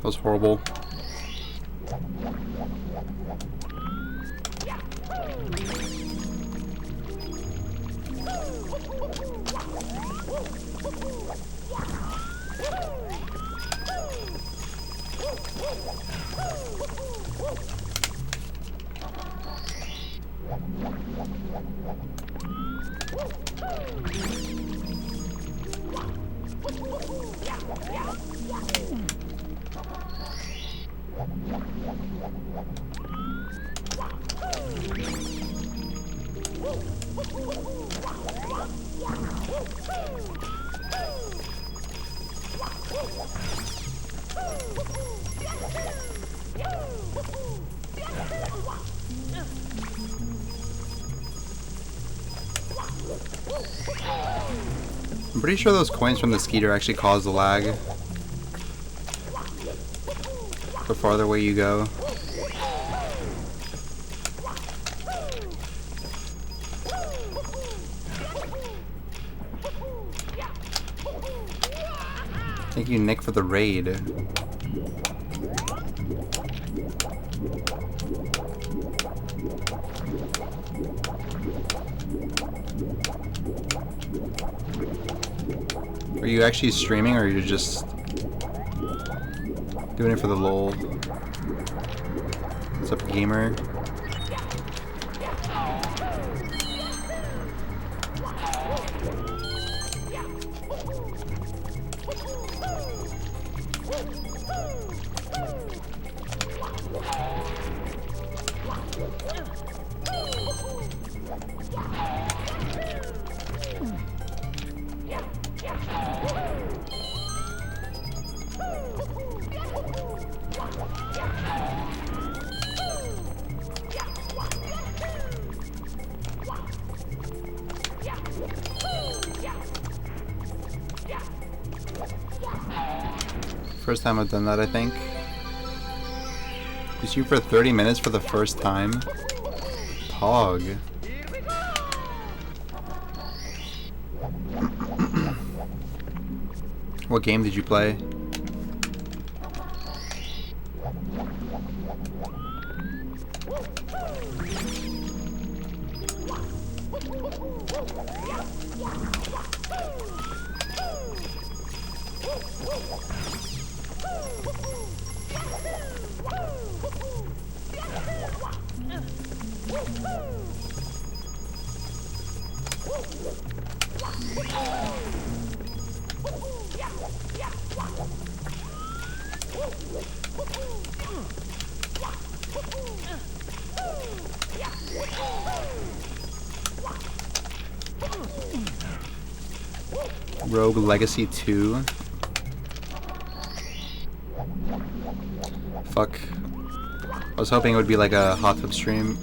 That was horrible. I'm pretty sure those coins from the skeeter actually cause the lag the farther away you go. Thank you, Nick, for the raid. Are you actually streaming, or are you just doing it for the lol? What's up, gamer? First time I've done that, I think. You shoot for 30 minutes for the first time? Pog. What game did you play? Rogue Legacy 2. Fuck. I was hoping it would be like a hot tub stream.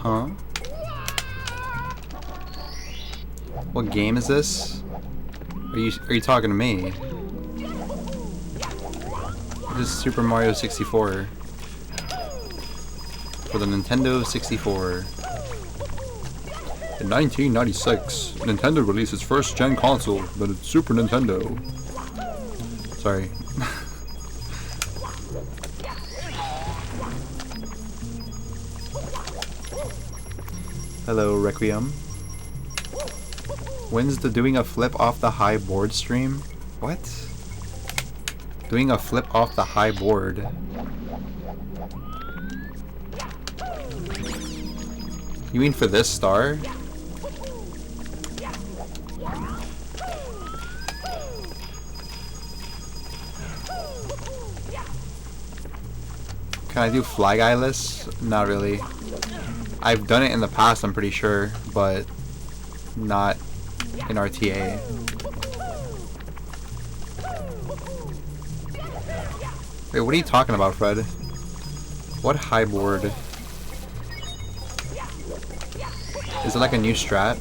Huh? What game is this? Are you talking to me? This is Super Mario 64 for the Nintendo 64. In 1996, Nintendo released its first-gen console, the Super Nintendo. Sorry. Hello, Requiem. When's the doing a flip off the high board stream? What? Doing a flip off the high board? You mean for this star? Can I do Fly Guy-less? Not really. I've done it in the past, I'm pretty sure, but not in RTA. Wait, what are you talking about, Fred? What high board? Is it like a new strat?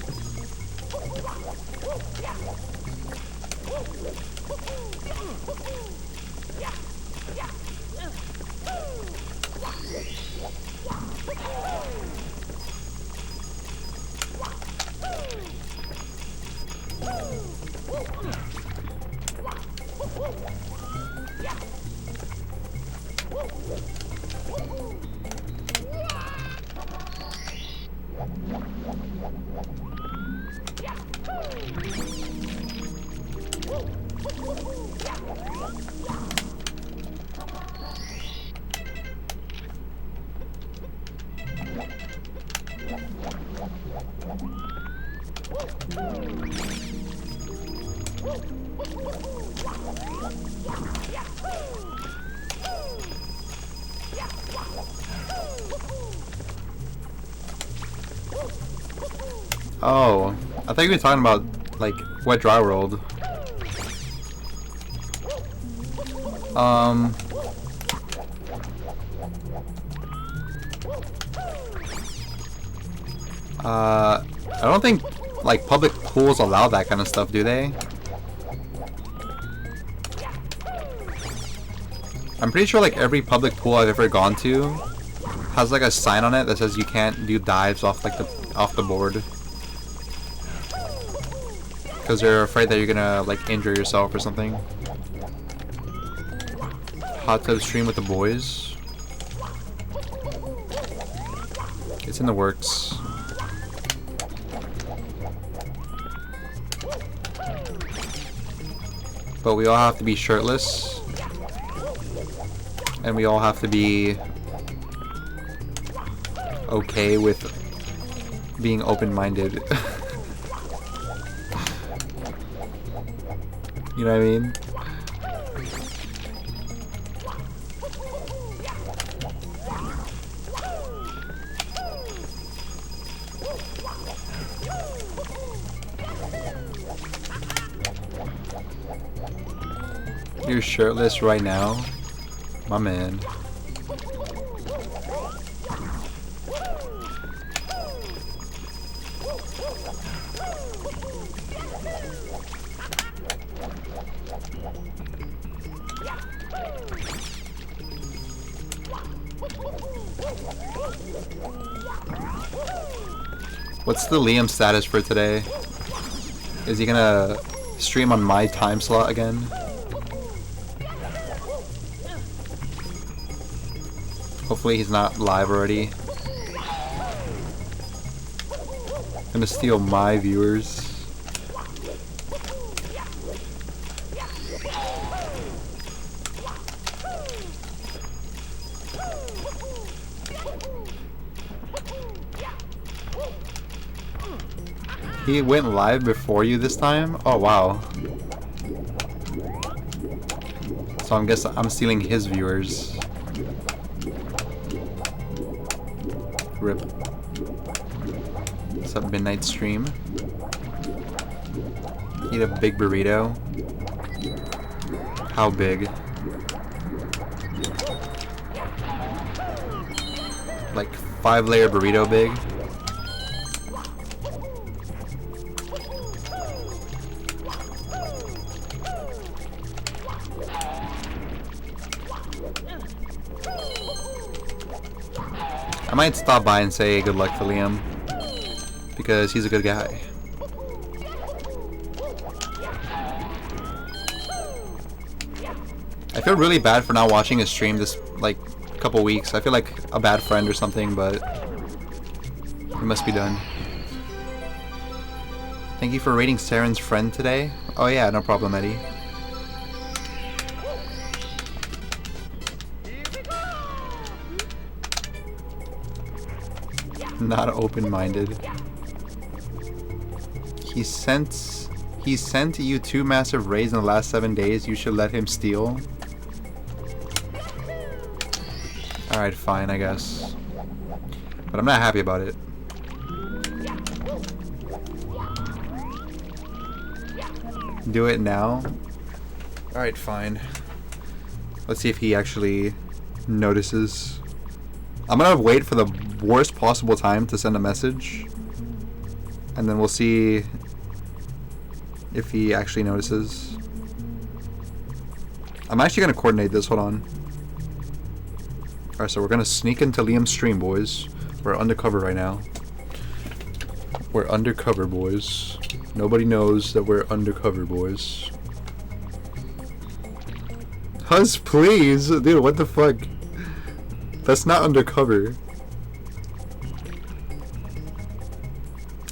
Oh, I thought you were talking about like Wet Dry World. I don't think like public pools allow that kind of stuff, do they? I'm pretty sure like every public pool I've ever gone to has like a sign on it that says you can't do dives off like the board. Because they're afraid that you're gonna like injure yourself or something. Hot tub stream with the boys. It's in the works. But we all have to be shirtless. And we all have to be okay with being open-minded. You know what I mean? You're shirtless right now? My man. What's the Liam status for today? Is he gonna stream on my time slot again? Hopefully he's not live already. Gonna steal my viewers. He went live before you this time? Oh wow. So I'm guessing I'm stealing his viewers. Rip. What's up, midnight stream? Eat a big burrito. How big? Like 5-layer burrito big? I might stop by and say good luck for Liam, because he's a good guy. I feel really bad for not watching his stream this like couple weeks. I feel like a bad friend or something, but it must be done. Thank you for rating Saren's friend today. Oh yeah, no problem, Eddie. Not open-minded. He sent you 2 massive raids in the last 7 days. You should let him steal. Alright, fine, I guess. But I'm not happy about it. Do it now? Alright, fine. Let's see if he actually notices. I'm gonna wait for the worst possible time to send a message, and then we'll see if he actually notices. I'm actually gonna coordinate this, hold on. Alright, so we're gonna sneak into Liam's stream, boys. We're undercover right now. We're undercover, boys. Nobody knows that we're undercover, boys. Hus, please! Dude, what the fuck? That's not undercover.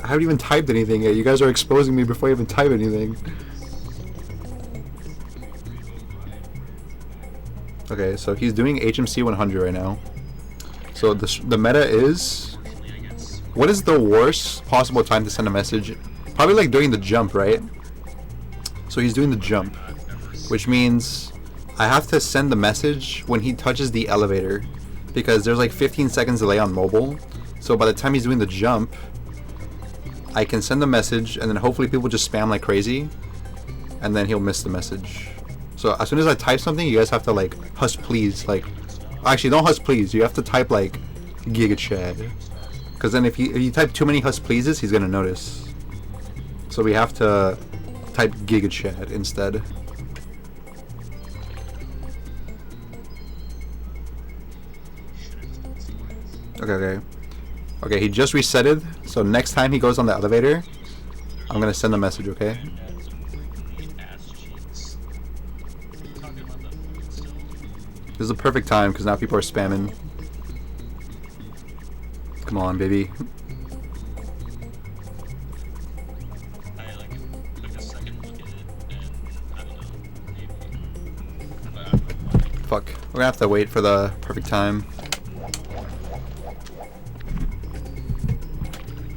I haven't even typed anything yet. You guys are exposing me before I even type anything. Okay, so he's doing HMC 100 right now. So the meta is... What is the worst possible time to send a message? Probably like doing the jump, right? So he's doing the jump, which means I have to send the message when he touches the elevator, because there's like 15 seconds delay on mobile. So by the time he's doing the jump, I can send the message, and then hopefully people just spam like crazy, and then he'll miss the message. So as soon as I type something, you guys have to like hush please, like actually don't hush please, you have to type like Giga Chad, because then if you type too many hush pleases, he's gonna notice. So we have to type Giga Chad instead. Okay, he just resetted, so next time he goes on the elevator, I'm gonna send a message, okay? This is a perfect time, because now people are spamming. Come on, baby. Fuck, we're gonna have to wait for the perfect time.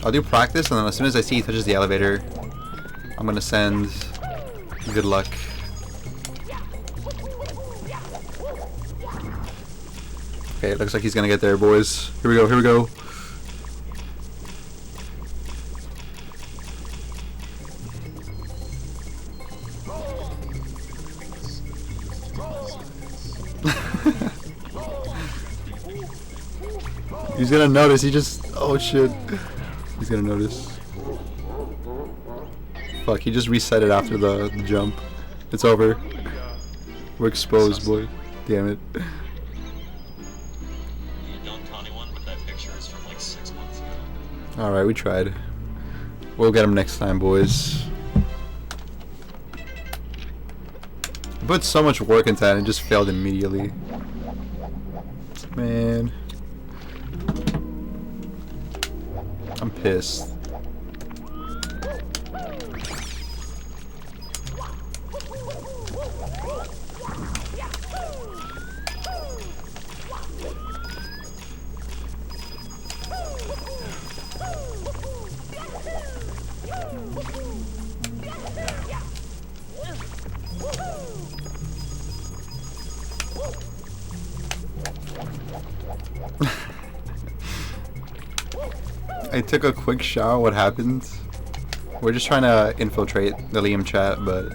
I'll do practice, and then as soon as I see he touches the elevator, I'm gonna send good luck. Okay, it looks like he's gonna get there, boys. Here we go, here we go. He's gonna notice. He just. Oh shit. He's gonna notice. Fuck, he just reset it after the jump. It's over. We're exposed, boy. Damn it. You don't tell anyone, but that picture is from like 6 months ago. Alright, we tried. We'll get him next time, boys. I put so much work into that and it just failed immediately. Man. I'm pissed. I took a quick shower. What happened? We're just trying to infiltrate the Liam chat, but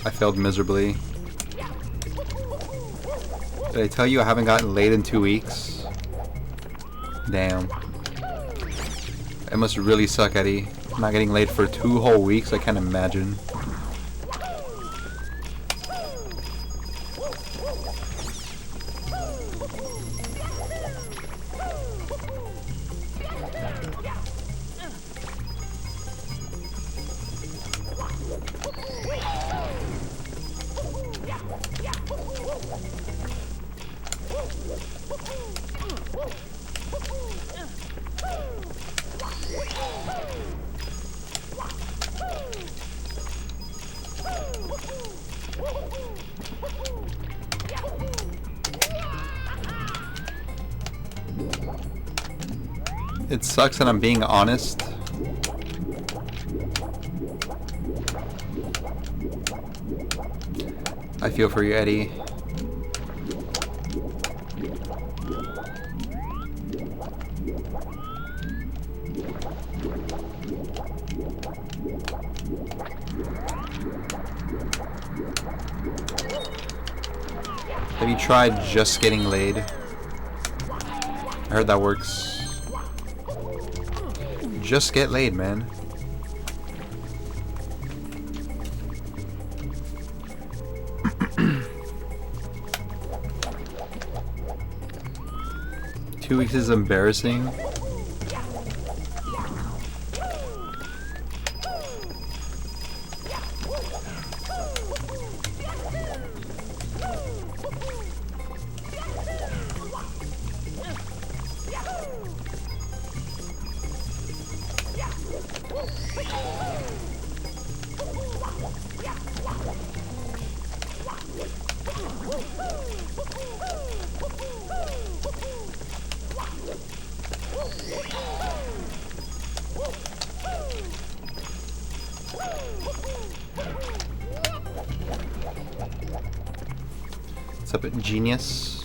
I failed miserably. Did I tell you I haven't gotten laid in 2 weeks? Damn. It must really suck, Eddie. Not getting laid for 2 whole weeks. I can't imagine. It sucks, and I'm being honest. I feel for you, Eddie. Have you tried just getting laid? I heard that works. Just get laid, man. Two weeks is embarrassing. What's up, genius?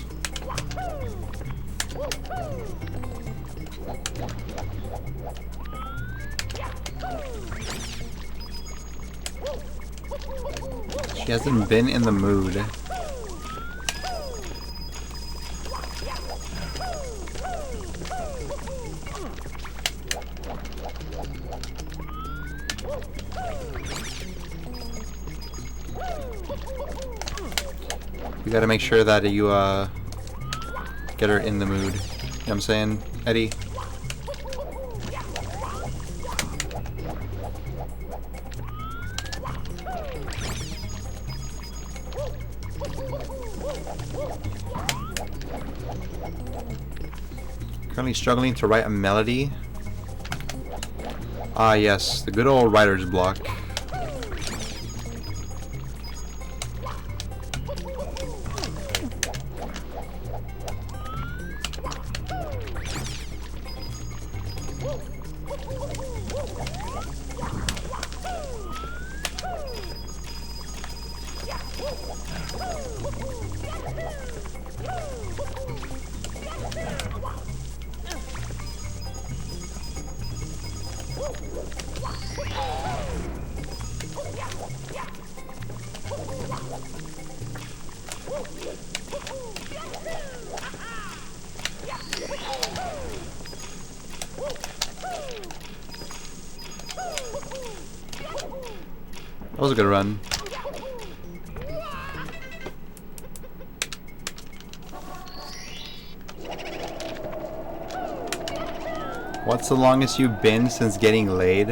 She hasn't been in the mood. We gotta make sure that you get her in the mood. You know what I'm saying, Eddie? Currently struggling to write a melody. Ah yes, the good old writer's block. was a good run. What's the longest you've been since getting laid?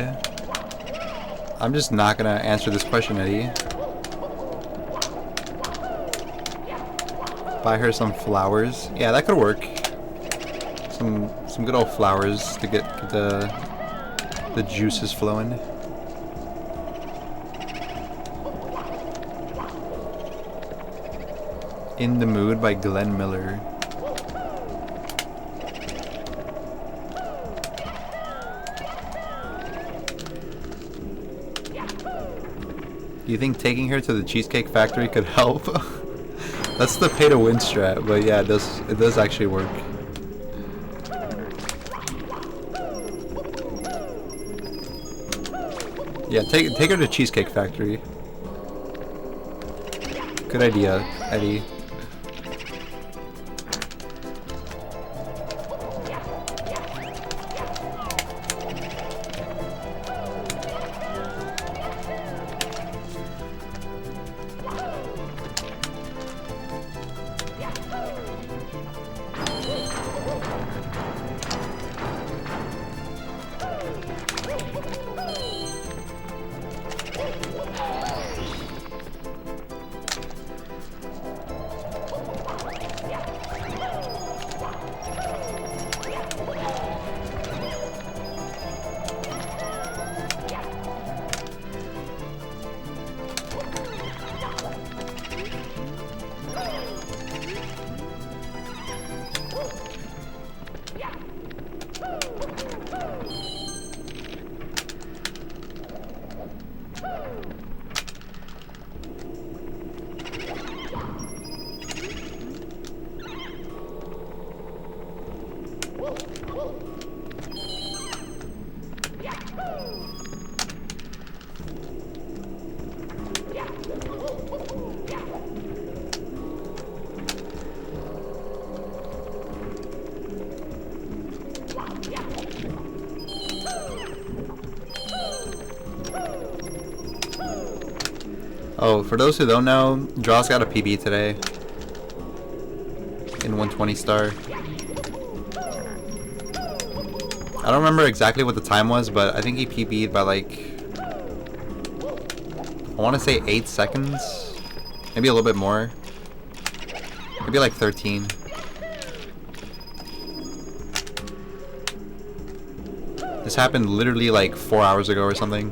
I'm just not gonna answer this question, Eddie. Buy her some flowers. Yeah, that could work. Some good old flowers to get the juices flowing. In the Mood by Glenn Miller. Do you think taking her to the Cheesecake Factory could help? That's the pay to win strat, but yeah, it does actually work. Yeah, take her to Cheesecake Factory. Good idea, Eddie. Oh, for those who don't know, Draw's got a PB today in 120 star. I don't remember exactly what the time was, but I think he PB'd by like, I want to say 8 seconds, maybe a little bit more, maybe like 13. This happened literally like 4 hours ago or something.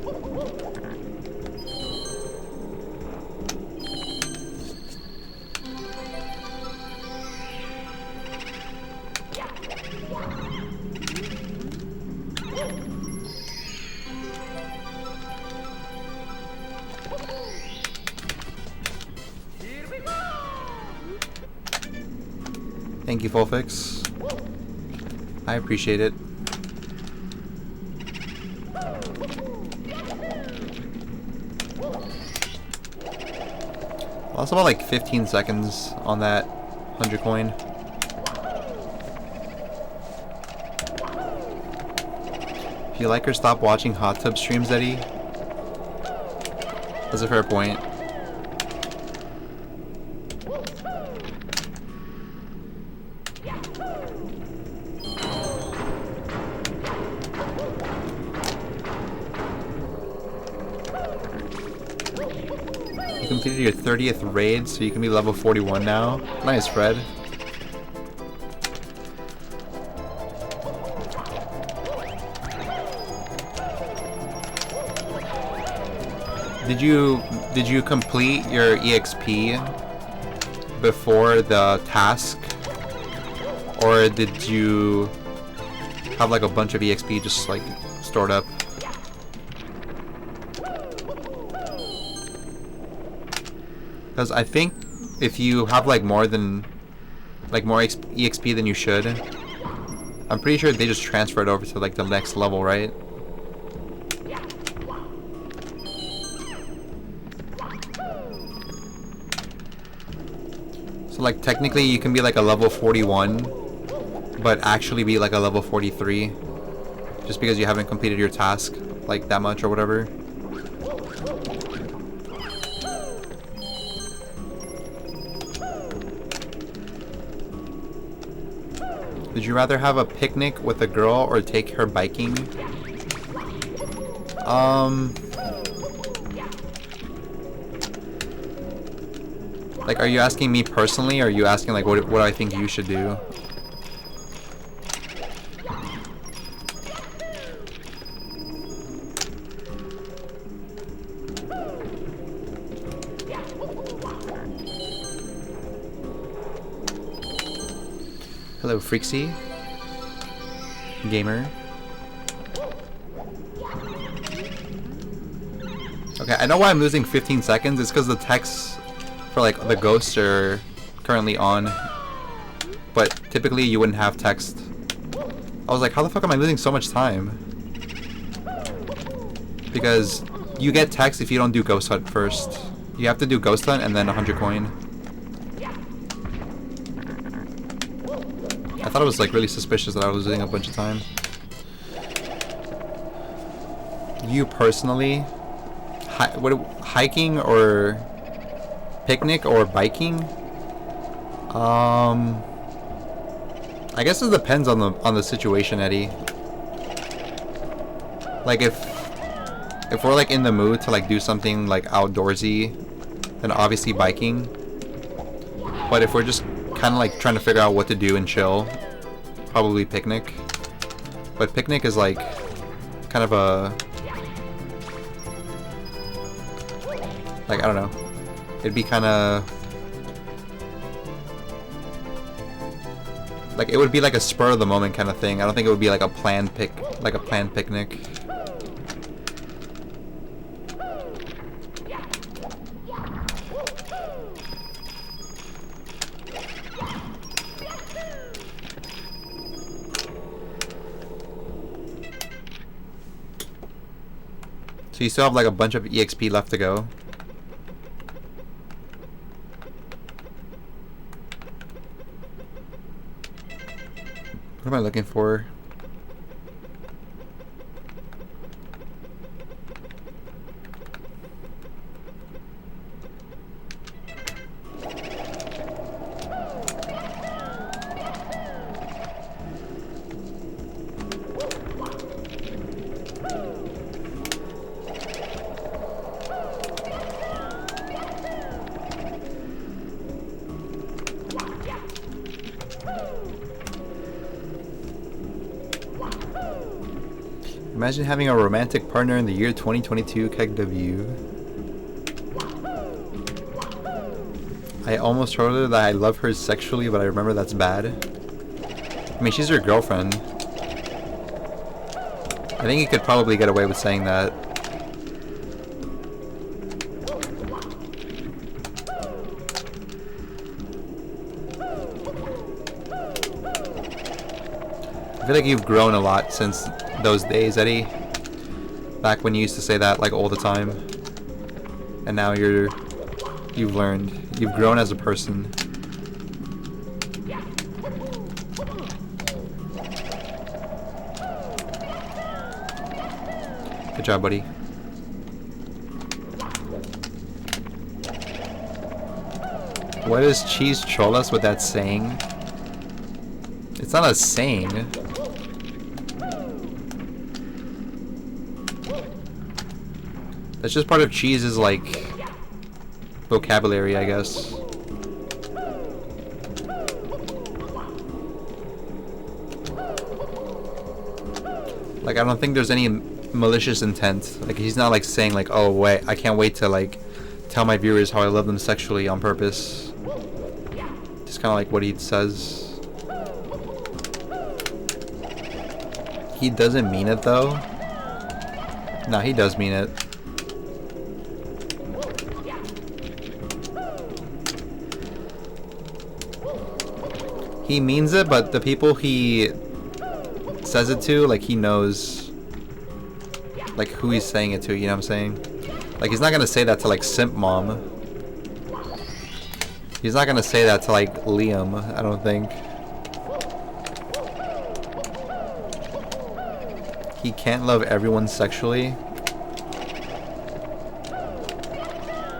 Thank you, Full Fix. I appreciate it. Lost about like 15 seconds on that 100 coin. If you like her, stop watching hot tub streams, Eddie. That's a fair point. Completed your 30th raid, so you can be level 41 now. Nice, Fred. Did you complete your EXP before the task, or did you have like a bunch of EXP just like stored up? Because I think if you have like more EXP than you should, I'm pretty sure they just transfer it over to like the next level, right? So like technically you can be like a level 41, but actually be like a level 43, just because you haven't completed your task like that much or whatever. Would you rather have a picnic with a girl or take her biking? Like, are you asking me personally, or are you asking, like, what I think you should do? Hello, Freaksy. Gamer. Okay, I know why I'm losing 15 seconds. It's because the texts for like the ghosts are currently on. But typically you wouldn't have text. I was like, how the fuck am I losing so much time? Because you get text if you don't do ghost hunt first. You have to do ghost hunt and then 100 coin. I thought it was like really suspicious that I was losing a bunch of time. You personally, hiking or picnic or biking? I guess it depends on the situation, Eddie. Like if we're like in the mood to like do something like outdoorsy, then obviously biking. But if we're just kind of like trying to figure out what to do and chill, probably picnic. But picnic is like kind of a, like, I don't know, it'd be kind of like, it would be like a spur of the moment kind of thing. I don't think it would be like a planned picnic. So you still have like a bunch of EXP left to go. What am I looking for? Imagine having a romantic partner in the year 2022, KegW. I almost told her that I love her sexually, but I remember that's bad. I mean, she's your girlfriend. I think you could probably get away with saying that. I feel like you've grown a lot since those days, Eddie. Back when you used to say that like all the time. And now you've learned. You've grown as a person. Good job, buddy. What does Cheese troll us with that saying? It's not a saying. That's just part of Cheese's, like, vocabulary, I guess. Like, I don't think there's any malicious intent. Like, he's not, like, saying, like, oh, wait, I can't wait to, like, tell my viewers how I love them sexually on purpose. Just kind of like what he says. He doesn't mean it, though. No, he does mean it. He means it, but the people he says it to, like, he knows, like, who he's saying it to, you know what I'm saying? Like, he's not gonna say that to, like, Simp Mom. He's not gonna say that to, like, Liam, I don't think. He can't love everyone sexually.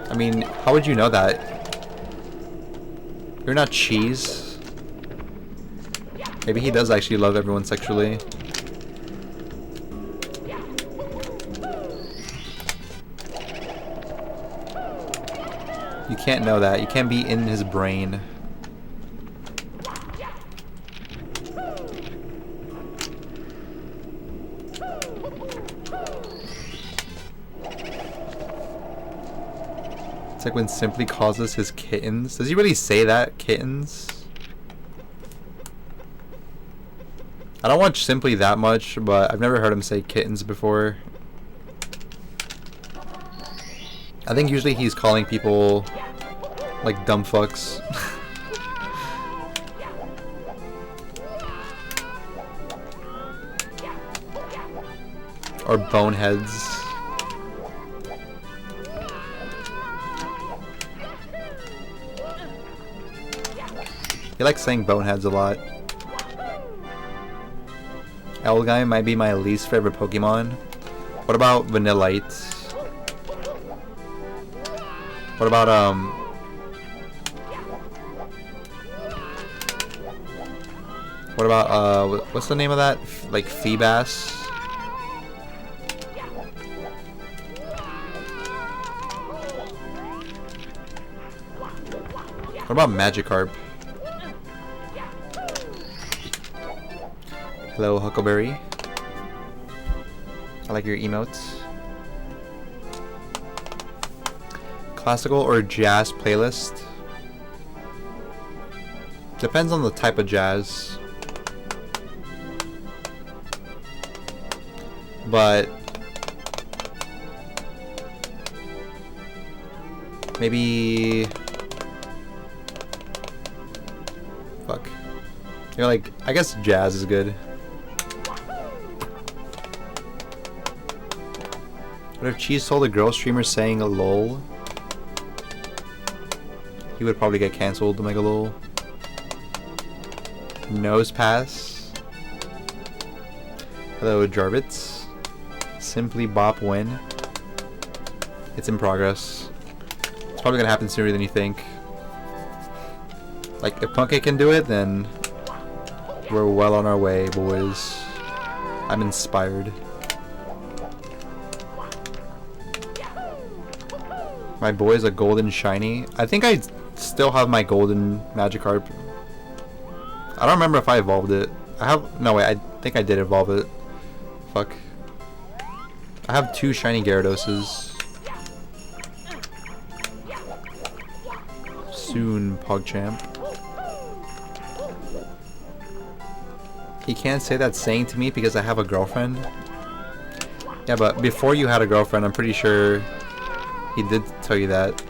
I mean, how would you know that? You're not Cheese. Maybe he does actually love everyone sexually. You can't know that. You can't be in his brain. It's like when Simply calls us his kittens. Does he really say that? Kittens? I don't watch Simply that much, but I've never heard him say kittens before. I think usually he's calling people like dumb fucks. Or boneheads. He likes saying boneheads a lot. Elguy might be my least favorite Pokemon. What about Vanillite? What about what about what's the name of that? Like Feebas? What about Magikarp? Hello, Huckleberry. I like your emotes. Classical or jazz playlist? Depends on the type of jazz. But maybe fuck. You're like, I guess jazz is good. What if Cheese told a girl streamer saying a lol? He would probably get cancelled to make a lol. Nose pass. Hello, Jarvitz. Simply bop win. It's in progress. It's probably gonna happen sooner than you think. Like, if Punkey can do it, then we're well on our way, boys. I'm inspired. My boy's a golden shiny. I think I still have my golden Magikarp. I don't remember if I evolved it. I have... No, wait. I think I did evolve it. Fuck. I have 2 shiny Gyarados. Soon, PogChamp. He can't say that saying to me because I have a girlfriend. Yeah, but before you had a girlfriend, I'm pretty sure he did tell you that.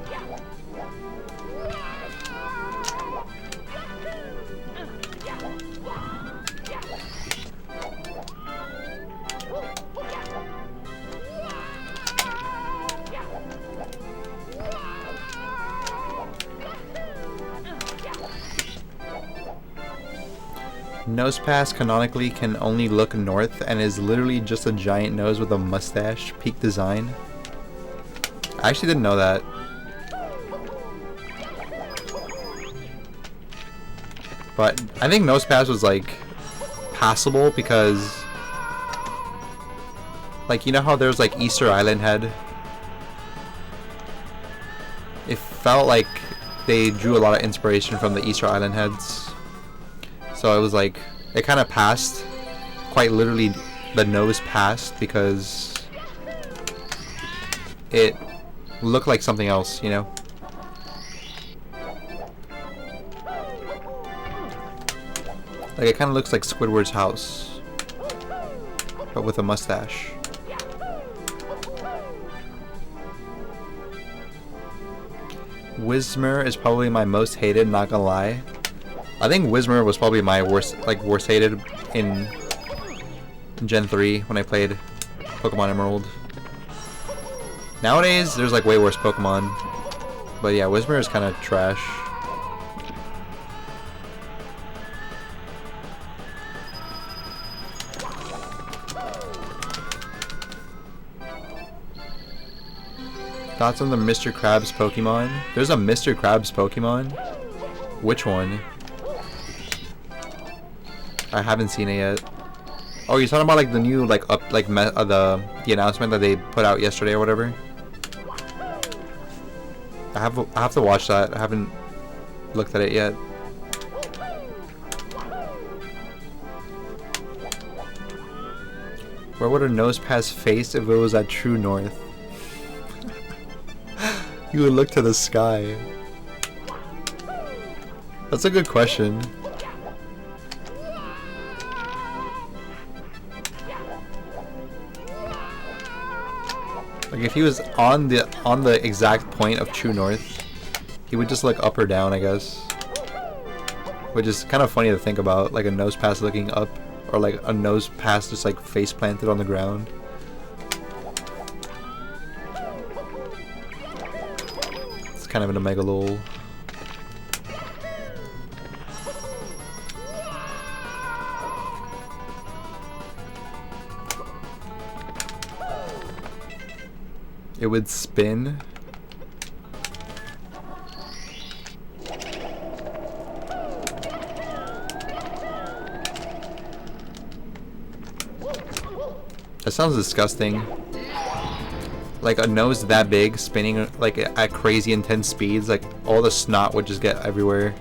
Nosepass canonically can only look north and is literally just a giant nose with a mustache. Peak design. I actually didn't know that. But I think Nosepass was like passable because, like, you know how there's like Easter Island Head? It felt like they drew a lot of inspiration from the Easter Island Heads. So it was like, it kind of passed, quite literally the nose passed because it looked like something else, you know? Like it kind of looks like Squidward's house, but with a mustache. Whismur is probably my most hated, not gonna lie. I think Whismur was probably my worst hated in Gen 3 when I played Pokemon Emerald. Nowadays, there's like way worse Pokemon. But yeah, Whismur is kind of trash. Thoughts on the Mr. Krabs Pokemon? There's a Mr. Krabs Pokemon? Which one? I haven't seen it yet. Oh, you're talking about like the new like the announcement that they put out yesterday or whatever. I have to watch that. I haven't looked at it yet. Where would a nose pass face if it was at true north? You would look to the sky. That's a good question. Like if he was on the exact point of true north, he would just look up or down, I guess. Which is kind of funny to think about, like a nose pass looking up, or like a nose pass just like face planted on the ground. It's kind of in a mega lol. It would spin. That sounds disgusting. Like a nose that big spinning like at crazy intense speeds, like all the snot would just get everywhere.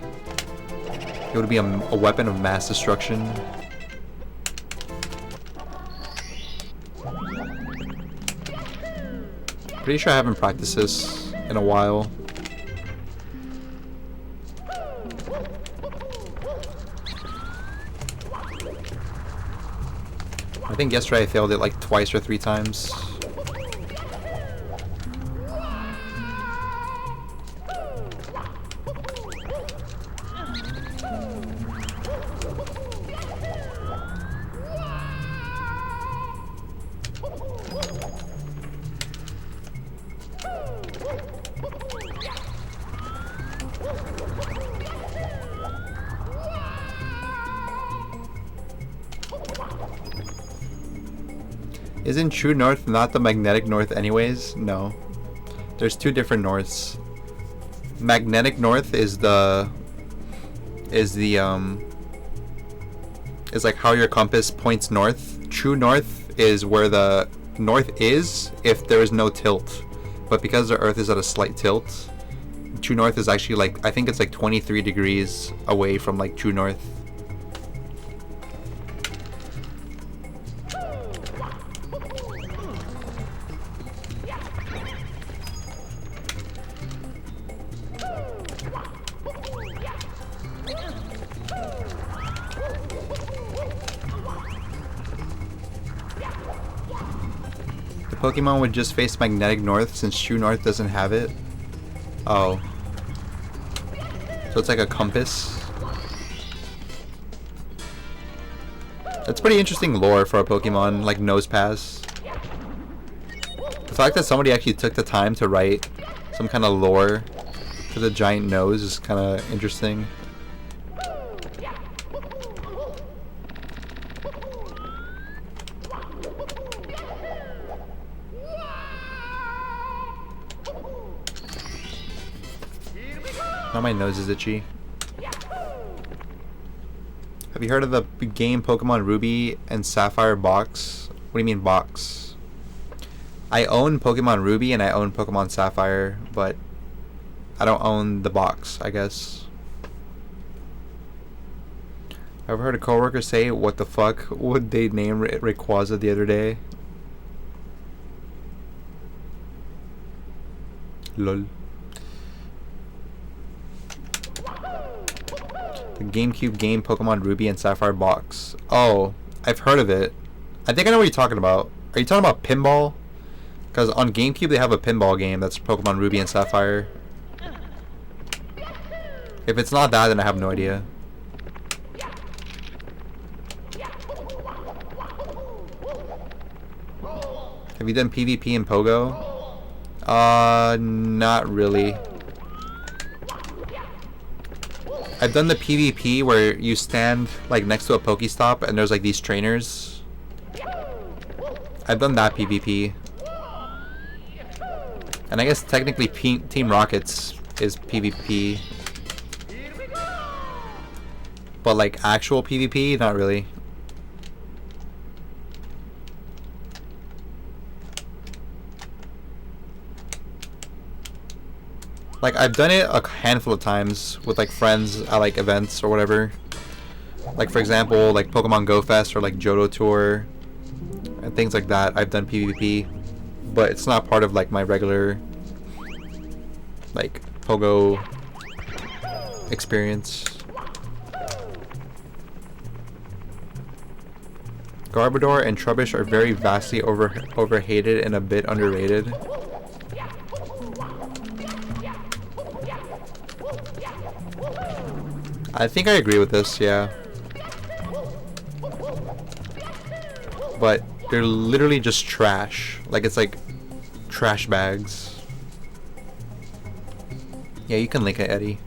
It would be a weapon of mass destruction. Pretty sure I haven't practiced this in a while. I think yesterday I failed it like twice or 3 times. Isn't true north not the magnetic north anyways? No. There's 2 different norths. Magnetic north is like how your compass points north. True north is where the north is if there is no tilt. But because the earth is at a slight tilt, true north is actually like, I think it's like 23 degrees away from like true north. Pokemon would just face magnetic north since true north doesn't have it. Oh. So it's like a compass. That's pretty interesting lore for a Pokemon, like nose pass. The fact that somebody actually took the time to write some kind of lore to the giant nose is kind of interesting. Now my nose is itchy. Have you heard of the game Pokemon Ruby and Sapphire box? What do you mean box? I own Pokemon Ruby and I own Pokemon Sapphire, but I don't own the box, I guess. I've heard a coworker say, what the fuck would they name Rayquaza the other day? Lol. The GameCube game Pokemon Ruby and Sapphire box. Oh, I've heard of it. I think I know what you're talking about. Are you talking about pinball? Because on GameCube they have a pinball game that's Pokemon Ruby and Sapphire. If it's not that, then I have no idea. Have you done PvP in Pogo? Not really. I've done the PvP where you stand like next to a Pokestop and there's like these trainers. I've done that PvP. And I guess technically Team Rockets is PvP. But like actual PvP, not really. Like I've done it a handful of times with like friends at like events or whatever. Like for example, like Pokemon Go Fest or like Johto Tour and things like that. I've done PvP, but it's not part of like my regular like Pogo experience. Garbodor and Trubbish are very vastly overhated and a bit underrated. I think I agree with this, yeah. But they're literally just trash. Like it's like trash bags. Yeah, you can link it, Eddie.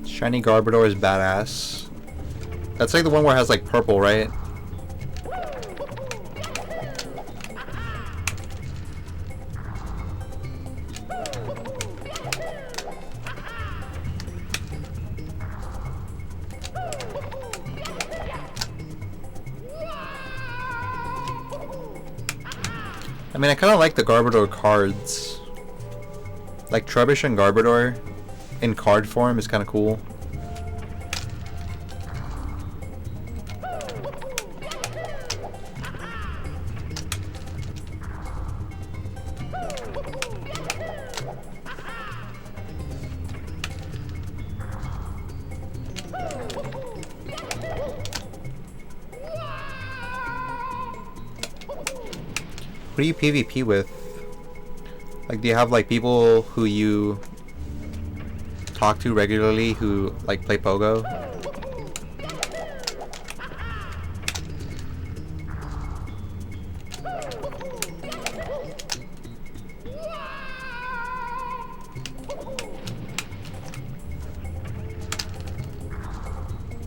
Shiny Garbodor is badass. That's like the one where it has like purple, right? I mean, I kind of like the Garbodor cards. Like Trubbish and Garbodor in card form is kind of cool. Who do you PvP with? Like, do you have like people who you talk to regularly who like play Pogo?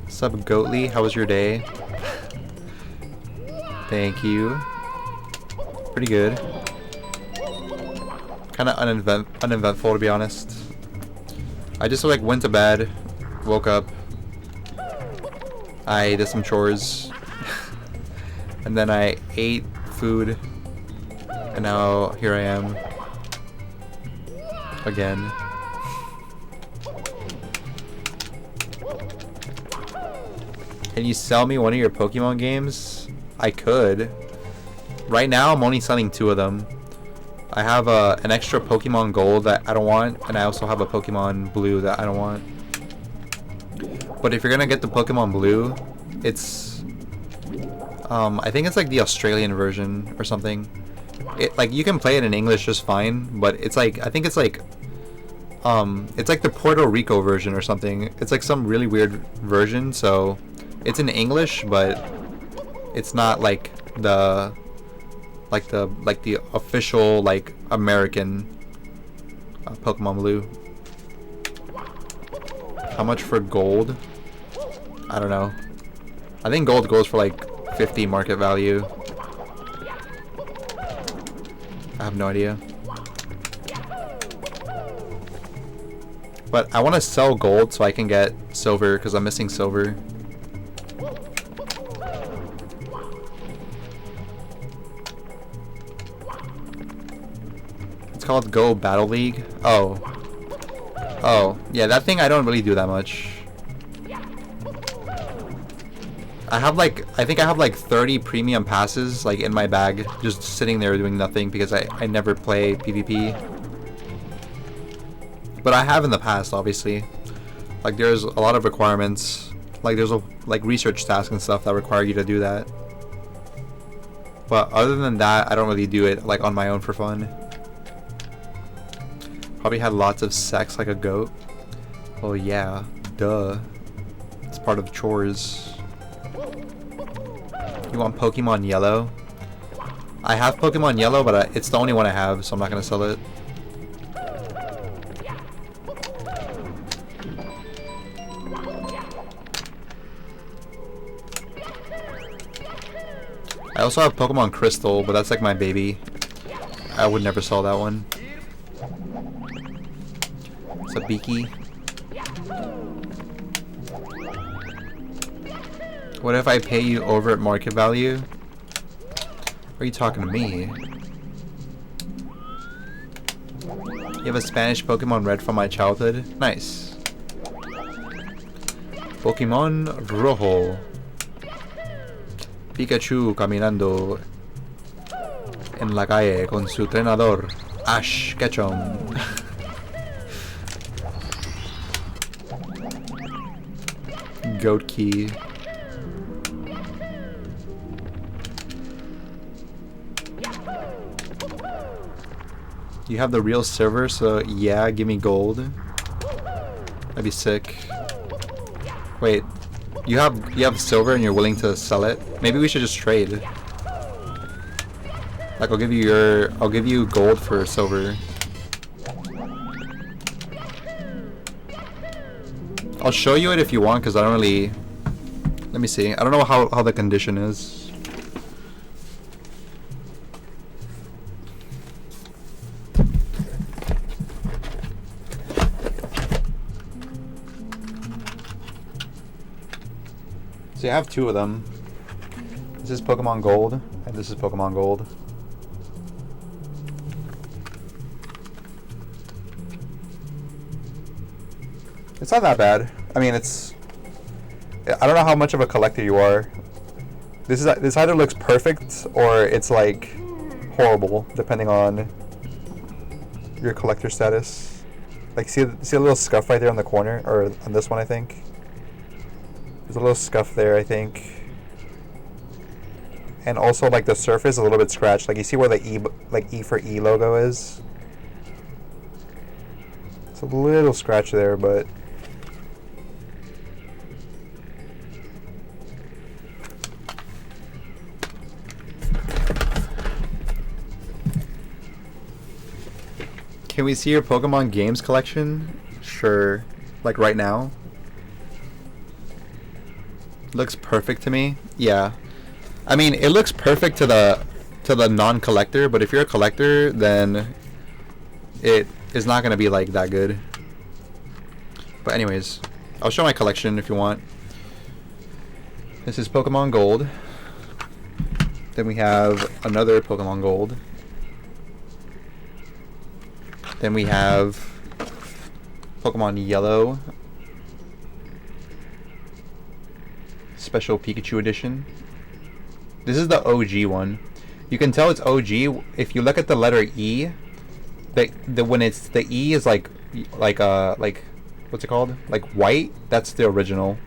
Sup, Goatly? How was your day? Thank you. Pretty good. Kind of uneventful, to be honest. I just like went to bed, woke up, I did some chores, and then I ate food, and now here I am again. Can you sell me one of your Pokemon games? I could. Right now I'm only selling 2 of them. I have an extra Pokemon Gold that I don't want, and I also have a Pokemon Blue that I don't want. But if you're gonna get the Pokemon Blue, it's I think it's like the Australian version or something. It like you can play it in English just fine, but it's like I think it's like the Puerto Rico version or something. It's like some really weird version, so it's in English, but it's not like the official like American Pokemon Blue. How much for gold? I don't know. I think gold goes for like 50 market value. I have no idea. But I want to sell gold so I can get silver because I'm missing silver. It's called Go Battle League. Oh. Oh, yeah, that thing I don't really do that much. I think I have like 30 premium passes like in my bag, just sitting there doing nothing because I never play PvP. But I have in the past, obviously. Like there's a lot of requirements. Like there's like research tasks and stuff that require you to do that. But other than that, I don't really do it like on my own for fun. Probably had lots of sex like a goat. Oh yeah, duh. It's part of chores. You want Pokemon Yellow? I have Pokemon Yellow, but it's the only one I have, so I'm not gonna sell it. I also have Pokemon Crystal, but that's like my baby. I would never sell that one. It's a Beaky. What if I pay you over at market value? Are you talking to me? You have a Spanish Pokemon Red from my childhood? Nice. Pokemon Rojo. Pikachu caminando en la calle con su entrenador Ash Ketchum. Goat key. You have the real silver, so yeah, give me gold. That'd be sick. Wait, you have silver and you're willing to sell it? Maybe we should just trade. Like I'll give you gold for silver. I'll show you it if you want, because I don't really. Let me see. I don't know how the condition is. So you have two of them. This is Pokemon Gold, and this is Pokemon Gold. It's not that bad. I mean, it's... I don't know how much of a collector you are. This either looks perfect, or it's like horrible, depending on your collector status. Like, see a little scuff right there on the corner, or on this one, I think. There's a little scuff there, I think. And also, like, the surface is a little bit scratched. Like, you see where the E for E logo is? It's a little scratch there, but... Can we see your Pokemon games collection? Sure. Like, right now? Looks perfect to me. Yeah. I mean, it looks perfect to the non-collector, but if you're a collector, then it is not going to be like that good. But anyways, I'll show my collection if you want. This is Pokemon Gold. Then we have another Pokemon Gold. Then we have Pokemon Yellow. Special Pikachu edition. This is the OG one. You can tell it's OG if you look at the letter E. When it's the E is like what's it called? Like white. That's the original.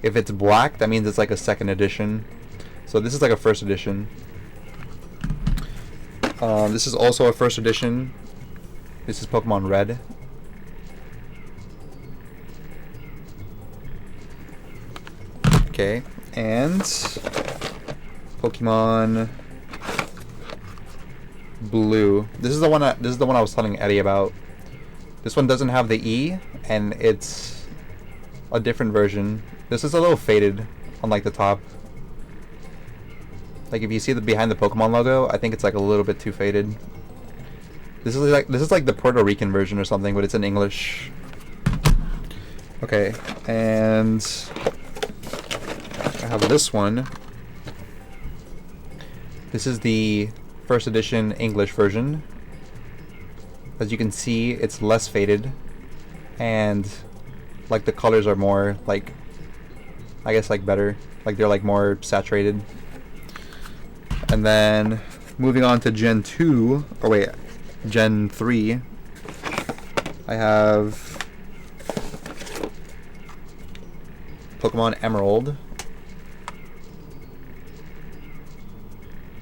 If it's black, that means it's like a second edition. So this is like a first edition. This is also a first edition. This is Pokemon Red. Okay, and Pokemon Blue. This is the one I was telling Eddie about. This one doesn't have the E, and it's a different version. This is a little faded on like the top. Like if you see the behind the Pokemon logo, I think it's like a little bit too faded. This is like the Puerto Rican version or something, but it's in English. Okay, and I have this one. This is the first edition English version. As you can see, it's less faded, and like the colors are more like, I guess like better, like they're like more saturated. And then moving on to Gen 2, or wait, Gen 3, I have Pokemon Emerald.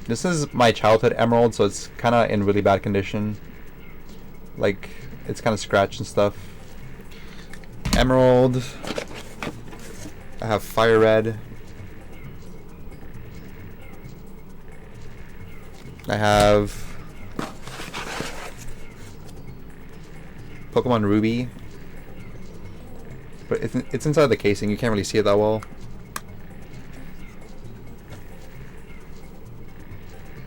This is my childhood Emerald, so it's kind of in really bad condition. Like, it's kind of scratched and stuff. Emerald. I have Fire Red. I have Pokemon Ruby. But it's inside the casing, you can't really see it that well.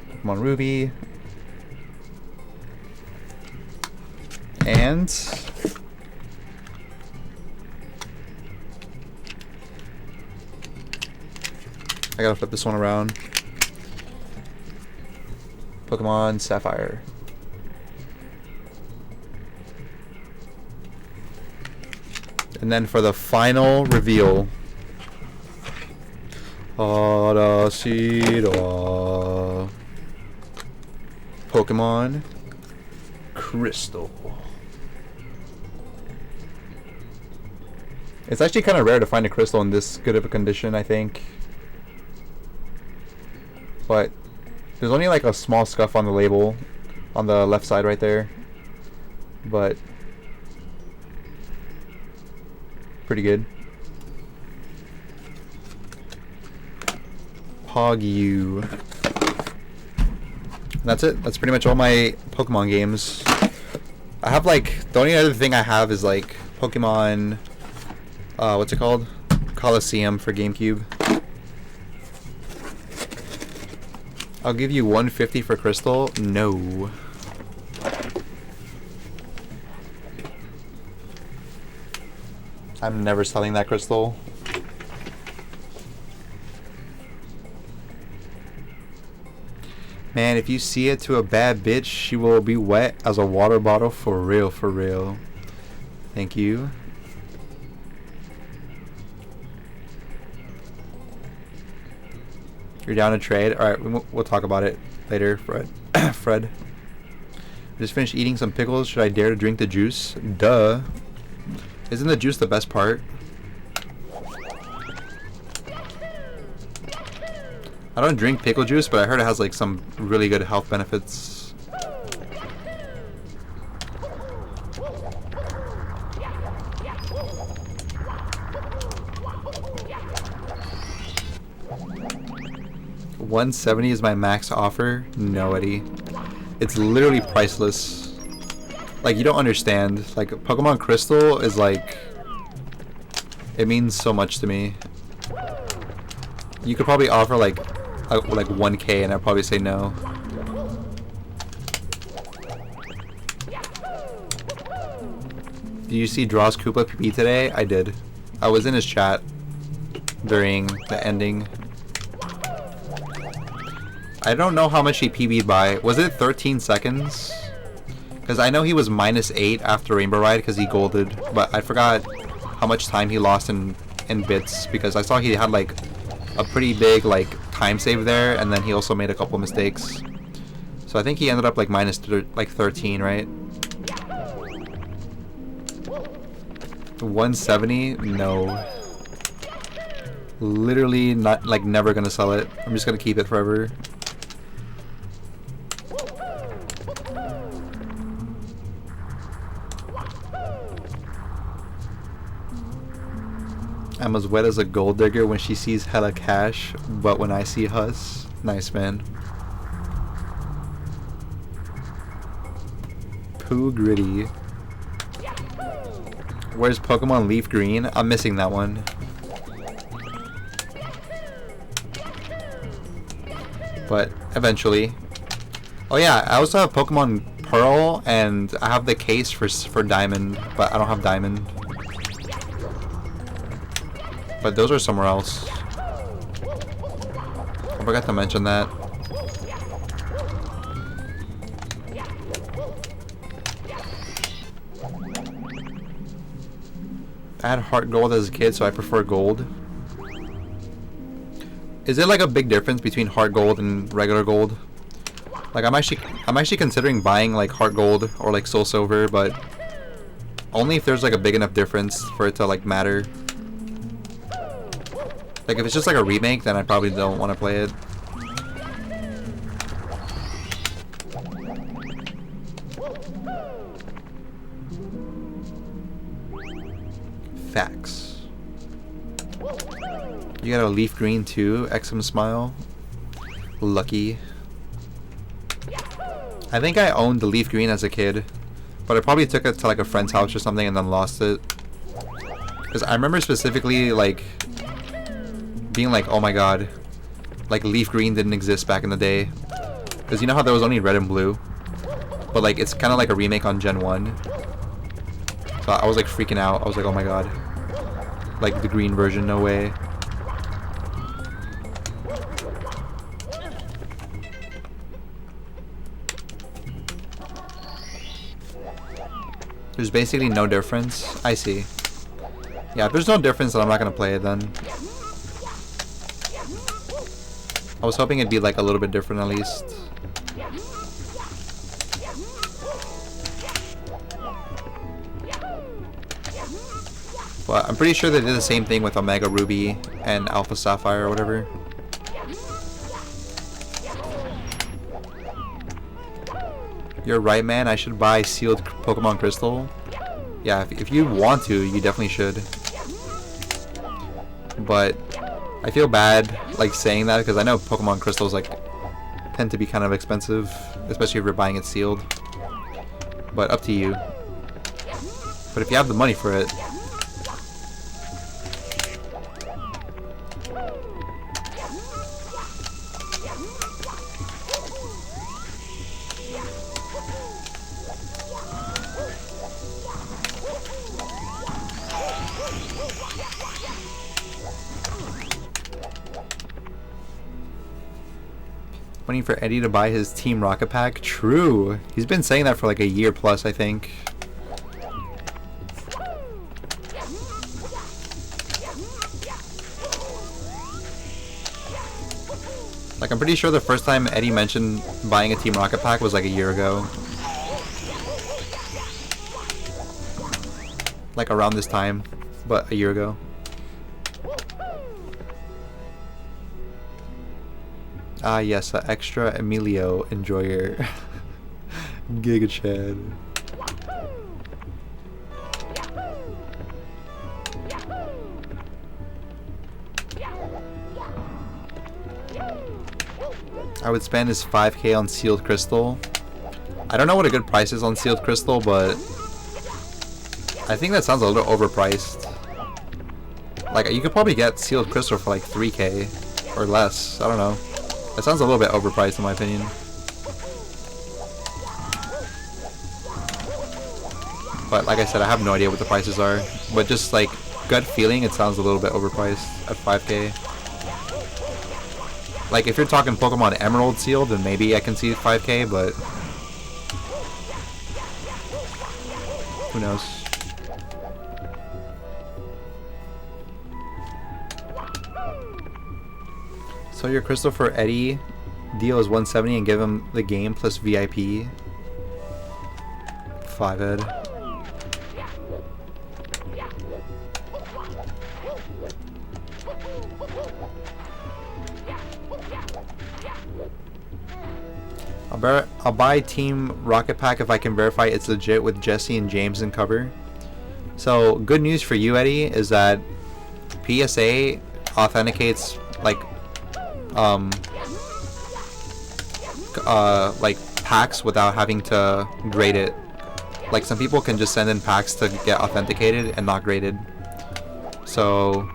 Pokemon Ruby. And I gotta flip this one around. Pokemon Sapphire. And then for the final reveal, Pokemon Crystal. It's actually kind of rare to find a crystal in this good of a condition, I think. But there's only like a small scuff on the label on the left side right there. But pretty good. Pogyu. That's it. That's pretty much all my Pokemon games. I have like, the only other thing I have is like Pokemon, what's it called? Coliseum for GameCube. I'll give you 150 for Crystal. No. I'm never selling that Crystal. Man, if you see it to a bad bitch, she will be wet as a water bottle for real, for real. Thank you. You're down to trade? Alright, we'll talk about it later, Fred. Fred. I just finished eating some pickles. Should I dare to drink the juice? Duh. Isn't the juice the best part? I don't drink pickle juice, but I heard it has like some really good health benefits. $170 is my max offer? No, Eddie. It's literally priceless. Like, you don't understand. Like, Pokemon Crystal is like, it means so much to me. You could probably offer like 1K and I'd probably say no. Did you see Draw's Koopa PP today? I did. I was in his chat during the ending. I don't know how much he PB'd by. Was it 13 seconds? Because I know he was -8 after Rainbow Ride because he golded, but I forgot how much time he lost in bits because I saw he had like a pretty big like time save there, and then he also made a couple mistakes. So I think he ended up like -13, right? 170? No. Literally not, like, never gonna sell it. I'm just gonna keep it forever. I'm as wet as a gold digger when she sees hella cash, but when I see Hus, nice man. Pooh Gritty. Where's Pokemon Leaf Green? I'm missing that one. But eventually. Oh yeah, I also have Pokemon Pearl, and I have the case for Diamond, but I don't have Diamond. But those are somewhere else. I forgot to mention that. I had heart gold as a kid, so I prefer gold. Is it like a big difference between heart gold and regular gold? Like I'm actually considering buying like heart gold or like soul silver, but only if there's like a big enough difference for it to like matter. Like if it's just like a remake, then I probably don't want to play it. Facts. You got a leaf green too, Exum smile. Lucky. I think I owned the leaf green as a kid, but I probably took it to like a friend's house or something and then lost it. Because I remember specifically like being like, oh my god, like leaf green didn't exist back in the day. Because you know how there was only red and blue? But like it's kind of like a remake on Gen 1. So I was like freaking out. I was like, oh my god. Like the green version, no way. There's basically no difference. I see. Yeah, if there's no difference, then I'm not gonna play it then. I was hoping it'd be like a little bit different at least. But I'm pretty sure they did the same thing with Omega Ruby and Alpha Sapphire or whatever. You're right, man. I should buy sealed Pokemon Crystal. Yeah, if you want to, you definitely should. But I feel bad like saying that because I know Pokemon Crystals like tend to be kind of expensive, especially if you're buying it sealed. But up to you. But if you have the money for it. Waiting for Eddie to buy his Team Rocket Pack. True. He's been saying that for like a year plus, I think. Like I'm pretty sure the first time Eddie mentioned buying a Team Rocket Pack was like a year ago. Like around this time, but a year ago. Ah yes, extra Emilio enjoyer. Giga Chad. I would spend his 5k on sealed crystal. I don't know what a good price is on sealed crystal, but I think that sounds a little overpriced. Like you could probably get sealed crystal for like 3k or less. I don't know. That sounds a little bit overpriced in my opinion. But like I said, I have no idea what the prices are. But just like gut feeling, it sounds a little bit overpriced at 5k. Like if you're talking Pokemon Emerald sealed, then maybe I can see 5k, but who knows? So your crystal for Eddie, deal is 170 and give him the game plus VIP. 5 Ed. I'll buy Team Rocket Pack if I can verify it's legit with Jesse and James in cover. So good news for you, Eddie, is that PSA authenticates like packs without having to grade it. Like some people can just send in packs to get authenticated and not graded. So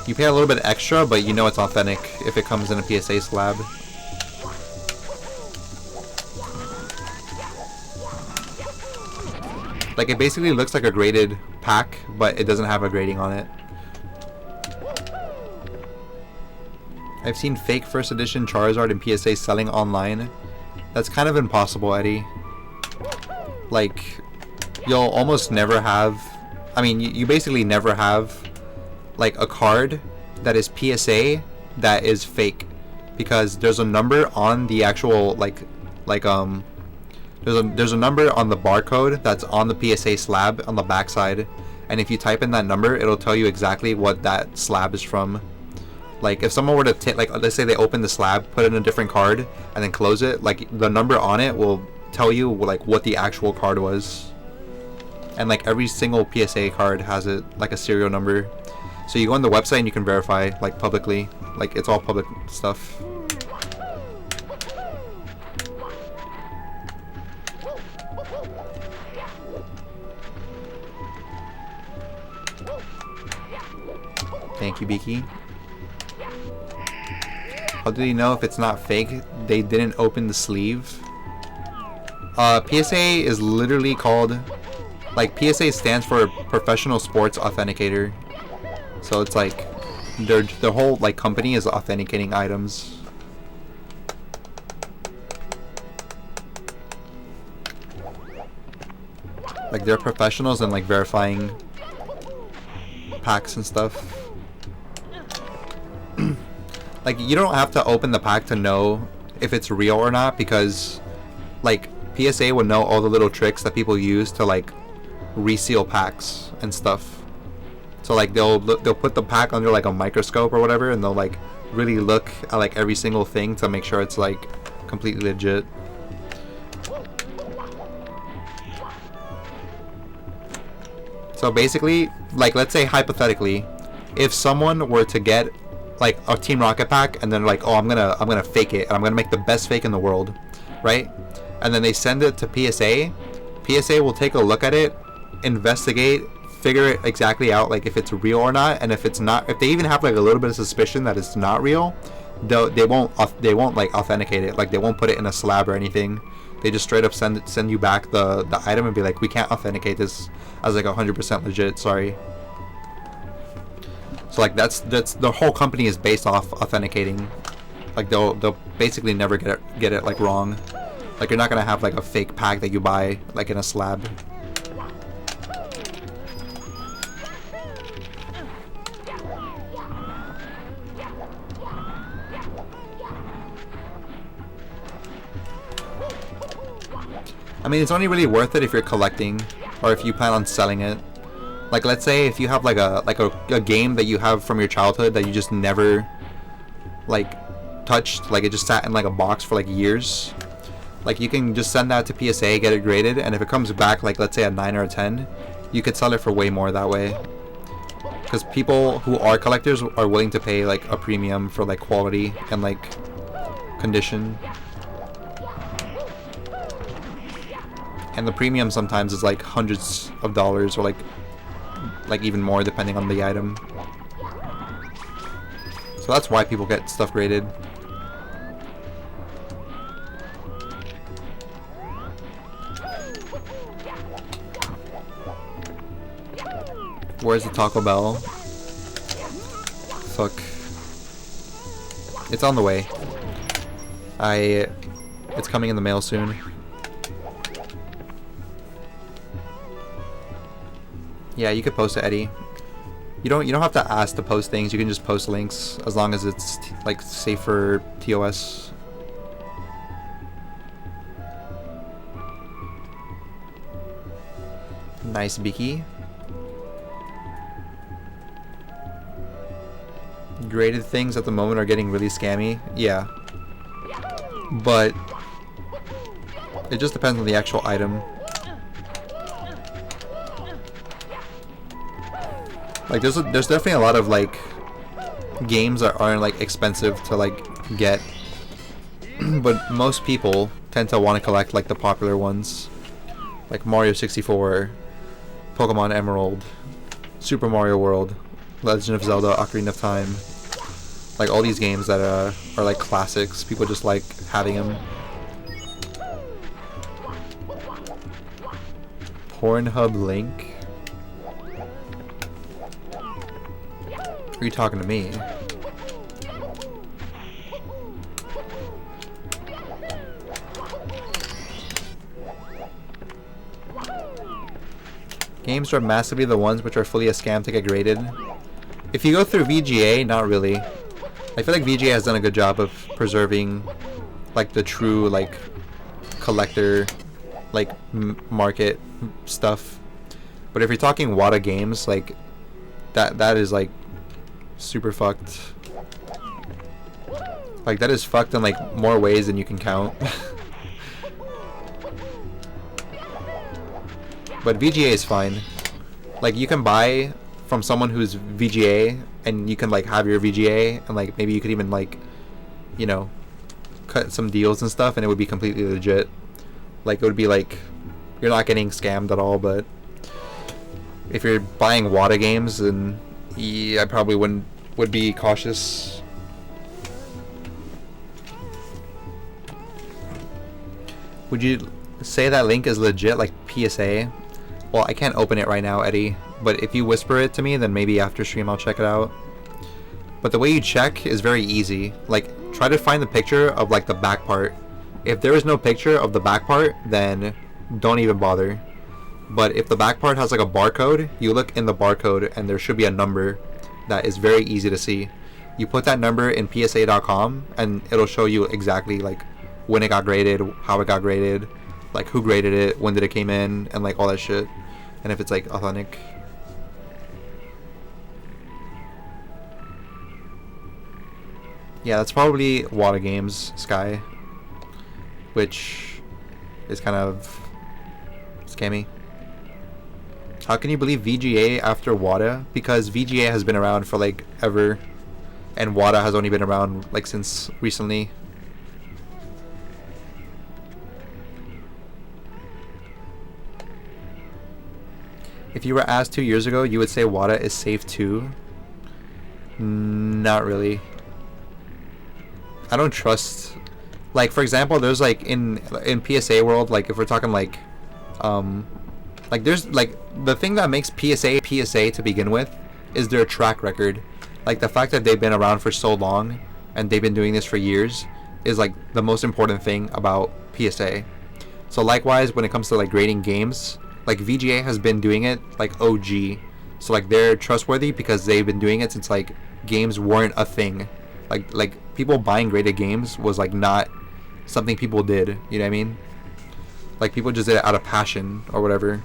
you pay a little bit extra, but you know it's authentic if it comes in a PSA slab. Like it basically looks like a graded pack, but it doesn't have a grading on it. I've seen fake first edition Charizard and PSA selling online. That's kind of impossible, Eddie. Like, you'll almost never have... I mean, you basically never have, like, a card that is PSA that is fake. Because there's a number on the actual, there's a number on the barcode that's on the PSA slab on the backside. And if you type in that number, it'll tell you exactly what that slab is from. Like, if someone were to like, let's say they open the slab, put in a different card, and then close it, like, the number on it will tell you, like, what the actual card was. And, like, every single PSA card has it, like, a serial number. So you go on the website and you can verify, like, publicly. Like, it's all public stuff. Thank you, Beaky. How do you know if it's not fake? They didn't open the sleeve. PSA is literally called... Like, PSA stands for Professional Sports Authenticator. So it's like... their whole, like, company is authenticating items. Like, they're professionals in, like, verifying packs and stuff. Like, you don't have to open the pack to know if it's real or not, because, like, PSA would know all the little tricks that people use to, like, reseal packs and stuff. So, like, they'll put the pack under, like, a microscope or whatever, and they'll, like, really look at, like, every single thing to make sure it's, like, completely legit. So basically, like, let's say hypothetically, if someone were to get, like, a Team Rocket pack, and then, like, oh, I'm gonna fake it, and I'm gonna make the best fake in the world, right? And then they send it to PSA. PSA will take a look at it, investigate, figure it exactly out, like, if it's real or not. And if it's not, if they even have, like, a little bit of suspicion that it's not real, they won't like authenticate it. Like, they won't put it in a slab or anything. They just straight up send you back the item and be like, we can't authenticate this as, like, 100% legit, sorry. So, like, that's the whole company is based off authenticating. Like, they'll basically never get it like, wrong. Like, you're not gonna have, like, a fake pack that you buy, like, in a slab. I mean, it's only really worth it if you're collecting, or if you plan on selling it. Like, let's say if you have, like, a game that you have from your childhood that you just never, like, touched, like, it just sat in, like, a box for, like, years. Like, you can just send that to PSA, get it graded, and if it comes back, like, let's say a 9 or a 10, you could sell it for way more that way. Because people who are collectors are willing to pay, like, a premium for, like, quality and, like, condition. And the premium sometimes is, like, hundreds of dollars, or, like even more depending on the item. So that's why people get stuff graded. Where's the Taco Bell? Fuck. It's on the way. It's coming in the mail soon. Yeah, you could post it, Eddie. You don't have to ask to post things. You can just post links as long as it's like safe for TOS. Nice, Beaky. Graded things at the moment are getting really scammy. Yeah. But it just depends on the actual item. Like, there's definitely a lot of, like, games that aren't, like, expensive to, like, get. But most people tend to want to collect, like, the popular ones. Like Mario 64, Pokemon Emerald, Super Mario World, Legend of Zelda, Ocarina of Time. Like, all these games that are, like, classics. People just like having them. Pornhub link? Are you talking to me? Games are massively the ones which are fully a scam to get graded. If you go through VGA, not really. I feel like VGA has done a good job of preserving like the true like collector like market stuff. But if you're talking WADA games, like that is like super fucked. Like that is fucked in like more ways than you can count. But VGA is fine. Like you can buy from someone who's VGA and you can like have your VGA and like maybe you could even like, you know, cut some deals and stuff and it would be completely legit. Like it would be like you're not getting scammed at all. But if you're buying WADA games, then yeah, I probably would be cautious. Would you say that link is legit like PSA? Well, I can't open it right now, Eddie, but if you whisper it to me, then maybe after stream I'll check it out. But the way you check is very easy. Like, try to find the picture of like the back part. If there is no picture of the back part, then don't even bother. But if the back part has like a barcode, you look in the barcode and there should be a number that is very easy to see. You put that number in psa.com and it'll show you exactly like when it got graded, how it got graded, like who graded it, when did it came in, and like all that shit. And if it's like authentic. Yeah, that's probably WADA Games, Sky, which is kind of scammy. How can you believe VGA after WADA? Because VGA has been around for like ever, and WADA has only been around like since recently. If you were asked 2 years ago, you would say WADA is safe too? Not really. I don't trust. Like for example, there's like in PSA world, like if we're talking like there's like the thing that makes PSA to begin with is their track record. Like the fact that they've been around for so long and they've been doing this for years is like the most important thing about PSA. So likewise, when it comes to like grading games, like VGA has been doing it like OG. So like they're trustworthy because they've been doing it since like games weren't a thing. Like people buying graded games was like not something people did, you know what I mean? Like people just did it out of passion or whatever.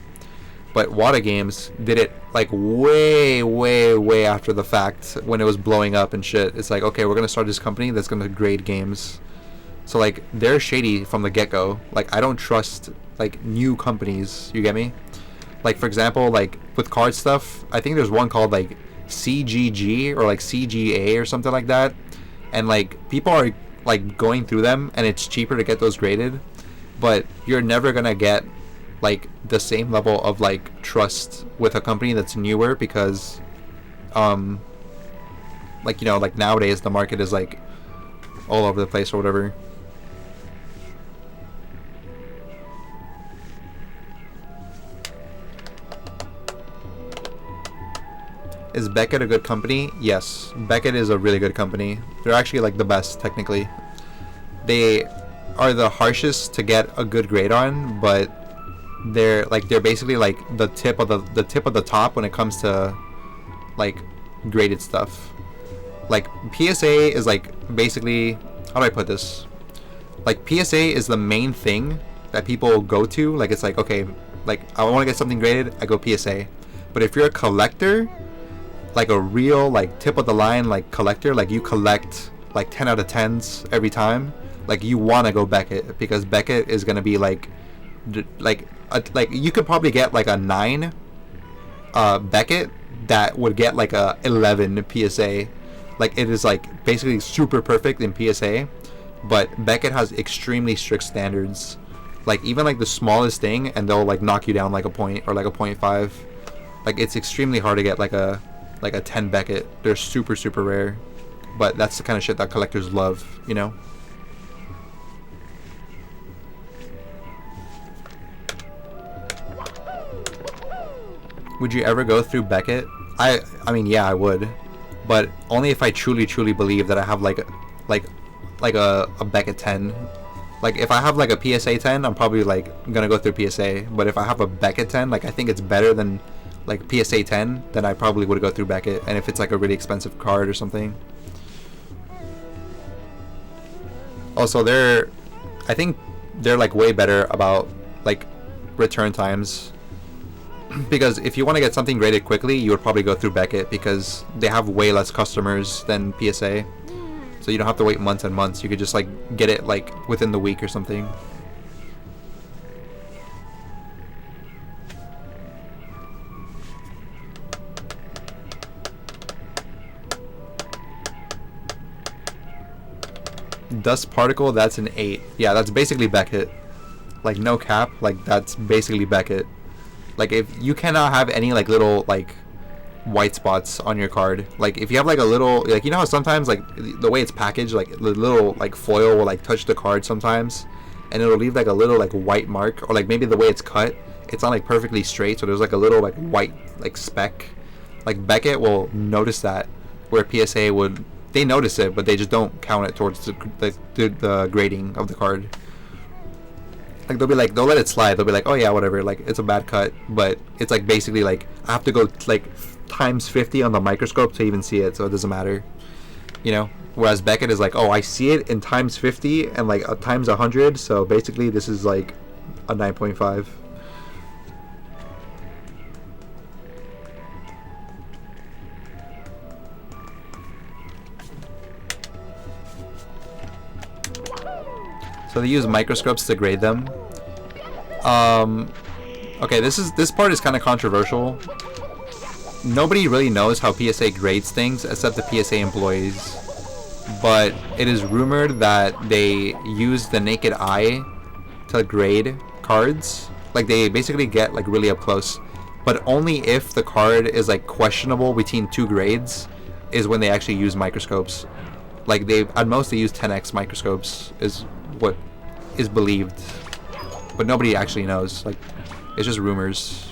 But WADA Games did it like way after the fact when it was blowing up and shit. It's like, okay, we're gonna start this company that's gonna grade games. So like they're shady from the get-go. Like I don't trust like new companies, you get me? Like for example, like with card stuff, I think there's one called like CGG or like CGA or something like that, and like people are like going through them and it's cheaper to get those graded, but you're never gonna get like the same level of like trust with a company that's newer because like, you know, like nowadays the market is like all over the place or whatever. Is Beckett a good company? Yes, Beckett is a really good company. They're actually like the best technically. They are the harshest to get a good grade on, but they're basically like the tip of the top when it comes to like graded stuff. Like PSA is like basically, how do I put this? Like PSA is the main thing that people go to. Like it's like, okay, like I want to get something graded, I go PSA. But if you're a collector, like a real like tip of the line like collector, like you collect like 10 out of 10s every time, like you want to go Beckett because Beckett is gonna be like you could probably get like a 9 Beckett that would get like a 11 PSA. Like it is like basically super perfect in PSA, but Beckett has extremely strict standards. Like even like the smallest thing and they'll like knock you down like a point or like a 0.5. Like it's extremely hard to get like a 10 Beckett. They're super rare, but that's the kind of shit that collectors love, you know? Would you ever go through Beckett? I mean, yeah, I would, but only if I truly believe that I have like a Beckett 10. Like if I have like a PSA 10, I'm probably like gonna go through PSA, but if I have a Beckett 10, like I think it's better than like PSA 10, then I probably would go through Beckett. And if it's like a really expensive card or something. Also, I think they're like way better about like return times. Because if you want to get something graded quickly, you would probably go through Beckett because they have way less customers than PSA. So you don't have to wait months and months. You could just like get it like within the week or something. Dust particle, that's an 8. Yeah, that's basically Beckett. Like no cap, like that's basically Beckett. Like if you cannot have any like little like white spots on your card. Like if you have like a little, like you know how sometimes like the way it's packaged, like the little like foil will like touch the card sometimes and it'll leave like a little like white mark, or like maybe the way it's cut, it's not like perfectly straight, so there's like a little like white like speck. Like Beckett will notice that, where PSA would, they notice it but they just don't count it towards the grading of the card. Like they'll be like, they'll let it slide, they'll be like, oh yeah, whatever, like it's a bad cut, but it's like basically like I have to go like times 50 on the microscope to even see it, so it doesn't matter, you know. Whereas Beckett is like, oh, I see it in times 50 and like times 100, so basically this is like a 9.5. So they use microscopes to grade them. Okay, this part is kind of controversial. Nobody really knows how PSA grades things except the PSA employees. But it is rumored that they use the naked eye to grade cards. Like they basically get like really up close. But only if the card is like questionable between two grades is when they actually use microscopes. Like they, at most they use 10x microscopes is what is believed, but nobody actually knows. Like it's just rumors.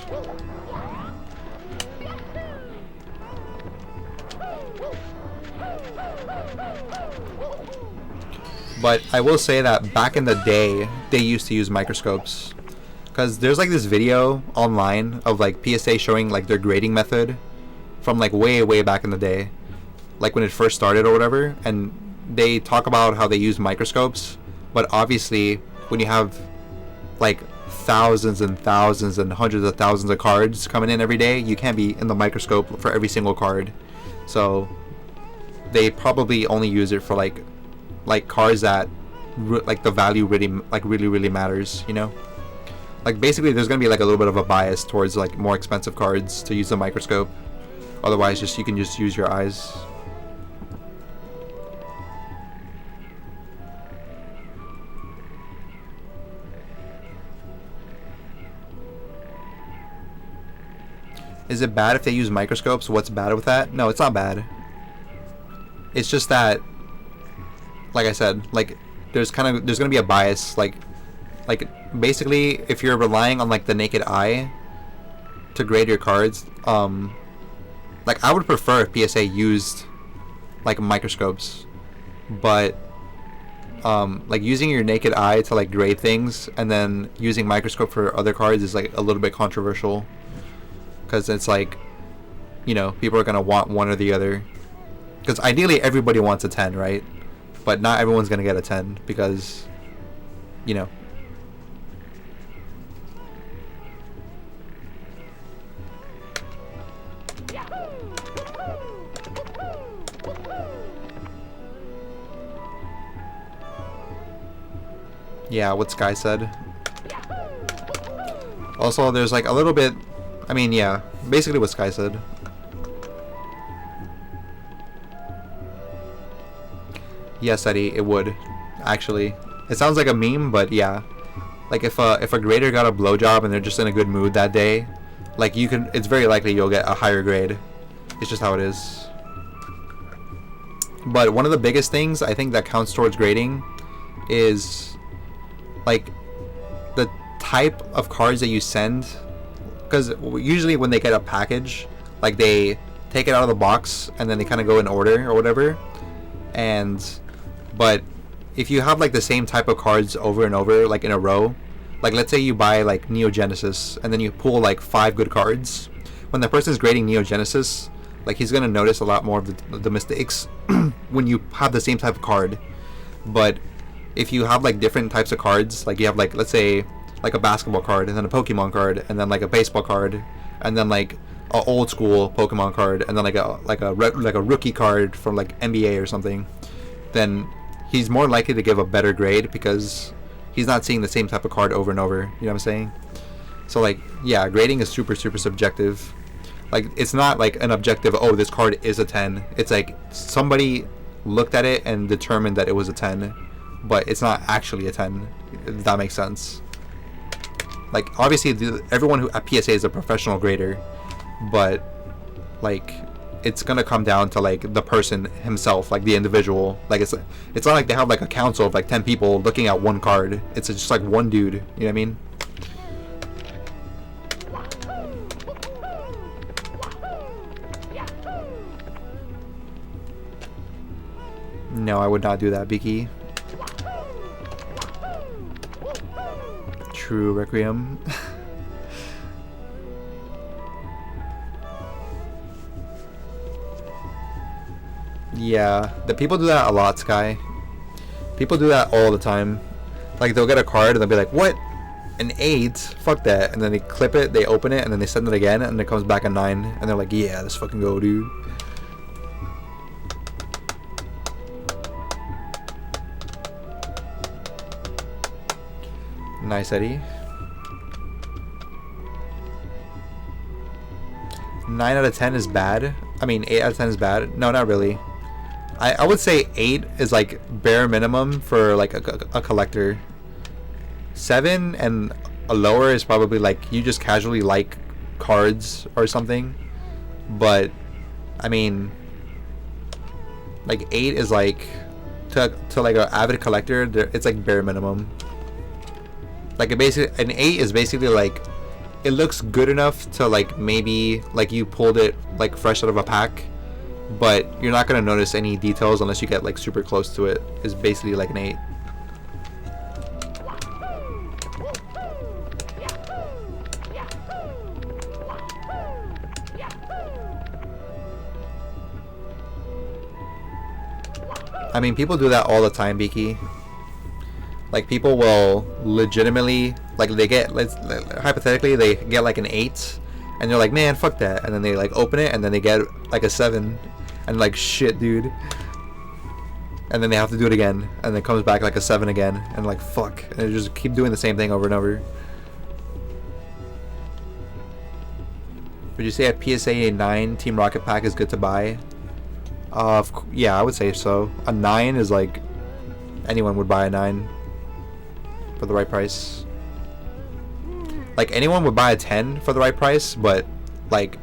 But I will say that back in the day they used to use microscopes, because there's like this video online of like PSA showing like their grading method from like way back in the day, like when it first started or whatever, and they talk about how they use microscopes. But obviously, when you have like thousands and thousands and hundreds of thousands of cards coming in every day, you can't be in the microscope for every single card. So they probably only use it for like cards that like the value really matters, you know? Like basically there's gonna be like a little bit of a bias towards like more expensive cards to use the microscope. Otherwise, just you can just use your eyes. Is it bad if they use microscopes? What's bad with that? No, it's not bad. It's just that, like I said, like there's gonna be a bias. Like basically, if you're relying on like the naked eye to grade your cards, like I would prefer if PSA used like microscopes, but like using your naked eye to like grade things and then using microscope for other cards is like a little bit controversial. Because it's like, you know, people are going to want one or the other. Because ideally everybody wants a 10, right? But not everyone's going to get a 10 because, you know. Yeah, what Sky said. Also, there's like a little bit... I mean, yeah, basically what Sky said. Yes, Eddie, it would. Actually, it sounds like a meme, but yeah. Like if a grader got a blowjob and they're just in a good mood that day, like you can, it's very likely you'll get a higher grade. It's just how it is. But one of the biggest things I think that counts towards grading is like the type of cards that you send. Because usually when they get a package, like they take it out of the box and then they kind of go in order or whatever. But if you have like the same type of cards over and over, like in a row, like let's say you buy like Neo Genesis and then you pull like 5 good cards. when the person's grading Neo Genesis, like he's gonna notice a lot more of the mistakes when you have the same type of card. But if you have like different types of cards, like you have like, let's say like a basketball card and then a Pokemon card and then like a baseball card and then like a old school Pokemon card and then like a rookie card from like NBA or something, then he's more likely to give a better grade because he's not seeing the same type of card over and over. You know what I'm saying? So like, yeah, grading is super subjective. Like, it's not like an objective, oh, this card is a 10. It's like somebody looked at it and determined that it was a 10, but it's not actually a 10, if that makes sense. Like, obviously everyone who at PSA is a professional grader, but like it's gonna come down to like the person himself, like the individual. Like it's not like they have like a council of like 10 people looking at one card. It's just like one dude, you know what I mean? No, I would not do that, Beaky. True, Requiem. Yeah, the people do that a lot, Sky. People do that all the time. Like, they'll get a card and they'll be like, what? An 8? Fuck that. And then they clip it, they open it, and then they send it again, and it comes back a 9. And they're like, yeah, let's fucking go, dude. Nice, Eddie. 9 out of 10 is bad. I mean, 8 out of 10 is bad. No, not really. I would say 8 is like bare minimum for like a collector. 7 and a lower is probably like you just casually like cards or something. But I mean, like 8 is like to like an avid collector, it's like bare minimum. Like an 8 is basically like it looks good enough to like maybe like you pulled it like fresh out of a pack, but you're not gonna notice any details unless you get like super close to it. Is basically like an 8. I mean, people do that all the time, Beaky. Like, people will legitimately, like, they get, hypothetically, they get like an 8, and they're like, man, fuck that, and then they like open it, and then they get like a 7, and like, shit, dude, and then they have to do it again, and then it comes back like a 7 again, and like, fuck, and they just keep doing the same thing over and over. Would you say a PSA 9 Team Rocket pack is good to buy? Yeah, I would say so. A 9 is like, anyone would buy a 9 for the right price. Like, anyone would buy a 10 for the right price, but like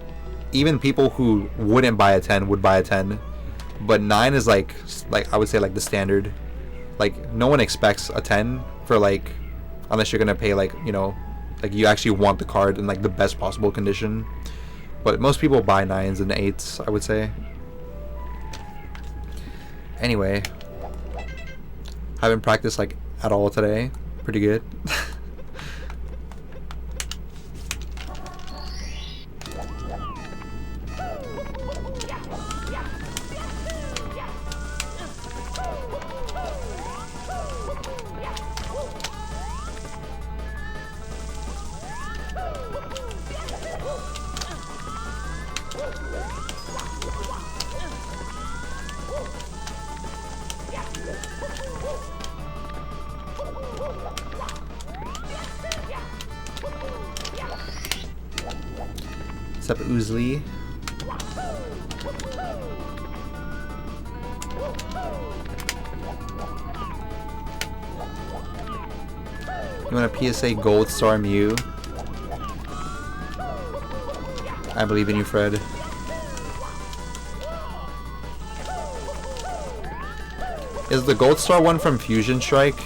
even people who wouldn't buy a 10 would buy a 10. But 9 is like I would say like the standard. Like, no one expects a 10 for like, unless you're gonna pay like, you know, like you actually want the card in like the best possible condition. But most people buy 9s and 8s, I would say. Anyway, haven't practiced like at all today. Pretty good. What's up, husTlie? You want a PSA Gold Star Mew? I believe in you, Fred. Is the Gold Star one from Fusion Strike?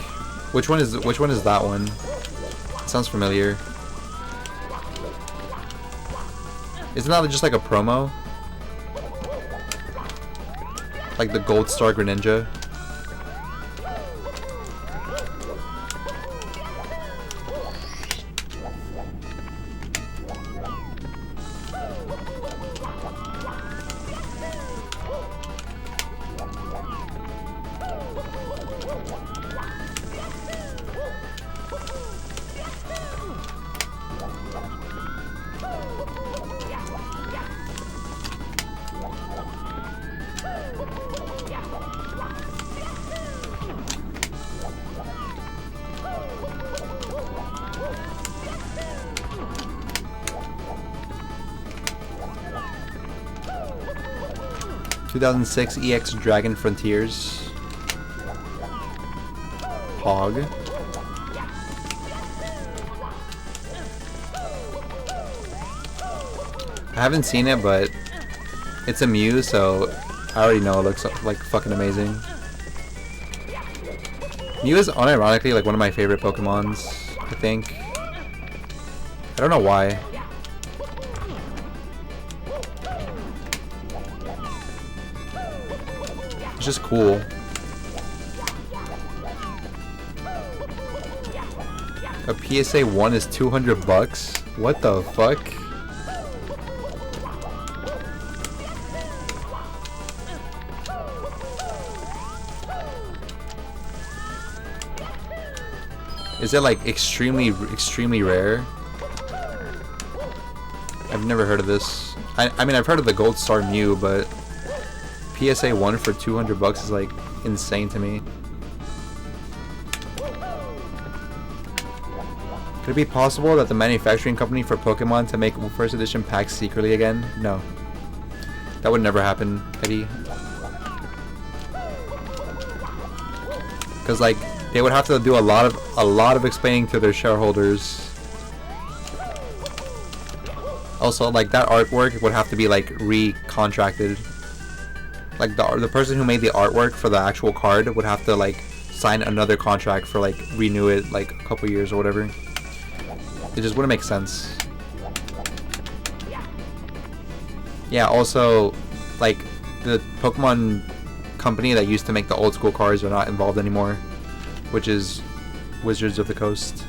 Which one is that one? It sounds familiar. Isn't that just like a promo? Like the Gold Star Greninja? 2006 EX Dragon Frontiers. Hog. I haven't seen it, but it's a Mew, so I already know it looks like fucking amazing. Mew is unironically like one of my favorite Pokemons, I think. I don't know why. It's just cool. A PSA 1 is $200? What the fuck? Is it like extremely rare? I've never heard of this. I mean, I've heard of the Gold Star Mew, but PSA 1 for $200 is like insane to me. Could it be possible that the manufacturing company for Pokemon to make first edition packs secretly again? No. That would never happen, Eddie. Cause like they would have to do a lot of explaining to their shareholders. Also, like that artwork would have to be like re-contracted. Like the person who made the artwork for the actual card would have to like sign another contract for like renew it like a couple years or whatever. It just wouldn't make sense. Yeah, also like the Pokemon company that used to make the old school cards are not involved anymore, which is Wizards of the Coast.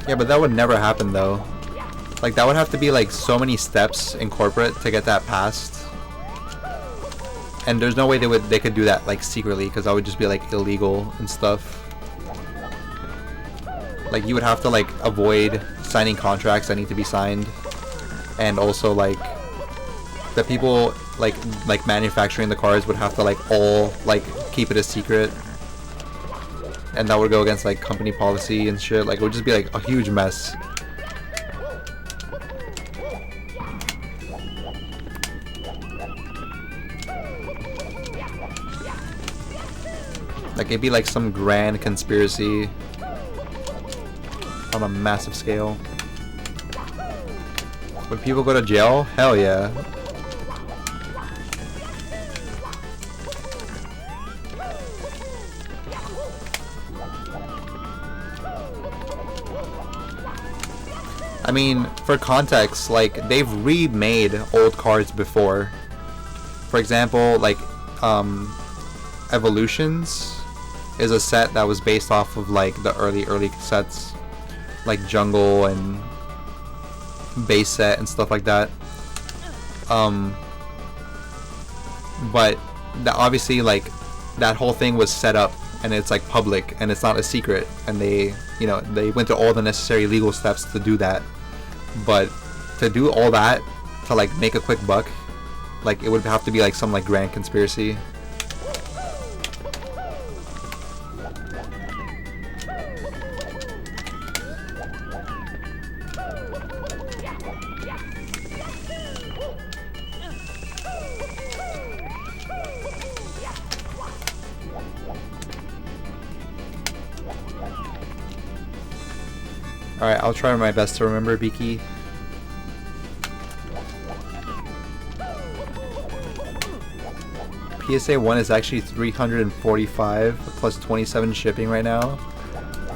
Yeah, but that would never happen though. Like that would have to be like so many steps in corporate to get that passed. And there's no way they could do that like secretly, because that would just be like illegal and stuff. Like you would have to like avoid signing contracts that need to be signed. And also like the people like manufacturing the cards would have to like all like keep it a secret. And that would go against like company policy and shit. Like it would just be like a huge mess. Like it'd be like some grand conspiracy on a massive scale. Would people go to jail? Hell yeah. I mean, for context, like they've remade old cards before. For example, like Evolutions is a set that was based off of like the early sets, like Jungle and base set and stuff like that. But obviously like that whole thing was set up and it's like public and it's not a secret, and they went to all the necessary legal steps to do that. But to do all that to like make a quick buck, like it would have to be like some like grand conspiracy. Alright, I'll try my best to remember, Beaky. PSA 1 is actually $345 plus 27 shipping right now.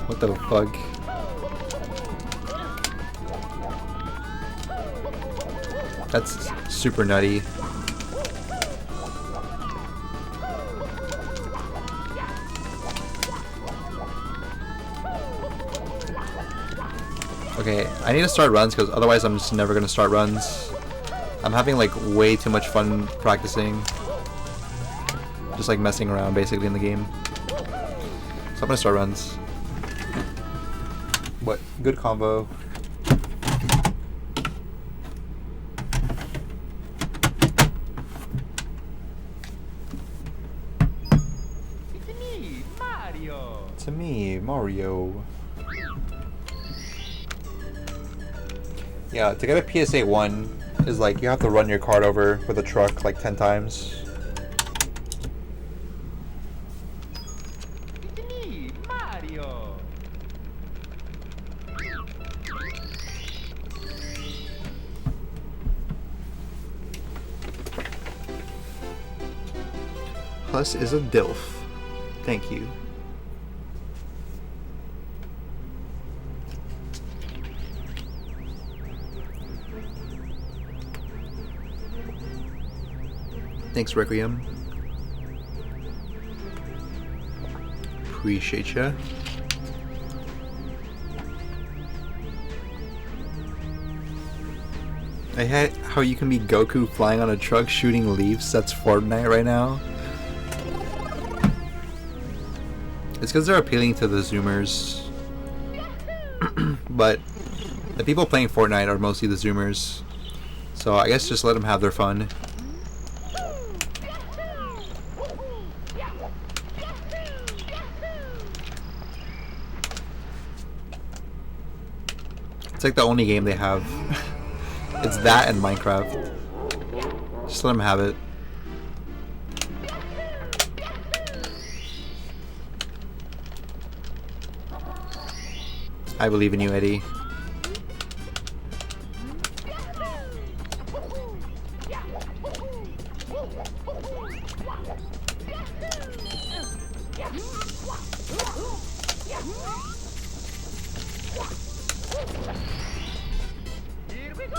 What the fuck? That's super nutty. Okay, I need to start runs because otherwise I'm just never gonna start runs. I'm having like way too much fun practicing. Just like messing around basically in the game. So I'm gonna start runs. What? Good combo. to me, Mario. Yeah, to get a PSA 1 is like you have to run your card over with a truck like 10 times. It's me, Mario. Hus is a DILF. Thank you. Thanks, Requiem. Appreciate ya. I hate how you can be Goku flying on a truck shooting leaves. That's Fortnite right now. It's because they're appealing to the Zoomers. But the people playing Fortnite are mostly the Zoomers. So I guess just let them have their fun. It's like the only game they have. It's that and Minecraft. Just let them have it. I believe in you, Eddie. Here we go.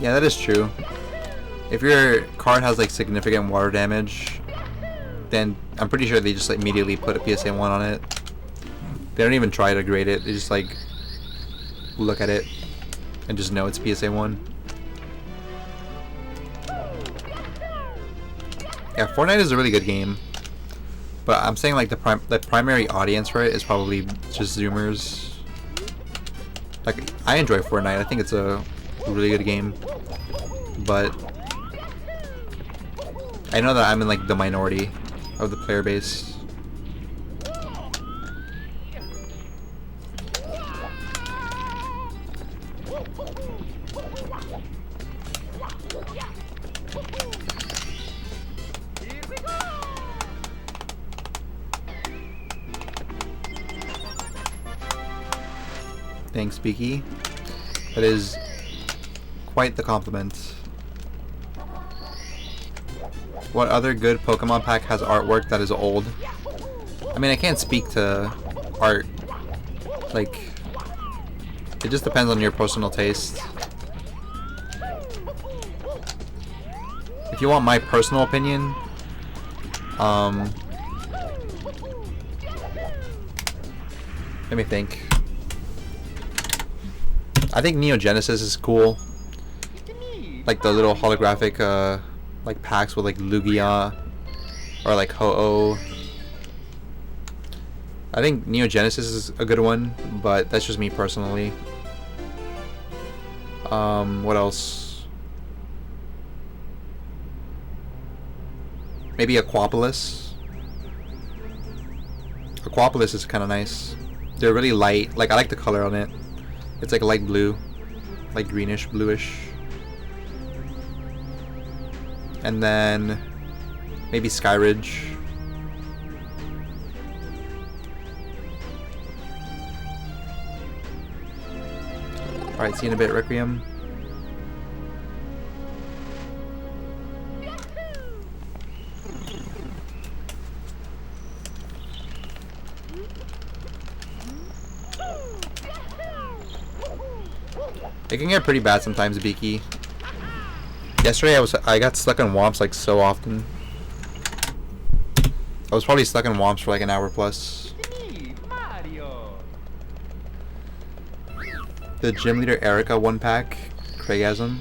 Yeah, that is true. If your card has like significant water damage, then I'm pretty sure they just like immediately put a PSA 1 on it. They don't even try to grade it. They just like look at it and just know it's PSA 1. Yeah, Fortnite is a really good game, but I'm saying like the primary audience for it is probably just Zoomers. Like, I enjoy Fortnite. I think it's a really good game, but I know that I'm in like the minority of the player base. Here we go. Thanks, Beaky. That is quite the compliment. What other good Pokemon pack has artwork that is old? I mean, I can't speak to art. Like, it just depends on your personal taste. If you want my personal opinion, let me think. I think Neo Genesis is cool. Like the little holographic like packs with like Lugia or like Ho-Oh. I think Neo Genesis is a good one, but that's just me personally. What else? Maybe Aquapolis. Aquapolis is kind of nice. They're really light. Like, I like the color on it. It's like light blue, like greenish, bluish. And then maybe Skyridge. Alright, see you in a bit, Requiem. It can get pretty bad sometimes, Beaky. Yesterday I got stuck in Womps like so often. I was probably stuck in Womps for like an hour plus. Me, Mario. The Gym Leader Erica 1-pack, Craigasm.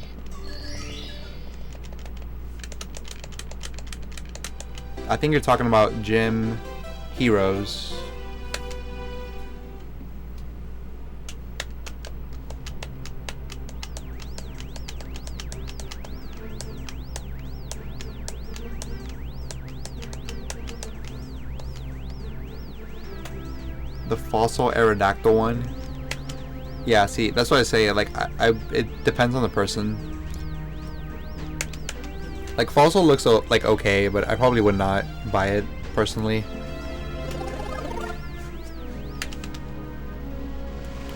I think you're talking about Gym Heroes. the fossil aerodactyl one. Yeah, see, that's what I say. Like, it depends on the person. Like, fossil looks like okay, but I probably would not buy it personally.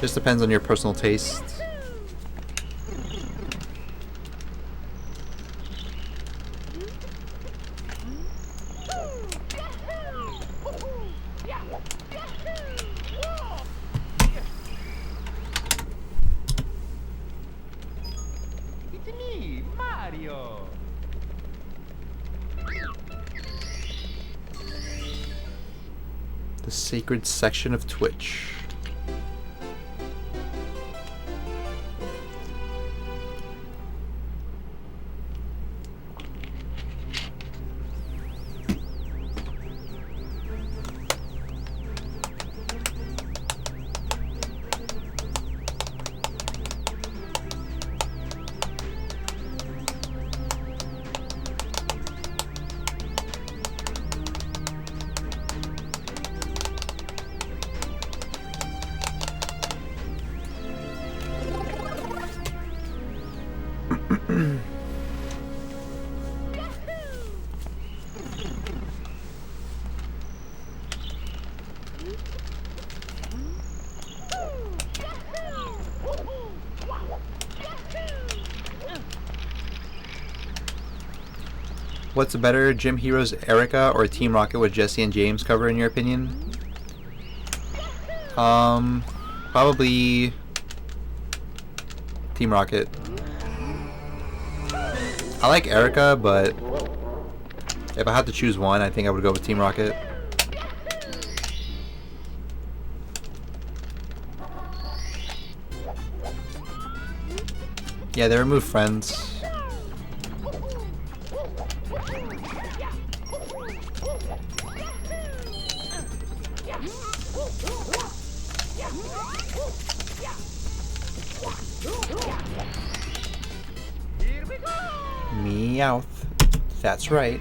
Just depends on your personal taste. It's me, Mario. The sacred section of Twitch. What's better, Gym Heroes Erica or Team Rocket with Jesse and James cover in your opinion? Probably Team Rocket. I like Erica, but if I had to choose one, I think I would go with Team Rocket. Yeah, they removed friends. Meowth. That's right.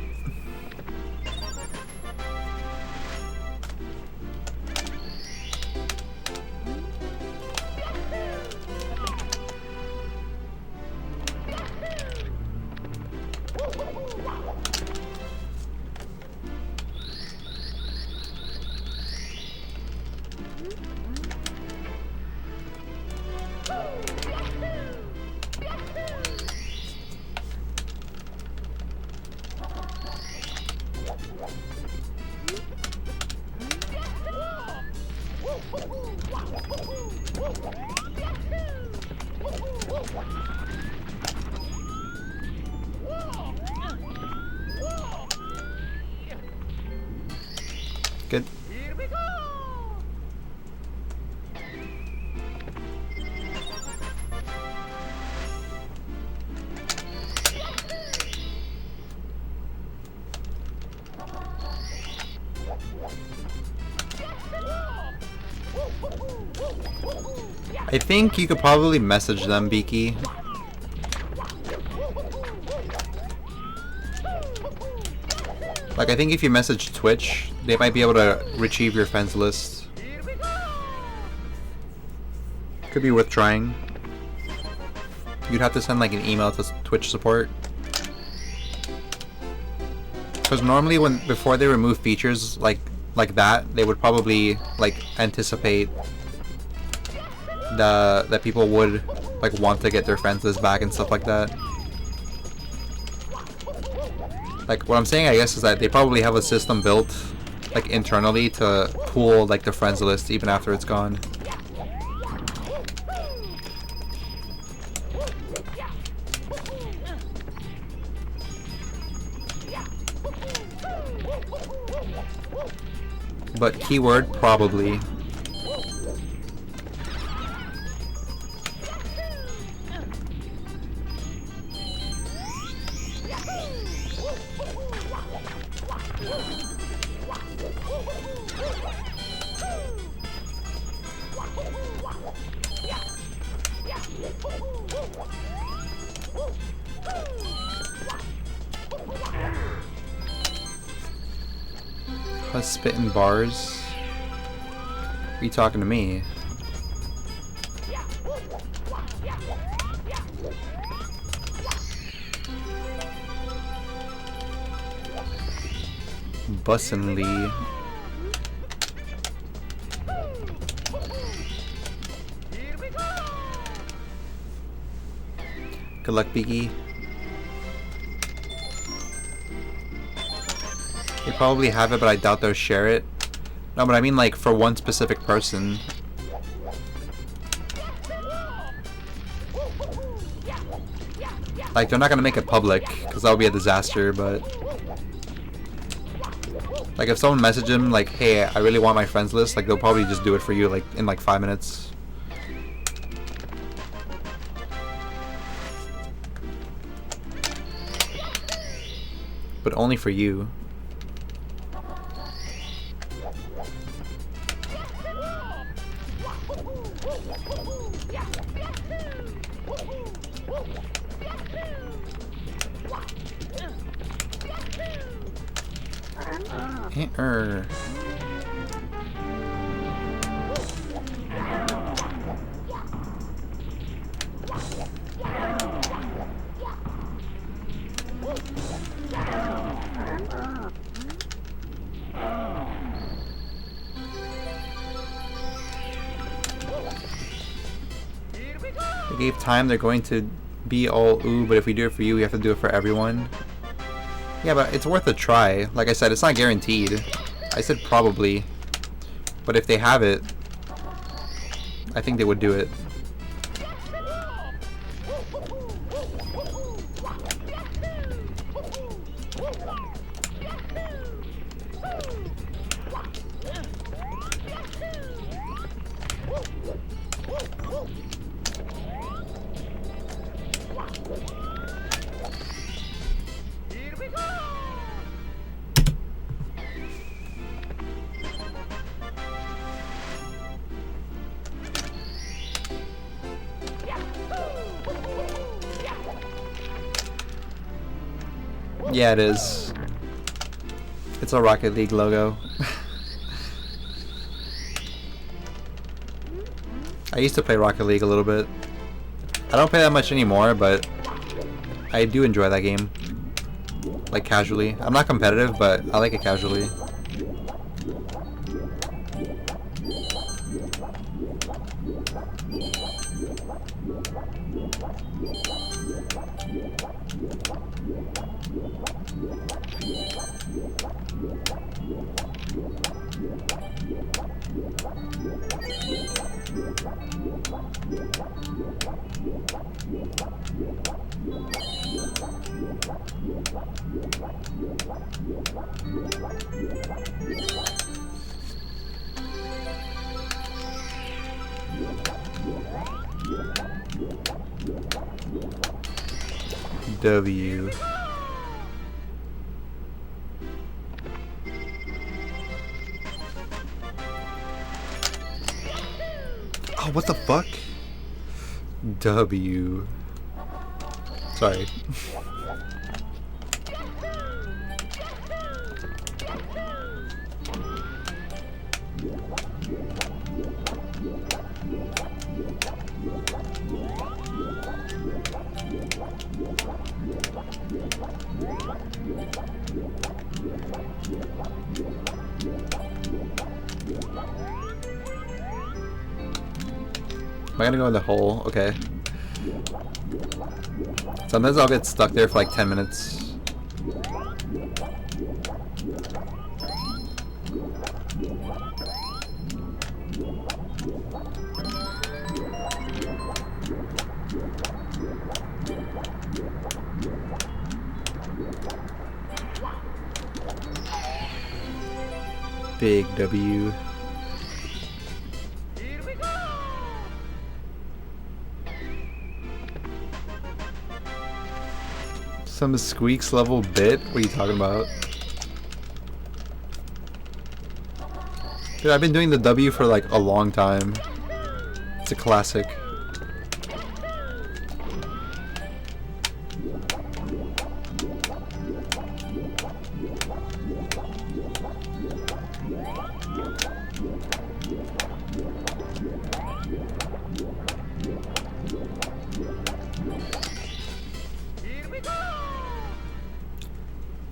Good. Here we go. I think you could probably message them, Beaky. Like, I think if you message Twitch, they might be able to retrieve your friends list. Here we go. Could be worth trying. You'd have to send like an email to Twitch support. Because normally before they remove features like that, they would probably like anticipate that people would like want to get their friends list back and stuff like that. Like, what I'm saying, I guess, is that they probably have a system built, like, internally to pool, like, the friends list even after it's gone. But keyword, probably. Spitting bars. Are you talking to me? husTlie. Good luck, Biggie. They probably have it, but I doubt they'll share it. No, but I mean like for one specific person. Like they're not gonna make it public because that would be a disaster, but like if someone messaged him like, hey, I really want my friends list, like they'll probably just do it for you like in like 5 minutes. But only for you. They gave time, they're going to be all ooh, but if we do it for you, we have to do it for everyone. Yeah, but it's worth a try. Like I said, it's not guaranteed. I said probably. But if they have it, I think they would do it. Yeah, it is. It's a Rocket League logo. I used to play Rocket League a little bit. I don't play that much anymore, but I do enjoy that game. Like casually. I'm not competitive, but I like it casually. W. Oh, what the fuck? W. Sorry. Am I gonna go in the hole? Okay. Sometimes I'll get stuck there for like 10 minutes. Big W. Some squeaks level bit? What are you talking about? Dude, I've been doing the W for like a long time. It's a classic.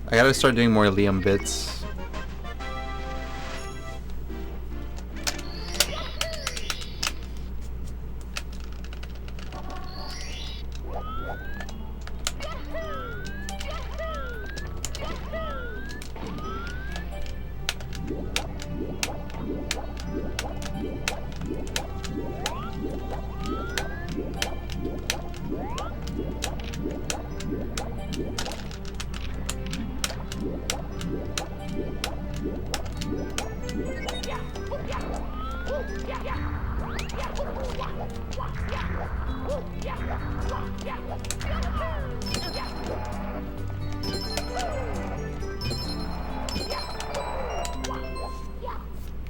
I gotta start doing more Liam bits.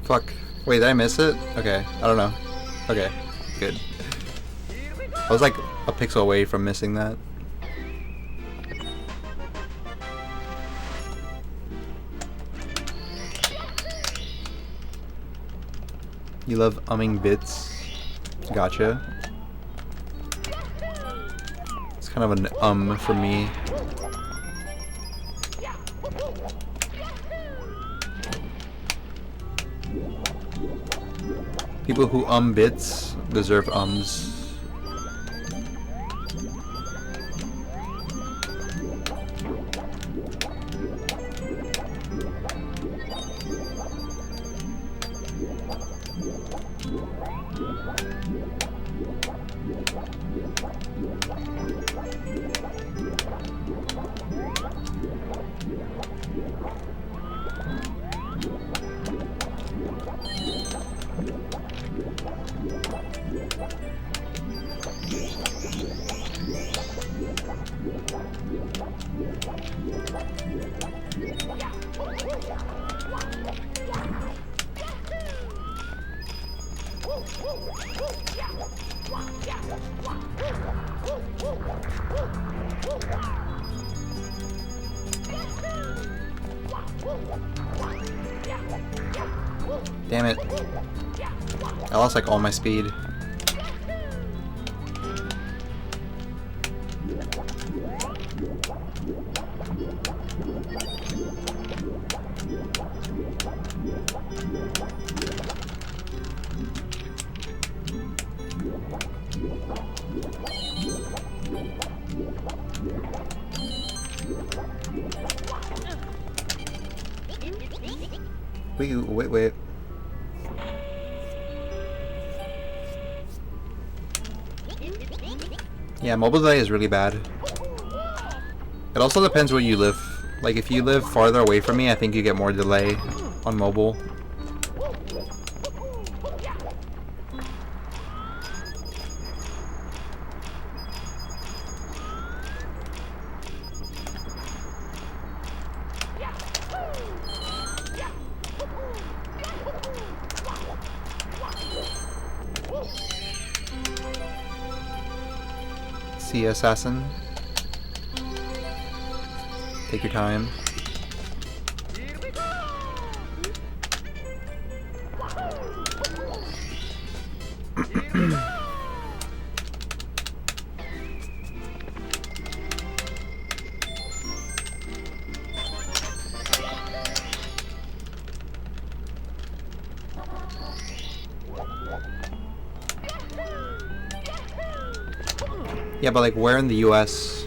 Fuck. Wait, did I miss it? Okay, I don't know. Okay, good. I was like a pixel away from missing that. You love umming bits? Gotcha. It's kind of an for me. People who bits deserve ums. Damn it. I lost like all my speed. Wait. Yeah, mobile delay is really bad. It also depends where you live. Like, if you live farther away from me, I think you get more delay on mobile. See, assassin. Take your time. Yeah, but like where in the US?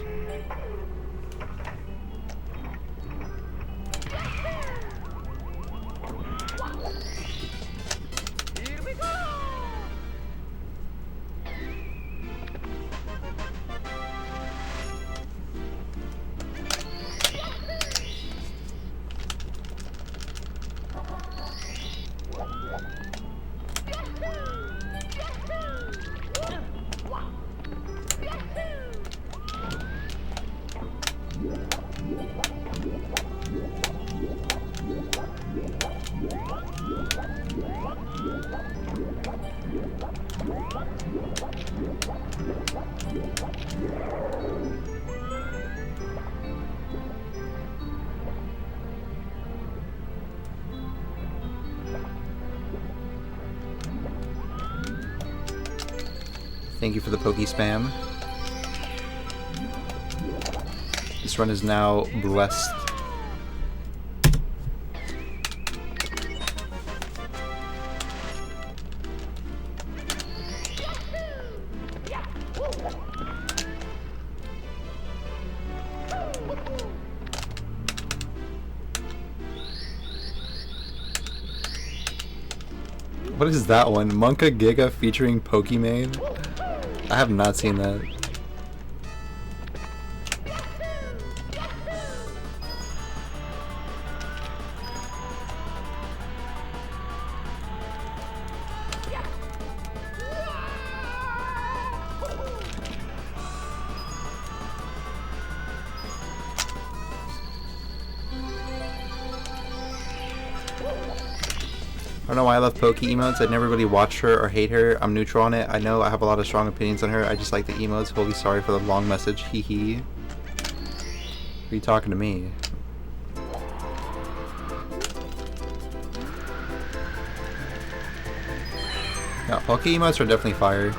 Thank you for the pokey spam. This run is now blessed. What is that one? Monka Giga featuring Pokimane? I have not seen that. I don't know why I love Poke emotes. I never really watch her or hate her. I'm neutral on it. I know I have a lot of strong opinions on her. I just like the emotes. Holy sorry for the long message. Hee hee. Are you talking to me? Yeah, Poke emotes are definitely fire.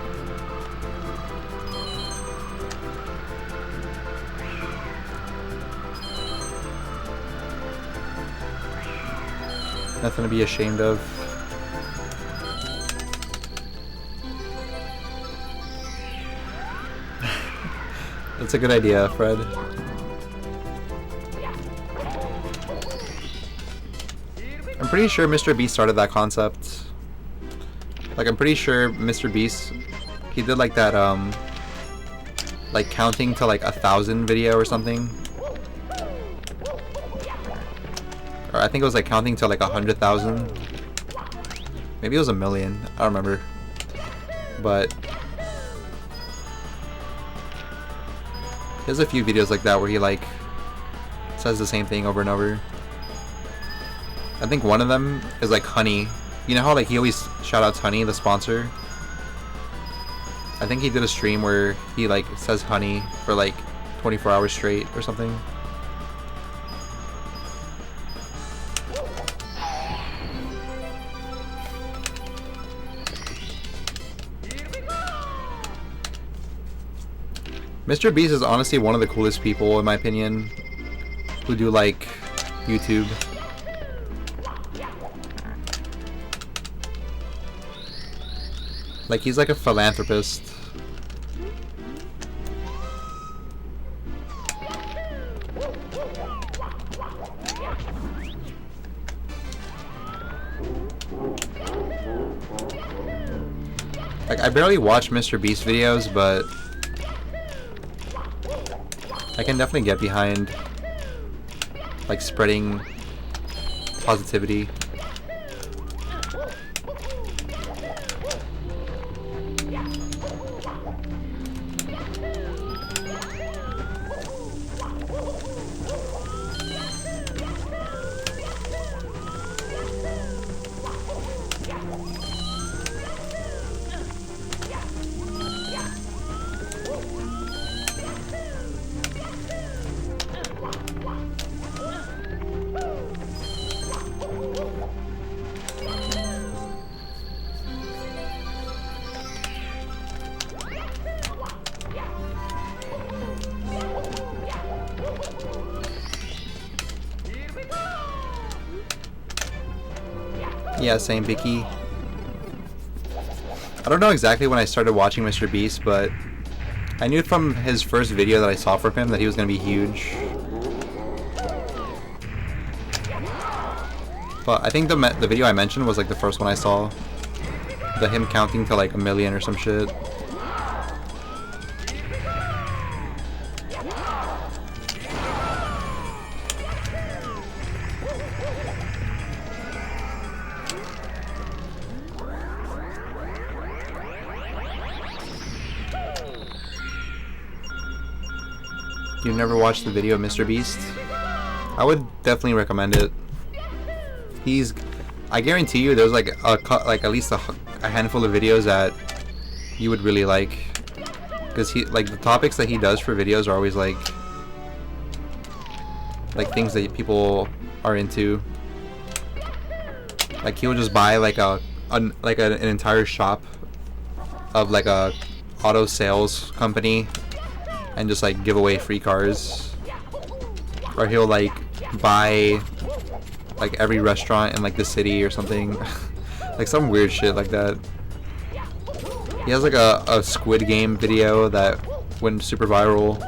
Nothing to be ashamed of. That's a good idea, Fred. I'm pretty sure Mr. Beast started that concept. Like, I'm pretty sure Mr. Beast, he did like that, like counting to like 1,000 video or something. Or I think it was like counting to like 100,000. Maybe it was 1,000,000. I don't remember. But there's a few videos like that where he like says the same thing over and over. I think one of them is like Honey. You know how like he always shout outs Honey, the sponsor? I think he did a stream where he like says Honey for like 24 hours straight or something. Mr. Beast is honestly one of the coolest people in my opinion who do like YouTube. Like he's like a philanthropist. Like I barely watch Mr. Beast videos, but I can definitely get behind like spreading positivity. Yeah, same, Vicky. I don't know exactly when I started watching Mr. Beast, but I knew from his first video that I saw from him that he was going to be huge. But I think the video I mentioned was like the first one I saw. The him counting to like 1,000,000 or some shit. You've never watched the video of Mr. Beast? I would definitely recommend it. I guarantee you there's like at least a handful of videos that you would really like. Because he, like, the topics that he does for videos are always like things that people are into. Like he'll just buy like an entire shop of like a auto sales company and just like give away free cars, or he'll like buy like every restaurant in like the city or something. Like some weird shit like that. He has like a Squid Game video that went super viral.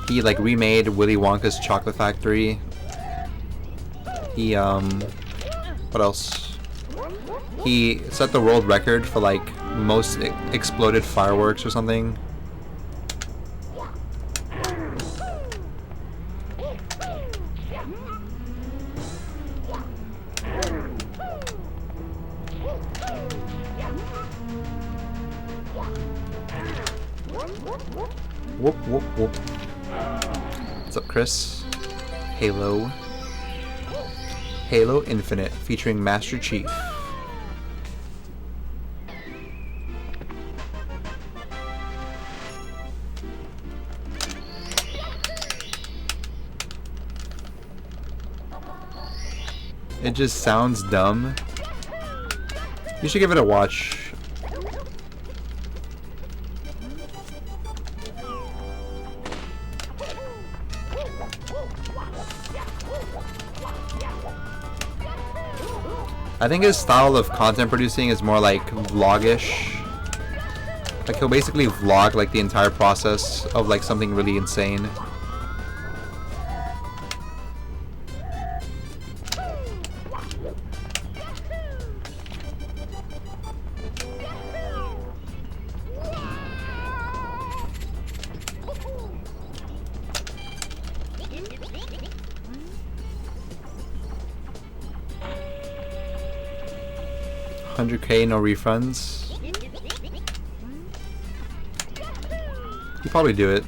He like remade Willy Wonka's Chocolate Factory. He what else? He set the world record for like most exploded fireworks or something. Whoop whoop whoop. What's up, Chris? Halo. Halo Infinite featuring Master Chief. It just sounds dumb. You should give it a watch. I think his style of content producing is more like vlogish. Like he'll basically vlog like the entire process of like something really insane. $100K, no refunds. You probably do it.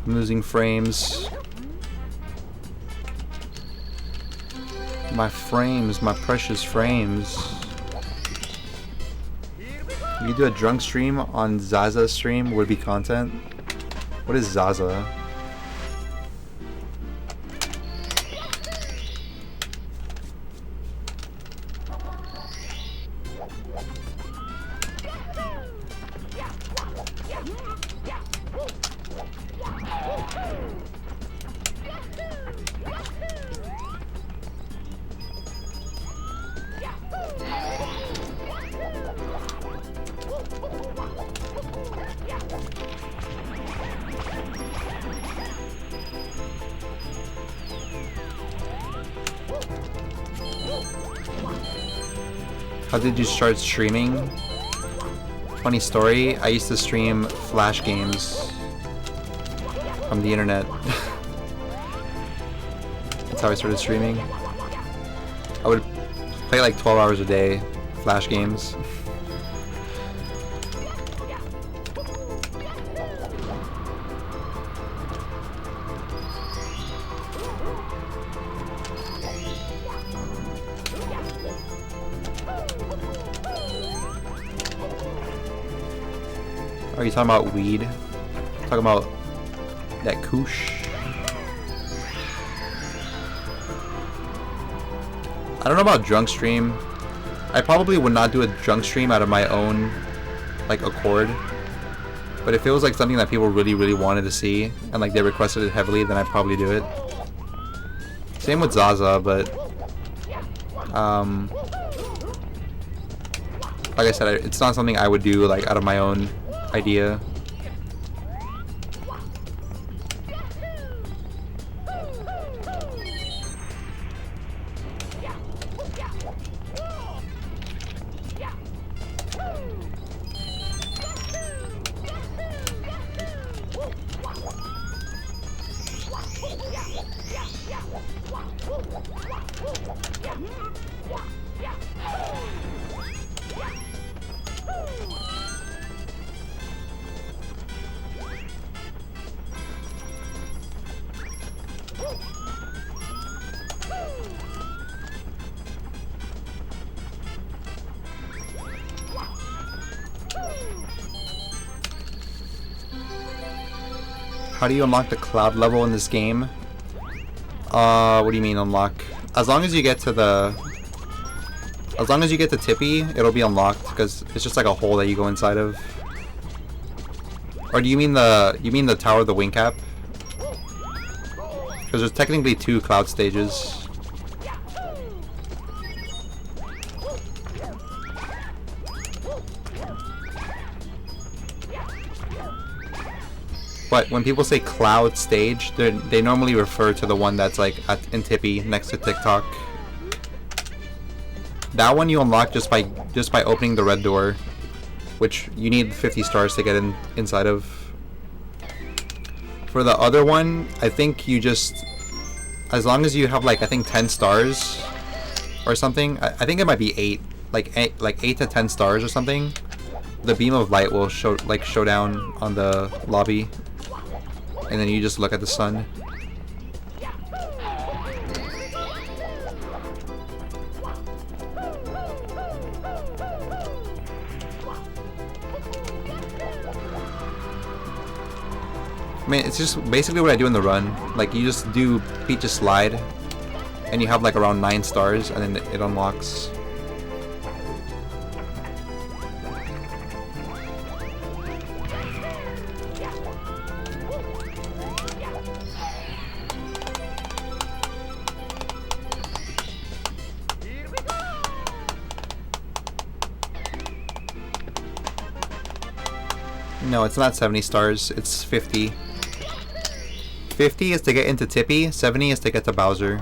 I'm losing frames. My frames, my precious frames. You do a drunk stream on Zaza's stream would be content. What is Zaza? How did you start streaming? Funny story, I used to stream Flash games from the internet. That's how I started streaming. I would play like 12 hours a day, Flash games. Are you talking about weed? Talking about that koosh? I don't know about drunk stream. I probably would not do a drunk stream out of my own like accord. But if it was like something that people really wanted to see and like they requested it heavily, then I'd probably do it. Same with Zaza, but like I said, it's not something I would do like out of my own idea. How do you unlock the cloud level in this game? What do you mean unlock? As long as you get to the As long as you get to Tippy, it'll be unlocked because it's just like a hole that you go inside of. Or do you mean the Tower of the Wing Cap? Because there's technically 2 cloud stages. But when people say cloud stage, they normally refer to the one that's like in Tippy next to TikTok. That one you unlock just by opening the red door, which you need 50 stars to get inside of. For the other one, I think you just, as long as you have like I think 10 stars or something, I think it might be 8, like 8 to 10 stars or something. The beam of light will show down on the lobby, and then you just look at the sun. I mean, it's just basically what I do in the run. Like, you just do Peach's slide, and you have like around 9 stars, and then it unlocks. No, it's not 70 stars, it's 50. 50 is to get into Tippy, 70 is to get to Bowser.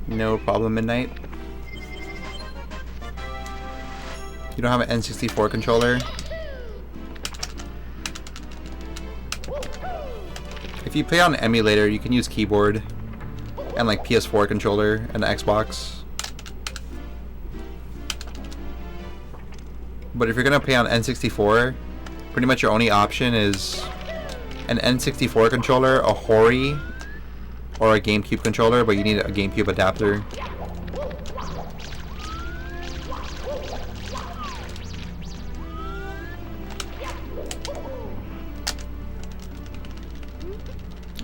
No problem, Midnight. You don't have an N64 controller? If you play on an emulator, you can use keyboard and like PS4 controller and the Xbox. But if you're gonna play on N64, pretty much your only option is an N64 controller, a Hori, or a GameCube controller, but you need a GameCube adapter.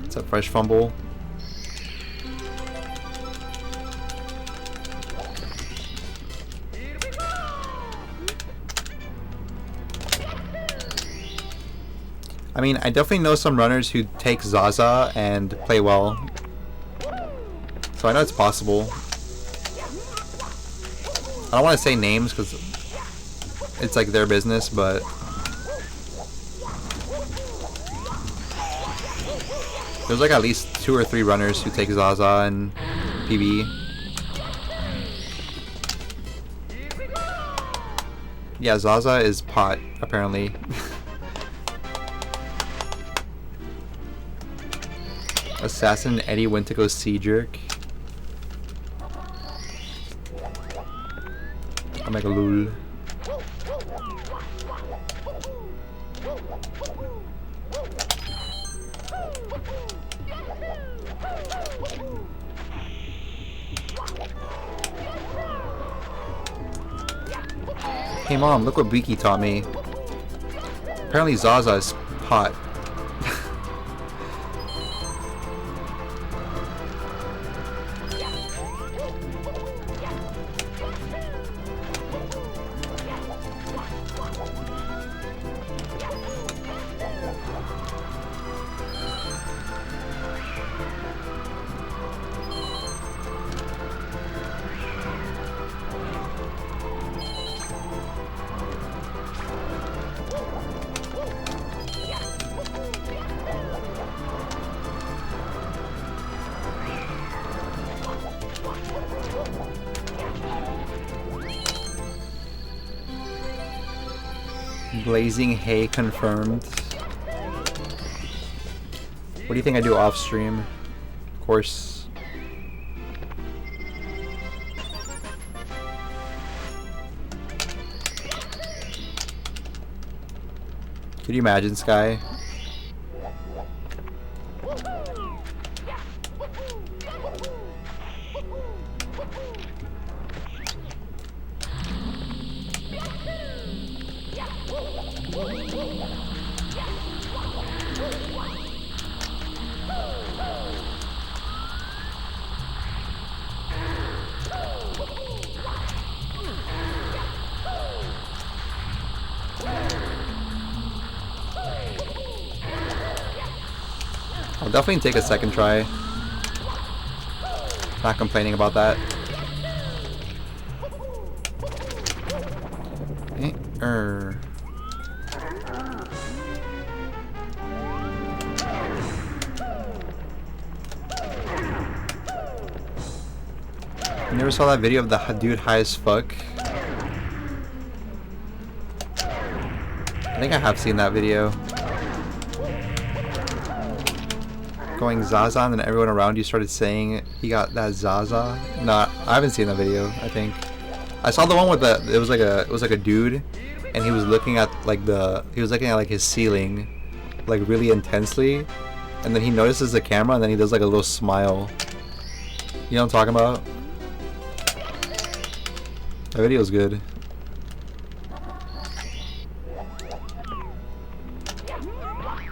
It's a fresh fumble. I mean, I definitely know some runners who take Zaza and play well. So I know it's possible. I don't want to say names because it's like their business, but there's like at least 2 or 3 runners who take Zaza and PB. Yeah, Zaza is pot, apparently. Assassin Eddie went to go see Jerk. I'm like a lul. Hey mom, look what Beaky taught me. Apparently Zaza is hot. Blazing hay confirmed. What do you think I do off stream? Of course. Could you imagine, Sky? I'll definitely take a second try. Not complaining about that. You never saw that video of the dude high as fuck? I think I have seen that video. Going Zaza and then everyone around you started saying he got that Zaza. No, I haven't seen that video, I think. I saw the one with the it was like a dude and he was looking at like his ceiling like really intensely, and then he notices the camera and then he does like a little smile. You know what I'm talking about? That video's good.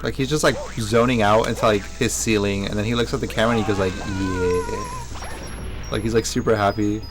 Like he's just like zoning out into like his ceiling, and then he looks at the camera and he goes like, yeah. Like he's like super happy.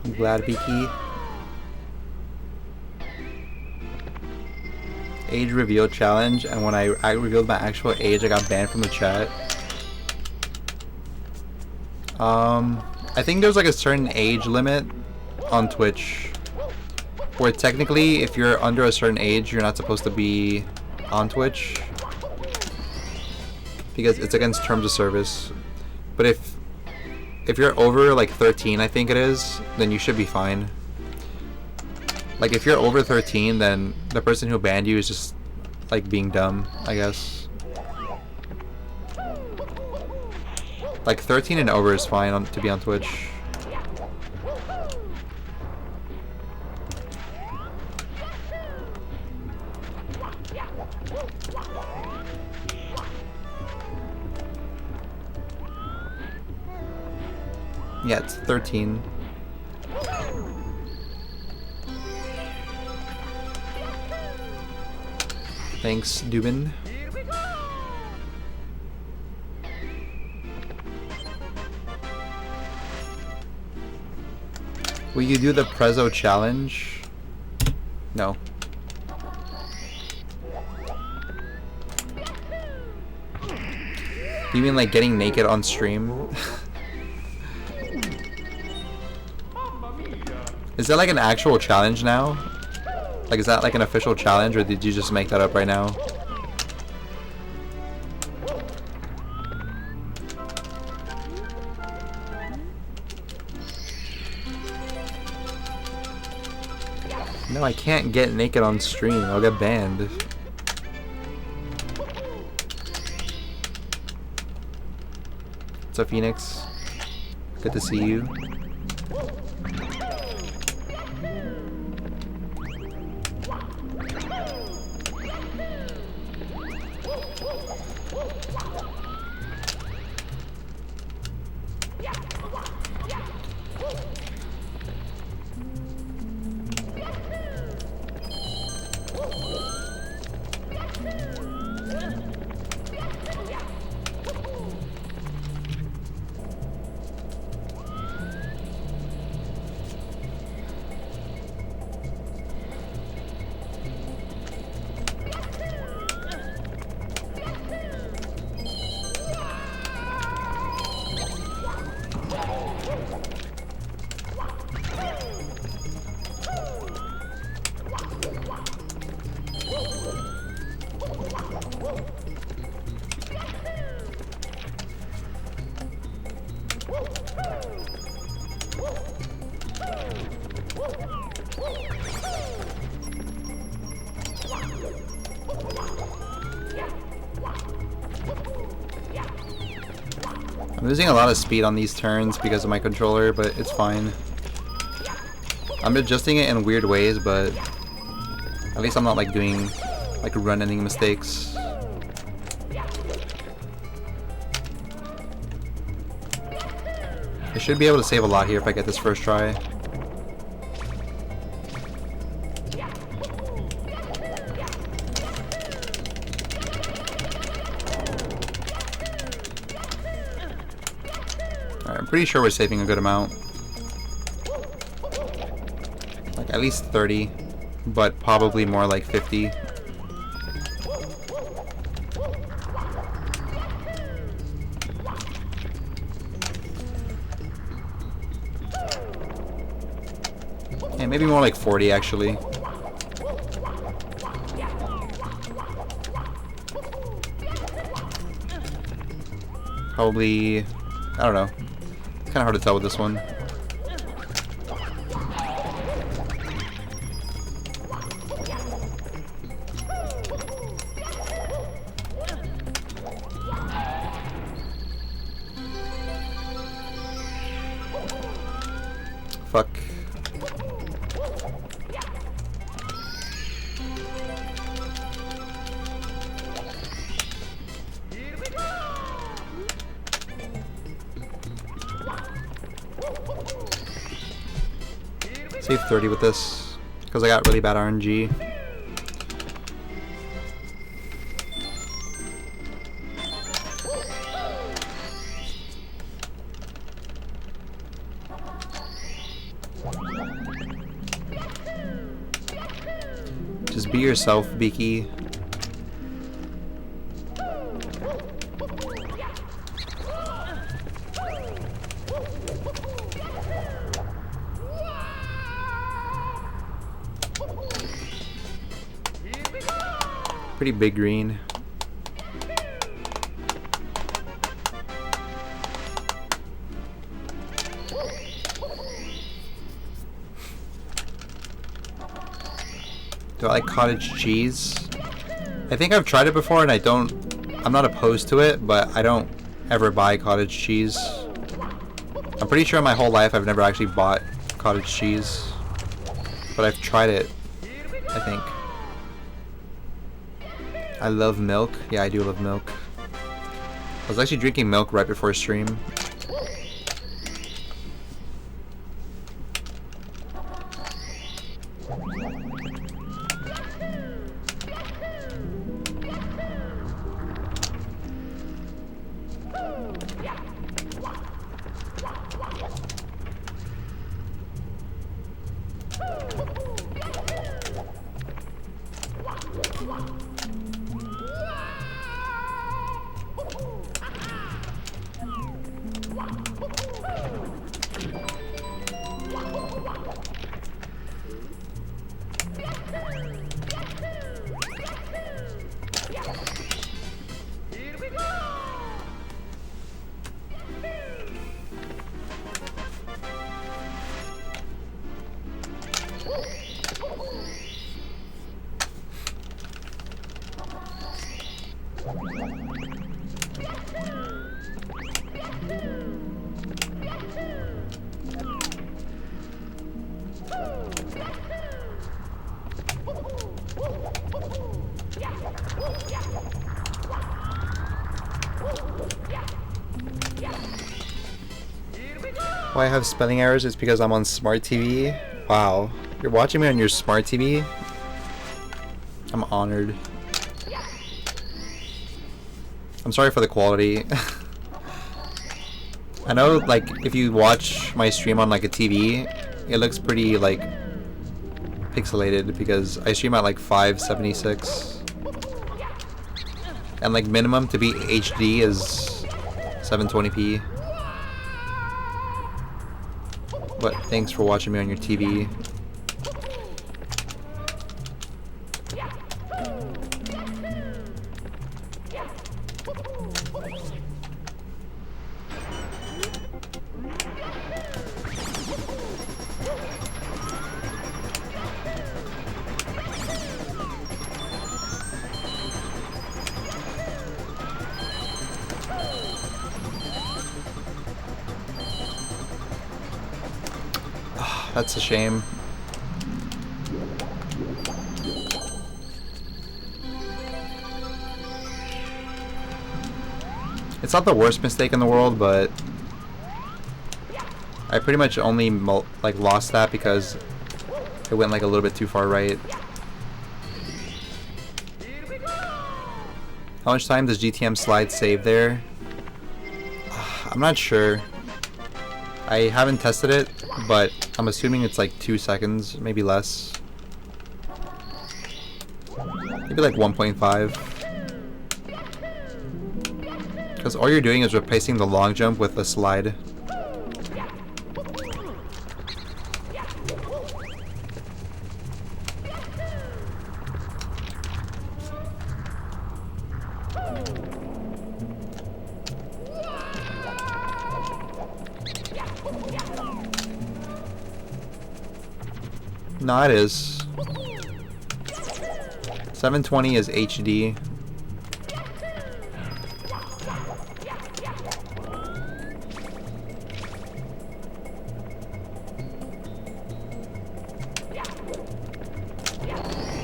I'm glad, Beaky. Age reveal challenge, and when I revealed my actual age, I got banned from the chat. I think there's like a certain age limit on Twitch where technically if you're under a certain age, you're not supposed to be on Twitch because it's against terms of service. But if you're over like 13, I think it is, then you should be fine. Like if you're over 13, then the person who banned you is just like being dumb, I guess. Like 13 and over is fine to be on Twitch. Yeah, it's 13. Thanks, Dubin. Will you do the Prezzo challenge? No. You mean like getting naked on stream? Is that like an actual challenge now? Like, is that like an official challenge, or did you just make that up right now? No, I can't get naked on stream. I'll get banned. What's up, Phoenix? Good to see you. I'm losing a lot of speed on these turns because of my controller, but it's fine. I'm adjusting it in weird ways, but at least I'm not like doing like run ending mistakes. I should be able to save a lot here if I get this first try. I'm pretty sure we're saving a good amount. Like at least 30, but probably more like 50. And maybe more like 40 actually. Probably, I don't know. It's kind of hard to tell with this one. Fuck. Save 30 with this, because I got really bad RNG. Just be yourself, Beaky. Pretty big green. Do I like cottage cheese? I think I've tried it before and I'm not opposed to it, but I don't ever buy cottage cheese. I'm pretty sure my whole life I've never actually bought cottage cheese, but I've tried it, I think. I love milk. Yeah, I do love milk. I was actually drinking milk right before stream. Why I have spelling errors is because I'm on smart TV. Wow, you're watching me on your smart TV? I'm honored. I'm sorry for the quality. I know, like, if you watch my stream on like a TV, it looks pretty like pixelated because I stream at like 576, and like minimum to be HD is 720p. But thanks for watching me on your TV. That's a shame. It's not the worst mistake in the world, but I pretty much only like lost that because it went like a little bit too far right. How much time does GTM slide save there? I'm not sure. I haven't tested it, but I'm assuming it's like 2 seconds, maybe less. Maybe like 1.5. Because all you're doing is replacing the long jump with a slide. No, it is. 720 is HD.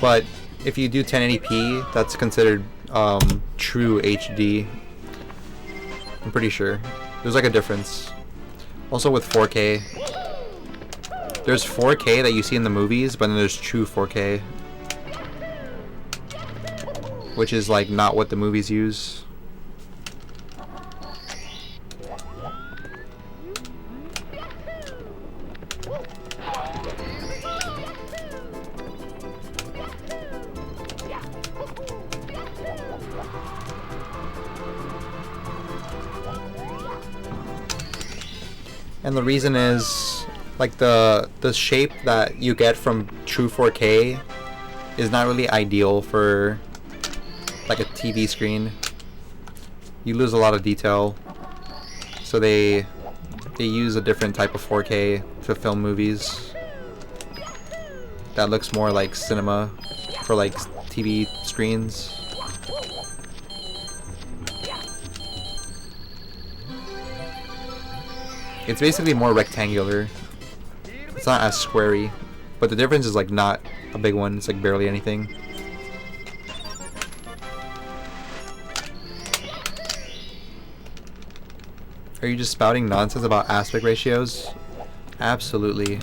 But if you do 1080p, that's considered true HD. I'm pretty sure. There's like a difference. Also with 4K. There's 4K that you see in the movies, but then there's true 4K. Which is like not what the movies use. And the reason is, like, the shape that you get from true 4K is not really ideal for like a TV screen. You lose a lot of detail, so they use a different type of 4K to film movies that looks more like cinema. for like TV screens. It's basically more rectangular. It's not as squarey, but the difference is like not a big one. It's like barely anything. Are you just spouting nonsense about aspect ratios? Absolutely.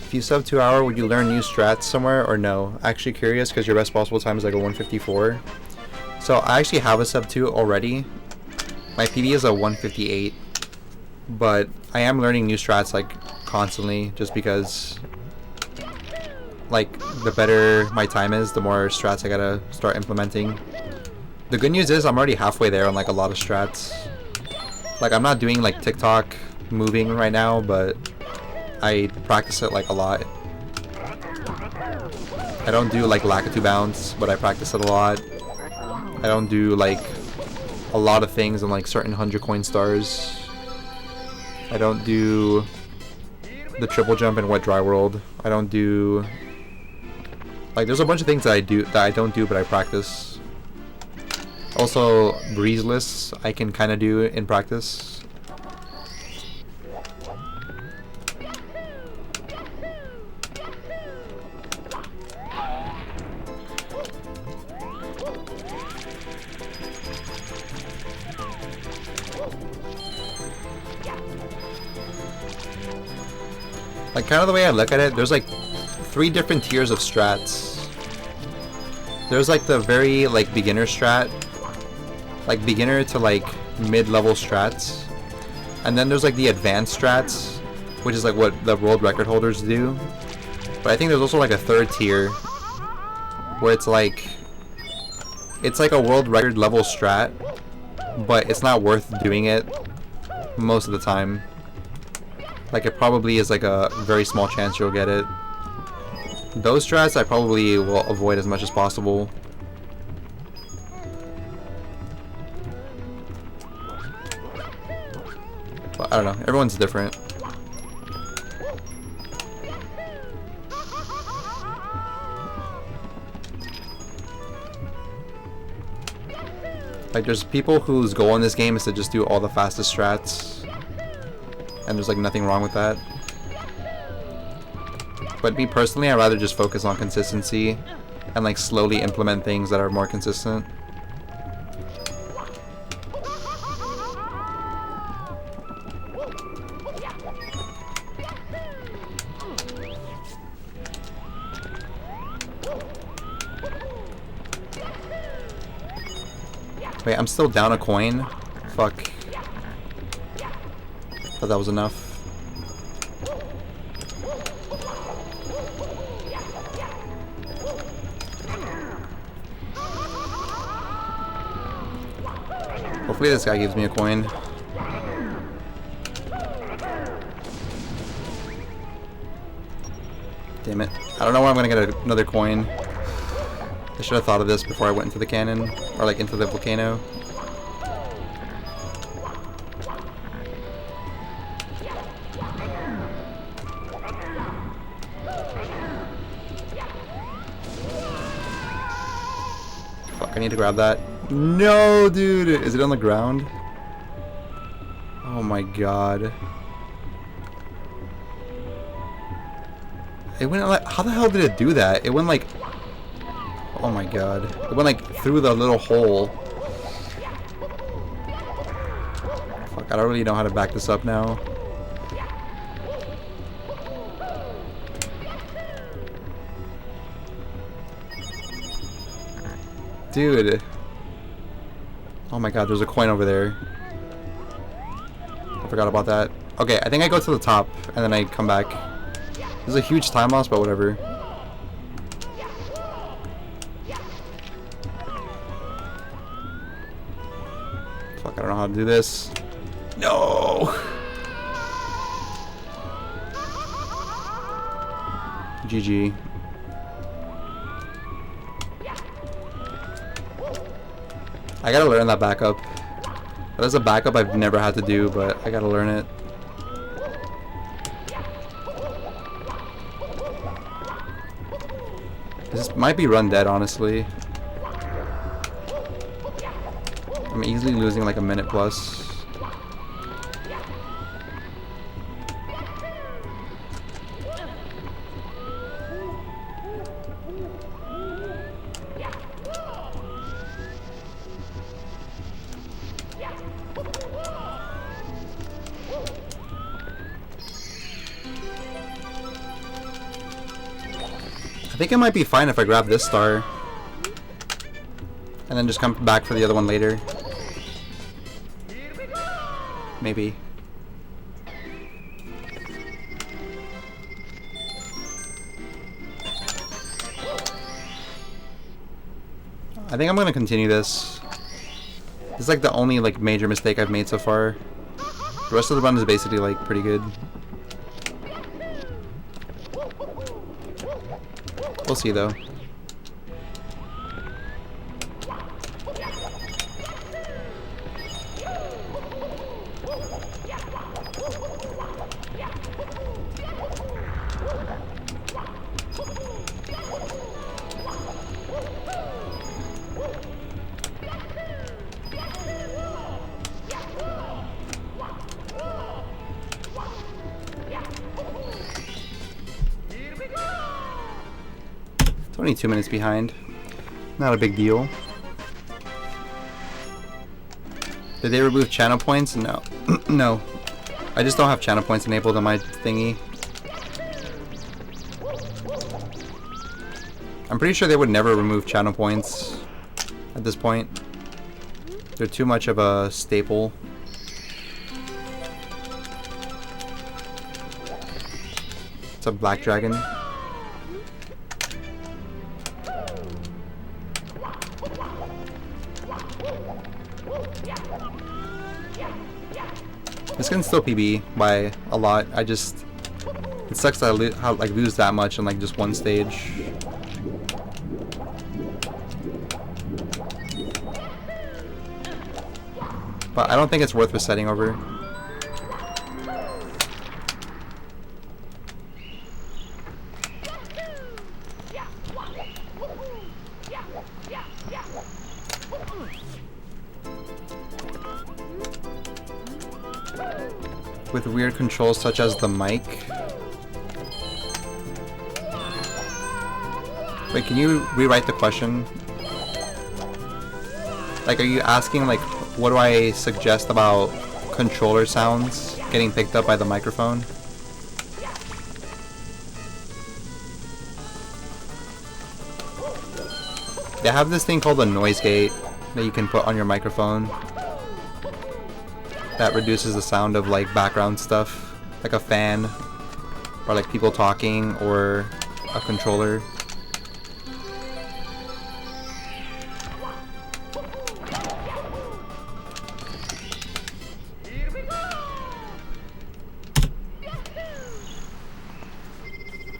If you sub 2 hour, would you learn new strats somewhere or no? Actually curious because your best possible time is like a 154. So I actually have a sub 2 already. My PB is a 158. But I am learning new strats like constantly just because like the better my time is, the more strats I gotta start implementing. The good news is I'm already halfway there on like a lot of strats. Like I'm not doing like TikTok moving right now, but I practice it like a lot. I don't do like Lakitu bounce, but I practice it a lot. I don't do like a lot of things in like certain 100 coin stars. I don't do the triple jump in Wet Dry World. I don't do like there's a bunch of things that I don't do but I practice. Also breezeless I can kind of do in practice. Like kind of the way I look at it, there's like 3 different tiers of strats. There's like the very like beginner strat, like beginner to like mid-level strats, and then there's like the advanced strats, which is like what the world record holders do. But I think there's also like a 3rd tier where it's like a world record level strat, but it's not worth doing it most of the time. Like it probably is like a very small chance you'll get it. Those strats I probably will avoid as much as possible. But I don't know, everyone's different. Like there's people whose goal in this game is to just do all the fastest strats. And there's like nothing wrong with that. But me personally, I'd rather just focus on consistency and like slowly implement things that are more consistent. Wait, I'm still down a coin? Fuck. Thought that was enough. Hopefully this guy gives me a coin. Damn it. I don't know when I'm gonna get another coin. I should have thought of this before I went into the cannon, or like into the volcano. Fuck, I need to grab that. No, dude! Is it on the ground? Oh my god. It went like, how the hell did it do that? It went like, oh my god. It went like through the little hole. Fuck, I don't really know how to back this up now. Dude. Oh my god, there's a coin over there. I forgot about that. Okay, I think I go to the top and then I come back. This is a huge time loss, but whatever. Gotta do this. No! GG. I gotta learn that backup. That is a backup I've never had to do, but I gotta learn it. This might be run dead, honestly. I'm easily losing like a minute plus. I think it might be fine if I grab this star and then just come back for the other one later. Maybe. I think I'm gonna continue this. This is like the only like major mistake I've made so far. The rest of the run is basically like pretty good. We'll see though. It's only 2 minutes behind. Not a big deal. Did they remove channel points? No. No. I just don't have channel points enabled on my thingy. I'm pretty sure they would never remove channel points at this point. They're too much of a staple. It's a black dragon. This can still PB by a lot. I just, it sucks that I lose that much in like just one stage. But I don't think it's worth resetting over. With weird controls such as the mic. Wait, can you rewrite the question? Like, are you asking, like, what do I suggest about controller sounds getting picked up by the microphone? They have this thing called a noise gate that you can put on your microphone that reduces the sound of like background stuff, like a fan or like people talking or a controller.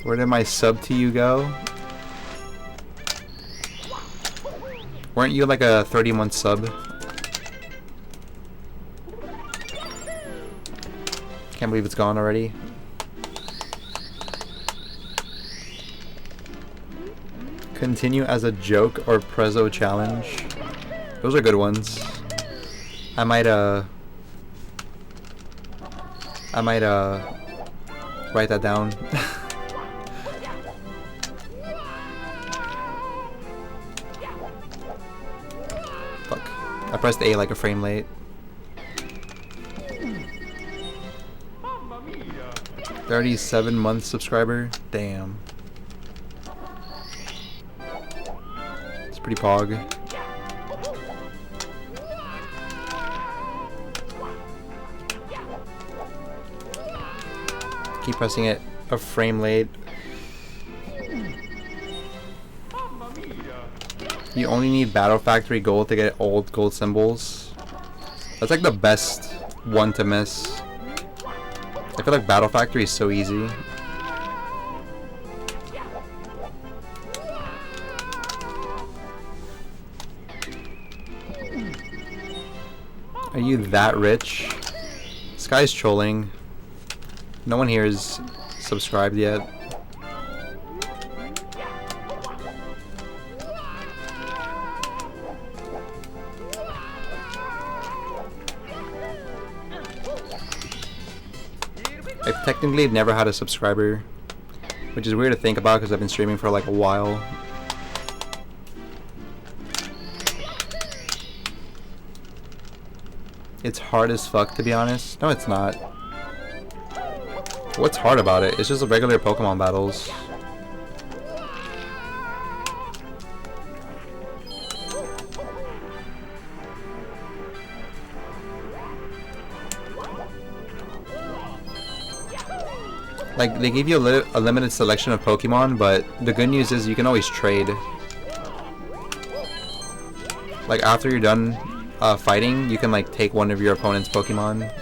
Where did my sub to you go? Weren't you like a 30-month sub? Can't believe it's gone already. Continue as a joke or Prezzo challenge. Those are good ones. I might write that down. Fuck. I pressed A like a frame late. 37-month subscriber? Damn. It's pretty pog. Keep pressing it a frame late. You only need Battle Factory gold to get old gold symbols. That's like the best one to miss. I feel like Battle Factory is so easy. Are you that rich? This guy's trolling. No one here is subscribed yet. I've technically never had a subscriber, which is weird to think about because I've been streaming for like a while. It's hard as fuck, to be honest. No, it's not. What's hard about it? It's just regular Pokemon battles. Like, they give you a limited selection of Pokemon, but the good news is you can always trade. Like, after you're done fighting, you can like take one of your opponent's Pokemon.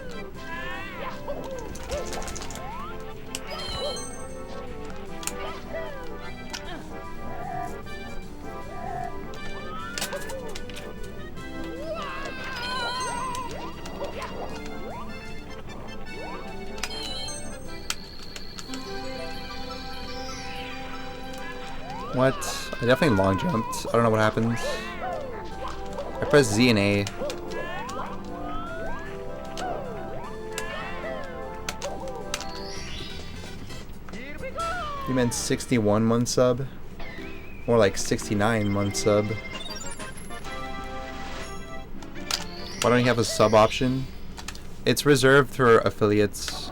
What? I definitely long jumped. I don't know what happened. I pressed Z and A. You meant 61 month sub? More like 69 month sub. Why don't you have a sub option? It's reserved for affiliates.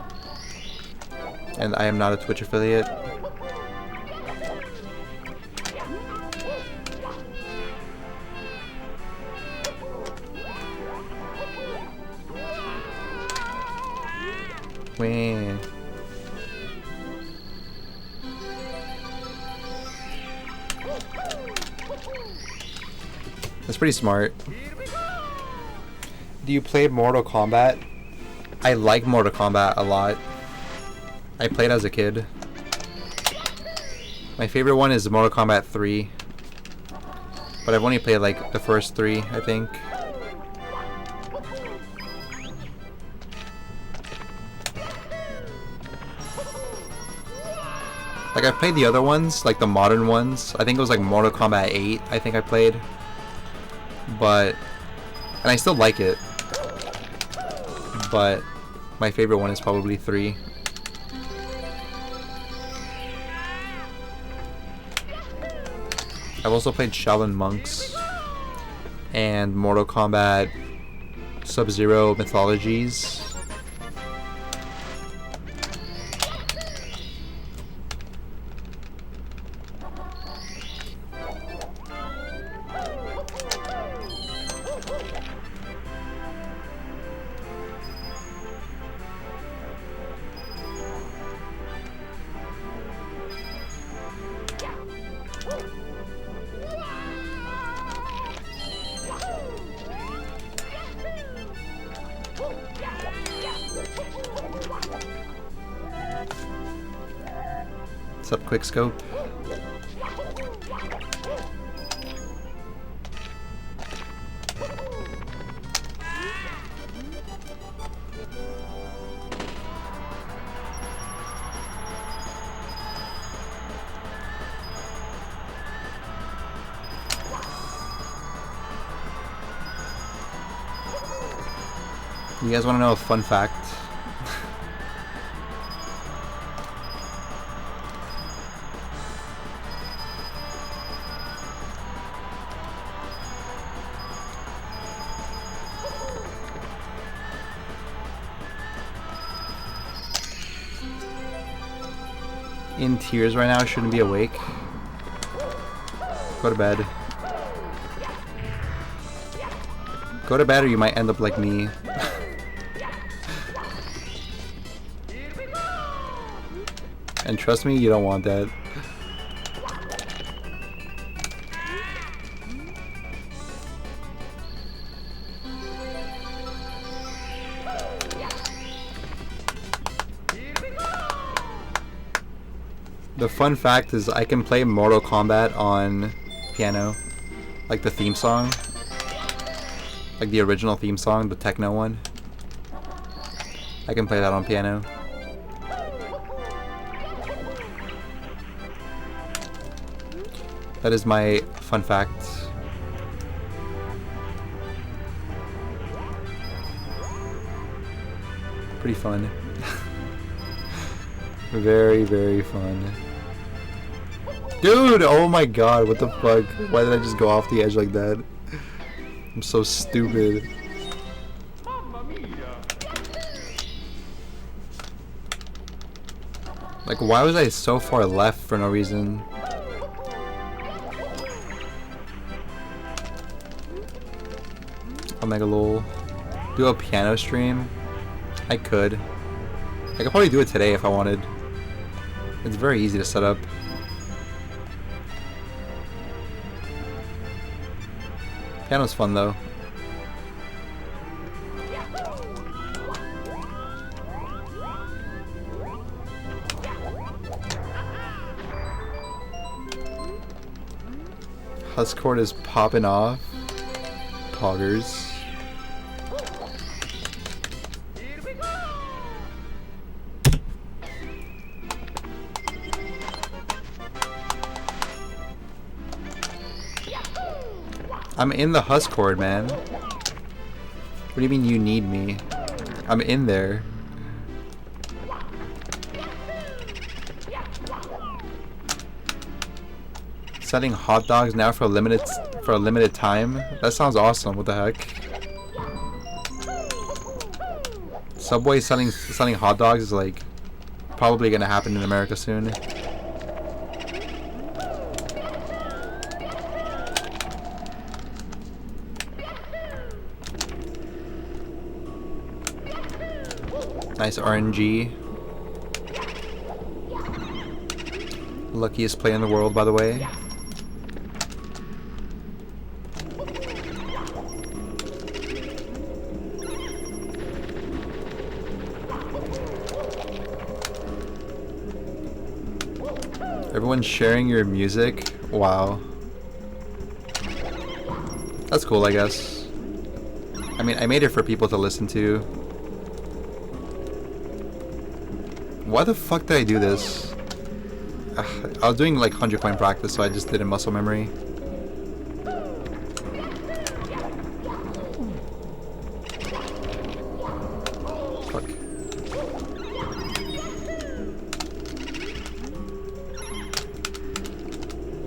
And I am not a Twitch affiliate. Wait. That's pretty smart. Do you play Mortal Kombat? I like Mortal Kombat a lot. I played as a kid. My favorite one is Mortal Kombat 3. But I've only played like the first 3, I think. Like, I played the other ones, like the modern ones. I think it was like Mortal Kombat 8, I think I played. But, and I still like it. But my favorite one is probably 3. I've also played Shaolin Monks and Mortal Kombat Sub-Zero Mythologies. What's up, Quickscope? You guys want to know a fun fact? In tears right now, shouldn't be awake. Go to bed. Go to bed or you might end up like me. And trust me, you don't want that. The fun fact is I can play Mortal Kombat on piano. Like the theme song. Like the original theme song, the techno one. I can play that on piano. That is my fun fact. Pretty fun. Very, very fun. Dude, oh my god, what the fuck? Why did I just go off the edge like that? I'm so stupid. Mamma mia! Like, why was I so far left for no reason? Omega lol. Do a piano stream? I could. I could probably do it today if I wanted. It's very easy to set up. Piano's fun though. Huscord is popping off. Poggers. Here we go! I'm in the huscord, man. What do you mean you need me? I'm in there. Selling hot dogs now for a limited time? That sounds awesome. What the heck? Subway selling hot dogs is like probably gonna happen in America soon. Nice RNG. Luckiest play in the world, by the way. Everyone's sharing your music? Wow. That's cool, I guess. I mean, I made it for people to listen to. Why the fuck did I do this? I was doing like 100-point practice, so I just did it in muscle memory. Fuck.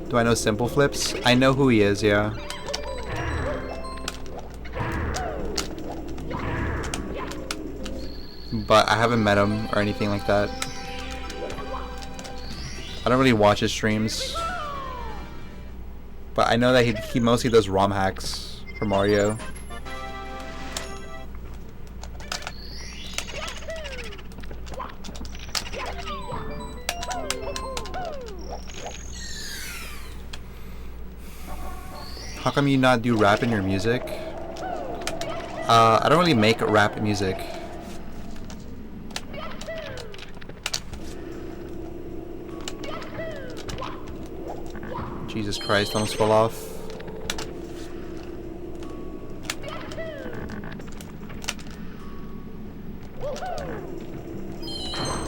Do I know Simple Flips? I know who he is, yeah. But I haven't met him or anything like that. I don't really watch his streams. But I know that he mostly does ROM hacks for Mario. How come you not do rap in your music? I don't really make rap music. Jesus Christ, almost fell off.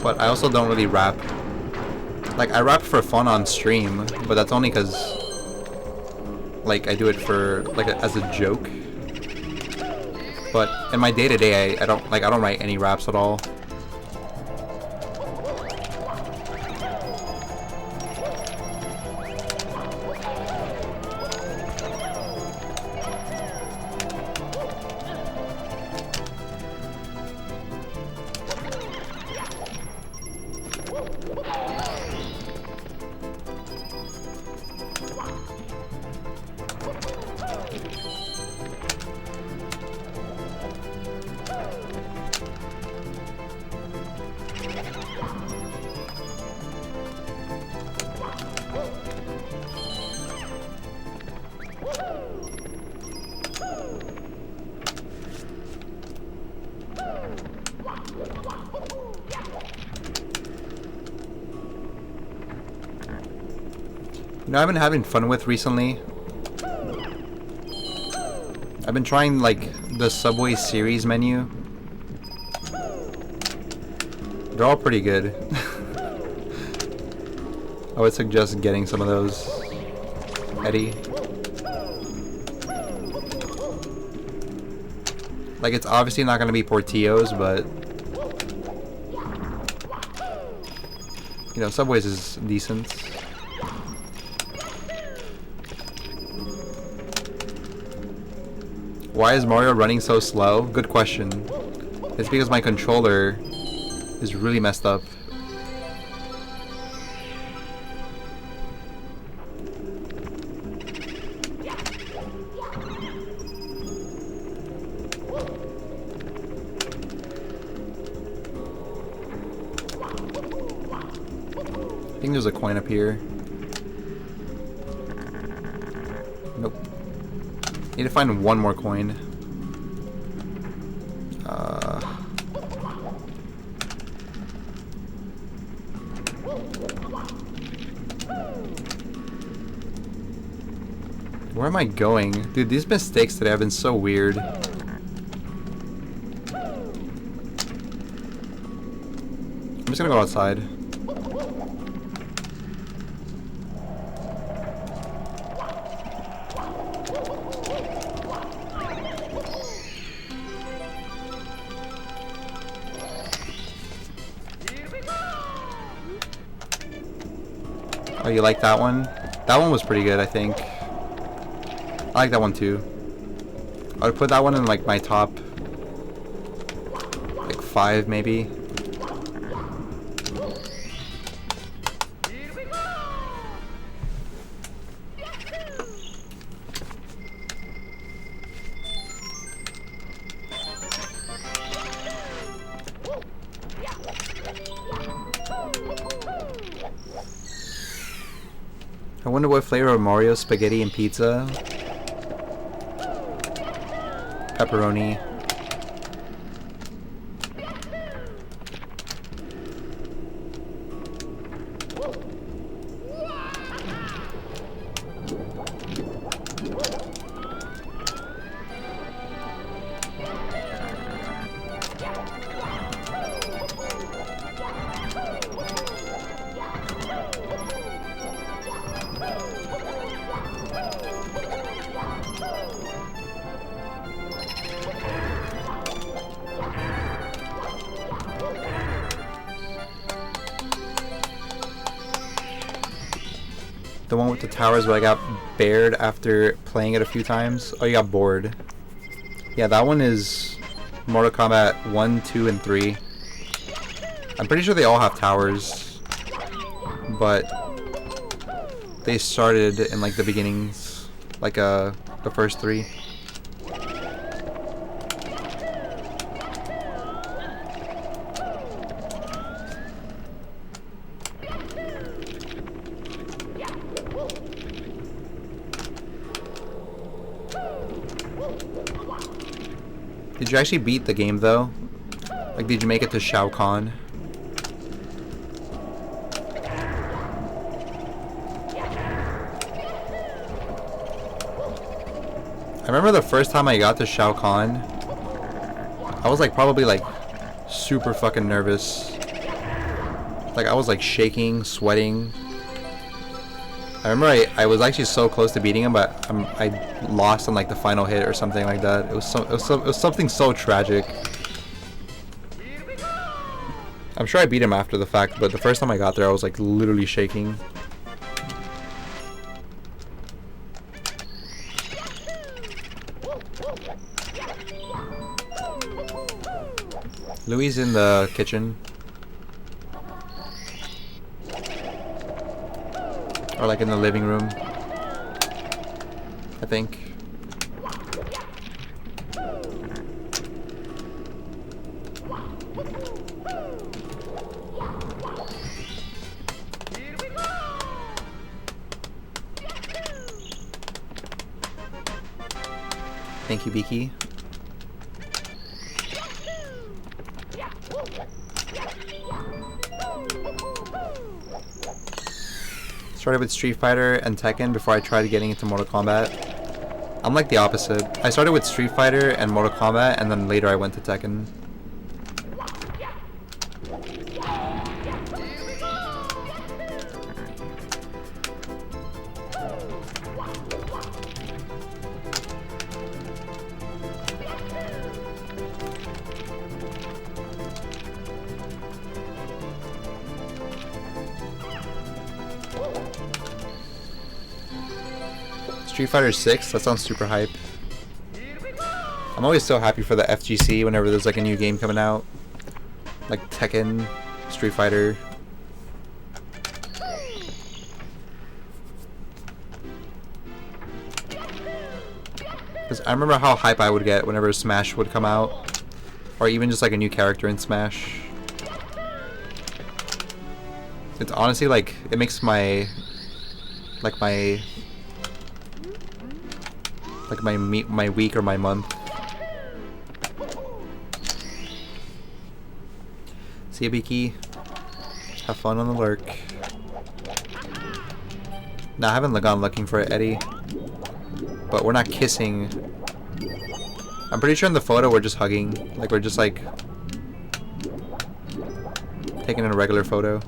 But I also don't really rap. Like, I rap for fun on stream, but that's only because, like, I do it for, like, as a joke. But in my day-to-day, I don't write any raps at all. You know, I've been having fun with recently. I've been trying like the Subway series menu. They're all pretty good. I would suggest getting some of those, Eddie. Like, it's obviously not going to be Portillo's, but you know, Subway's is decent. Why is Mario running so slow? Good question. It's because my controller is really messed up. I think there's a coin up here. Nope. Need to find one more coin. Where am I going? Dude, these mistakes today have been so weird. I'm just gonna go outside. Oh, you like that one? That one was pretty good, I think. I like that one too. I would put that one in like my top like 5 maybe. I wonder what flavor of Mario spaghetti and pizza. Pepperoni. The one with the towers where I got bared after playing it a few times. Oh, you got bored. Yeah, that one is Mortal Kombat 1, 2, and 3. I'm pretty sure they all have towers, but they started in like the beginnings, like the first 3. Did you actually beat the game though? Like, did you make it to Shao Kahn? I remember the first time I got to Shao Kahn, I was like probably like super fucking nervous. Like, I was like shaking, sweating. I remember I was actually so close to beating him, but I lost on like the final hit or something like that. It was something so tragic. I'm sure I beat him after the fact, but the first time I got there, I was like literally shaking. Louis in the kitchen. Or like in the living room, I think. Thank you, Beaky. Started with Street Fighter and Tekken before I tried getting into Mortal Kombat. I'm like the opposite. I started with Street Fighter and Mortal Kombat, and then later I went to Tekken. Street Fighter 6, that sounds super hype. I'm always so happy for the FGC whenever there's like a new game coming out. Like Tekken, Street Fighter. Because I remember how hype I would get whenever Smash would come out. Or even just like a new character in Smash. It's honestly like, it makes my week or my month. See ya, Beaky. Have fun on the lurk. Nah, I haven't gone looking for it, Eddie. But we're not kissing. I'm pretty sure in the photo we're just hugging. Like we're just like taking a regular photo.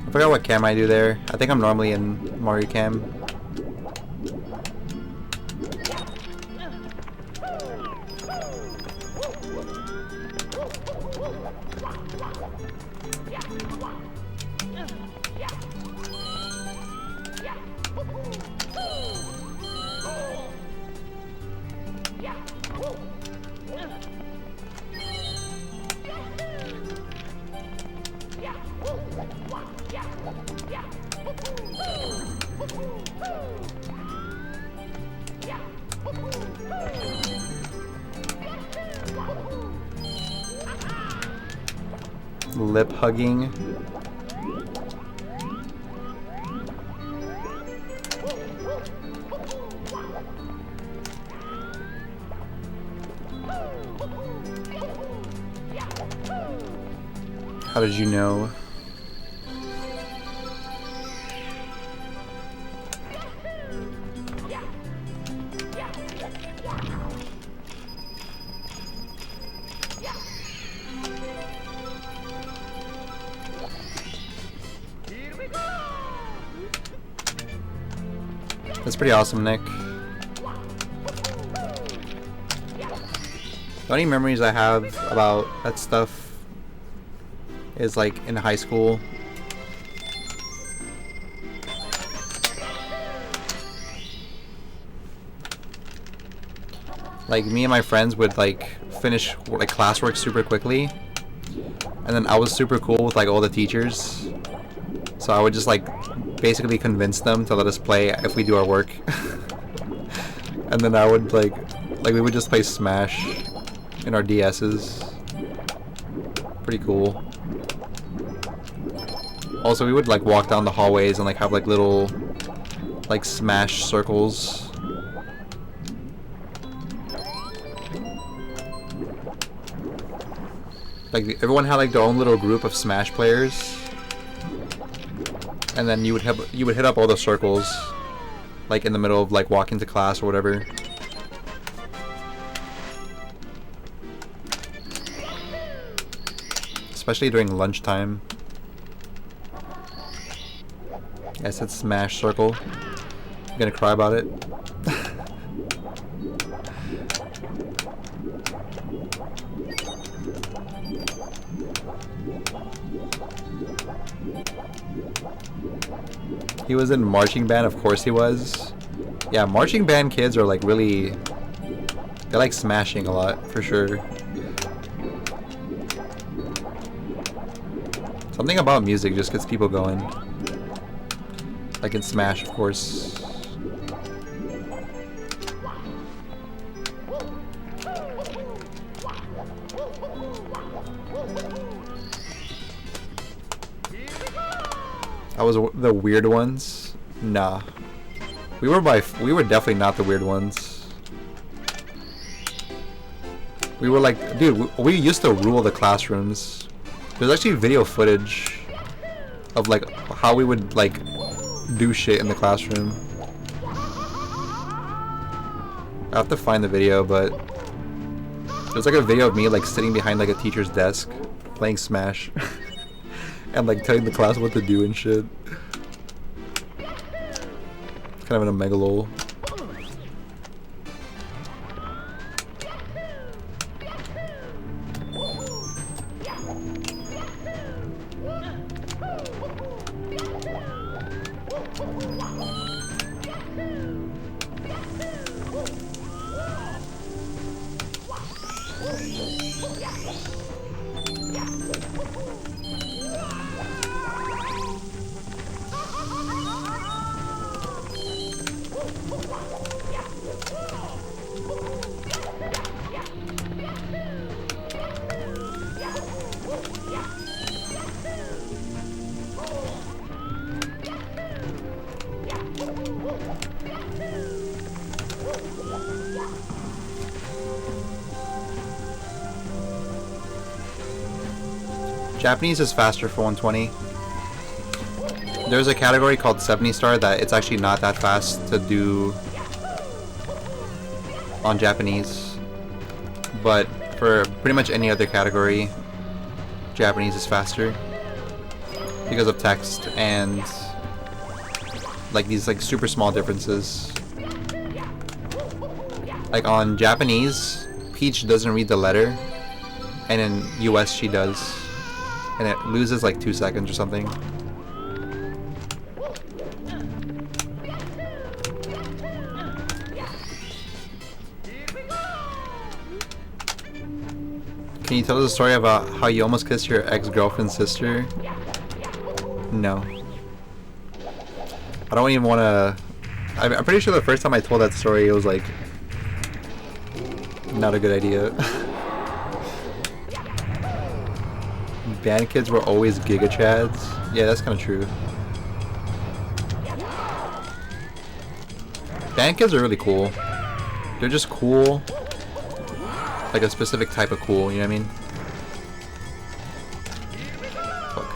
I forgot what cam I do there. I think I'm normally in Mario cam. Lip hugging. How did you know? That's pretty awesome, Nick. The only memories I have about that stuff is like in high school. Like me and my friends would like finish like classwork super quickly, and then I was super cool with like all the teachers, so I would just like basically convince them to let us play if we do our work. And then I would like we would just play Smash in our DS's. Pretty cool. Also, we would like walk down the hallways and like have like little like Smash circles. Like everyone had like their own little group of Smash players. And then you would hit up all the circles, like in the middle of like walking to class or whatever. Especially during lunchtime. I said smash circle. I'm gonna cry about it. He was in marching band, of course he was. Yeah, marching band kids are like really... They like smashing a lot, for sure. Something about music just gets people going. Like in Smash, of course. I was the weird ones? Nah. We were definitely not the weird ones. We were like, dude, we used to rule the classrooms. There's actually video footage of like how we would like do shit in the classroom. I have to find the video, but there's like a video of me like sitting behind like a teacher's desk playing Smash and like telling the class what to do and shit. Kind of in a mega lol. Japanese is faster for 120. There's a category called 70 star that it's actually not that fast to do on Japanese. But for pretty much any other category, Japanese is faster. Because of text and like these like super small differences. Like on Japanese, Peach doesn't read the letter, and in US she does. And it loses like 2 seconds or something. Can you tell us a story about how you almost kissed your ex-girlfriend's sister? No. I don't even want to... I'm pretty sure the first time I told that story, it was like... not a good idea. Band kids were always Giga Chads. Yeah, that's kind of true. Band kids are really cool. They're just cool. Like a specific type of cool, you know what I mean? Fuck.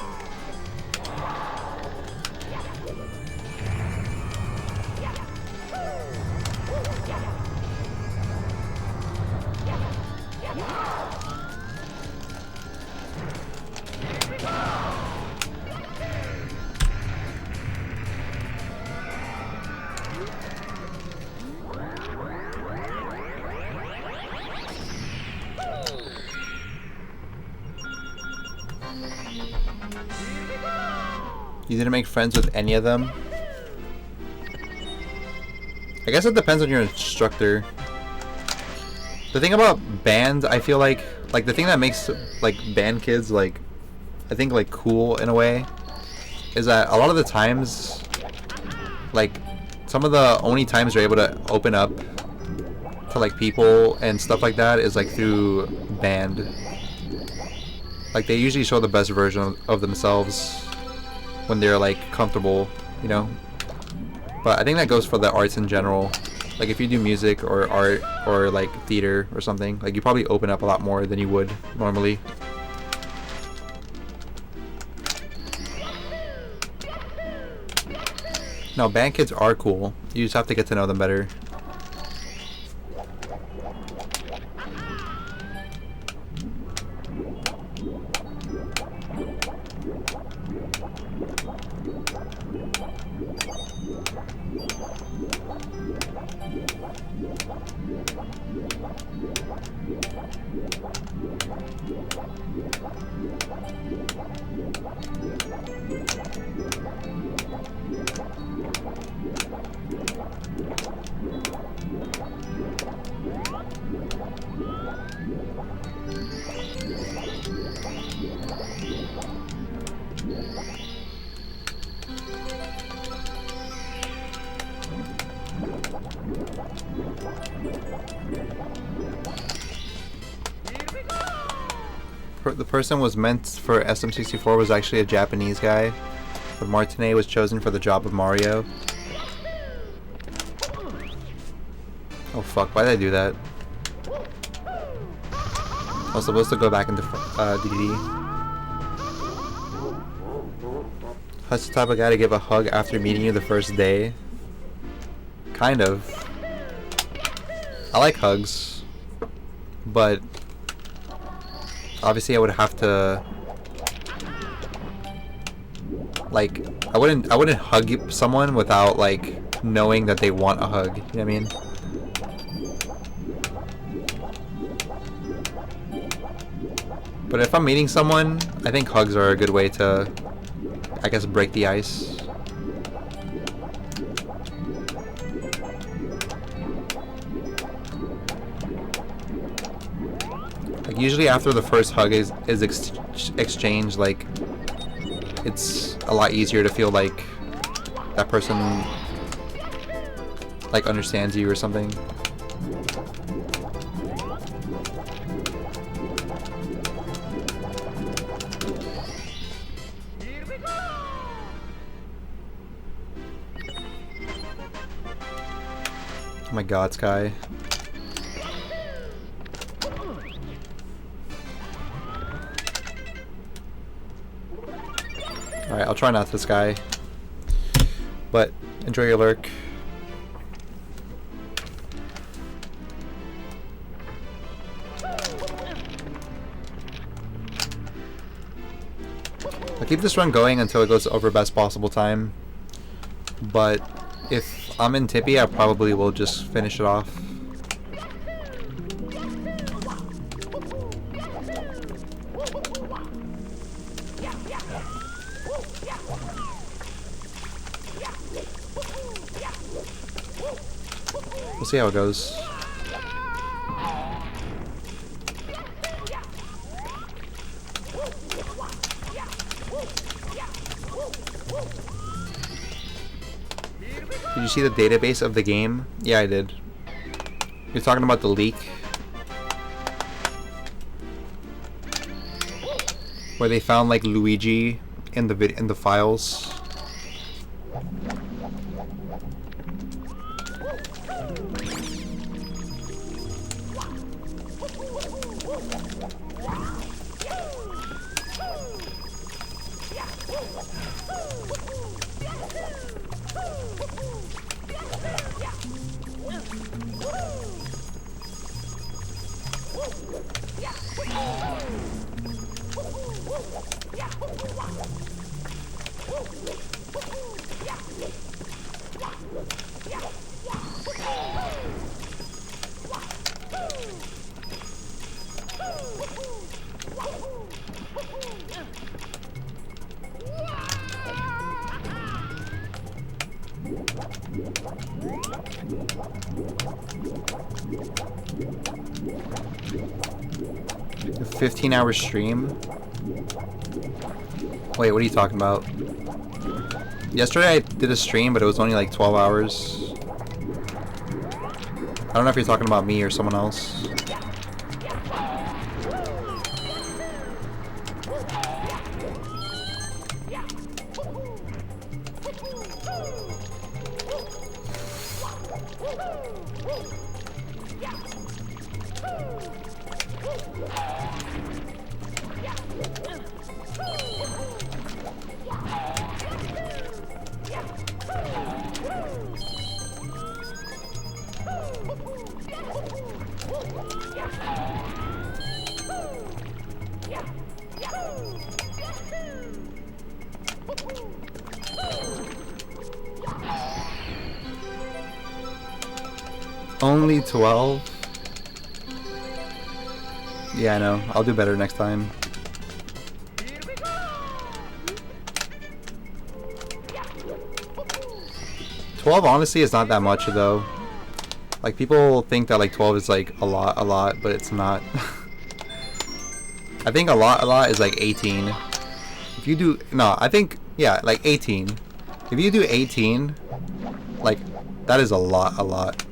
You didn't make friends with any of them? I guess it depends on your instructor. The thing about band, I feel like the thing that makes like band kids like I think like cool in a way is that a lot of the times like some of the only times you're able to open up to like people and stuff like that is like through band. Like they usually show the best version of themselves when they're like comfortable, you know. But I think that goes for the arts in general. Like if you do music or art or like theater or something, like you probably open up a lot more than you would normally. No, band kids are cool. You just have to get to know them better. the person was meant for SM64 was actually a Japanese guy, but Martinet was chosen for the job of Mario. Oh fuck, why did I do that? I was supposed to go back into DD. Hus the type of guy to give a hug after meeting you the first day? Kind of. I like hugs, but obviously I would have to, like, I wouldn't hug someone without like knowing that they want a hug, you know what I mean? But if I'm meeting someone, I think hugs are a good way to, I guess, break the ice. Like usually after the first hug is exchanged, like it's a lot easier to feel like that person like understands you or something. Oh my god, Sky. Alright, I'll try not to Sky. But enjoy your lurk. I'll keep this run going until it goes over best possible time. But if I'm in Tippy, I probably will just finish it off. We'll see how it goes. Did you see the database of the game? Yeah, I did. You're talking about the leak? Where they found like Luigi in the files. A 15-hour stream? Wait, what are you talking about? Yesterday I did a stream, but it was only like 12 hours. I don't know if you're talking about me or someone else. Only 12? Yeah, I know. I'll do better next time. $12 honestly is not that much though. Like people think that like 12 is like a lot, but it's not. I think a lot is like 18. If you do, no, I think, yeah, like 18. If you do 18, like, that is a lot.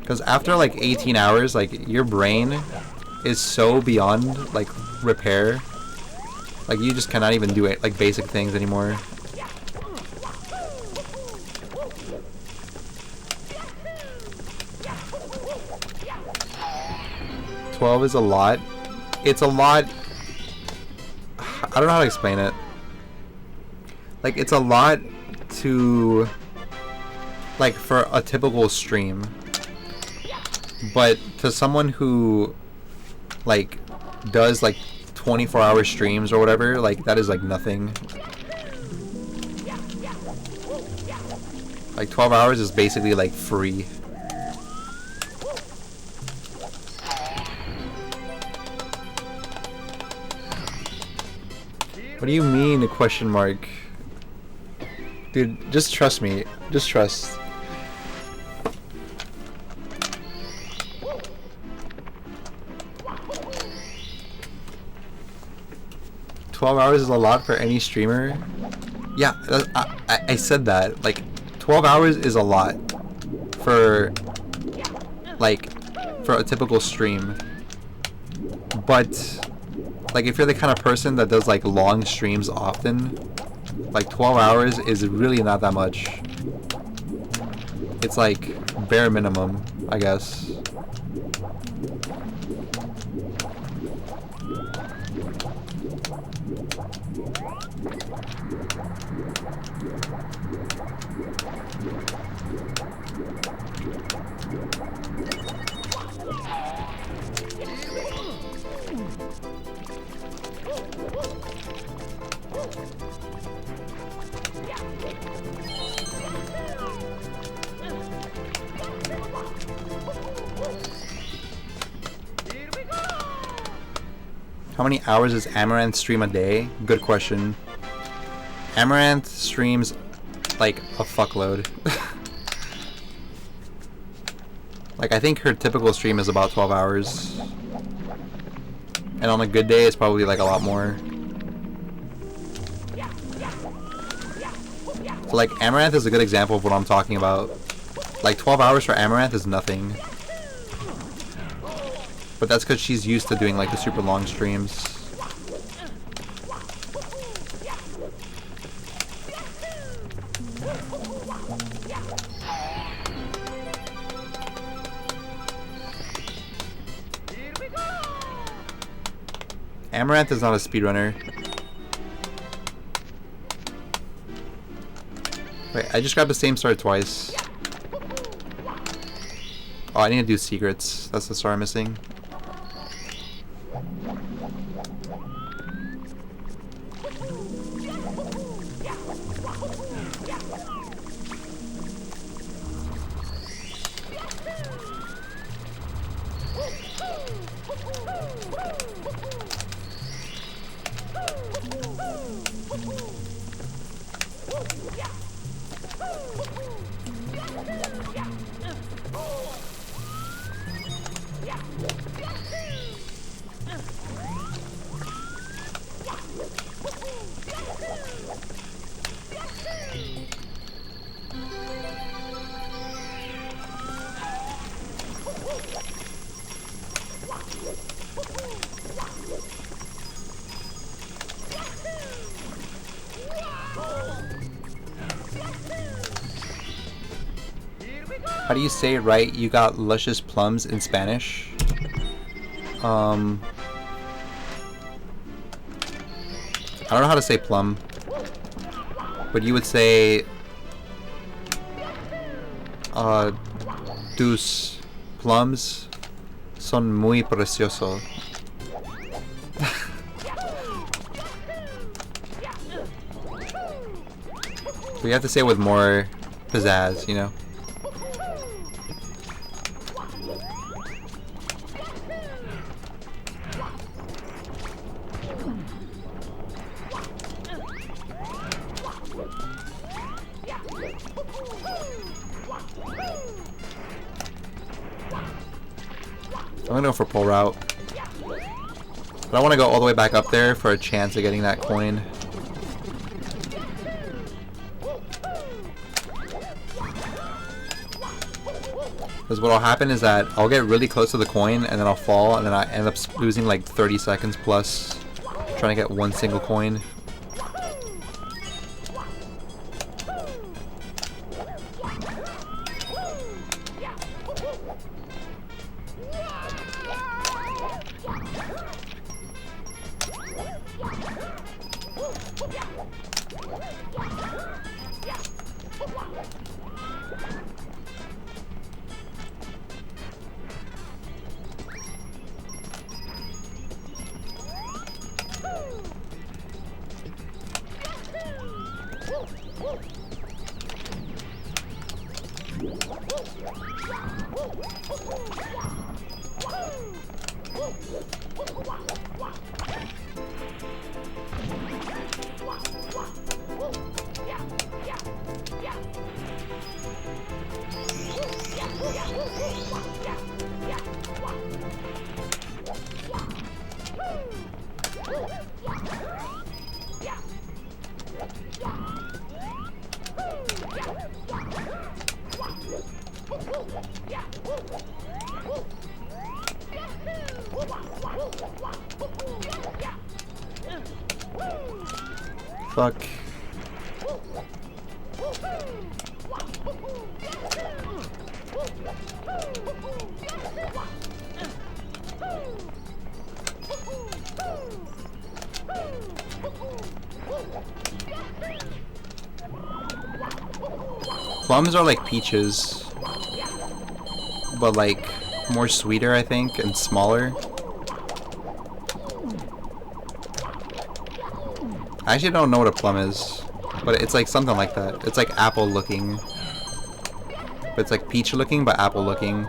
Because after like 18 hours, like your brain is so beyond like repair. Like you just cannot even do it like basic things anymore. $12 is a lot. It's a lot. I don't know how to explain it. Like it's a lot to like for a typical stream. But to someone who like does like 24-hour streams or whatever, like that is like nothing. Like 12 hours is basically like free. What do you mean a question mark? Dude, just trust me. Just trust. $12 is a lot for any streamer. Yeah, I said that. Like, 12 hours is a lot for like for a typical stream. But like if you're the kind of person that does like long streams often, like 12 hours is really not that much. It's like bare minimum, I guess. How many hours does Amaranth stream a day? Good question. Amaranth streams like a fuckload. Like I think her typical stream is about 12 hours. And on a good day it's probably like a lot more. So like Amaranth is a good example of what I'm talking about. Like 12 hours for Amaranth is nothing. But that's because she's used to doing like the super long streams. Amaranth is not a speedrunner. Wait, I just grabbed the same star twice. Oh, I need to do secrets. That's the star I'm missing. How do you say it right? You got luscious plums in Spanish? I don't know how to say plum. But you would say tus plums son muy preciosos. So you have to say it with more pizzazz, you know? I'm gonna go for pull route. But I want to go all the way back up there for a chance of getting that coin. Because what'll happen is that I'll get really close to the coin and then I'll fall and then I end up losing like 30 seconds plus trying to get one single coin. Fuck. Plums are like peaches, but like more sweeter, I think, and smaller. I actually don't know what a plum is, but it's like something like that. It's like apple looking. But it's like peach looking, but apple looking.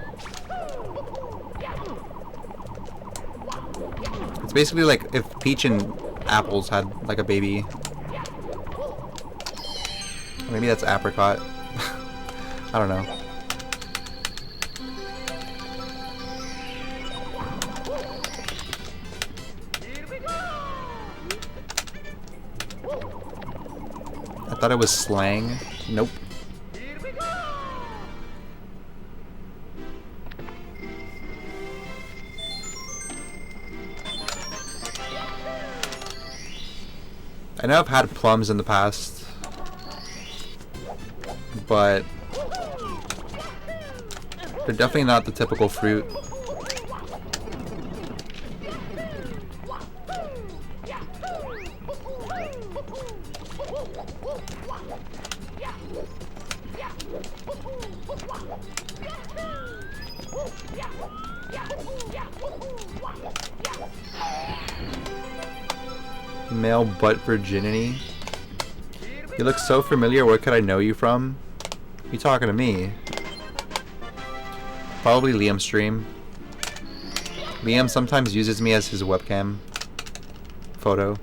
It's basically like if peach and apples had like a baby. Or maybe that's apricot. I don't know. I thought it was slang. Nope. I know I've had plums in the past, but they're definitely not the typical fruit. Male butt virginity? You look so familiar, where could I know you from? You talking to me? Probably Liam's stream. Liam sometimes uses me as his webcam photo.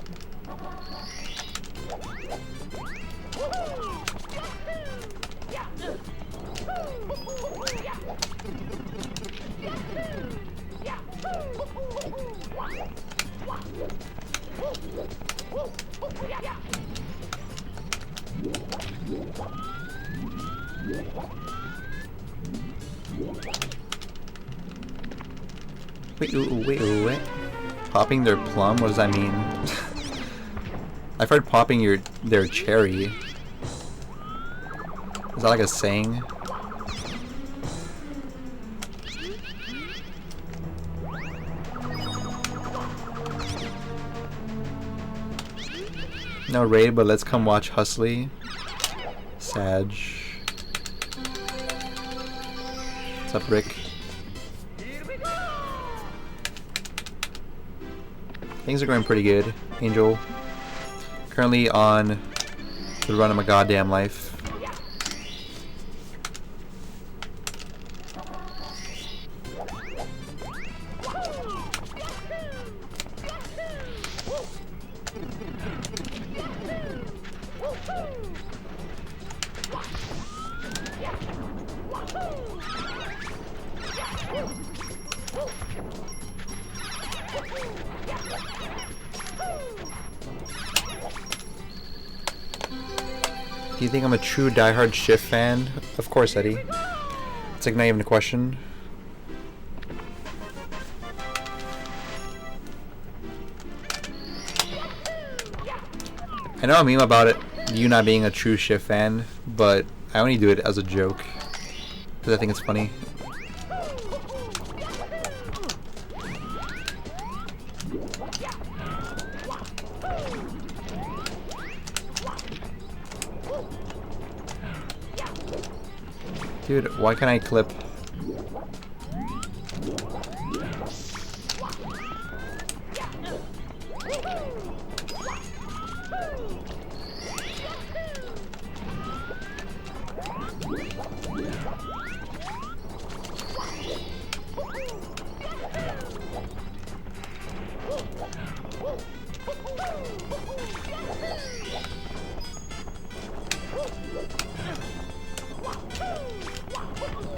Wait. Popping their plum? What does that mean? I've heard popping their cherry. Is that like a saying? No raid, but let's come watch husTlie. Sag. What's up, Rick? Things are going pretty good. Angel. Currently on the run of my goddamn life. Do you think I'm a true diehard Shift fan? Of course, Eddie. It's like not even a question. I know a meme about it, you not being a true Shift fan, but I only do it as a joke because I think it's funny. Dude, why can't I clip?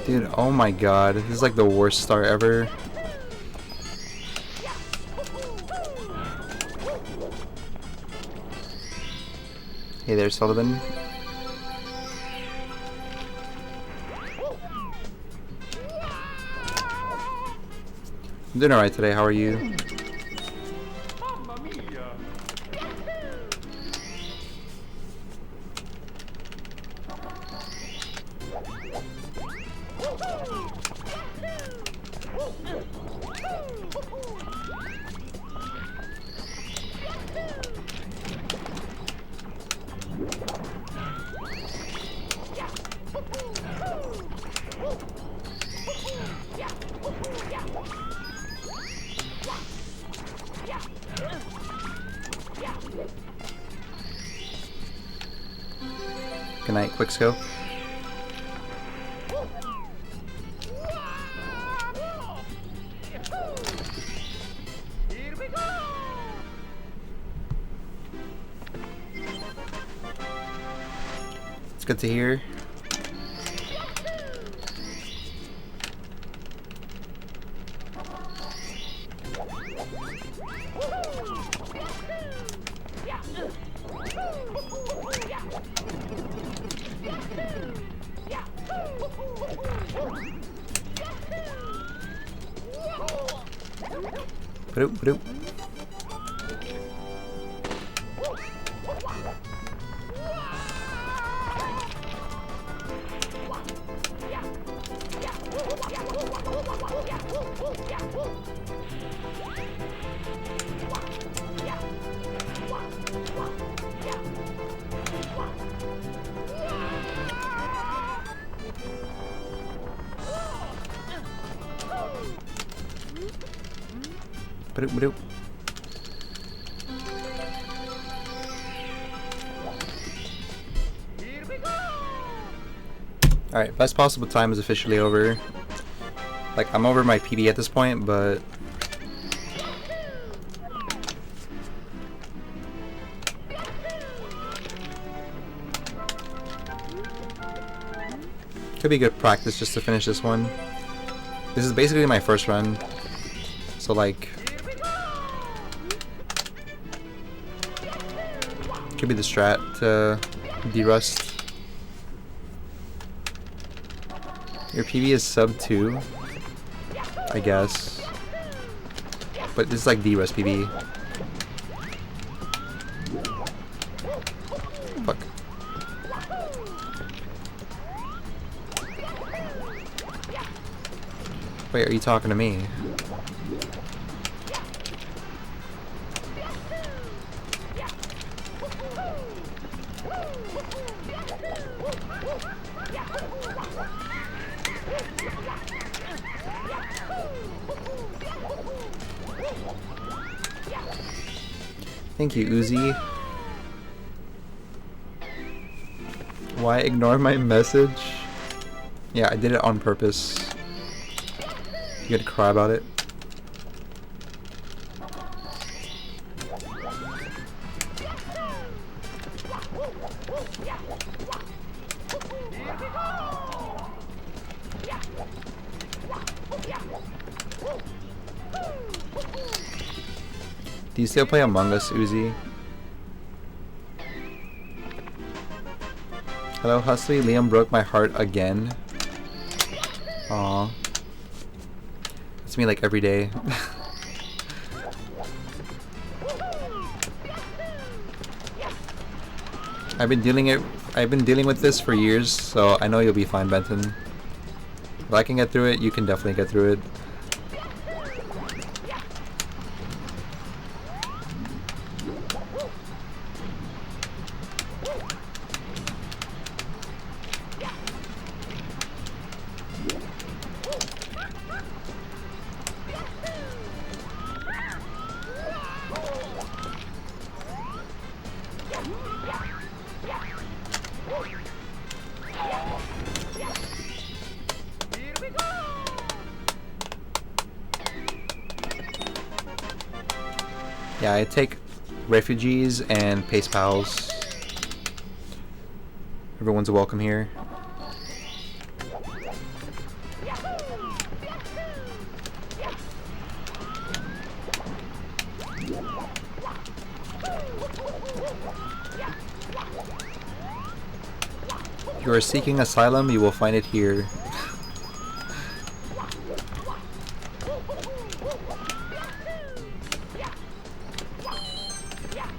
Dude, oh my god, this is like the worst start ever. Hey there, Sullivan. I'm doing alright today, how are you? Mamma mia! Good night, quick scope. Here we go! It's good to hear. Ba-doop, ba-doop. Ba-doop, ba-doop. Here we go! Alright, best possible time is officially over. Like, I'm over my PB at this point, but... could be good practice just to finish this one. This is basically my first run. So, like... could be the strat to de-rust. Your PB is sub 2, I guess. But this is like de-rust PB. Fuck. Wait, are you talking to me? Thank you, Uzi. Why ignore my message? Yeah, I did it on purpose. You gotta cry about it. Do you still play Among Us, Uzi? Hello, husTlie. Liam broke my heart again. Aw. It's me like every day. I've been dealing with this for years, so I know you'll be fine, Benton. If I can get through it, you can definitely get through it. Yeah, I take refugees and pace pals. Everyone's welcome here. If you are seeking asylum, you will find it here.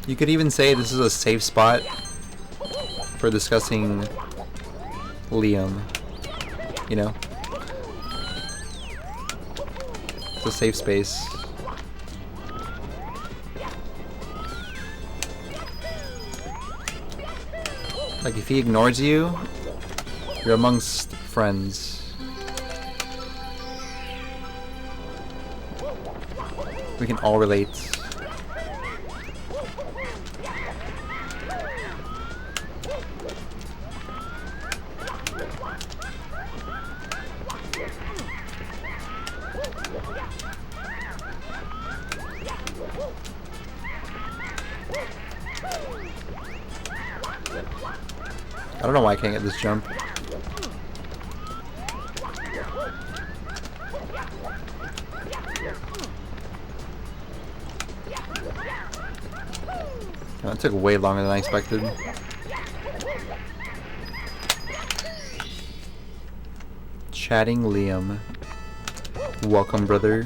You could even say this is a safe spot for discussing Liam, you know? It's a safe space. Like, if he ignores you, you're amongst friends. We can all relate. I don't know why I can't get this jump. Oh, that took way longer than I expected. Chatting Liam. Welcome, brother.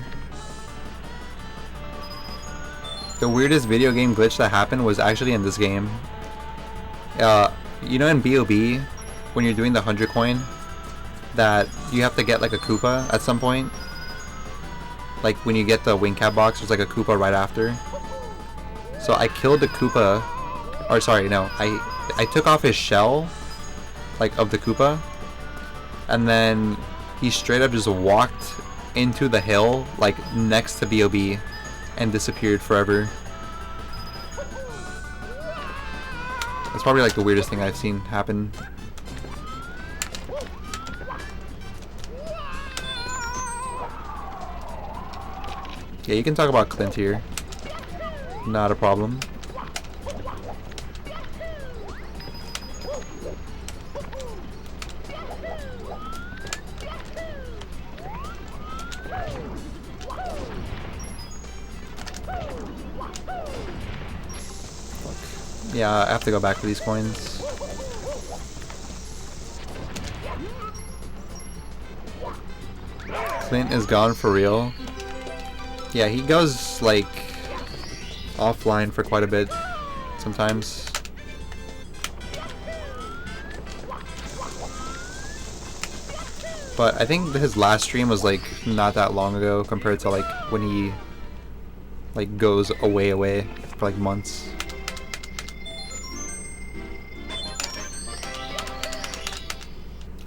The weirdest video game glitch that happened was actually in this game. You know in B.O.B, when you're doing the 100 coin, that you have to get like a Koopa at some point? Like when you get the wing cap box, there's like a Koopa right after. So I killed the Koopa, or sorry, no, I took off his shell, like of the Koopa, and then he straight up just walked into the hill, like next to B.O.B, and disappeared forever. That's probably like the weirdest thing I've seen happen. Yeah, you can talk about Clint here. Not a problem. Yeah, I have to go back for these coins. Clint is gone for real. Yeah, he goes like offline for quite a bit sometimes. But I think his last stream was like not that long ago compared to like when he like goes away for like months.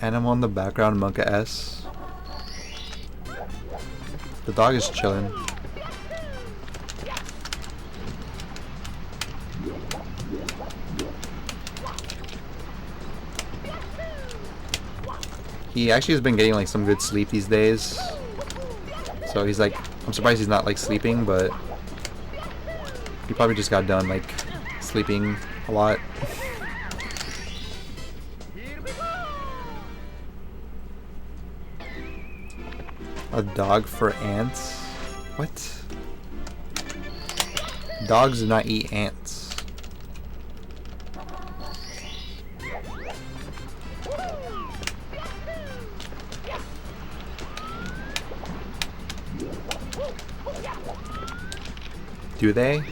Animal in the background, Monka S. The dog is chilling. He actually has been getting like some good sleep these days. So he's like, I'm surprised he's not like sleeping, but he probably just got done like sleeping a lot. A dog for ants? What? Dogs do not eat ants. Do they?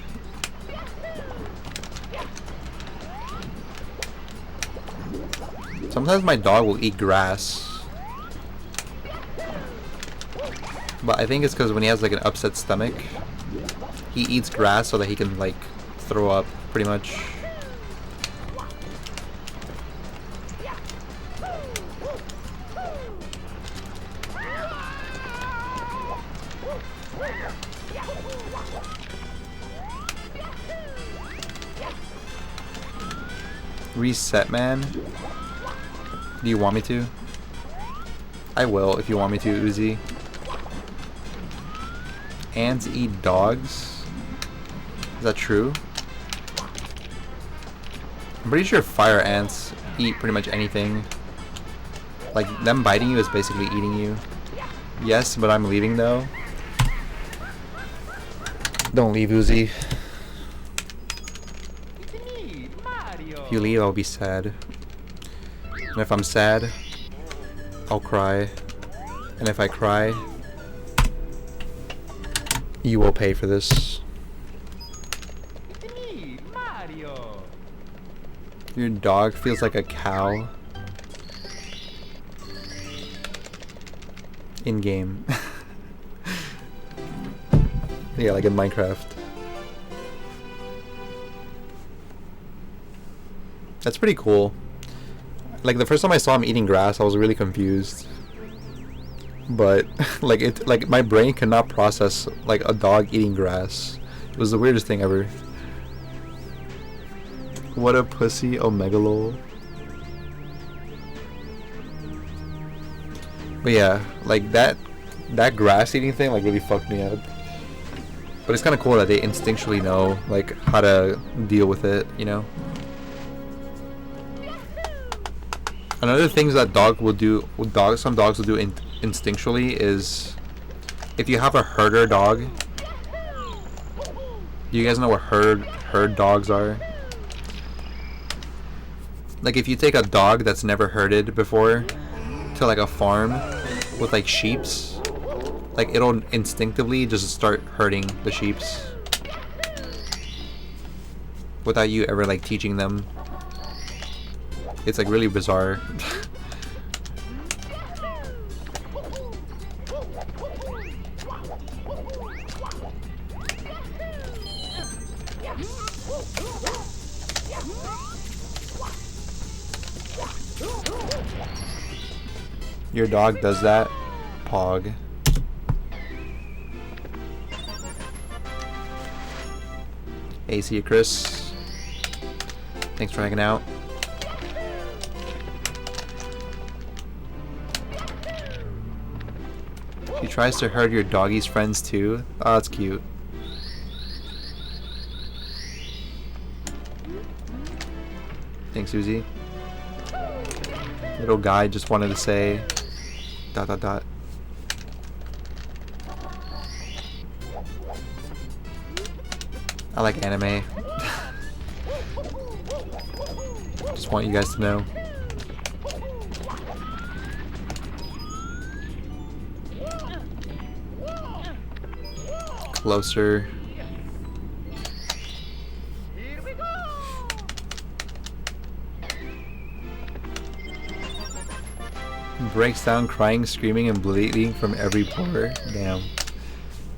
Sometimes my dog will eat grass. But I think it's because when he has like an upset stomach, he eats grass so that he can like throw up pretty much. Reset, man. Do you want me to? I will if you want me to, Uzi. Ants eat dogs? Is that true? I'm pretty sure fire ants eat pretty much anything. Like, them biting you is basically eating you. Yes, but I'm leaving though. Don't leave, Uzi. If you leave, I'll be sad. And if I'm sad, I'll cry. And if I cry, you will pay for this. Your dog feels like a cow. In game. Yeah, like in Minecraft. That's pretty cool. Like the first time I saw him eating grass, I was really confused. But like my brain cannot process like a dog eating grass. It was the weirdest thing ever. What a pussy, Omegalol. But yeah, like that grass eating thing like really fucked me up. But it's kind of cool that they instinctually know like how to deal with it, you know. Another things that some dogs will do instinctually is if you have a herder dog. Do you guys know what herd dogs are? Like if you take a dog that's never herded before to like a farm with like sheeps, like it'll instinctively just start herding the sheeps without you ever like teaching them. It's like really bizarre. Your dog does that? Pog. Hey, see you, Chris. Thanks for hanging out. He tries to herd your doggy's friends too. Oh, that's cute. Thanks, Susie. Little guy just wanted to say ... I like anime. Just want you guys to know. Closer. Breaks down crying, screaming, and bleeding from every pore. Damn.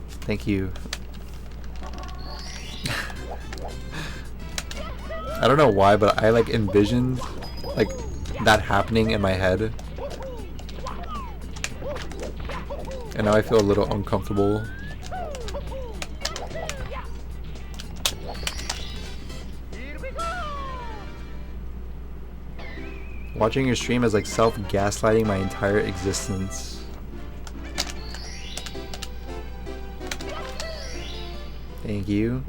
Thank you. I don't know why, but I like envisioned like that happening in my head. And now I feel a little uncomfortable. Watching your stream is like self-gaslighting my entire existence. Thank you.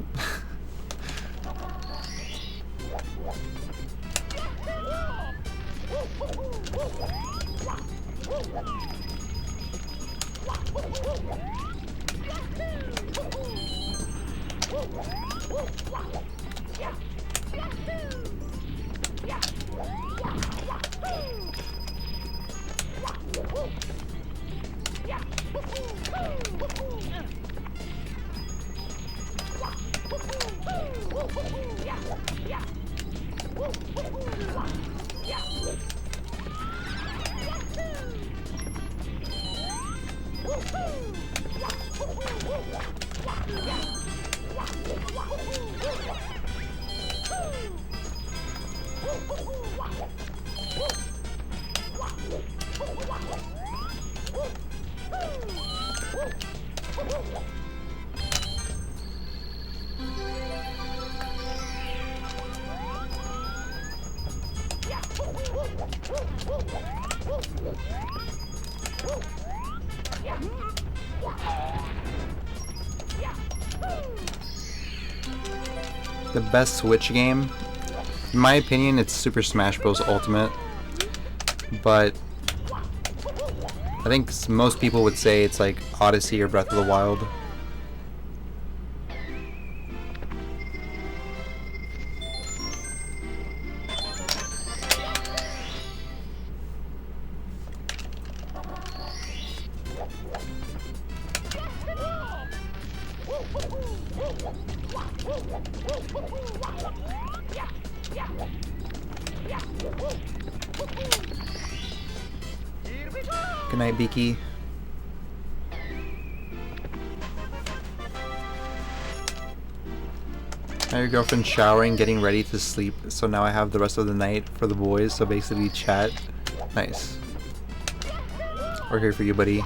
the best Switch game, in my opinion, it's Super Smash Bros. Ultimate. But I think most people would say it's like Odyssey or Breath of the Wild. Good night, Beaky. Now your girlfriend's showering, getting ready to sleep, so now I have the rest of the night for the boys, so basically chat. Nice. We're here for you, buddy.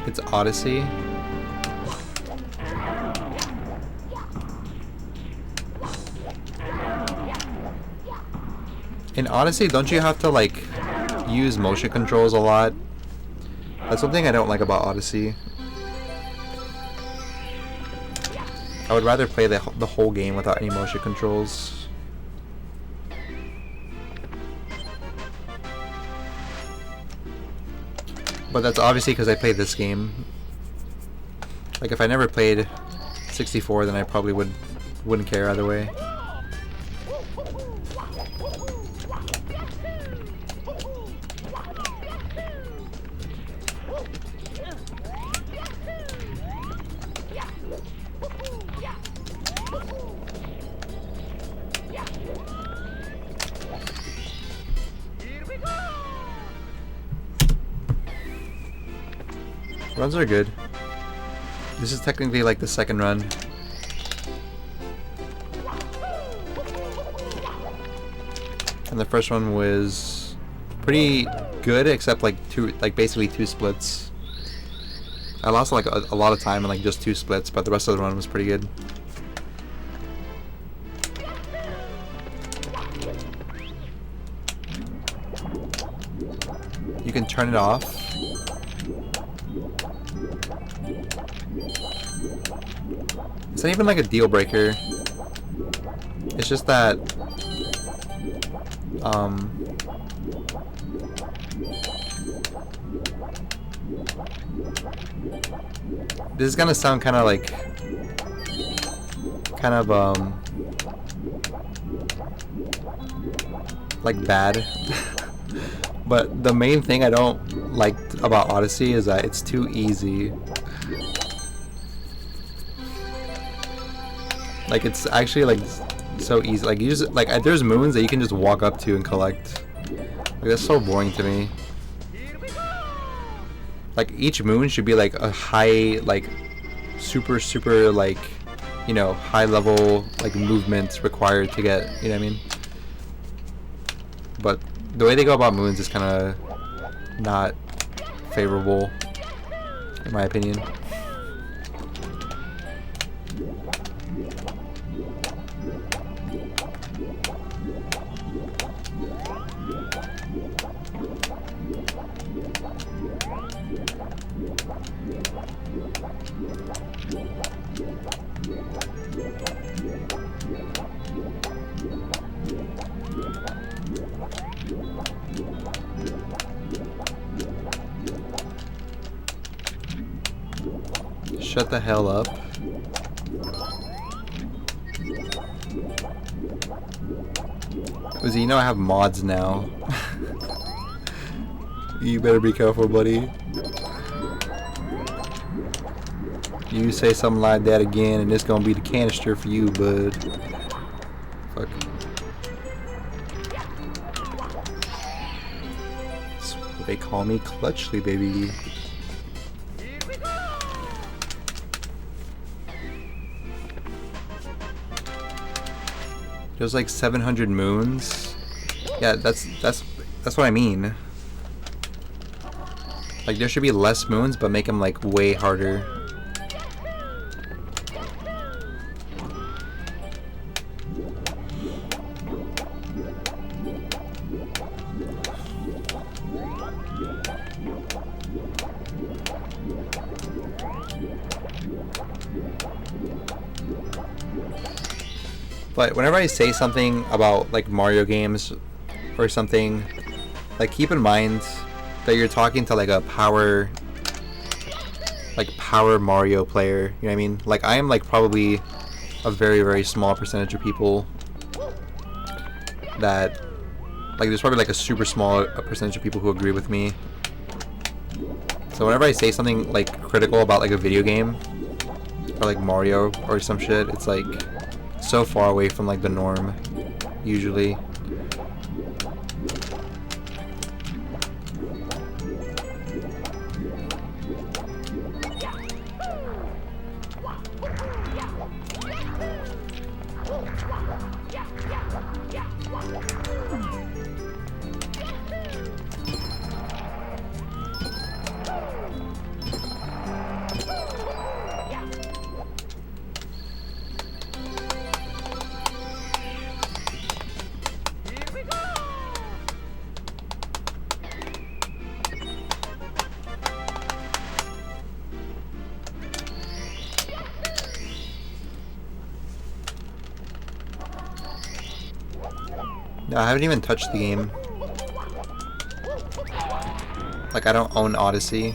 It's Odyssey. In Odyssey, don't you have to like use motion controls a lot? That's one thing I don't like about Odyssey. I would rather play the whole game without any motion controls. But that's obviously because I played this game. Like if I never played 64, then I probably wouldn't care either way. Runs are good. This is technically like the second run. And the first one was pretty good, except like basically two splits. I lost like a lot of time in like just two splits, but the rest of the run was pretty good. You can turn it off. It's not even like a deal breaker. It's just that this is gonna sound kind of like bad. But the main thing I don't like about Odyssey is that it's too easy. Like it's actually like so easy. Like you just like there's moons that you can just walk up to and collect. Like that's so boring to me. Like each moon should be like a high, like super like, you know, high level like movement required to get, you know what I mean? But the way they go about moons is kind of not favorable, in my opinion. Shut the hell up. Uzi, you know I have mods now. You better be careful, buddy. You say something like that again and it's gonna be the canister for you, bud. Fuck. That's what they call me, husTlie, baby. There's like 700 moons. Yeah, that's what I mean. Like there should be less moons, but make them like way harder. But whenever I say something about like Mario games or something, like keep in mind that you're talking to like a power Mario player, you know what I mean? Like I am like probably a very, very small percentage of people that, like there's probably like a super small percentage of people who agree with me. So whenever I say something like critical about like a video game or like Mario or some shit, it's like so far away from like the norm usually. No, I haven't even touched the game. Like, I don't own Odyssey.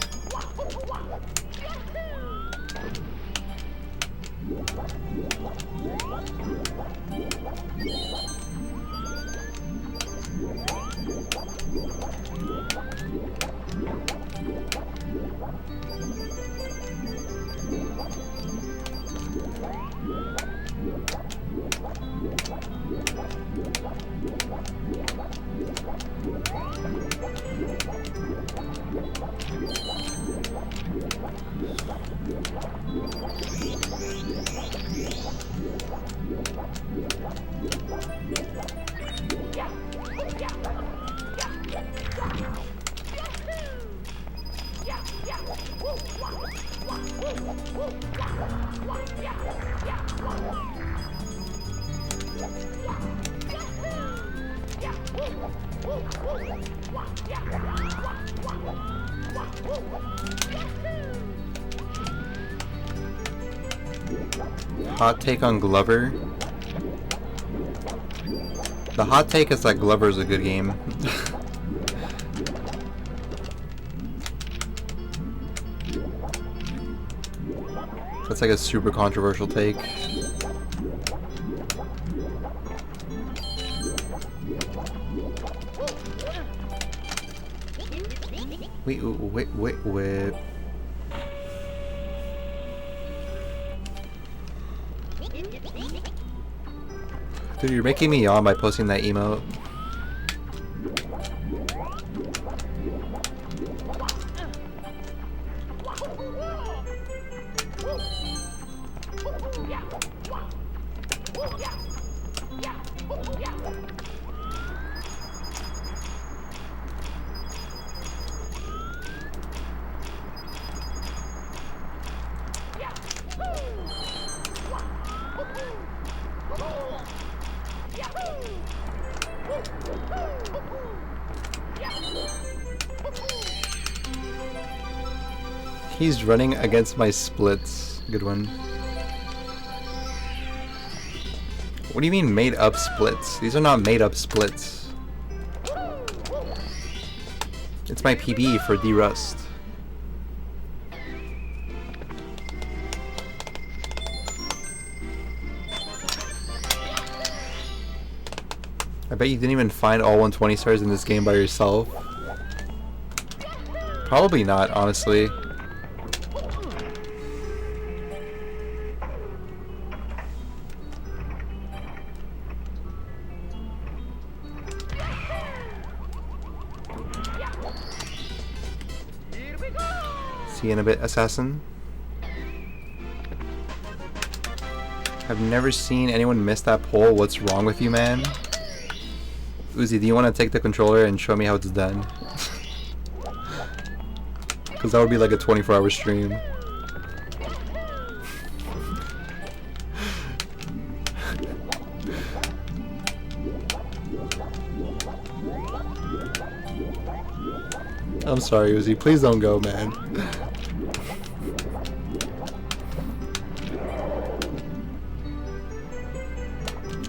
Hot take on Glover. The hot take is that Glover is a good game. That's like a super controversial take. Wait. Dude, you're making me yawn by posting that emote. He's running against my splits. Good one. What do you mean made up splits? These are not made up splits. It's my PB for D-Rust. I bet you didn't even find all 120 stars in this game by yourself. Probably not, honestly. See you in a bit, assassin. I've never seen anyone miss that pole. What's wrong with you, man? Uzi, do you want to take the controller and show me how it's done? Because that would be like a 24-hour stream. I'm sorry, Uzi. Please don't go, man.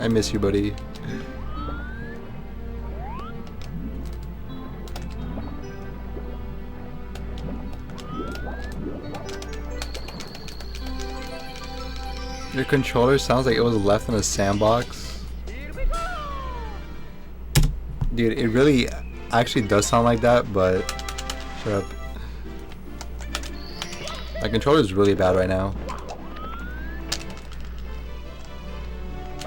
I miss you, buddy. Your controller sounds like it was left in a sandbox. Dude, it really actually does sound like that, but shut up. My controller is really bad right now.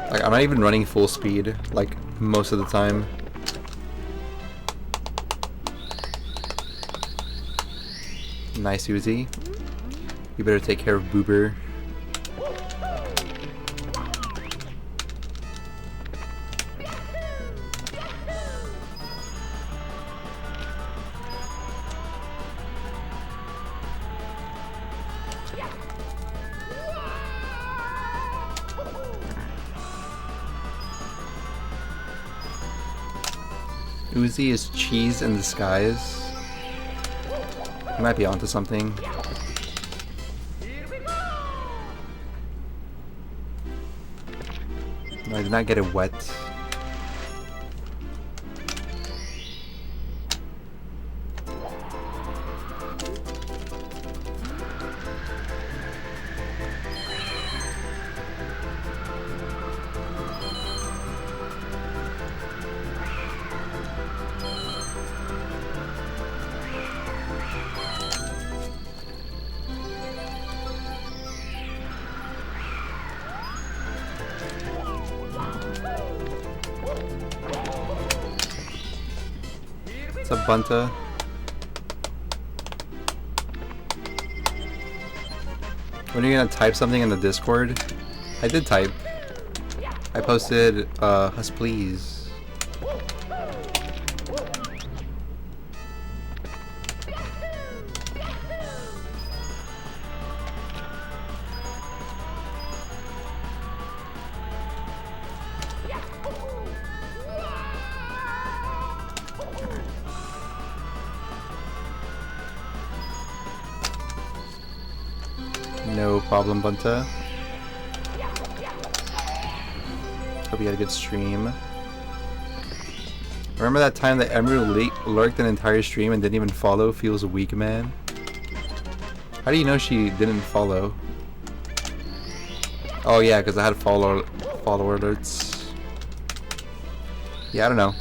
Like, I'm not even running full speed, like, most of the time. Nice, Uzi. You better take care of Boober. Uzi is cheese in disguise. He might be onto something. No, I did not get it wet. What's up, Bunta? When are you gonna type something in the Discord? I did type. I posted, husTlie. No problem, Bunta. Hope you had a good stream. Remember that time that Emerald lurked an entire stream and didn't even follow? Feels weak, man. How do you know she didn't follow? Oh yeah, because I had follower alerts. Yeah, I don't know.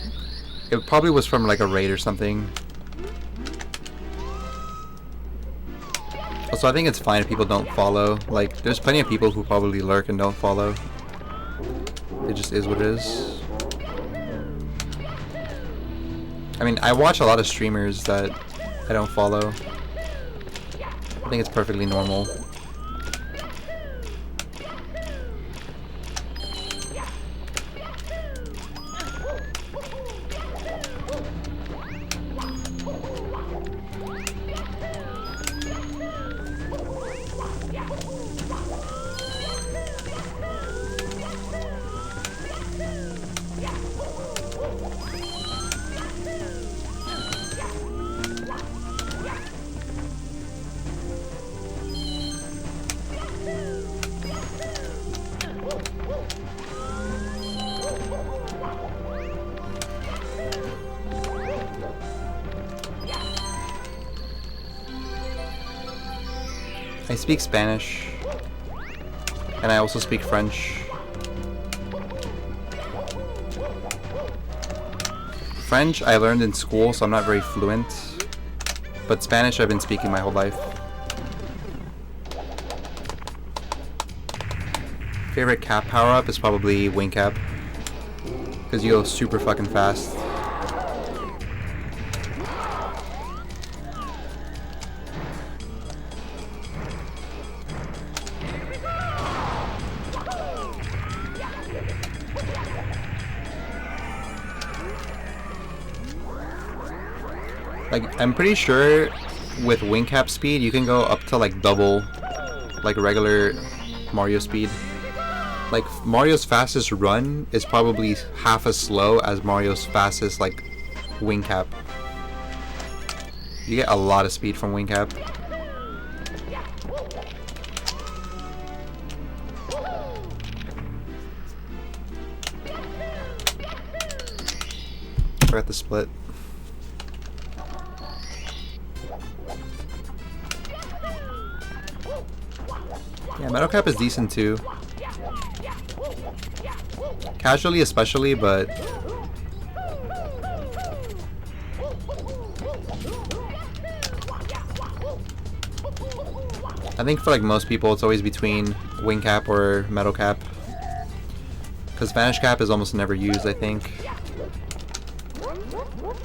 It probably was from like a raid or something. Also, I think it's fine if people don't follow. Like, there's plenty of people who probably lurk and don't follow. It just is what it is. I mean, I watch a lot of streamers that I don't follow. I think it's perfectly normal. I speak Spanish, and I also speak French. French I learned in school, so I'm not very fluent, but Spanish I've been speaking my whole life. Favorite cap power-up is probably wing cap, because you go super fucking fast. Like, I'm pretty sure with wing cap speed you can go up to like double like regular Mario speed. Like, Mario's fastest run is probably half as slow as Mario's fastest like wing cap. You get a lot of speed from wing cap. forgot the split. Yeah, metal cap is decent too. Casually especially, but I think for like most people it's always between wing cap or metal cap. Because vanish cap is almost never used, I think. Whoop, whoop, whoop.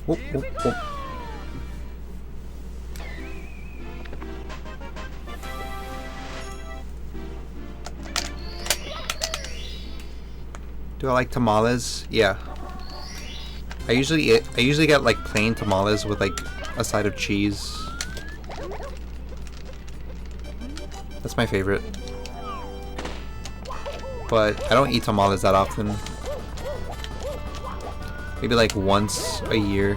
Whoop, whoop, whoop. Do I like tamales? Yeah. I usually get like plain tamales with like a side of cheese. That's my favorite. But I don't eat tamales that often. Maybe like once a year.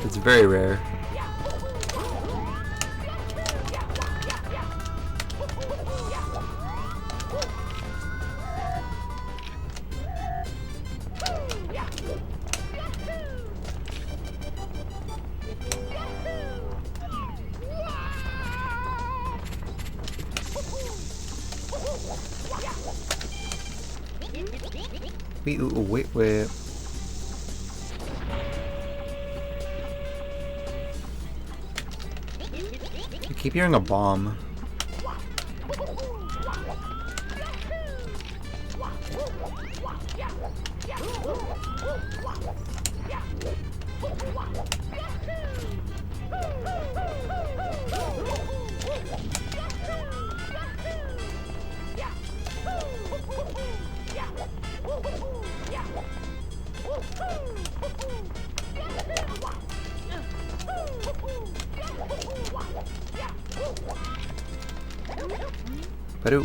It's very rare. Wait. I keep hearing a bomb.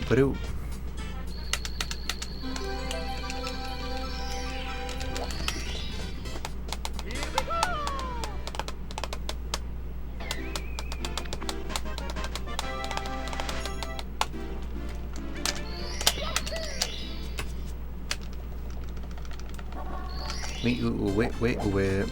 Badoo. Wait.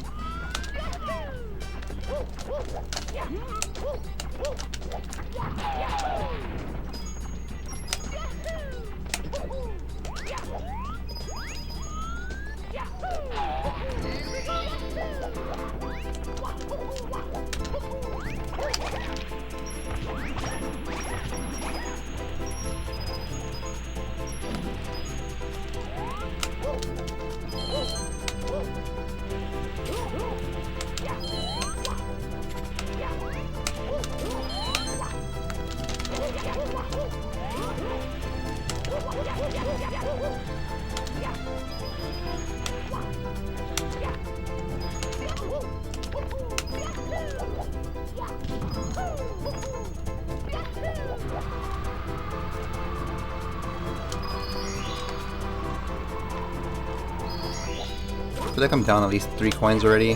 I feel like I'm down at least 3 coins already.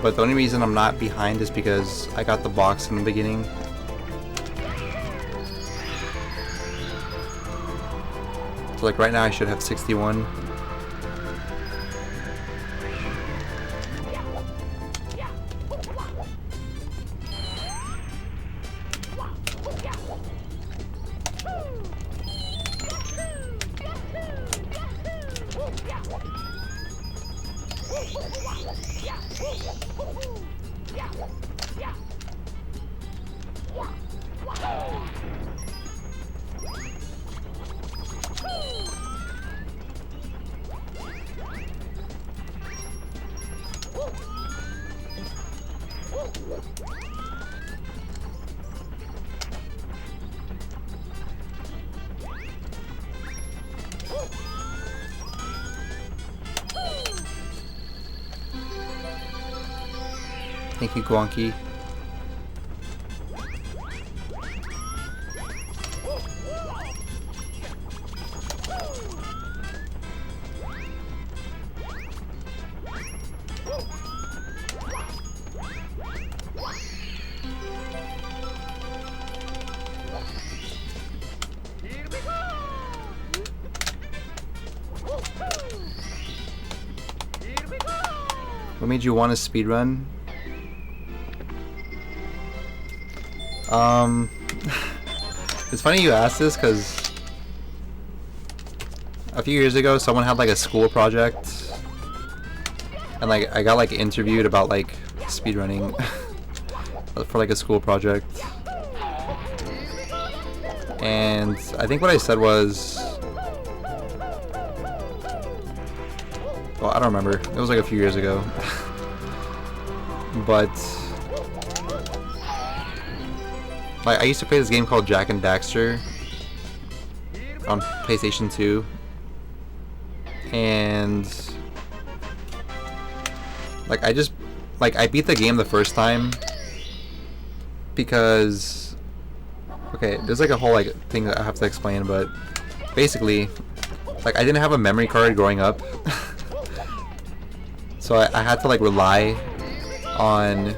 But the only reason I'm not behind is because I got the box in the beginning. So like right now I should have 61. Thank you, Guanky. What made you want to speedrun? It's funny you asked this because a few years ago someone had like a school project and like I got like interviewed about like speedrunning for like a school project, and I think what I said was, well, I don't remember. It was like a few years ago. But like I used to play this game called Jak and Daxter on PlayStation 2, and like I beat the game the first time because, okay, there's like a whole like thing that I have to explain, but basically like I didn't have a memory card growing up. So I had to like rely on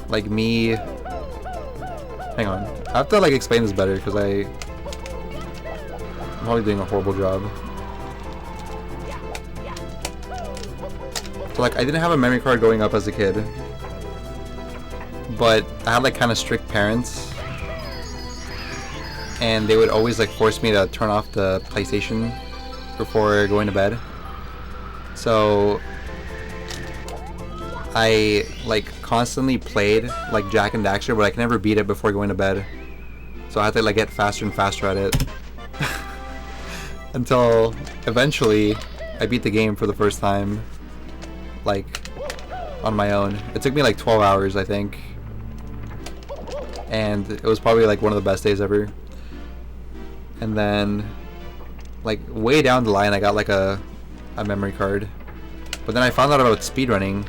like me. Hang on, I have to like explain this better because I'm probably doing a horrible job. So like I didn't have a memory card growing up as a kid, but I had like kind of strict parents, and they would always like force me to turn off the PlayStation before going to bed. So I like constantly played like Jak and Daxter, but I could never beat it before going to bed. So I had to like get faster and faster at it until eventually I beat the game for the first time, like on my own. It took me like 12 hours, I think, and it was probably like one of the best days ever. And then like way down the line I got like a memory card, but then I found out about speedrunning,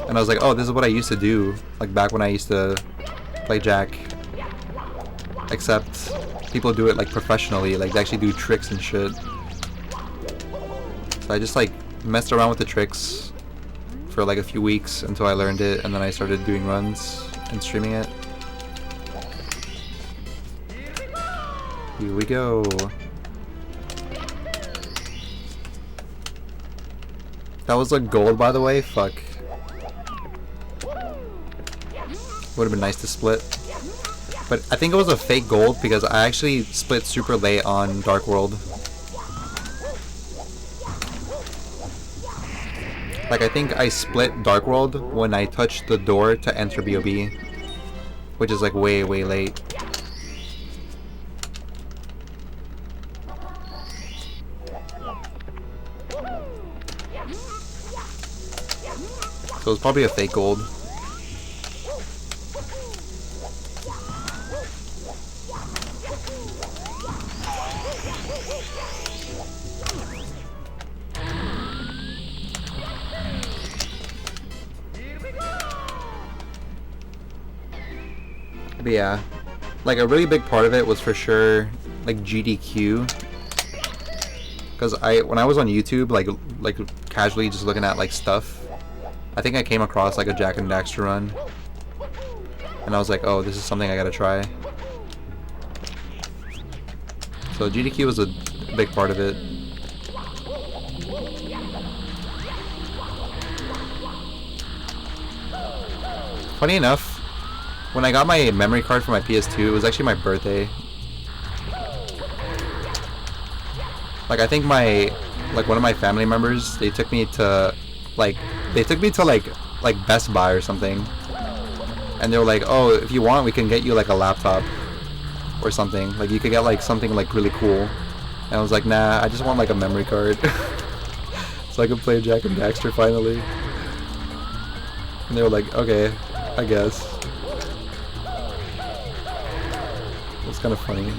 and I was like, oh, this is what I used to do like back when I used to play Jak, except people do it like professionally, like they actually do tricks and shit. So I just like messed around with the tricks for like a few weeks until I learned it, and then I started doing runs and streaming it. Here we go. That was like gold, by the way. Fuck. Would have been nice to split. But I think it was a fake gold because I actually split super late on Dark World. Like I think I split Dark World when I touched the door to enter BOB, which is like way late. So it's probably a fake gold. But yeah, like a really big part of it was for sure like GDQ. Because when I was on YouTube, like casually just looking at like stuff, I think I came across like a Jak and Daxter run, and I was like, oh, this is something I gotta try. So GDQ was a big part of it. Funny enough, when I got my memory card for my PS2, it was actually my birthday. Like I think one of my family members, they took me to like Best Buy or something, and they were like, oh, if you want we can get you like a laptop or something, like you could get like something like really cool. And I was like, nah, I just want like a memory card so I can play Jak and Daxter finally. And they were like, okay, I guess. It's kind of funny.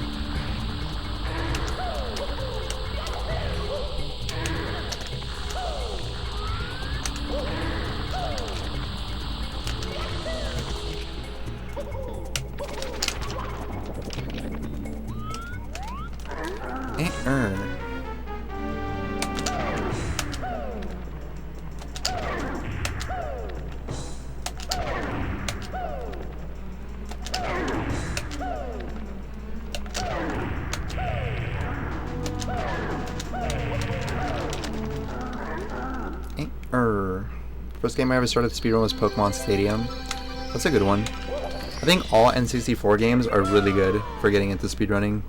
First game I ever started speedrun was Pokemon Stadium. That's a good one. I think all N64 games are really good for getting into speedrunning.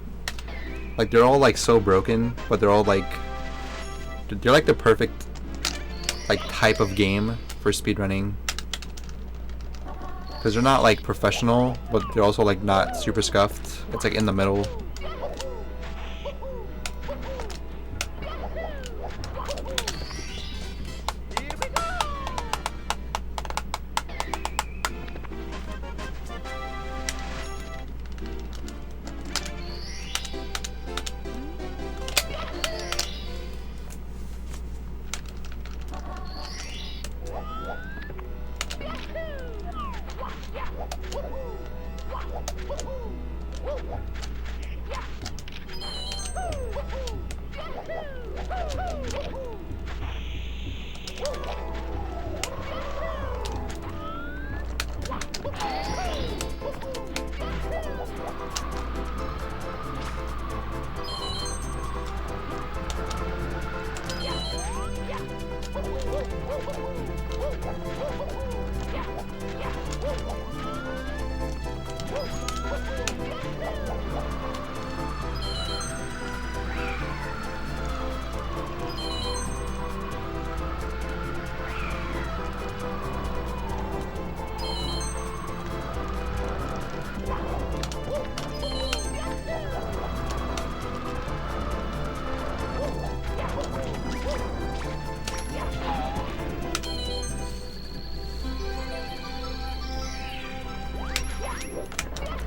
Like, they're all like so broken, but they're all like they're like the perfect like type of game for speedrunning. Because they're not like professional, but they're also like not super scuffed. It's like in the middle.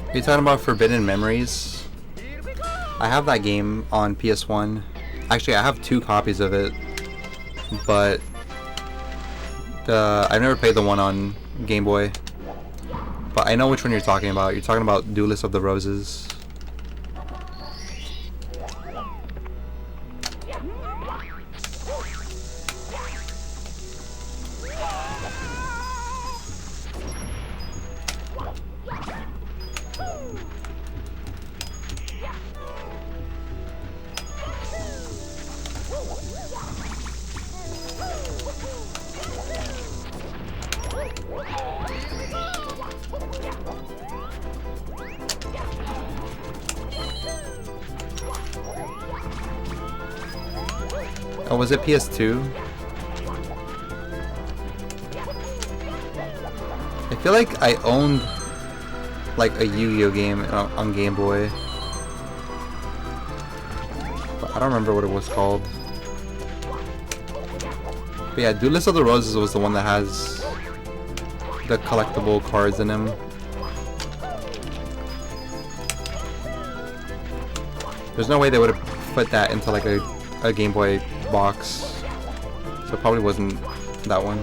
Are you talking about Forbidden Memories? I have that game on PS1. Actually, I have 2 copies of it, but I've never played the one on Game Boy. But I know which one you're talking about. You're talking about Duelist of the Roses. Oh, was it PS2? I feel like I owned like a Yu-Gi-Oh game on Game Boy, but I don't remember what it was called. But yeah, Duelist of the Roses was the one that has the collectible cards in him. There's no way they would have put that into like a Game Boy box, so it probably wasn't that one.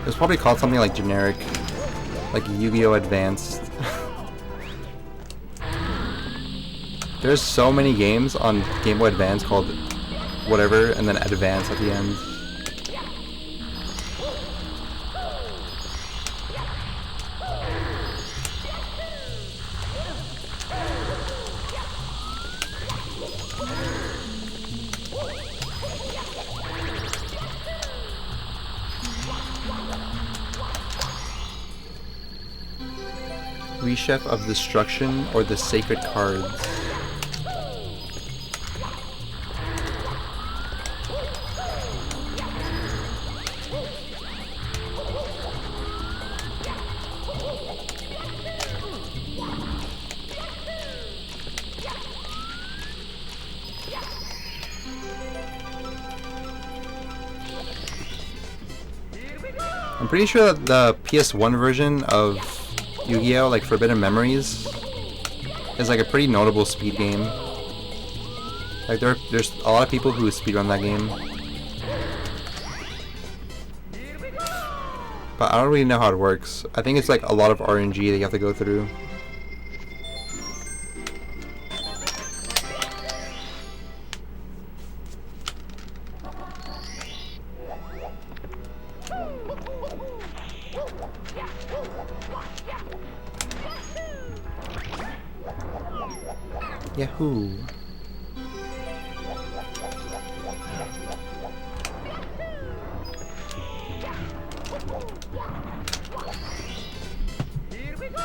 It was probably called something like generic, like Yu-Gi-Oh! Advanced. There's so many games on Game Boy Advance called whatever, and then Advance at the end. Chef of Destruction or the Sacred Cards. I'm pretty sure that the PS1 version of Yu-Gi-Oh! Like Forbidden Memories is like a pretty notable speed game. Like there's a lot of people who speedrun that game. But I don't really know how it works. I think it's like a lot of RNG that you have to go through. Yahoo! Here we go!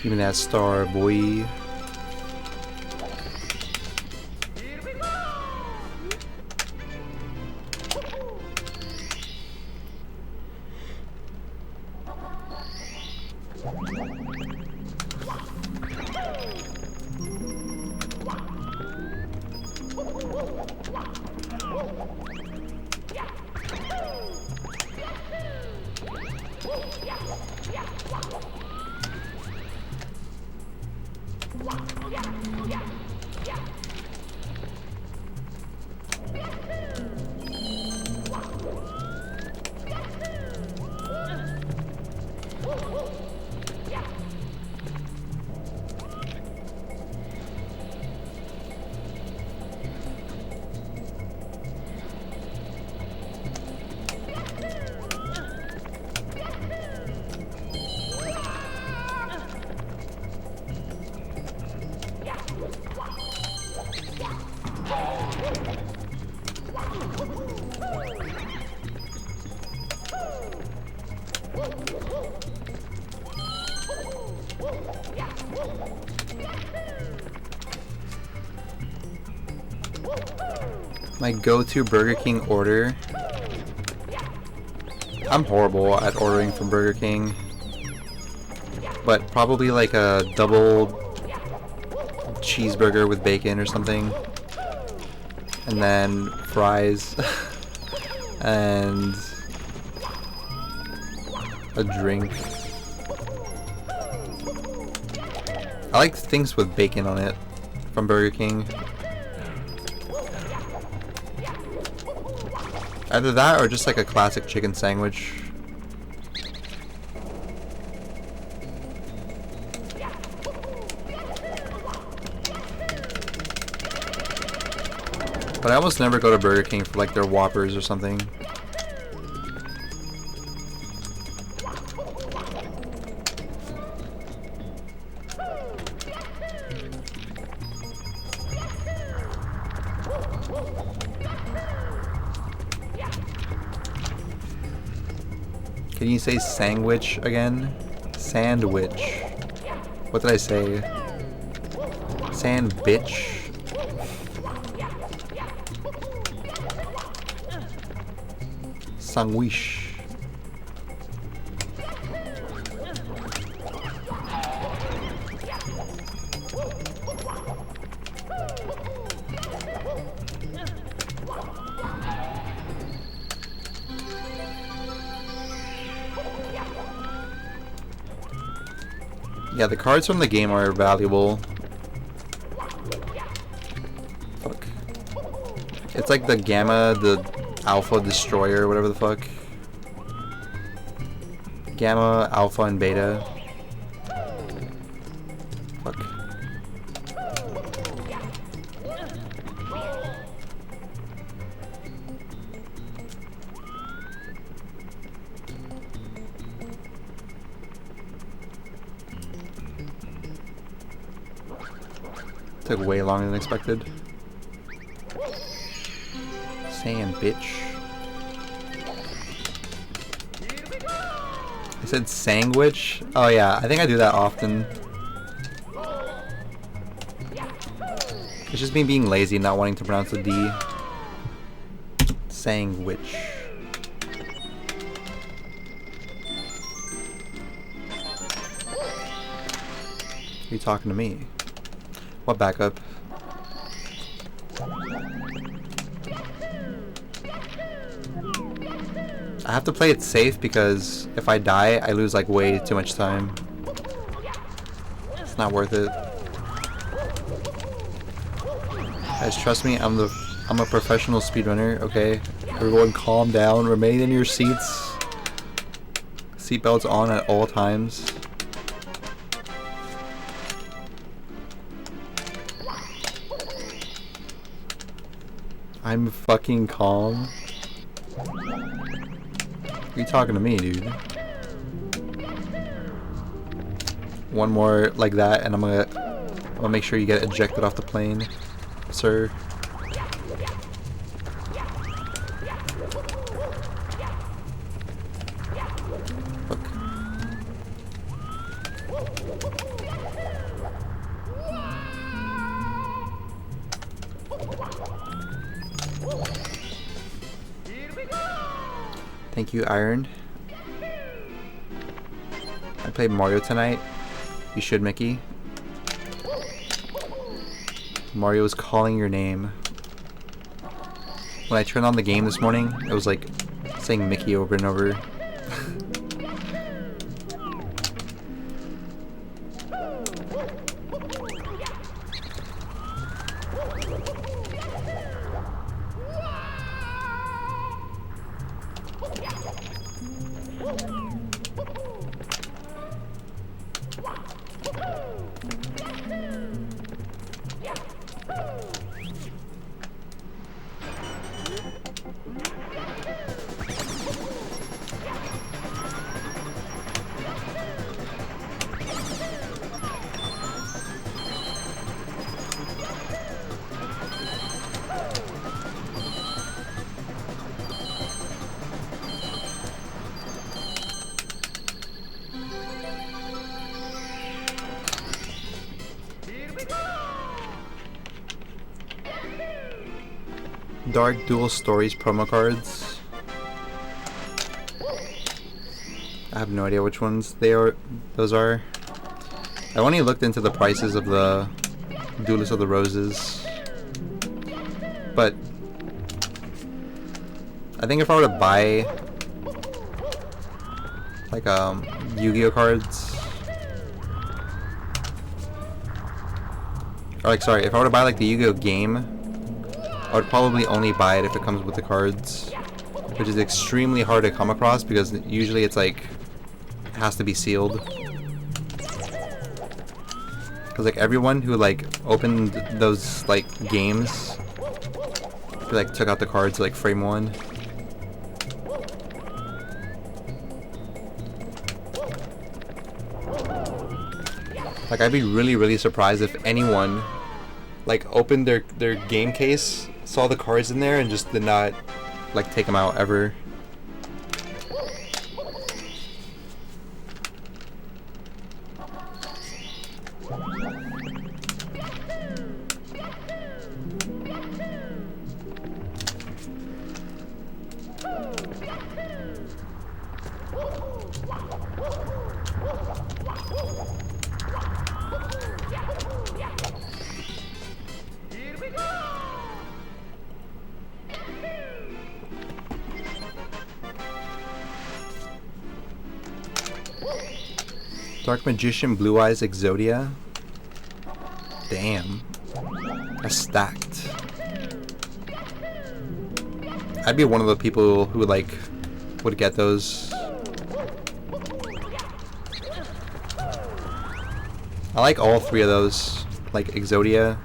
Give me that star, boy. Here we go! My go-to Burger King order. I'm horrible at ordering from Burger King, but probably like a double cheeseburger with bacon or something, and then fries and a drink. I like things with bacon on it from Burger King. Either that or just like a classic chicken sandwich. But I almost never go to Burger King for like their Whoppers or something. Can you say sandwich again? Sandwich. What did I say? Sandwich. Sandwich. Yeah, the cards from the game are valuable. Fuck. It's like the Gamma, the Alpha Destroyer, whatever the fuck. Gamma, Alpha, and Beta. Fuck. Took way longer than expected. Sand, bitch. I said sandwich? Oh yeah, I think I do that often. It's just me being lazy, not wanting to pronounce the D. Sandwich. Are you talking to me? What backup? I have to play it safe because if I die, I lose like way too much time. It's not worth it. Guys, trust me, I'm a professional speedrunner, okay? Everyone calm down, remain in your seats. Seatbelts on at all times. I'm fucking calm. You talking to me, dude? One more like that, and I'm gonna make sure you get ejected off the plane, sir. Look. Thank you, Iron. I played Mario tonight. You should, Mickey. Mario was calling your name. When I turned on the game this morning, it was like saying Mickey over and over. Dark Dual Stories promo cards. I have no idea which ones those are. I only looked into the prices of the Duelist of the Roses, but I think if I were to buy like Yu-Gi-Oh cards, or like sorry, if I were to buy like the Yu-Gi-Oh game, I would probably only buy it if it comes with the cards, which is extremely hard to come across because usually it's like it has to be sealed. Because like everyone who like opened those like games, who, like took out the cards like frame one. Like I'd be really surprised if anyone like opened their game case, saw the cards in there, and just did not like take them out ever. Dark Magician, Blue Eyes, Exodia. Damn. That's stacked. I'd be one of the people who like would get those. I like all three of those. Like Exodia,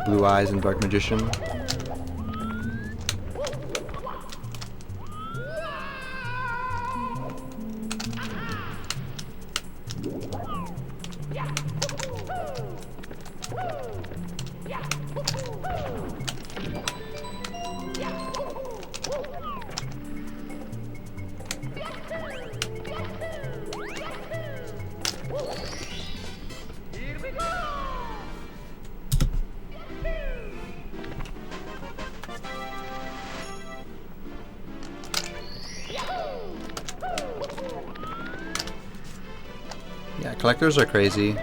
Blue Eyes, and Dark Magician. Yeah, collectors are crazy.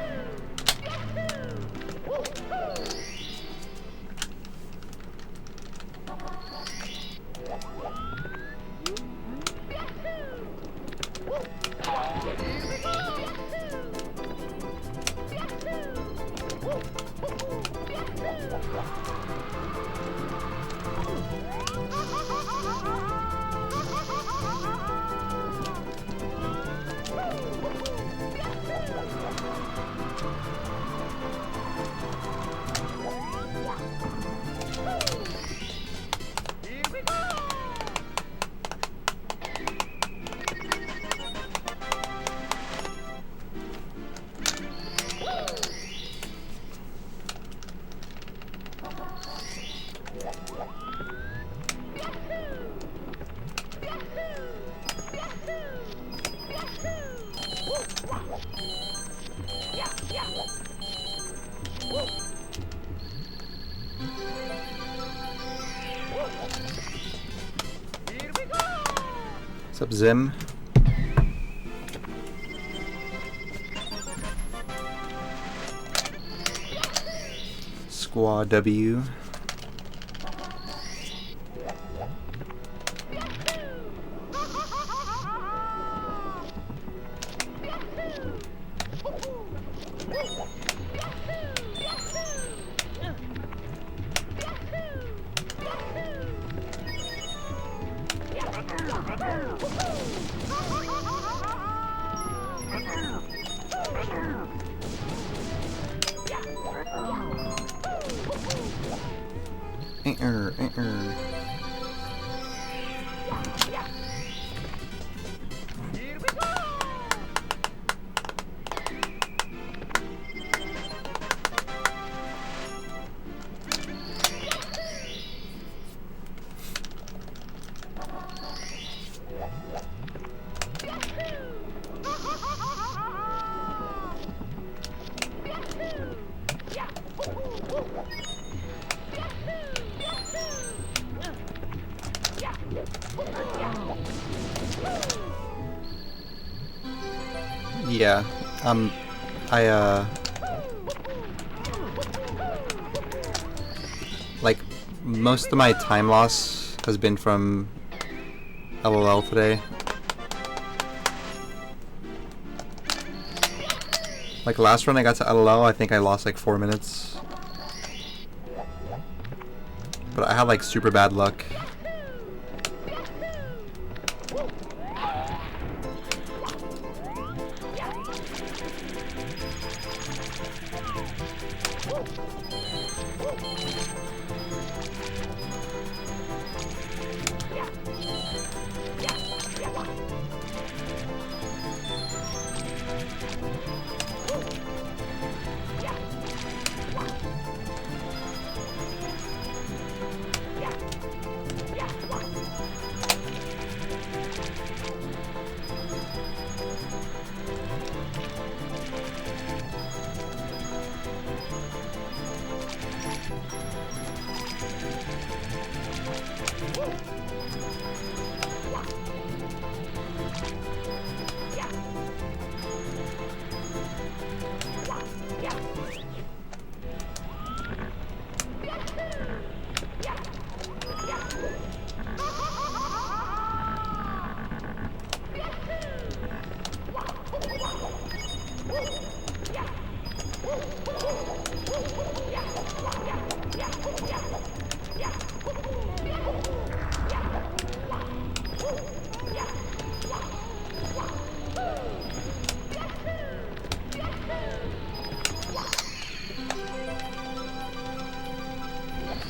up, Zim? Squad W. Yeah, like, most of my time loss has been from LOL today. Like, last run I got to LOL, I think I lost like 4 minutes. But I had like super bad luck.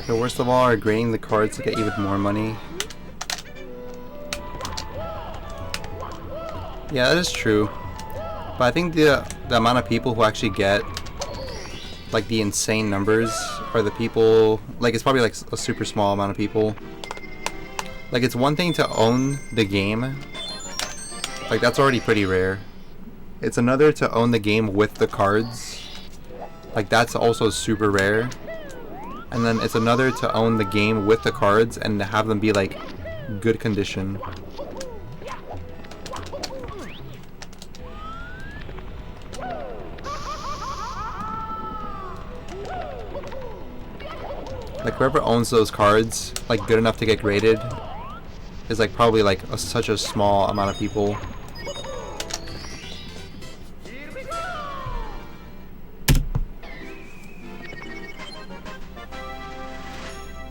The worst of all are grading the cards to get even more money. Yeah, that is true. But I think the amount of people who actually get like the insane numbers are the people, like, it's probably like a super small amount of people. Like, it's one thing to own the game. Like, that's already pretty rare. It's another to own the game with the cards. Like, that's also super rare. And then it's another to own the game with the cards and to have them be like good condition. Like, whoever owns those cards, like, good enough to get graded, is like probably like such a small amount of people.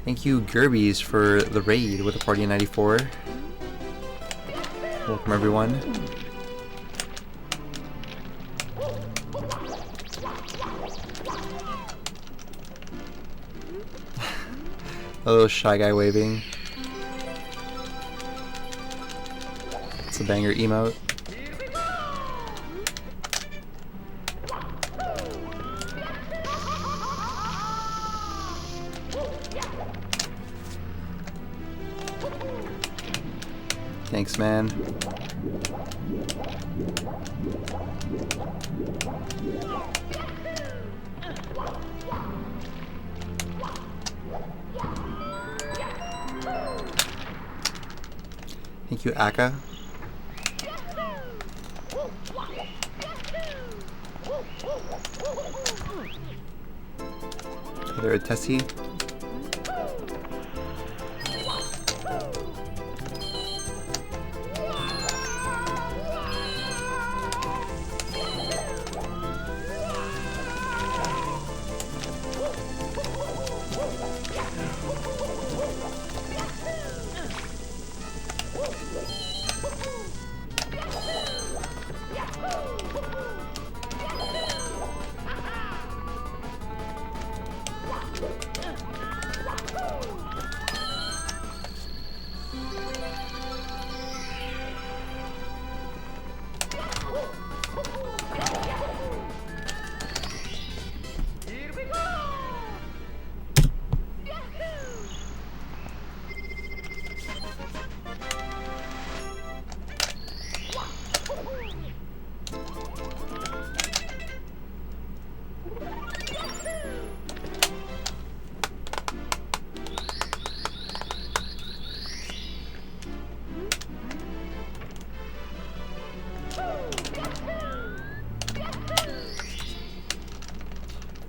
Thank you, Gerbies, for the raid with a party in 94. Welcome, everyone. A little shy guy waving. It's a banger emote. Thanks, man. Thank you, Aka. They're a Tessie.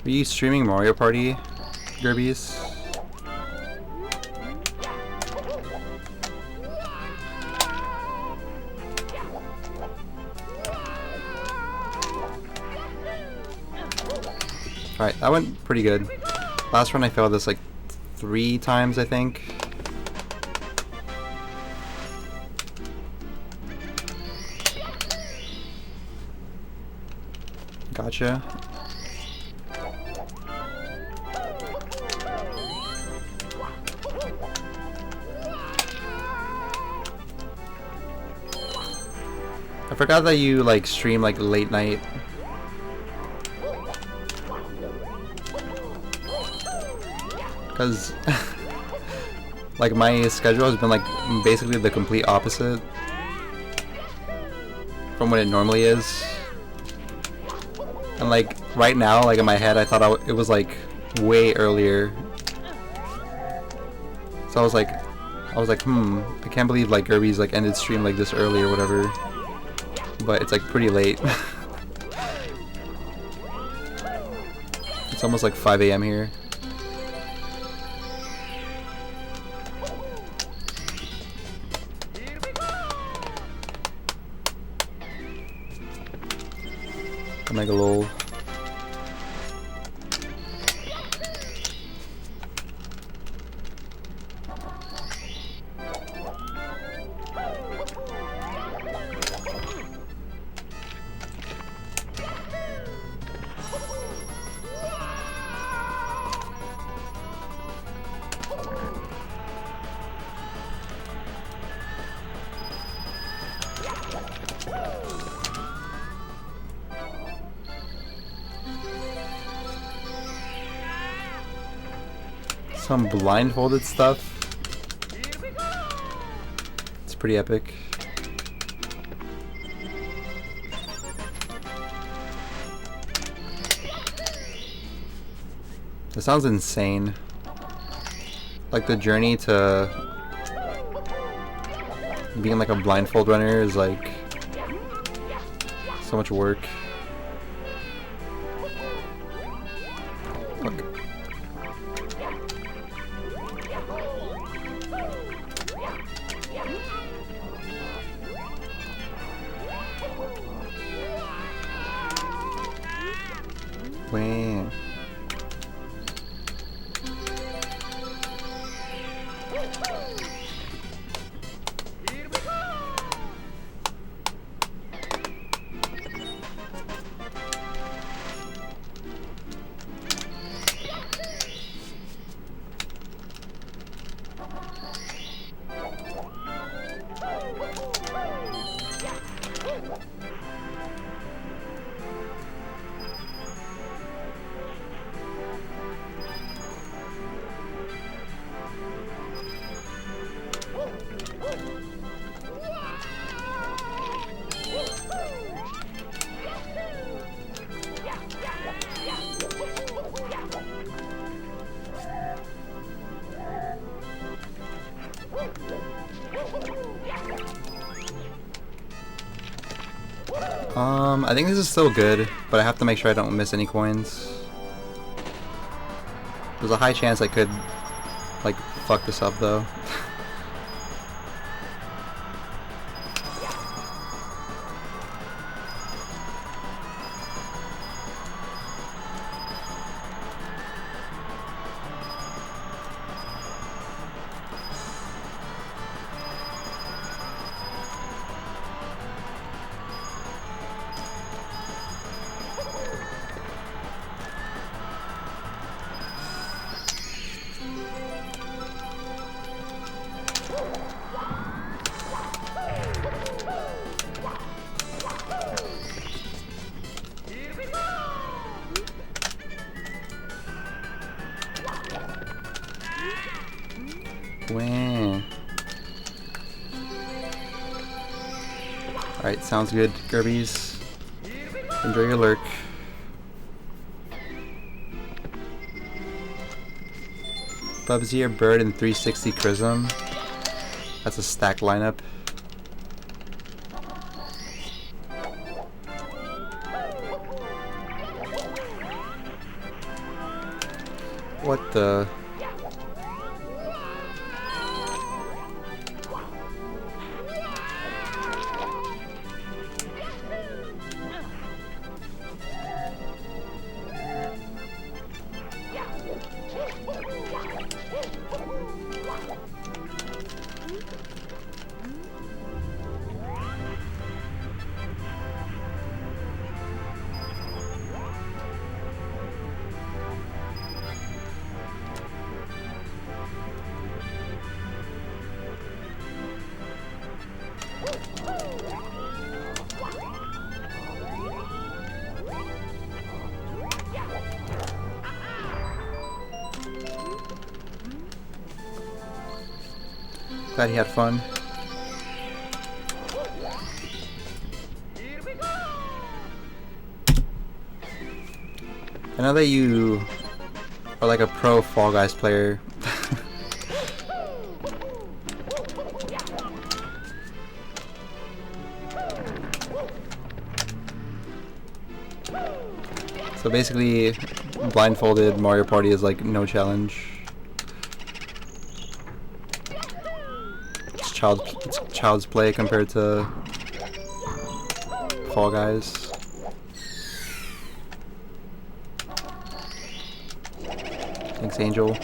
Are you streaming Mario Party, Gerbies? Alright, that went pretty good. Last run I failed this like 3 times, I think. Gotcha. I forgot that you like stream like late night. Cause like my schedule has been like basically the complete opposite from what it normally is. And like right now, like in my head, I thought it was like way earlier. So I was like, I can't believe like Gerby's like ended stream like this early or whatever. But it's like pretty late. It's almost like 5 AM here. Mega lol. Some blindfolded stuff. It's pretty epic. That sounds insane. Like the journey to being like a blindfold runner is like so much work. Wow. I think this is still good, but I have to make sure I don't miss any coins. There's a high chance I could, like, fuck this up though. Wah. Alright, sounds good, Gerbies. Enjoy your lurk. Bubsy, Bird, and 360 Chrism. That's a stack lineup. What the? Glad he had fun. I know that you are like a pro Fall Guys player. So basically, blindfolded Mario Party is like no challenge. It's child's play compared to Fall Guys. Thanks, Angel.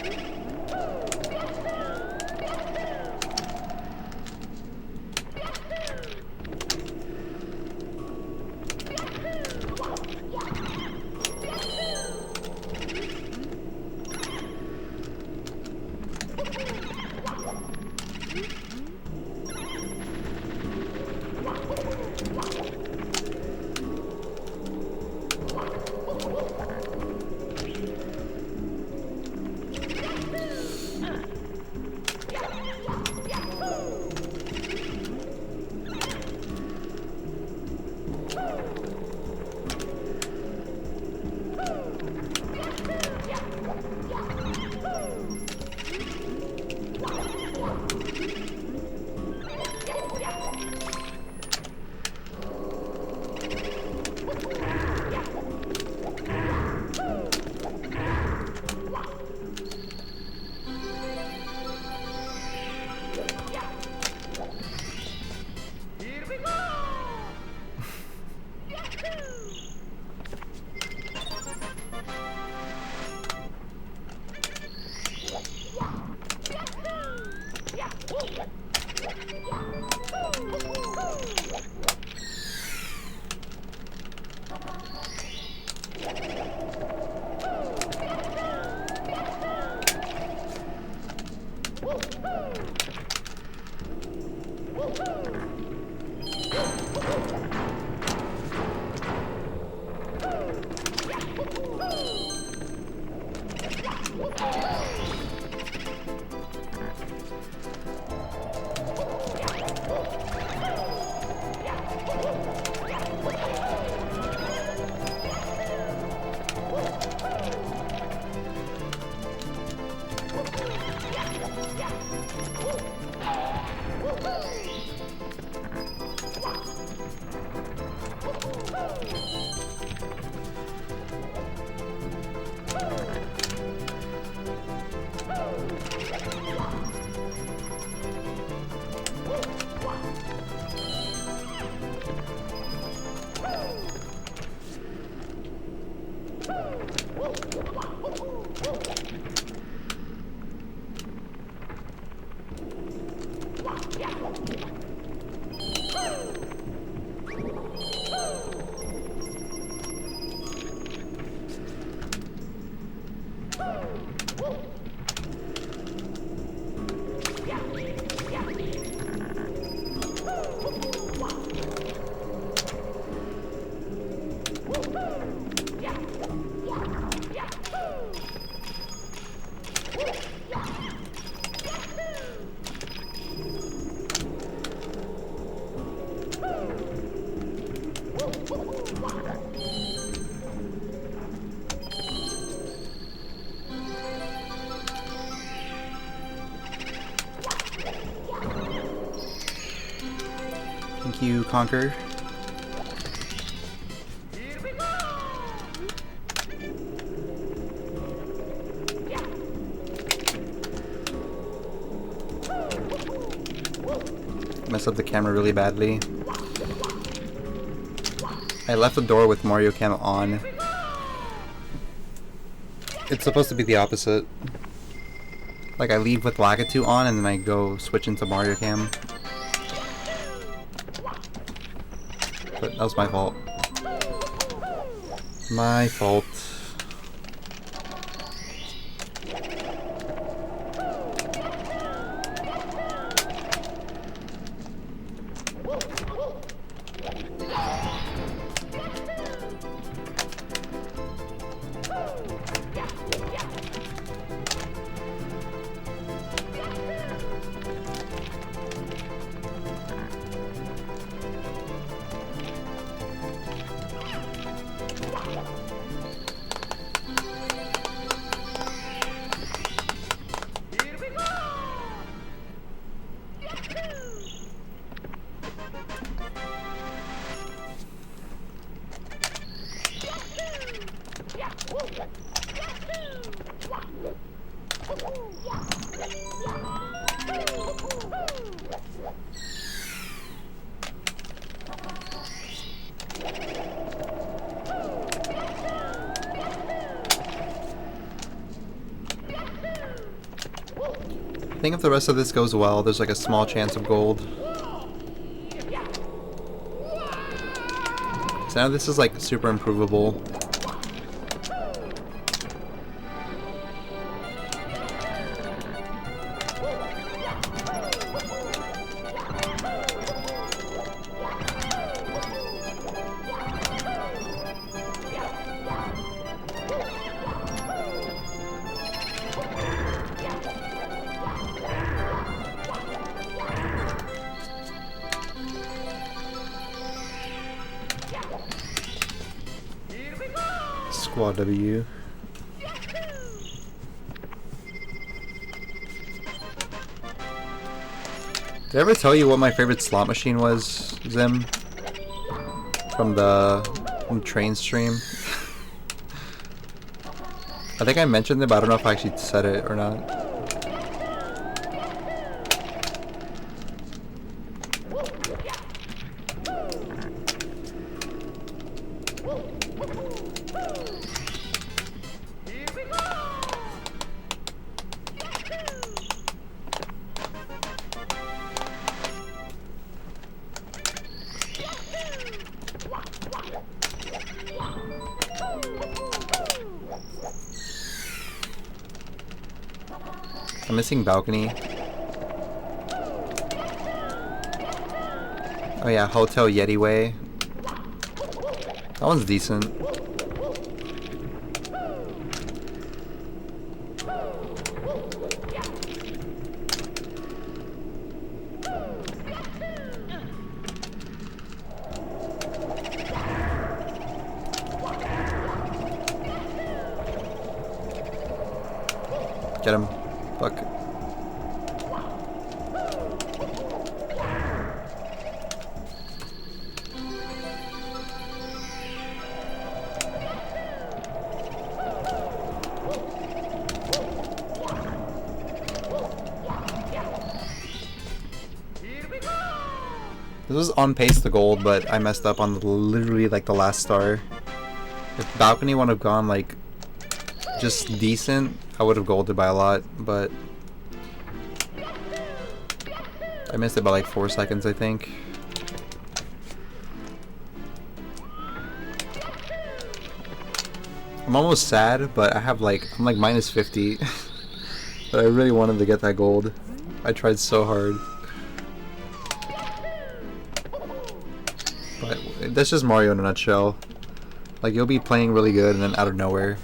Thank you, Conquer. Messed up the camera really badly. I left the door with Mario Cam on. It's supposed to be the opposite. Like I leave with Lakitu on and then I go switch into Mario Cam. But that was my fault. My fault. I think if the rest of this goes well, there's like a small chance of gold. So now this is like super improvable. Squad W. Did I ever tell you what my favorite slot machine was, Zim? From the train stream? I think I mentioned it, but I don't know if I actually said it or not. I'm missing balcony. Oh yeah, Hotel Yeti Way. That one's decent. Get him. Fuck. This was on pace to gold, but I messed up on literally like the last star. If balcony would have gone like just decent, I would have golded by a lot, but I missed it by like 4 seconds, I think. I'm almost sad, but I'm like minus 50. But I really wanted to get that gold. I tried so hard. But that's just Mario in a nutshell. Like, you'll be playing really good and then out of nowhere.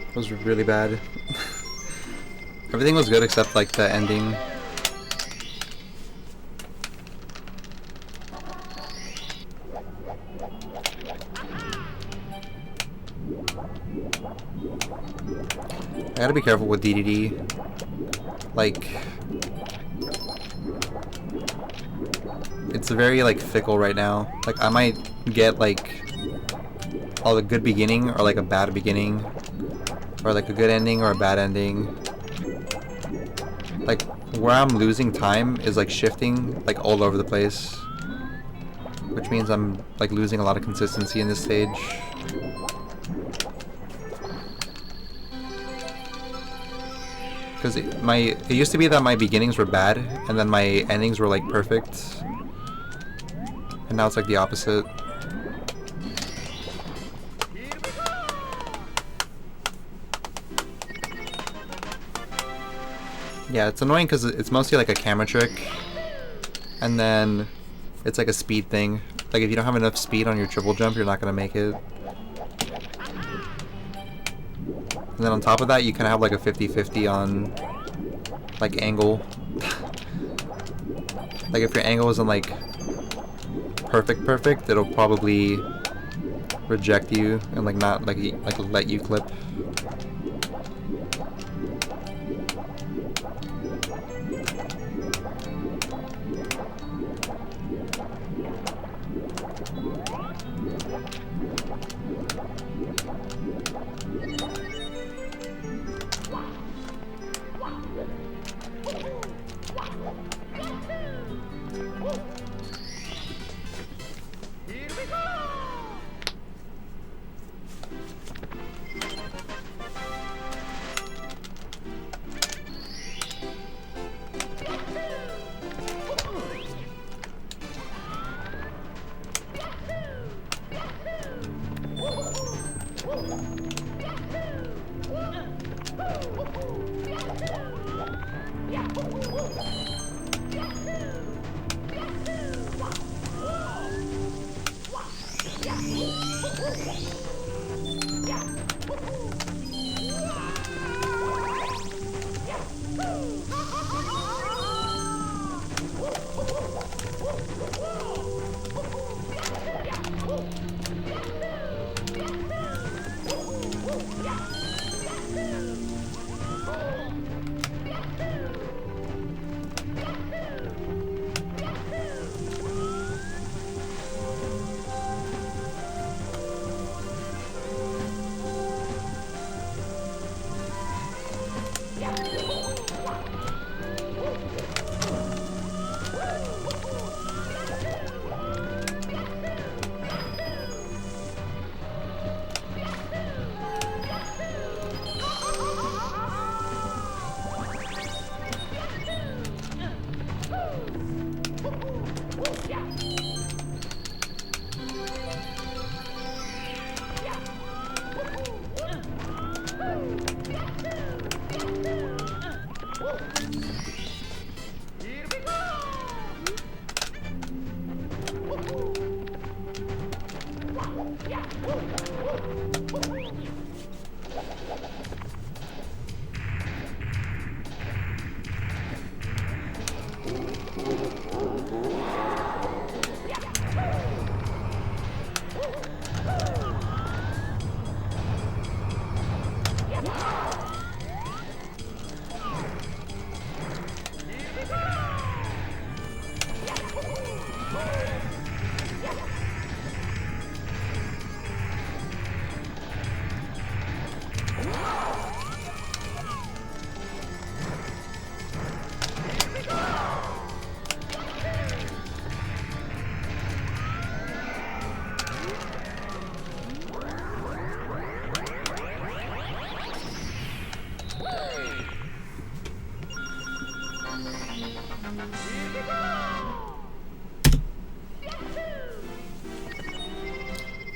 It was really bad. Everything was good except like the ending. I gotta be careful with DDD. Like, it's very like fickle right now. Like, I might get like a good beginning or like a bad beginning, or like a good ending or a bad ending. Like where I'm losing time is like shifting like all over the place, which means I'm like losing a lot of consistency in this stage. Because it used to be that my beginnings were bad and then my endings were like perfect, and now it's like the opposite. Yeah, it's annoying because it's mostly like a camera trick, and then it's like a speed thing. Like if you don't have enough speed on your triple jump, you're not gonna make it. And then on top of that, you kind of have like a 50-50 on like angle. Like if your angle isn't like perfect, it'll probably reject you and like not like let you clip.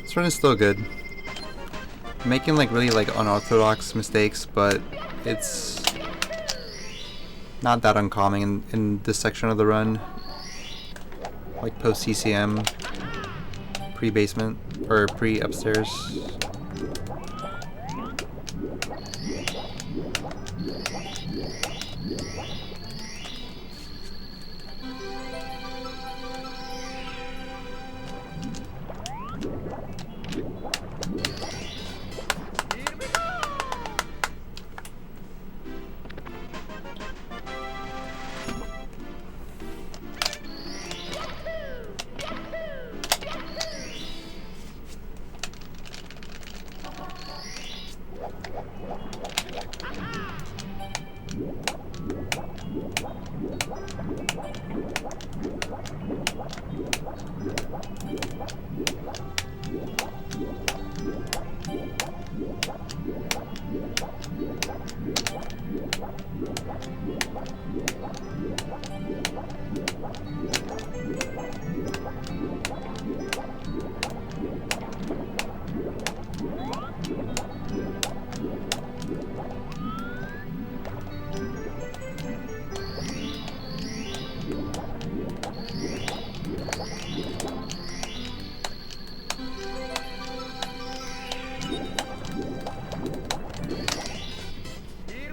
This run is still good. I'm making like really like unorthodox mistakes, but it's not that uncommon in this section of the run. Like post CCM, pre-basement, or pre-upstairs. Here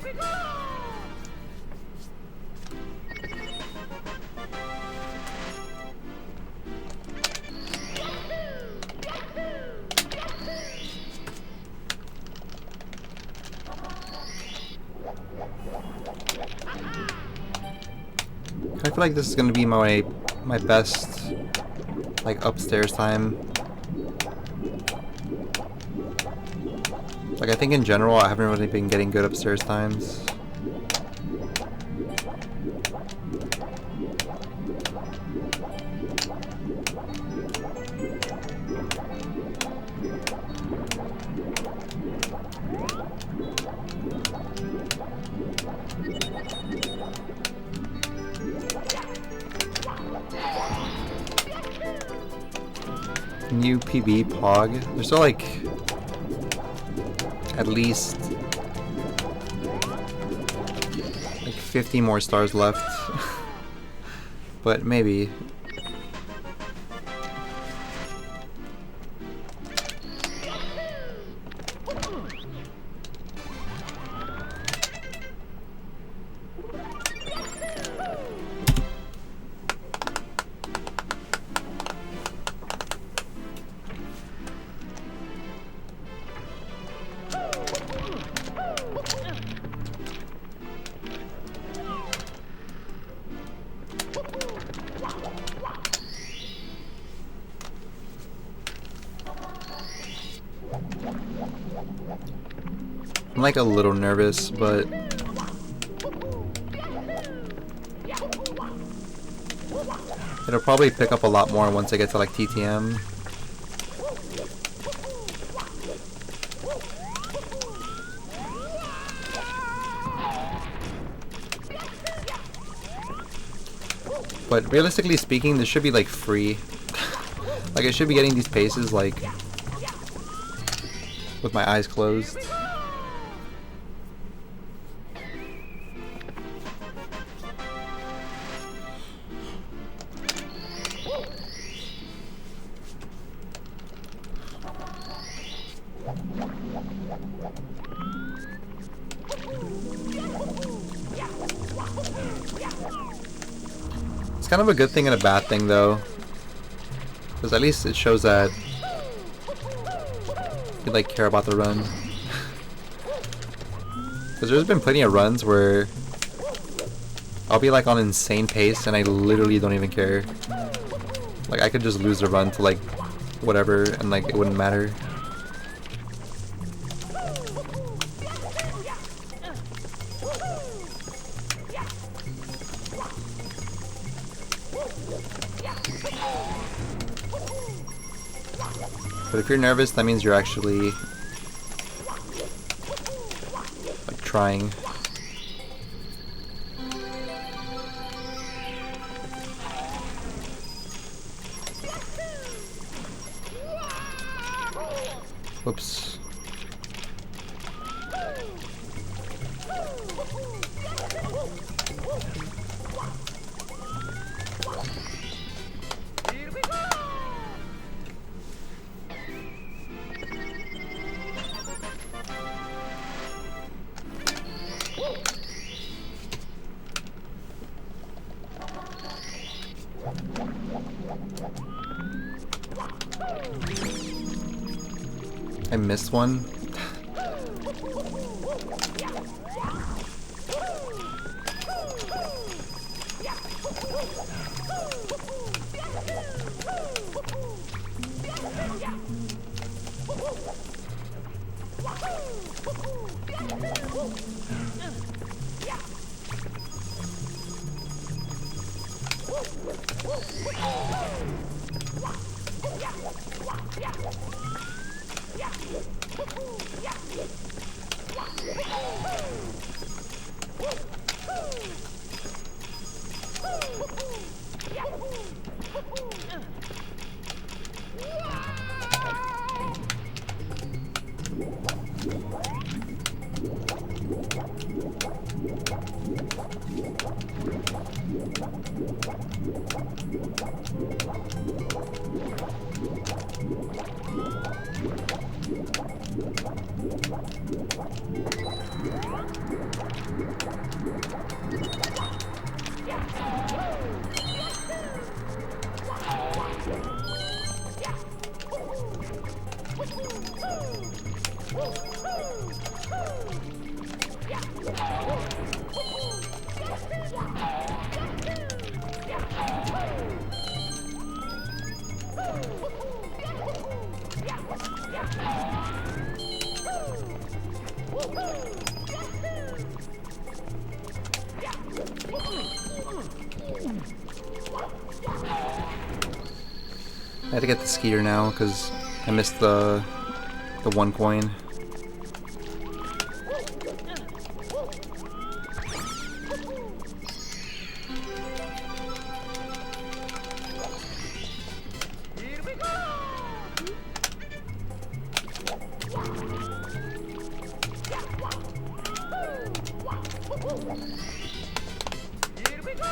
we go! I feel like this is gonna be my best like upstairs time. Like I think in general I haven't really been getting good upstairs times. New PB Pog. There's still like at least like 50 more stars left. But maybe. I'm like a little nervous, but it'll probably pick up a lot more once I get to like TTM. But realistically speaking, this should be like free. Like I should be getting these paces like with my eyes closed. It's kind of a good thing and a bad thing though, because at least it shows that you like care about the run. Because there's been plenty of runs where I'll be like on insane pace and I literally don't even care. Like I could just lose the run to like whatever and like it wouldn't matter. But if you're nervous, that means you're actually like trying. Whoops. Here we go! I missed one. I had to get the Skeeter now because I missed the 1 coin. Here we go! Here we go!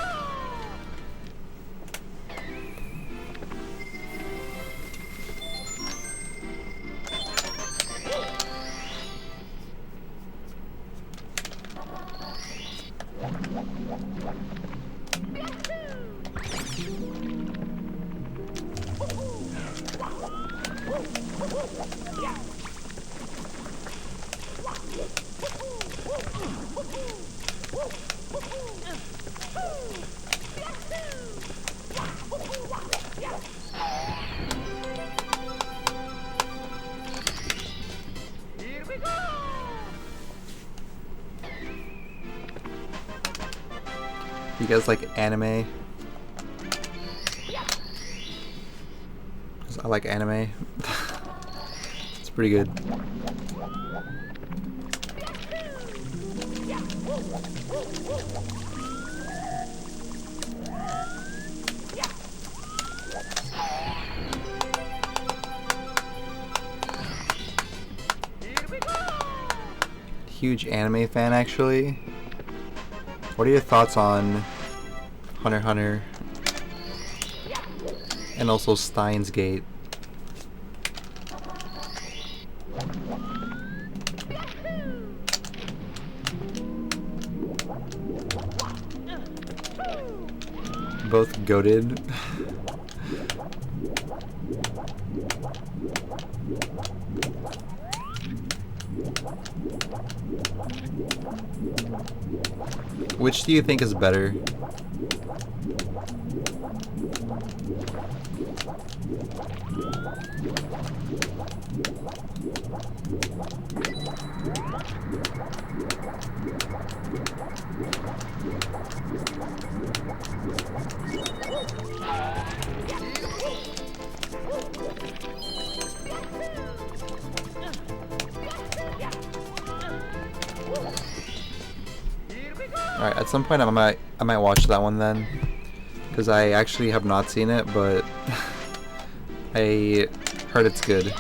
Here we go! You guys like anime? 'Cause I like anime. It's pretty good. Here we go! Huge anime fan, actually. What are your thoughts on Hunter x Hunter and also Steins Gate? Both goated. Which do you think is better? Alright, at some point I might watch that one then, because I actually have not seen it, but I heard it's good.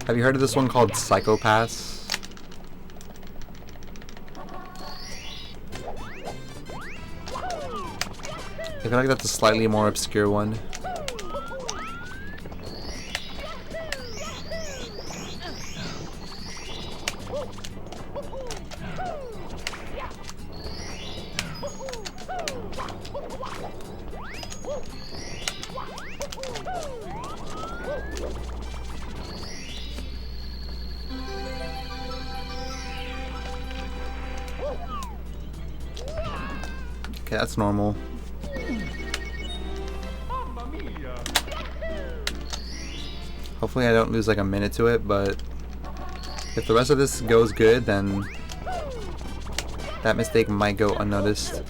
Have you heard of this one called Psychopaths? I feel like that's a slightly more obscure one. Okay, that's normal. Mamma mia! Hopefully I don't lose like a minute to it, but if the rest of this goes good, then that mistake might go unnoticed.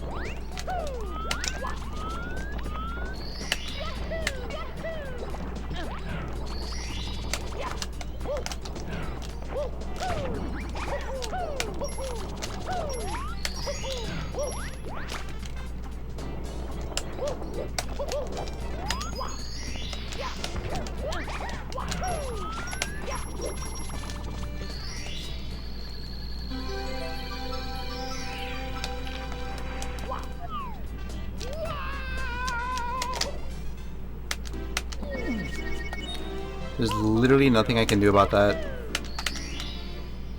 There's literally nothing I can do about that.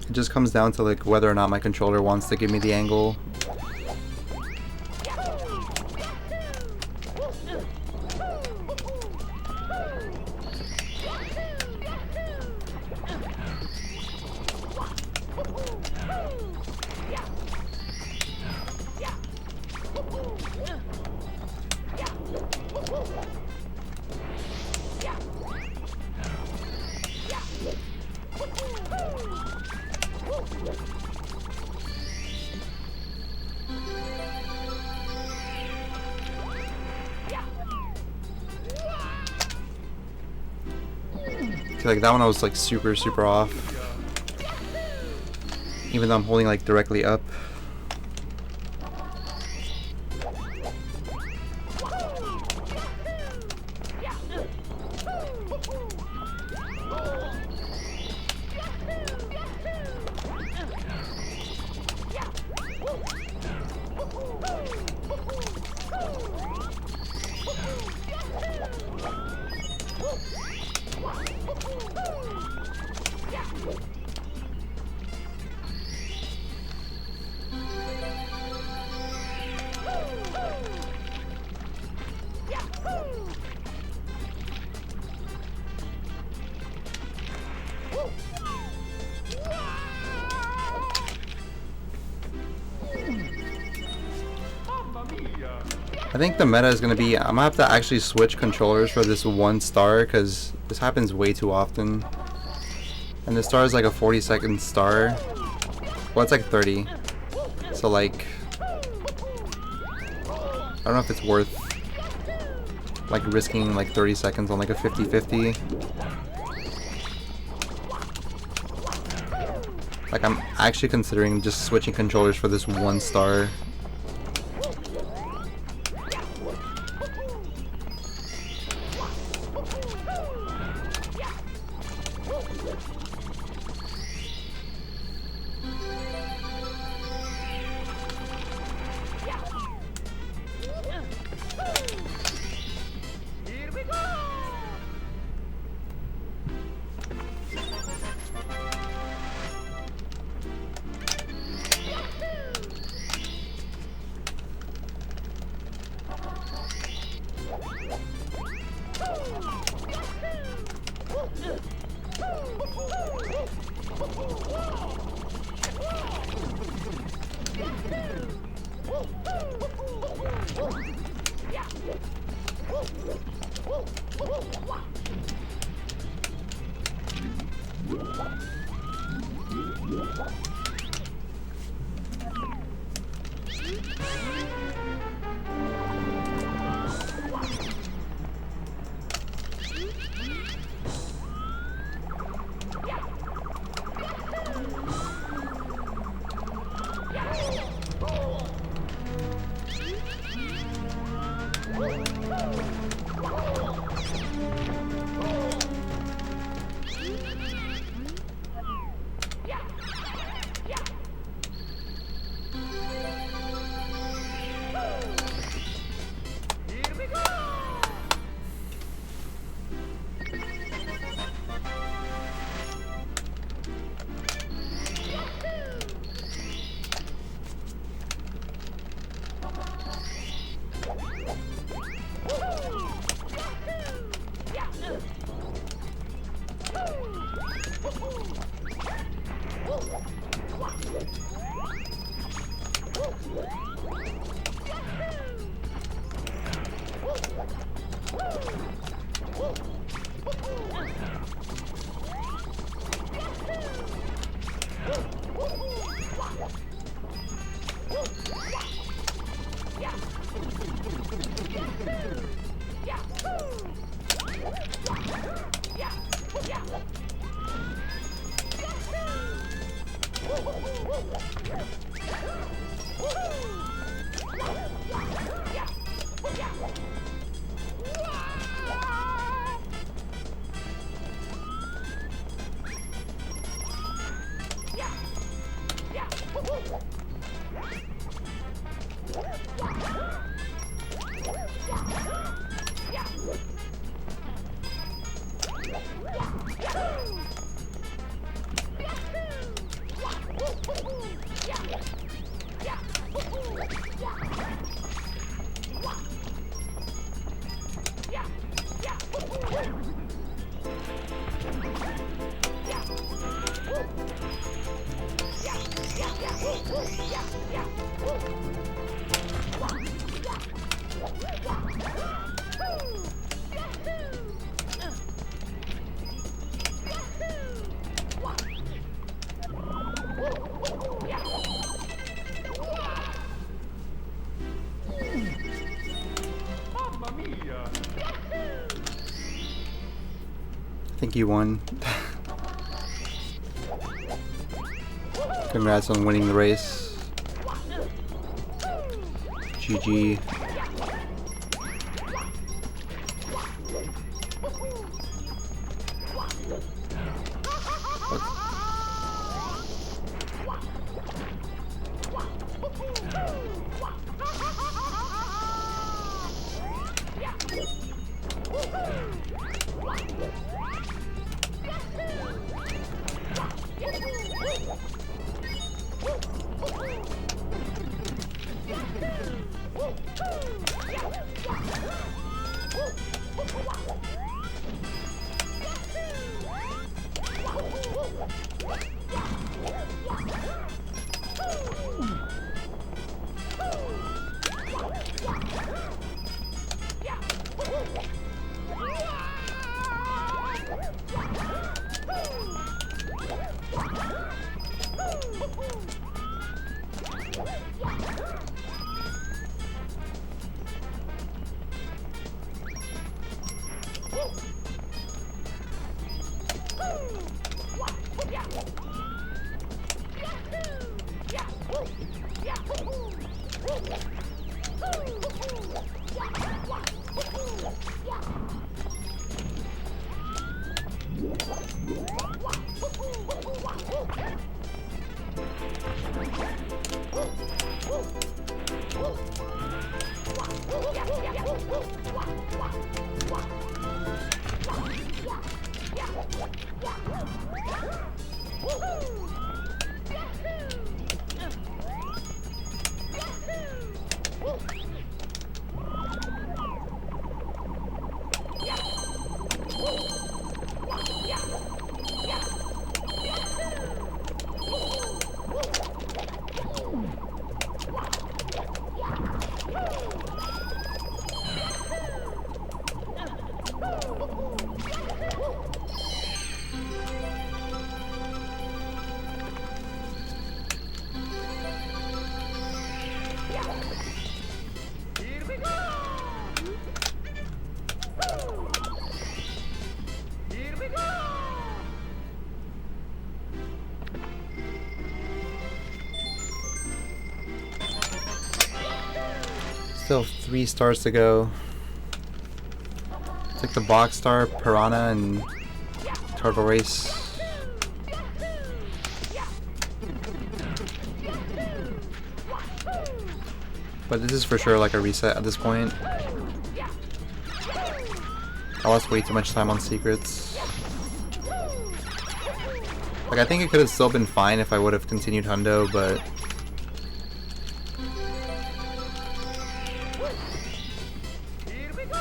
It just comes down to like whether or not my controller wants to give me the angle. Like that one I was like super off, even though I'm holding like directly up. I think the meta is going to be, I'm going to have to actually switch controllers for this one star because this happens way too often. And the star is like a 40-second star. Well, it's like 30. So like, I don't know if it's worth like risking like 30 seconds on like a 50-50. Like I'm actually considering just switching controllers for this one star. Here we go! think you won. Congrats on winning the race. GG. Here we go! Here we go! Still 3 stars to go. Took the box star, piranha, and turtle race. But this is for sure like a reset at this point. I lost way too much time on secrets. Like, I think it could have still been fine if I would have continued hundo, but Here we go!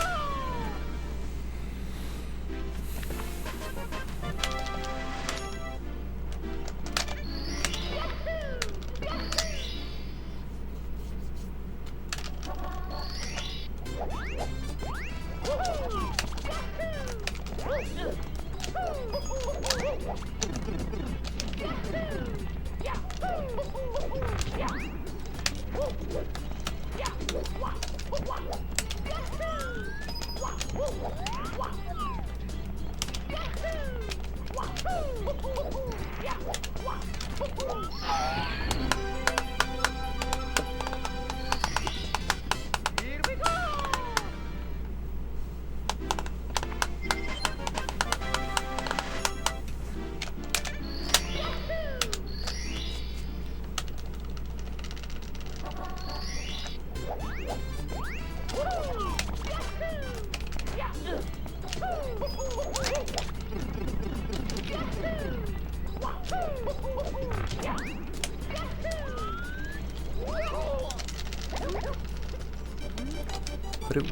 Here we go!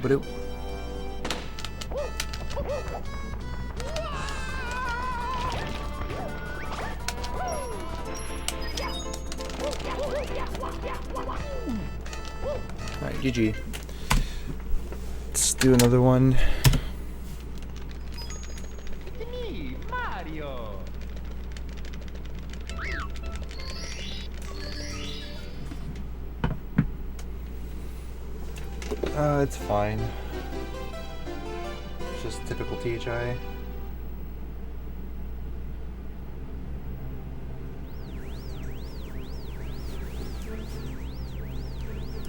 Ba-doop. Alright, GG. Let's do another one. Me, Mario! It's fine. It's just typical THI.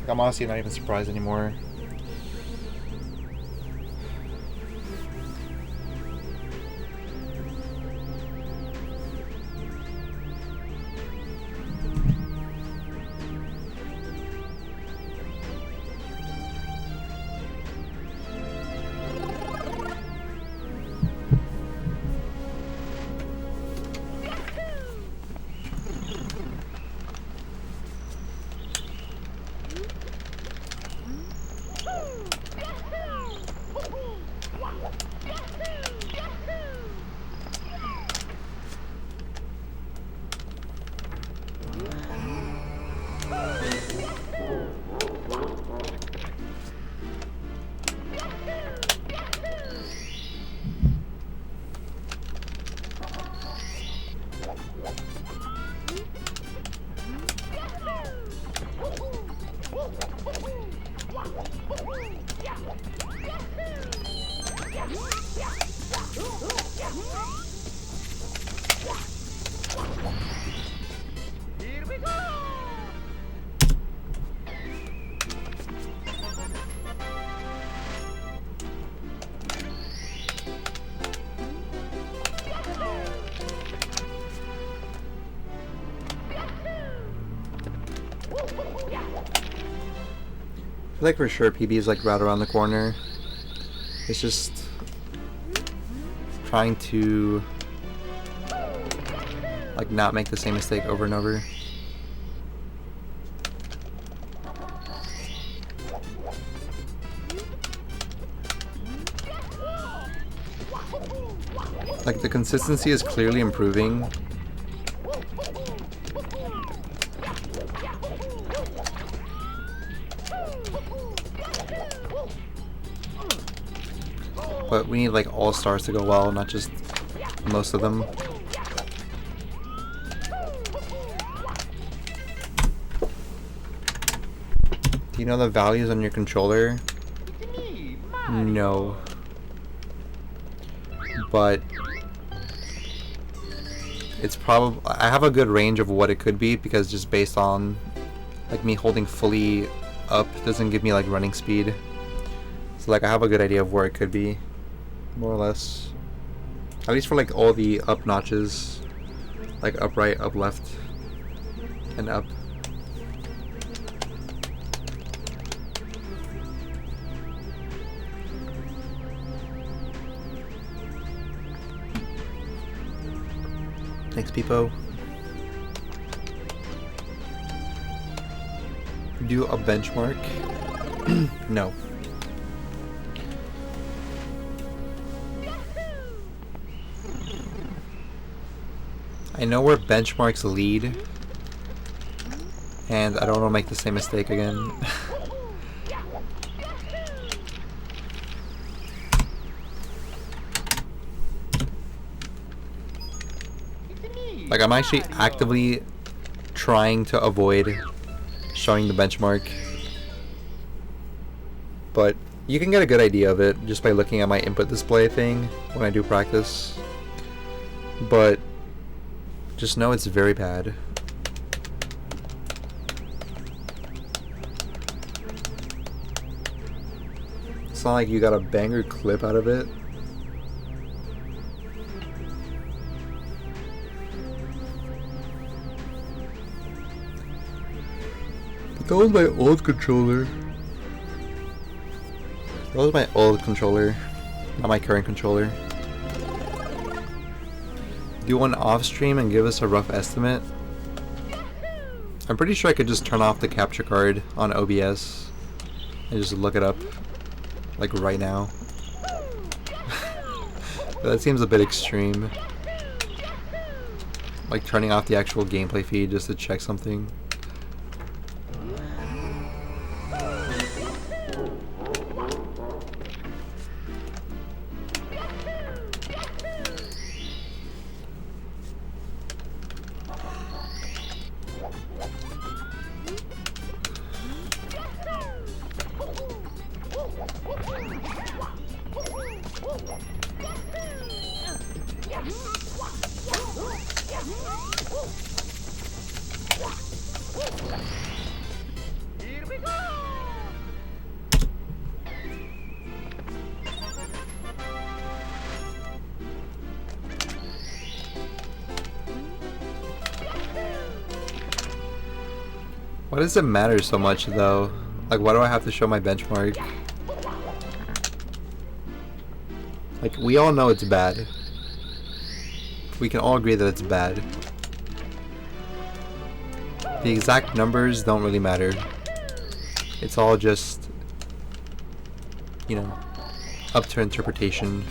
I'm honestly not even surprised anymore. Here we go! I feel like for sure PB is like right around the corner. It's just trying to like not make the same mistake over and over. Like the consistency is clearly improving. But we need like all stars to go well, not just most of them. Do you know the values on your controller? It's me, Mario. No. But it's probably, I have a good range of what it could be because just based on like me holding fully up doesn't give me like running speed. So like I have a good idea of where it could be, more or less. At least for like all the up notches, like up right, up left, and up. Thanks, Peepo. Do a benchmark? No. I know where benchmarks lead, and I don't want to make the same mistake again. It's me, Like I'm actually Mario. actively trying to avoid showing the benchmark, but you can get a good idea of it just by looking at my input display thing when I do practice. But just know it's very bad. It's not like you got a banger clip out of it. But that was my old controller. That was my old controller, not my current controller. Do one off stream and give us a rough estimate. I'm pretty sure I could just turn off the capture card on OBS and just look it up like right now. But that seems a bit extreme. Like turning off the actual gameplay feed just to check something. Why does it matter so much though? Like, why do I have to show my benchmark? Like, we all know it's bad. We can all agree that it's bad. The exact numbers don't really matter. It's all just, you know, up to interpretation.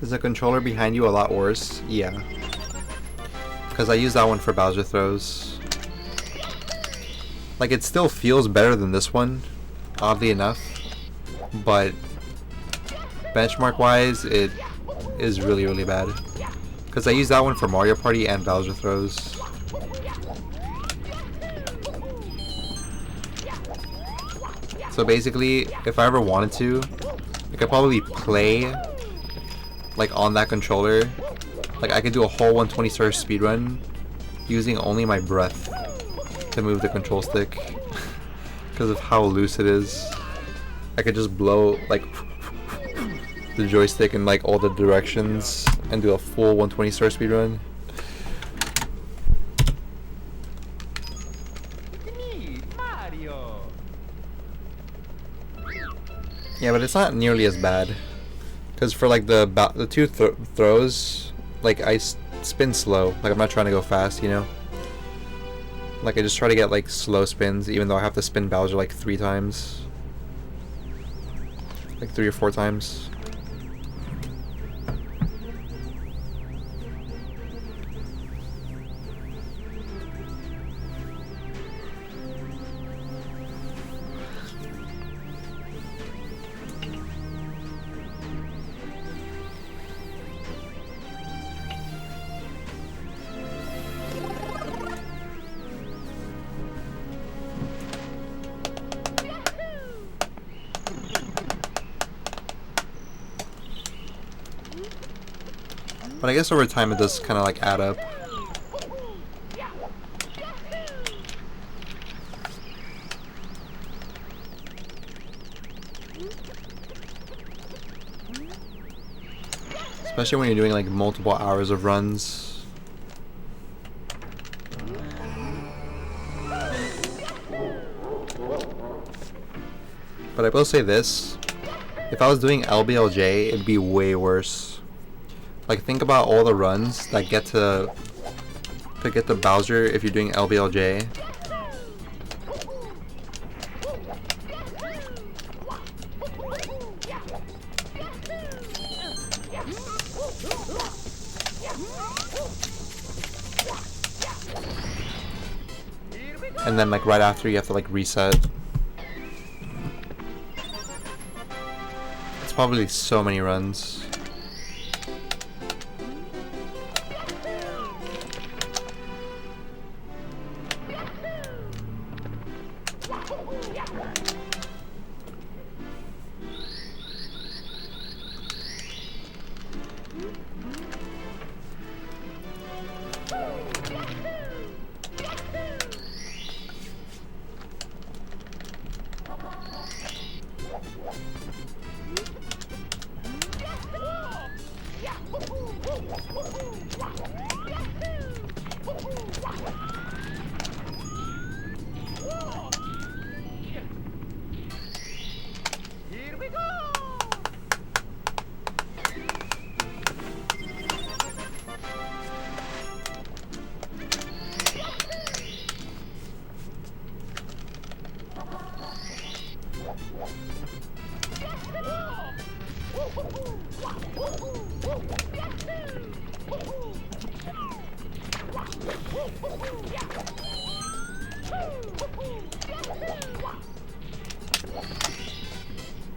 Is the controller behind you a lot worse? Yeah. Because I use that one for Bowser throws. Like, it still feels better than this one, oddly enough. But benchmark wise, it is really, really bad. Because I use that one for Mario Party and Bowser throws. So basically, if I ever wanted to, I could probably play like on that controller. Like, I could do a whole 120-star speedrun using only my breath to move the control stick because of how loose it is. I could just blow like the joystick in like all the directions and do a full 120-star speedrun. Me, Mario. Yeah, but it's not nearly as bad. Because for like the two throws, like I spin slow. Like, I'm not trying to go fast, you know? Like, I just try to get like slow spins, even though I have to spin Bowser like 3 times. Like 3 or 4 times. But I guess over time it does kind of like add up. Especially when you're doing like multiple hours of runs. But I will say this, if I was doing LBLJ, it'd be way worse. Like, think about all the runs that get to get to Bowser if you're doing LBLJ. And then like right after you have to like reset. It's probably so many runs. Here we go.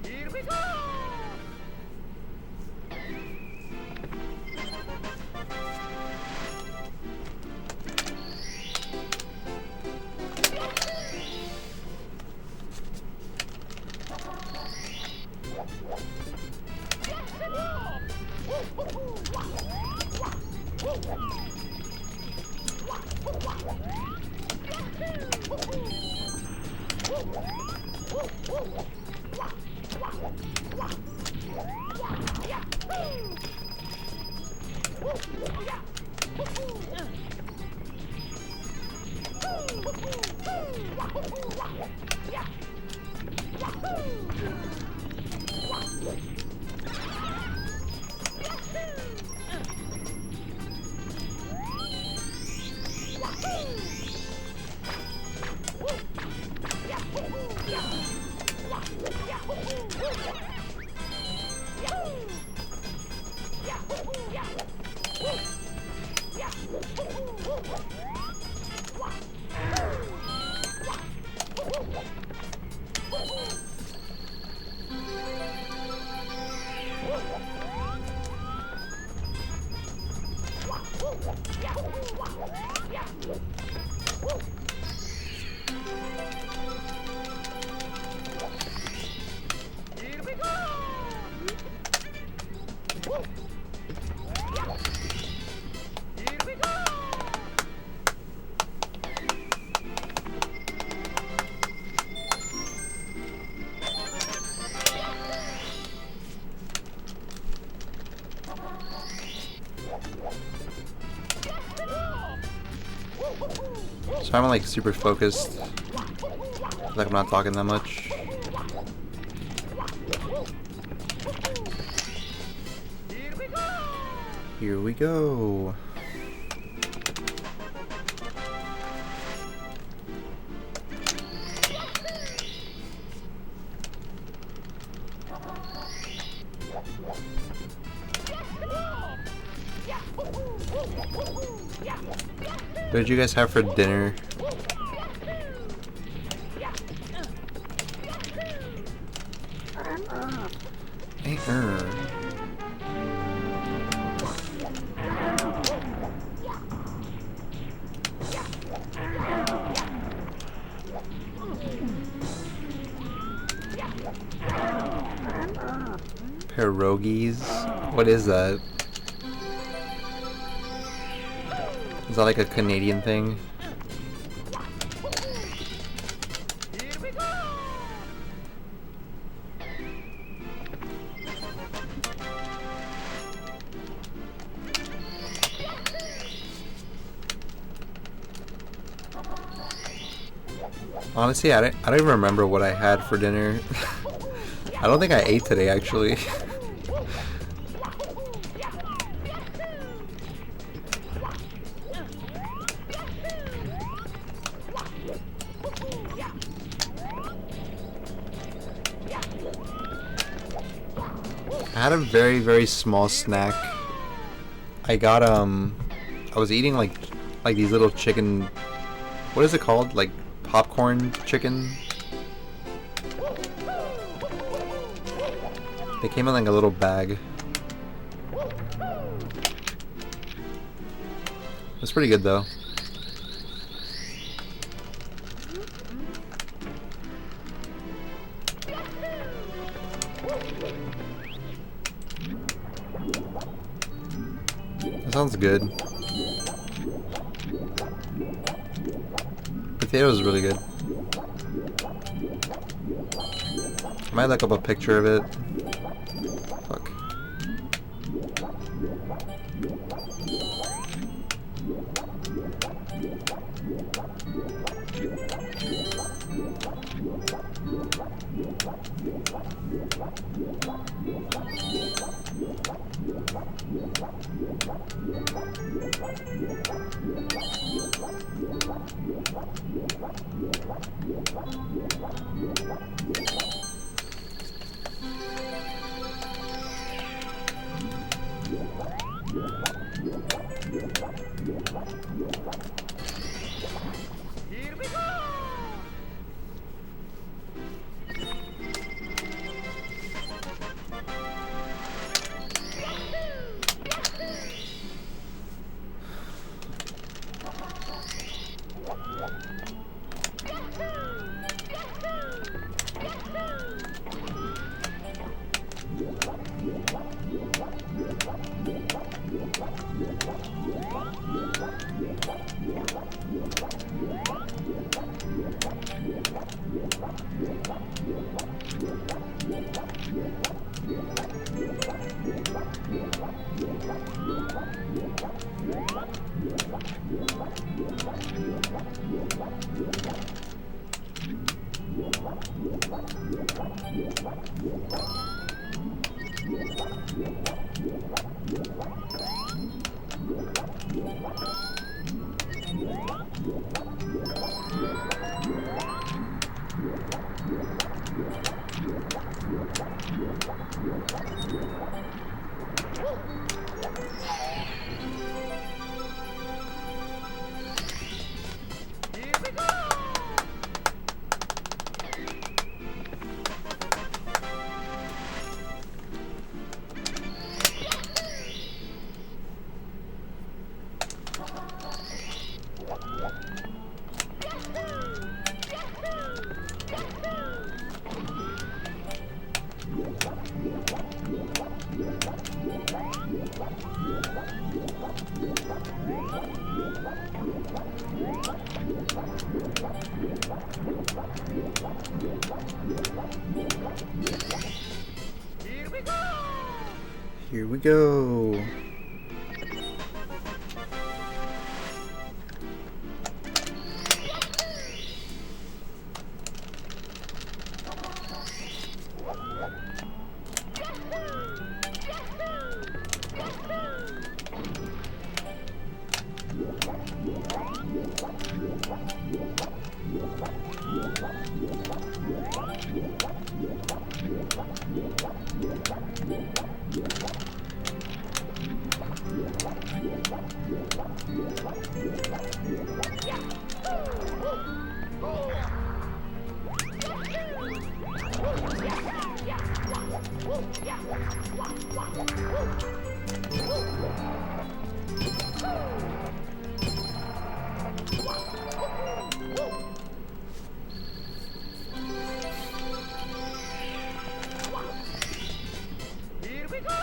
Here we go. Here we go! Here we go! So I'm like super focused. Like I'm not talking that much. Here we go! Here we go. What did you guys have for dinner? Pierogies? What is that? Is that like a Canadian thing? Here we go! Honestly, I don't even remember what I had for dinner. I don't think I ate today, actually. I had a very, very small snack. I got, I was eating like these little chicken, what is it called? Like popcorn chicken? They came in like a little bag. It's pretty good though. That sounds good. Potato is really good. I might look up a picture of it. Fuck. Here we go! Here we go! Here we go! Here we go. Here we go!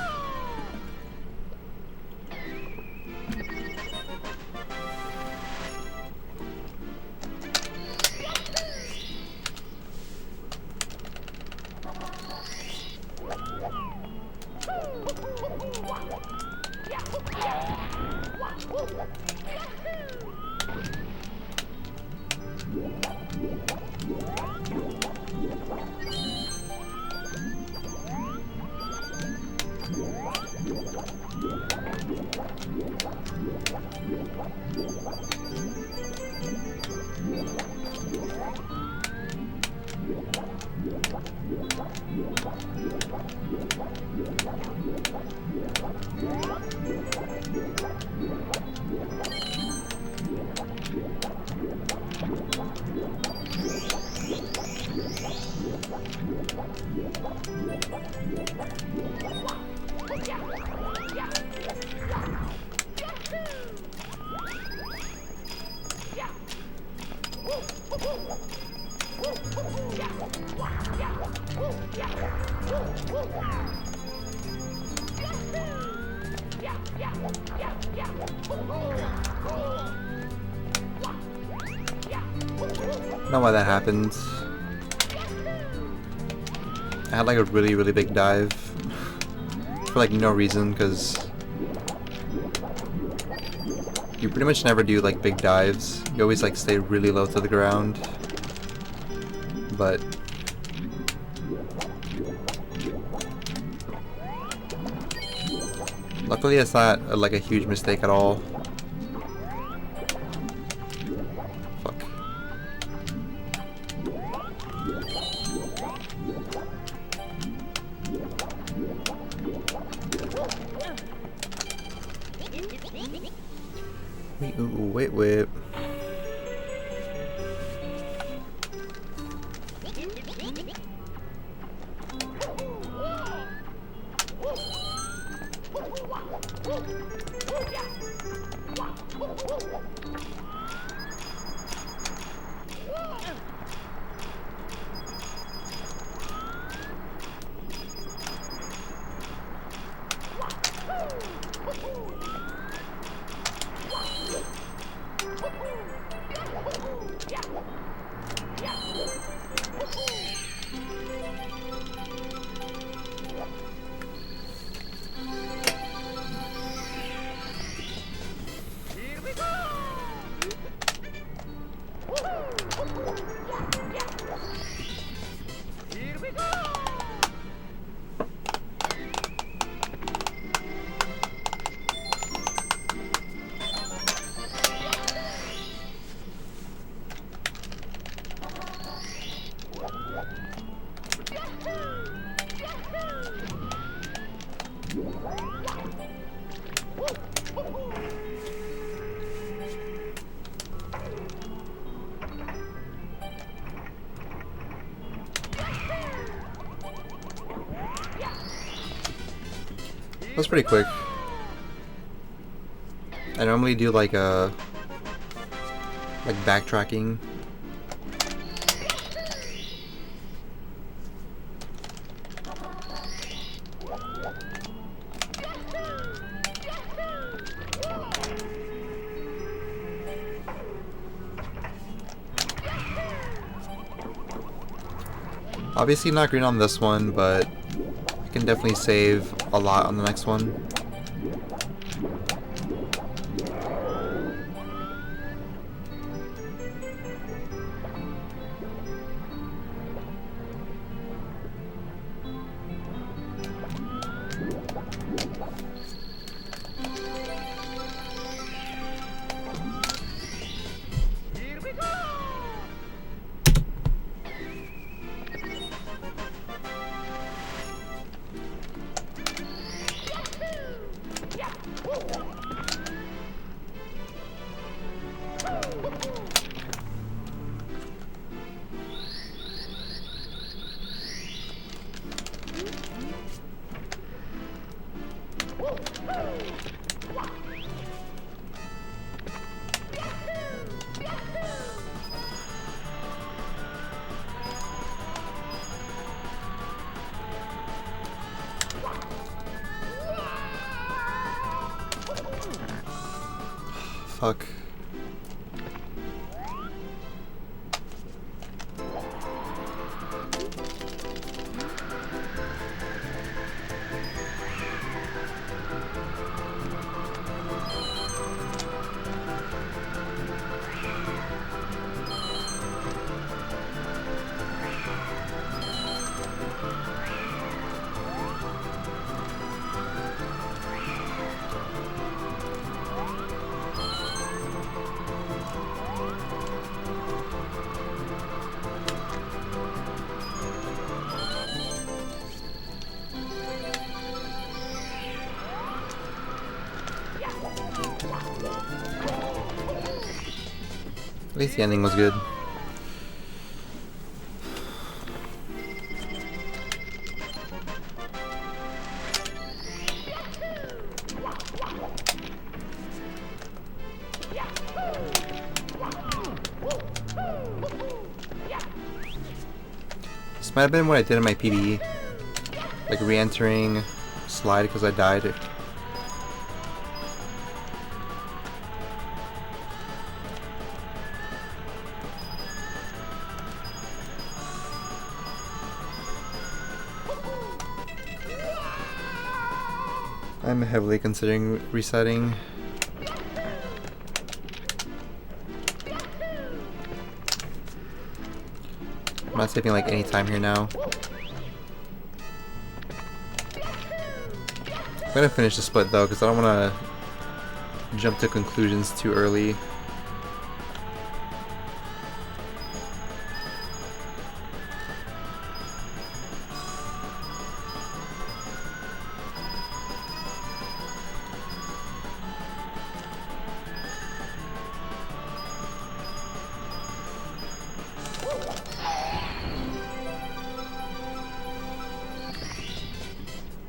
Know why that happened. I had like a really big dive for like no reason, because you pretty much never do like big dives. You always like stay really low to the ground. But luckily it's not like a huge mistake at all. Fuck. Wait. That's pretty quick. I normally do like backtracking. Obviously not green on this one, but I can definitely save a lot on the next one. Here we go! Fuck. At least the ending was good. This might have been what I did in my PBE. Like re-entering slide because I died. I'm heavily considering resetting. I'm not saving like any time here now. I'm gonna finish the split though because I don't want to jump to conclusions too early.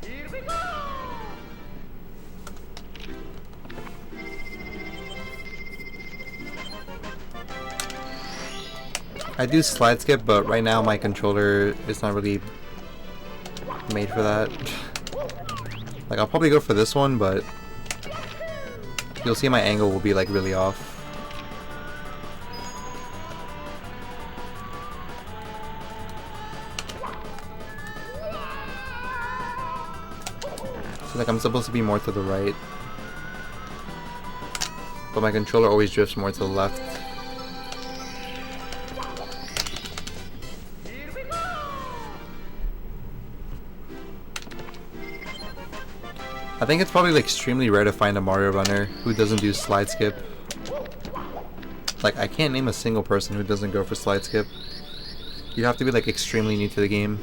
Here we go! I do slide skip, but right now my controller is not really made for that. Like I'll probably go for this one, but you'll see my angle will be like really off. So like I'm supposed to be more to the right, but my controller always drifts more to the left. Here we go! I think it's probably like extremely rare to find a Mario runner who doesn't do slide skip. Like I can't name a single person who doesn't go for slide skip. You have to be like extremely new to the game.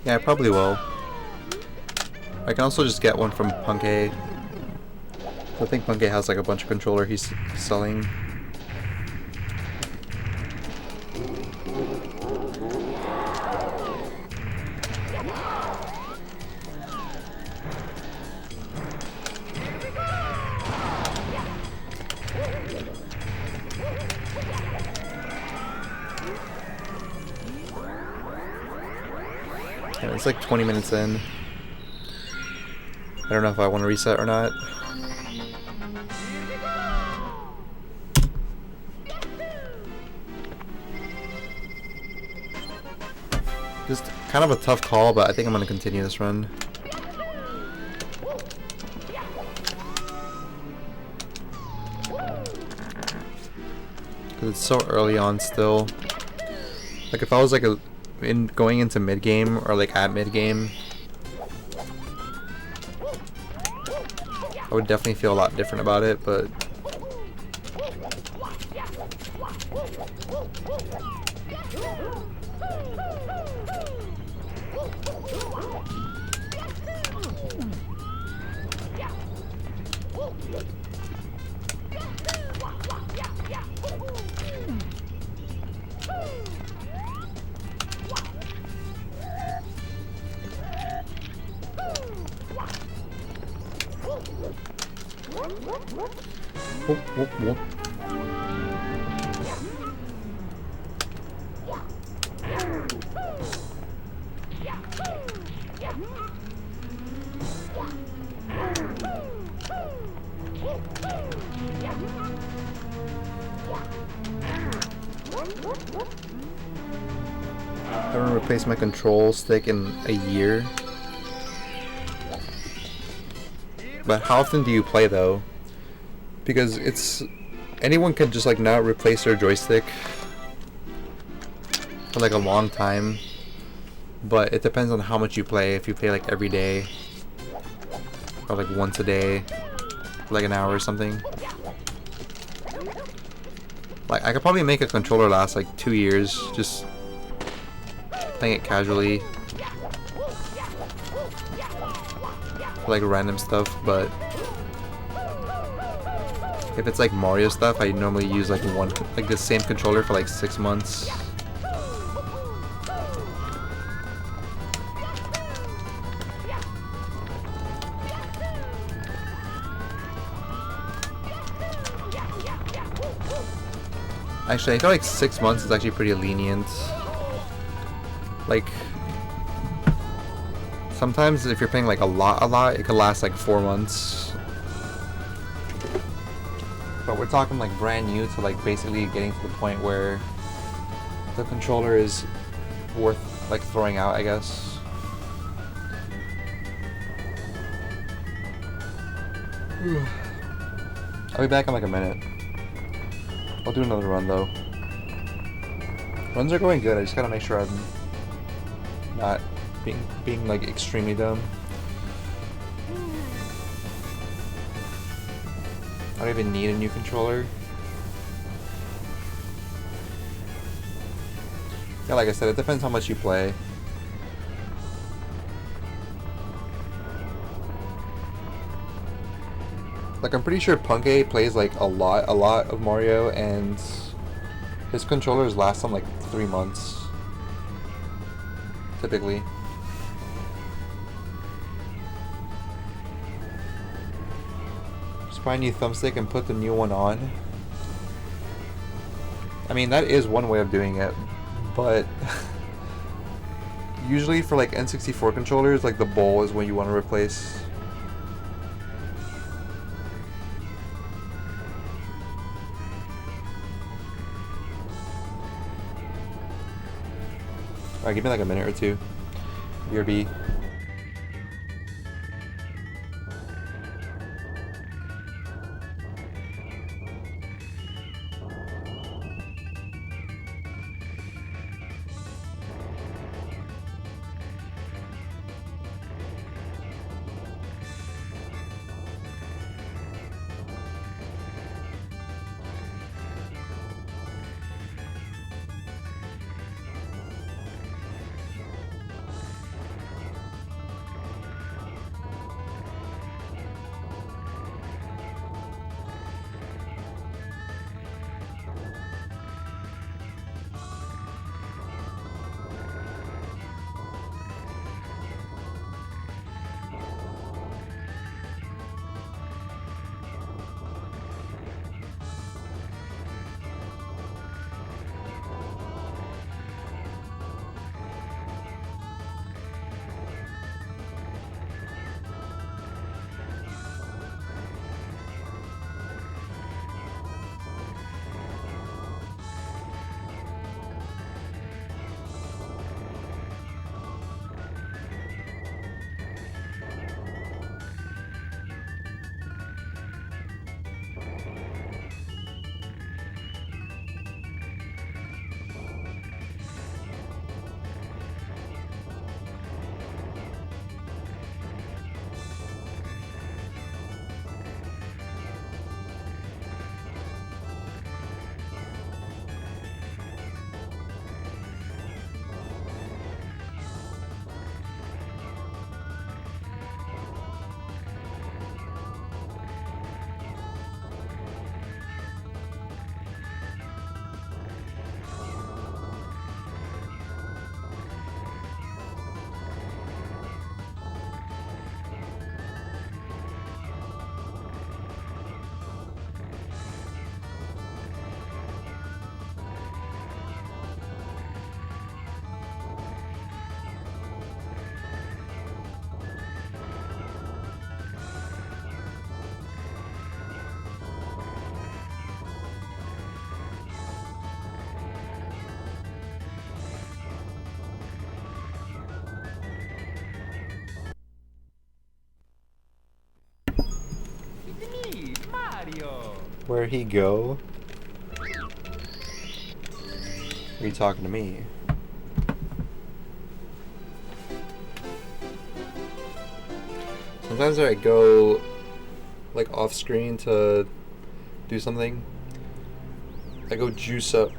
Yeah, I probably will. I can also just get one from Punkay. I think Punkay has like a bunch of controller he's selling. Yeah, it's like 20 minutes in. I don't know if I want to reset or not. Just kind of a tough call, but I think I'm going to continue this run. Because it's so early on still. Like if I was like going into mid game or like at mid game, I would definitely feel a lot different about it, but whoop, whoop, whoop. I haven't replaced my control stick in a year. But how often do you play though? Because it's anyone can just like not replace their joystick for like a long time, but it depends on how much you play. If you play like every day or like once a day for like an hour or something, like I could probably make a controller last like 2 years just playing it casually for like random stuff. But if it's like Mario stuff, I normally use like the same controller for like 6 months. Actually, I feel like 6 months is actually pretty lenient. Like, sometimes if you're playing like a lot, it could last like 4 months. But we're talking like brand new to like basically getting to the point where the controller is worth like throwing out, I guess. I'll be back in like a minute. I'll do another run though. Runs are going good, I just gotta make sure I'm not being like extremely dumb. I don't even need a new controller. Yeah, like I said, it depends how much you play. Like I'm pretty sure Punkay plays like a lot of Mario, and his controllers last him like 3 months. Typically. Just buy a new thumbstick and put the new one on. I mean, that is one way of doing it, but usually for like N64 controllers, like the bowl is when you want to replace. Alright, give me like a minute or two. BRB. Mario. Where'd he go? Are you talking to me? Sometimes I go like off screen to do something. I go juice up.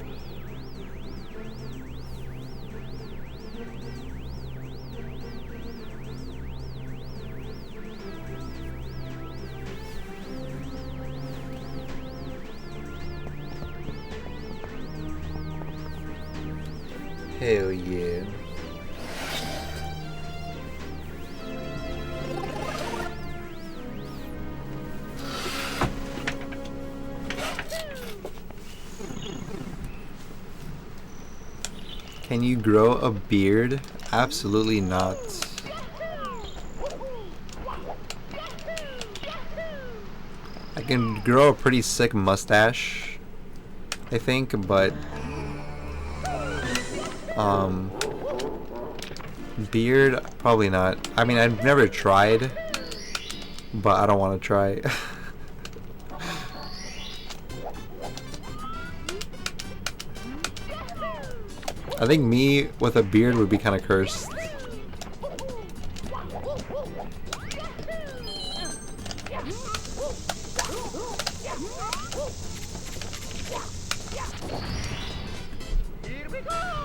Hell yeah. Can you grow a beard? Absolutely not. I can grow a pretty sick mustache, I think, but beard, probably not. I mean, I've never tried, but I don't want to try. I think me with a beard would be kind of cursed.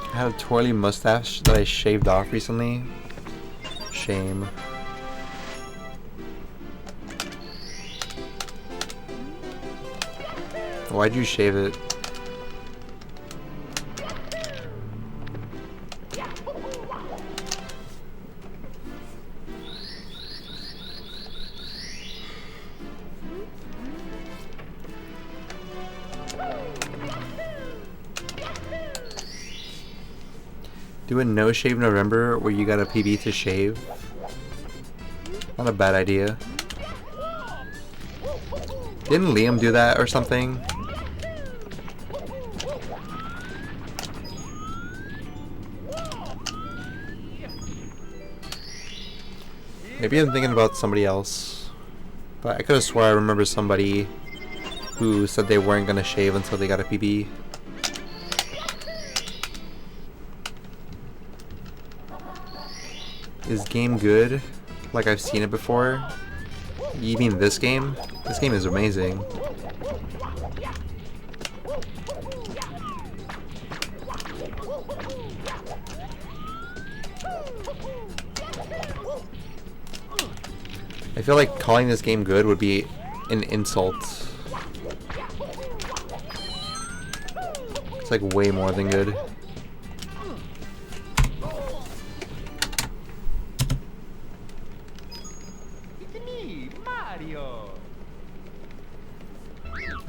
I had a twirly mustache that I shaved off recently. Shame. Why'd you shave it? Do a no shave November where you got a PB to shave. Not a bad idea. Didn't Liam do that or something? Maybe I'm thinking about somebody else. But I could have swore I remember somebody who said they weren't gonna shave until they got a PB. Is game good? Like I've seen it before? You mean this game? This game is amazing. I feel like calling this game good would be an insult. It's like way more than good.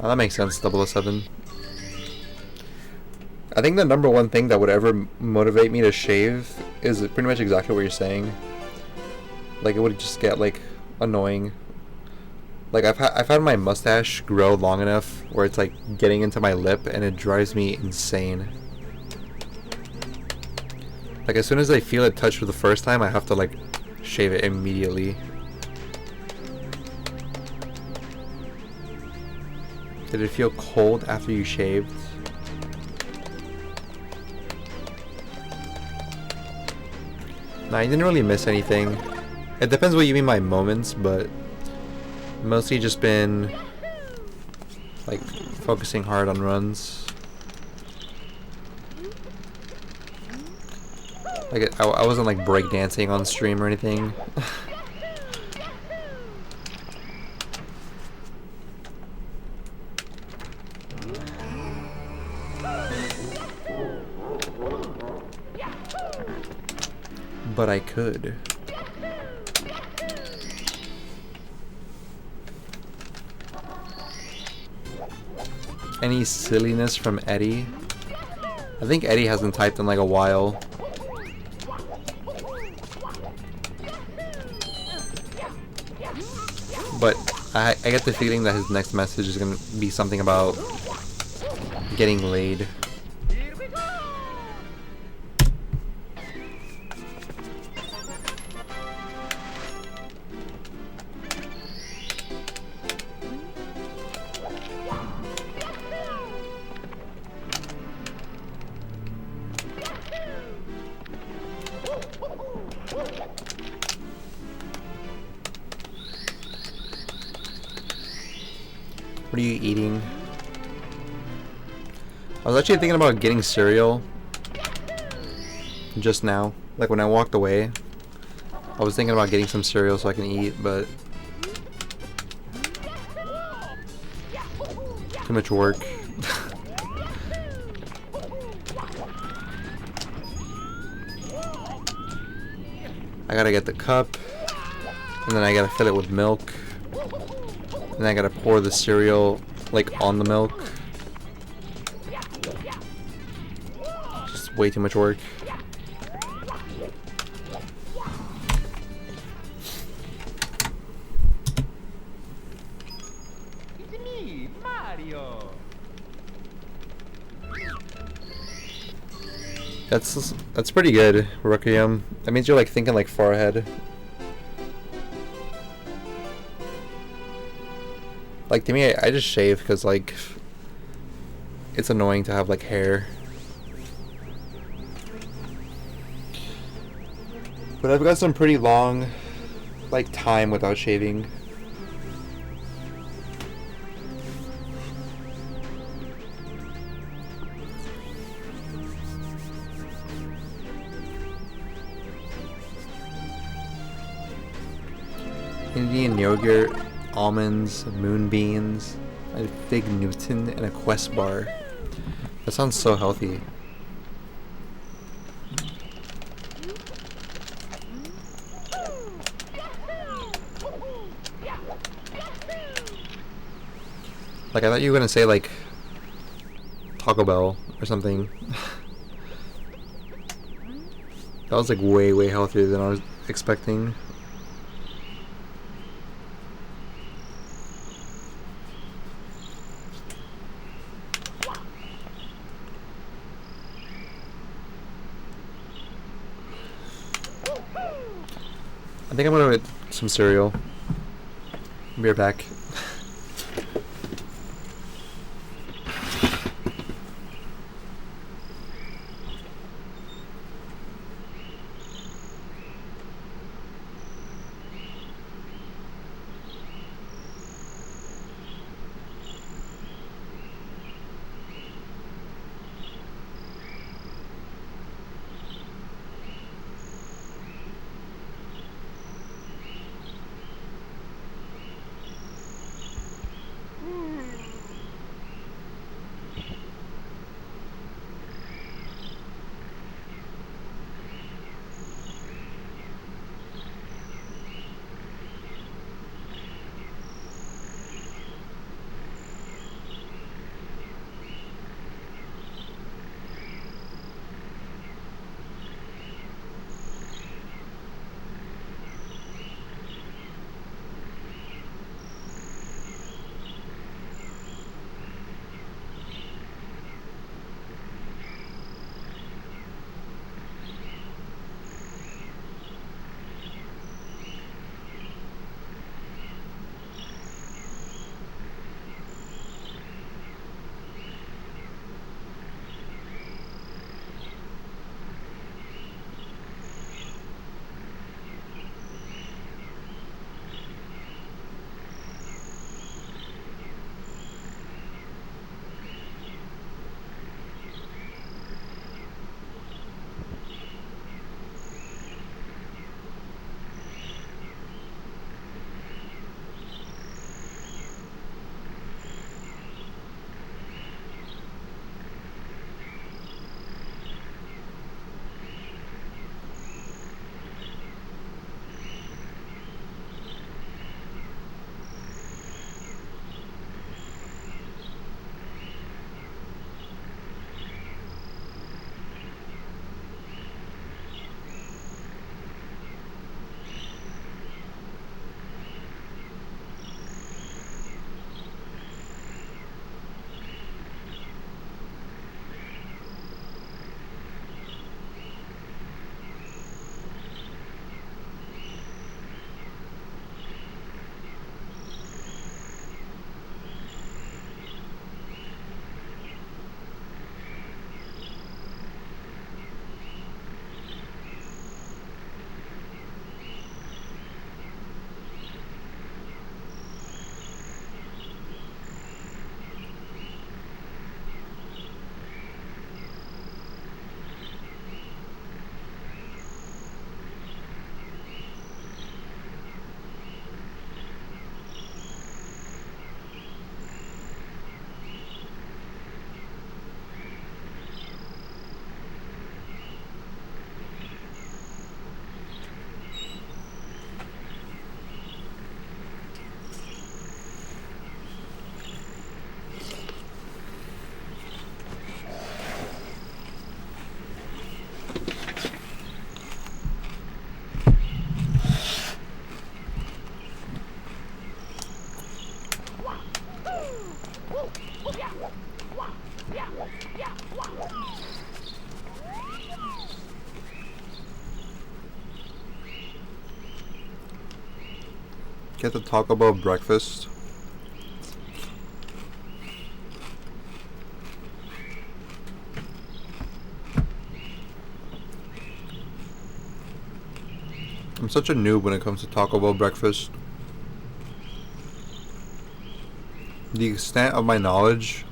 Oh, that makes sense, 007. I think the number one thing that would ever motivate me to shave is pretty much exactly what you're saying. Like, it would just get, like, annoying. Like, I've had my mustache grow long enough where it's, like, getting into my lip, and it drives me insane. Like, as soon as I feel it touch for the first time, I have to, like, shave it immediately. Did it feel cold after you shaved? Nah, you didn't really miss anything. It depends what you mean by moments, but mostly just been like focusing hard on runs. Like I wasn't like breakdancing on stream or anything. But I could. Any silliness from Eddie? I think Eddie hasn't typed in like a while. But I get the feeling that his next message is gonna be something about getting laid. What are you eating? I was actually thinking about getting cereal just now. Like when I walked away, I was thinking about getting some cereal so I can eat, but too much work. I gotta get the cup, and then I gotta fill it with milk, and I gotta pour the cereal like on the milk. Just way too much work. It's me, Mario. That's pretty good, Requiem. That means you're like thinking like far ahead. Like to me, I just shave because like it's annoying to have like hair. But I've got some pretty long like time without shaving. Indian yogurt, almonds, moonbeans, a fig Newton, and a Quest bar. That sounds so healthy. Like I thought you were gonna say like Taco Bell or something. That was like way healthier than I was expecting. I think I'm gonna get some cereal. Be right back. Get the Taco Bell breakfast. I'm such a noob when it comes to Taco Bell breakfast. The extent of my knowledge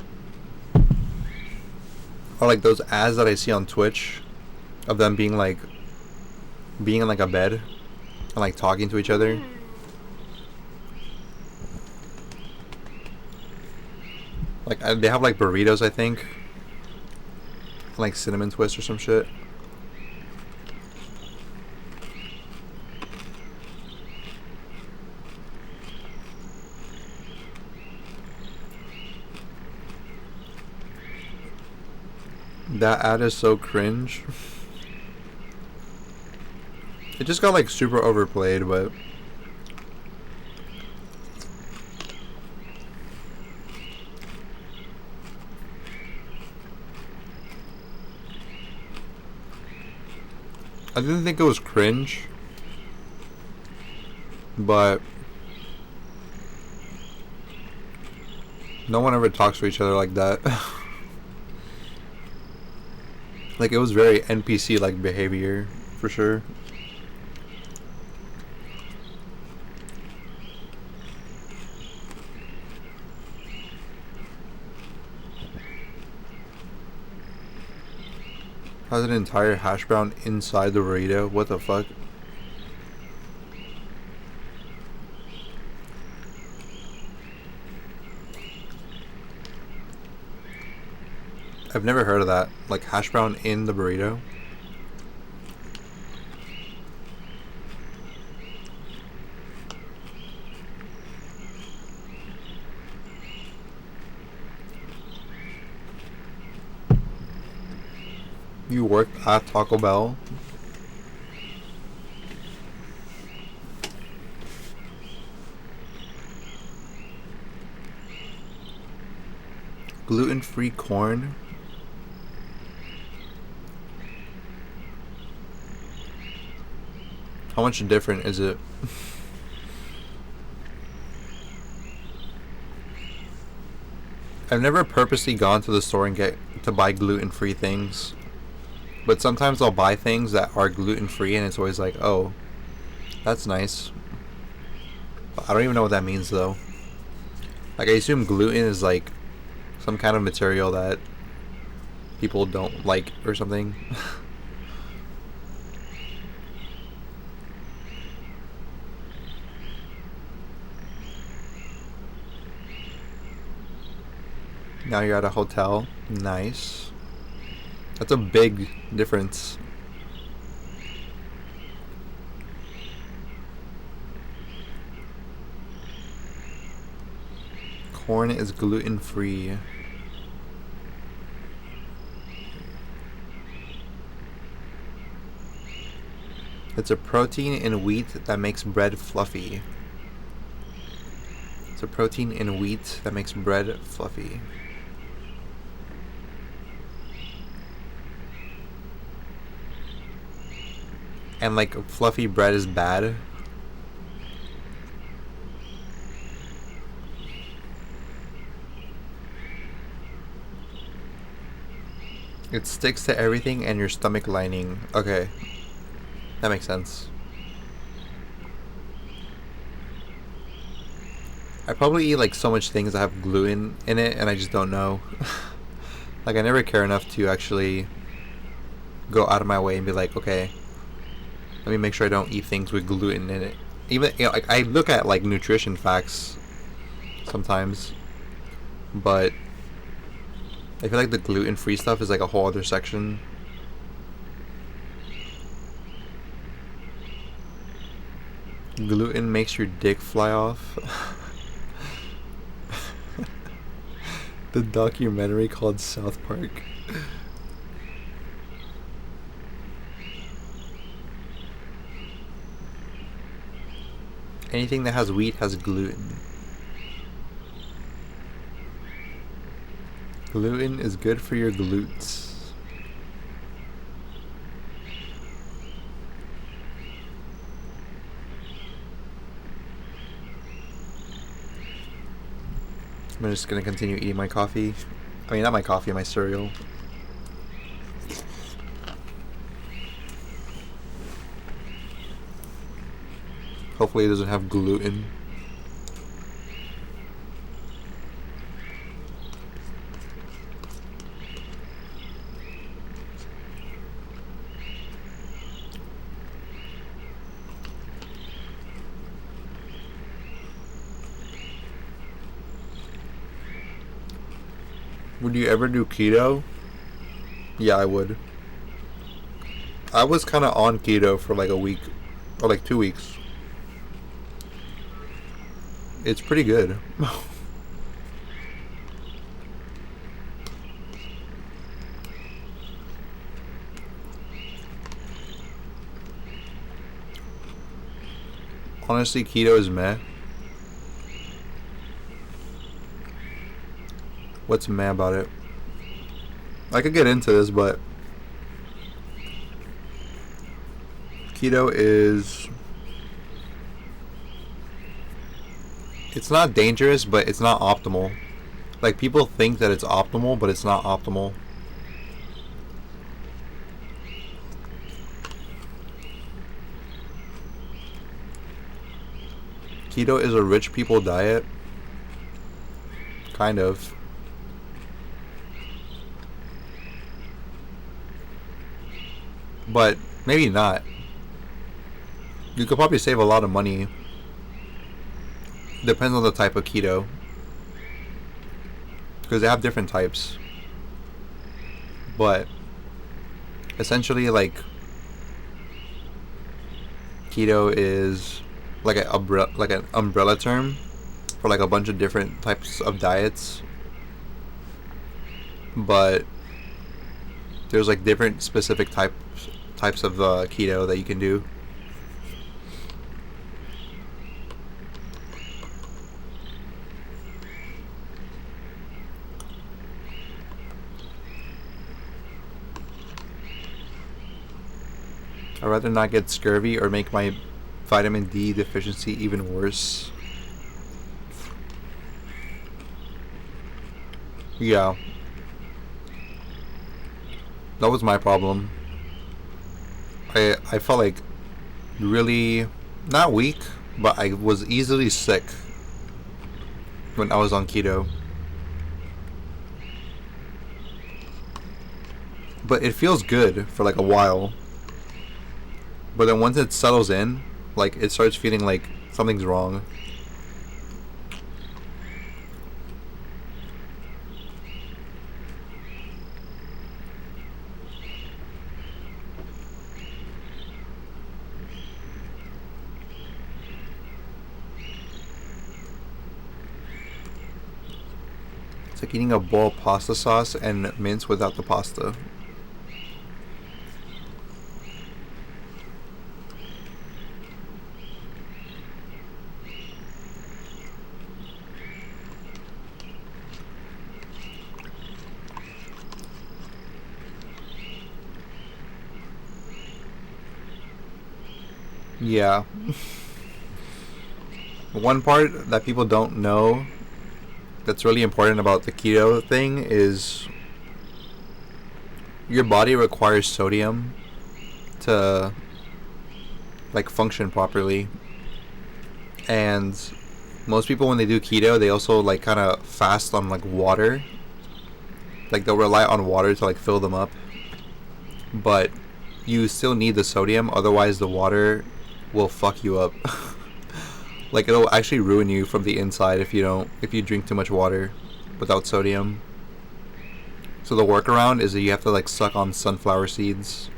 are like those ads that I see on Twitch of them being in like a bed and like talking to each other. Like they have like burritos, I think, and like cinnamon twists or some shit. That ad is so cringe. It just got like super overplayed, but I didn't think it was cringe, but no one ever talks to each other like that. Like it was very NPC like behavior for sure. Has an entire hash brown inside the burrito. What the fuck? I've never heard of that. Like hash brown in the burrito. You worked at Taco Bell? Gluten-free corn? How much different is it? I've never purposely gone to the store and to buy gluten-free things. But sometimes I'll buy things that are gluten-free and it's always like, oh, that's nice. But I don't even know what that means though. Like I assume gluten is like some kind of material that people don't like or something. Now you're at a hotel. Nice. That's a big difference. Corn is gluten-free. It's a protein in wheat that makes bread fluffy. It's a protein in wheat that makes bread fluffy. And like fluffy bread is bad. It sticks to everything and your stomach lining. Okay. That makes sense. I probably eat like so much things that have gluten in it and I just don't know. Like I never care enough to actually go out of my way and be like, okay, let me make sure I don't eat things with gluten in it. Even, you know, like I look at like nutrition facts sometimes, but I feel like the gluten-free stuff is like a whole other section. Gluten makes your dick fly off. The documentary called South Park. Anything that has wheat has gluten. Gluten is good for your glutes. I'm just gonna continue eating my coffee. I mean, not my coffee, my cereal. Hopefully it doesn't have gluten. Would you ever do keto? Yeah, I would. I was kind of on keto for like a week or like 2 weeks. It's pretty good. Honestly, keto is meh. What's meh about it? I could get into this, but keto is... It's not dangerous, but it's not optimal. Like, people think that it's optimal, but it's not optimal. Keto is a rich people diet. Kind of. But maybe not. You could probably save a lot of money. Depends on the type of keto. Because they have different types. But essentially, like, keto is like an umbrella term for like a bunch of different types of diets. But there's like different specific types of keto that you can do. I'd rather not get scurvy or make my vitamin D deficiency even worse. Yeah. That was my problem. I felt like really, not weak, but I was easily sick when I was on keto. But it feels good for like a while. But then once it settles in, like, it starts feeling like something's wrong. It's like eating a bowl of pasta sauce and mince without the pasta. Yeah. One part that people don't know that's really important about the keto thing is your body requires sodium to like function properly. And most people, when they do keto, they also like kind of fast on like water. Like, they'll rely on water to like fill them up. But you still need the sodium, otherwise the water will fuck you up. Like, it'll actually ruin you from the inside if you drink too much water without sodium. So the workaround is that you have to like suck on sunflower seeds,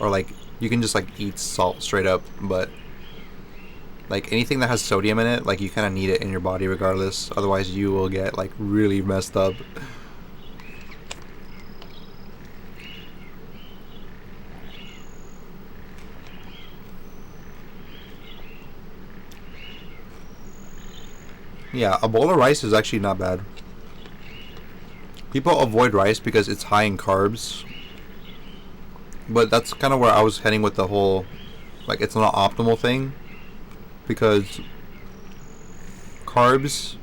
or like you can just like eat salt straight up, but like anything that has sodium in it, like, you kind of need it in your body regardless, otherwise you will get like really messed up. Yeah, a bowl of rice is actually not bad. People avoid rice because it's high in carbs. But that's kind of where I was heading with the whole, like, it's not optimal thing. Because carbs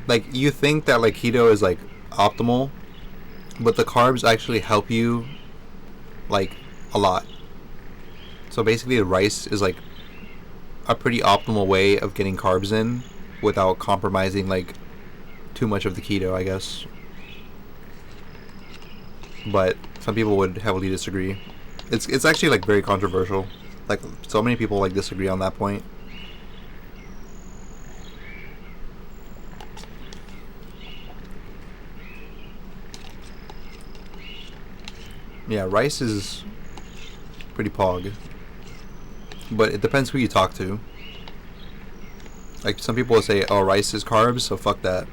like you think that like keto is like optimal, but the carbs actually help you like a lot. So basically the rice is like a pretty optimal way of getting carbs in without compromising like too much of the keto, I guess. But some people would heavily disagree. It's actually like very controversial. Like so many people like disagree on that point. Yeah, rice is pretty pog. But it depends who you talk to. Like some people will say, oh, rice is carbs, so fuck that.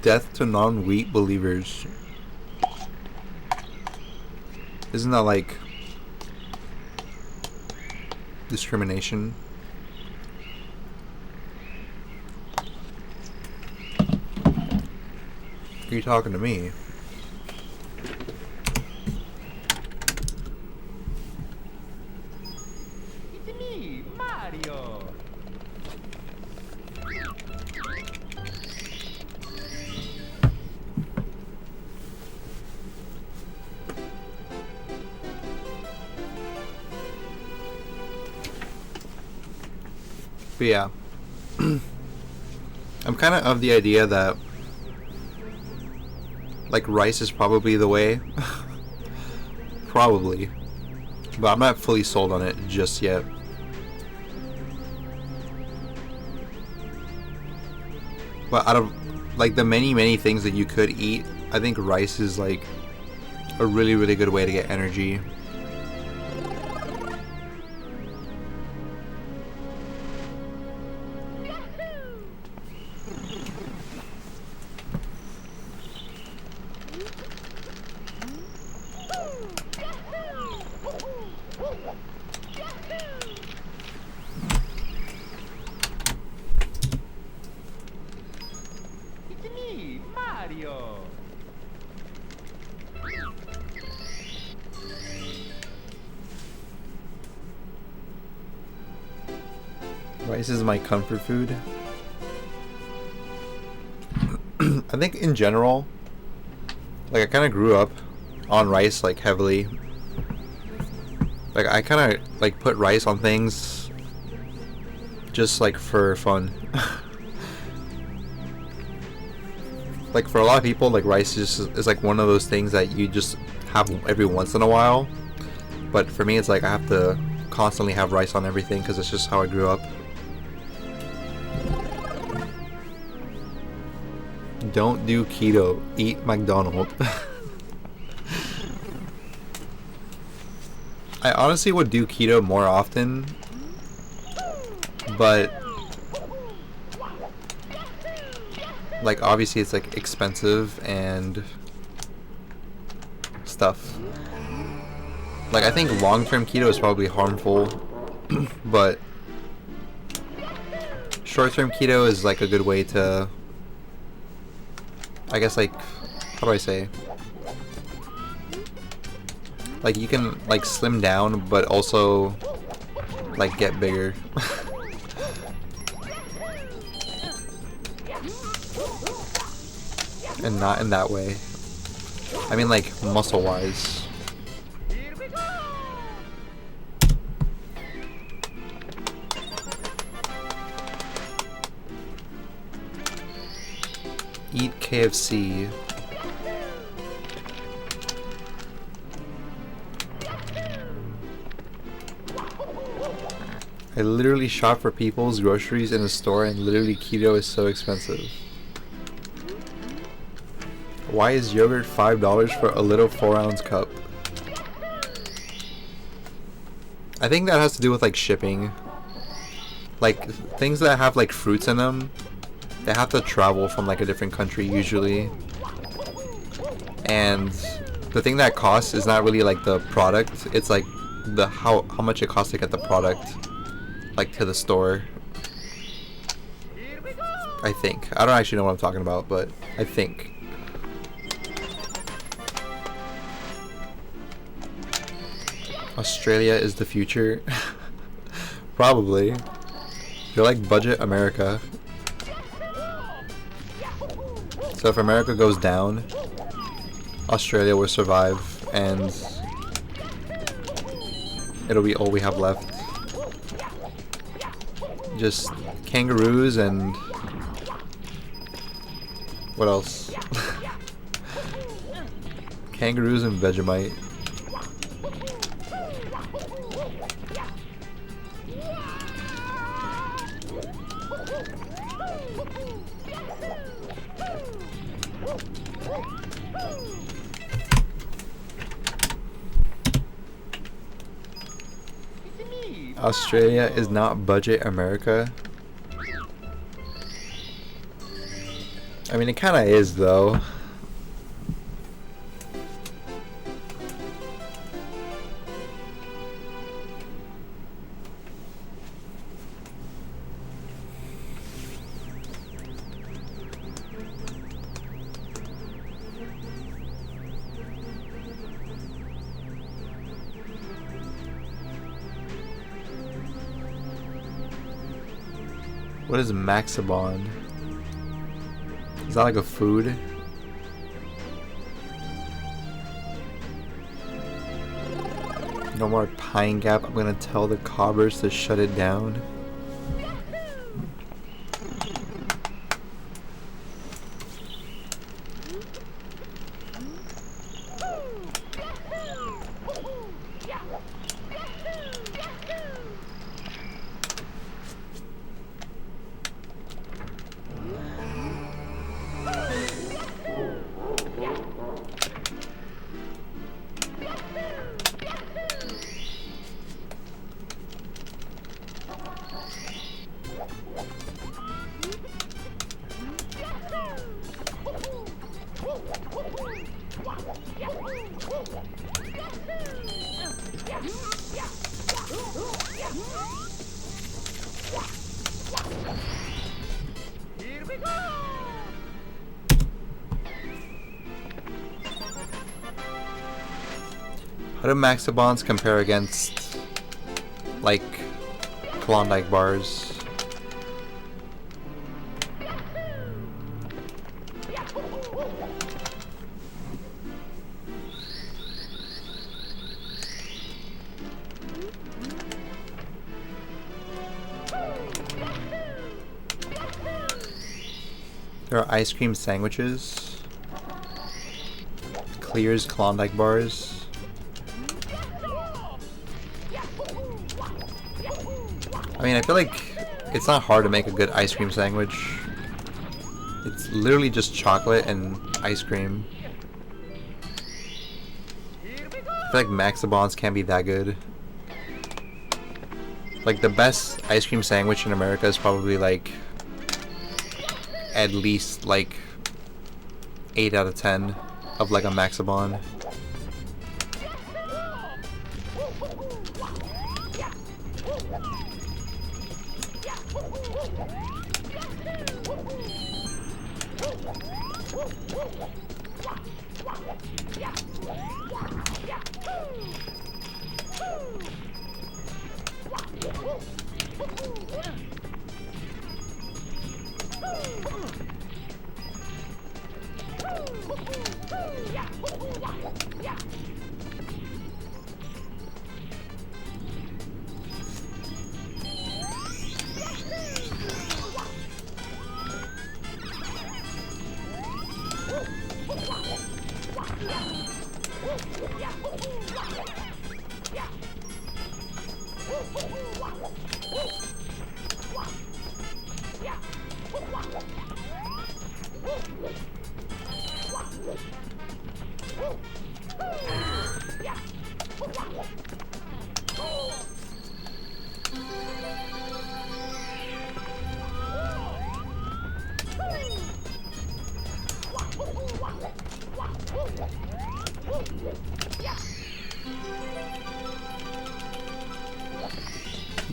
Death to non-wheat believers. Isn't that like discrimination? Are you talking to me? It's me, Mario. But yeah, I'm kind of the idea that like rice is probably the way. Probably. But I'm not fully sold on it just yet. But out of like the many things that you could eat, I think rice is like a really good way to get energy. It's me, Mario. Rice is my comfort food. I think in general, like I kind of grew up on rice like heavily. Like I kind of like put rice on things just like for fun. Like for a lot of people, like rice is like one of those things that you just have every once in a while. But for me, it's like I have to constantly have rice on everything because it's just how I grew up. Don't do keto. Eat McDonald's. I honestly would do keto more often, but like obviously it's like expensive and stuff. Like I think long-term keto is probably harmful, but short-term keto is like a good way to, I guess, like, how do I say? Like you can like slim down but also like get bigger. And not in that way. I mean like muscle wise. Here we go. Eat KFC. I literally shop for people's groceries in a store and literally keto is so expensive. Why is yogurt $5 for a little 4-ounce cup? I think that has to do with like shipping. Like things that have like fruits in them, they have to travel from like a different country usually. And the thing that costs is not really like the product, it's like the how much it costs to get the product. like to the store. I think. I don't actually know what I'm talking about, but I think. Australia is the future. Probably. They're like budget America. So if America goes down, Australia will survive, and it'll be all we have left. Just kangaroos and what else? Kangaroos and Vegemite. Australia is not budget America. I mean, it kind of is, though. What is Maxibon? Is that like a food? No more Pine Gap. I'm gonna tell the cobbers to shut it down. How do Maxibons compare against, like, Klondike bars? There are ice cream sandwiches. Clear's Klondike bars. I mean, I feel like it's not hard to make a good ice cream sandwich. It's literally just chocolate and ice cream. I feel like Maxibons can't be that good. Like, the best ice cream sandwich in America is probably like at least like 8 out of 10 of like a Maxibon.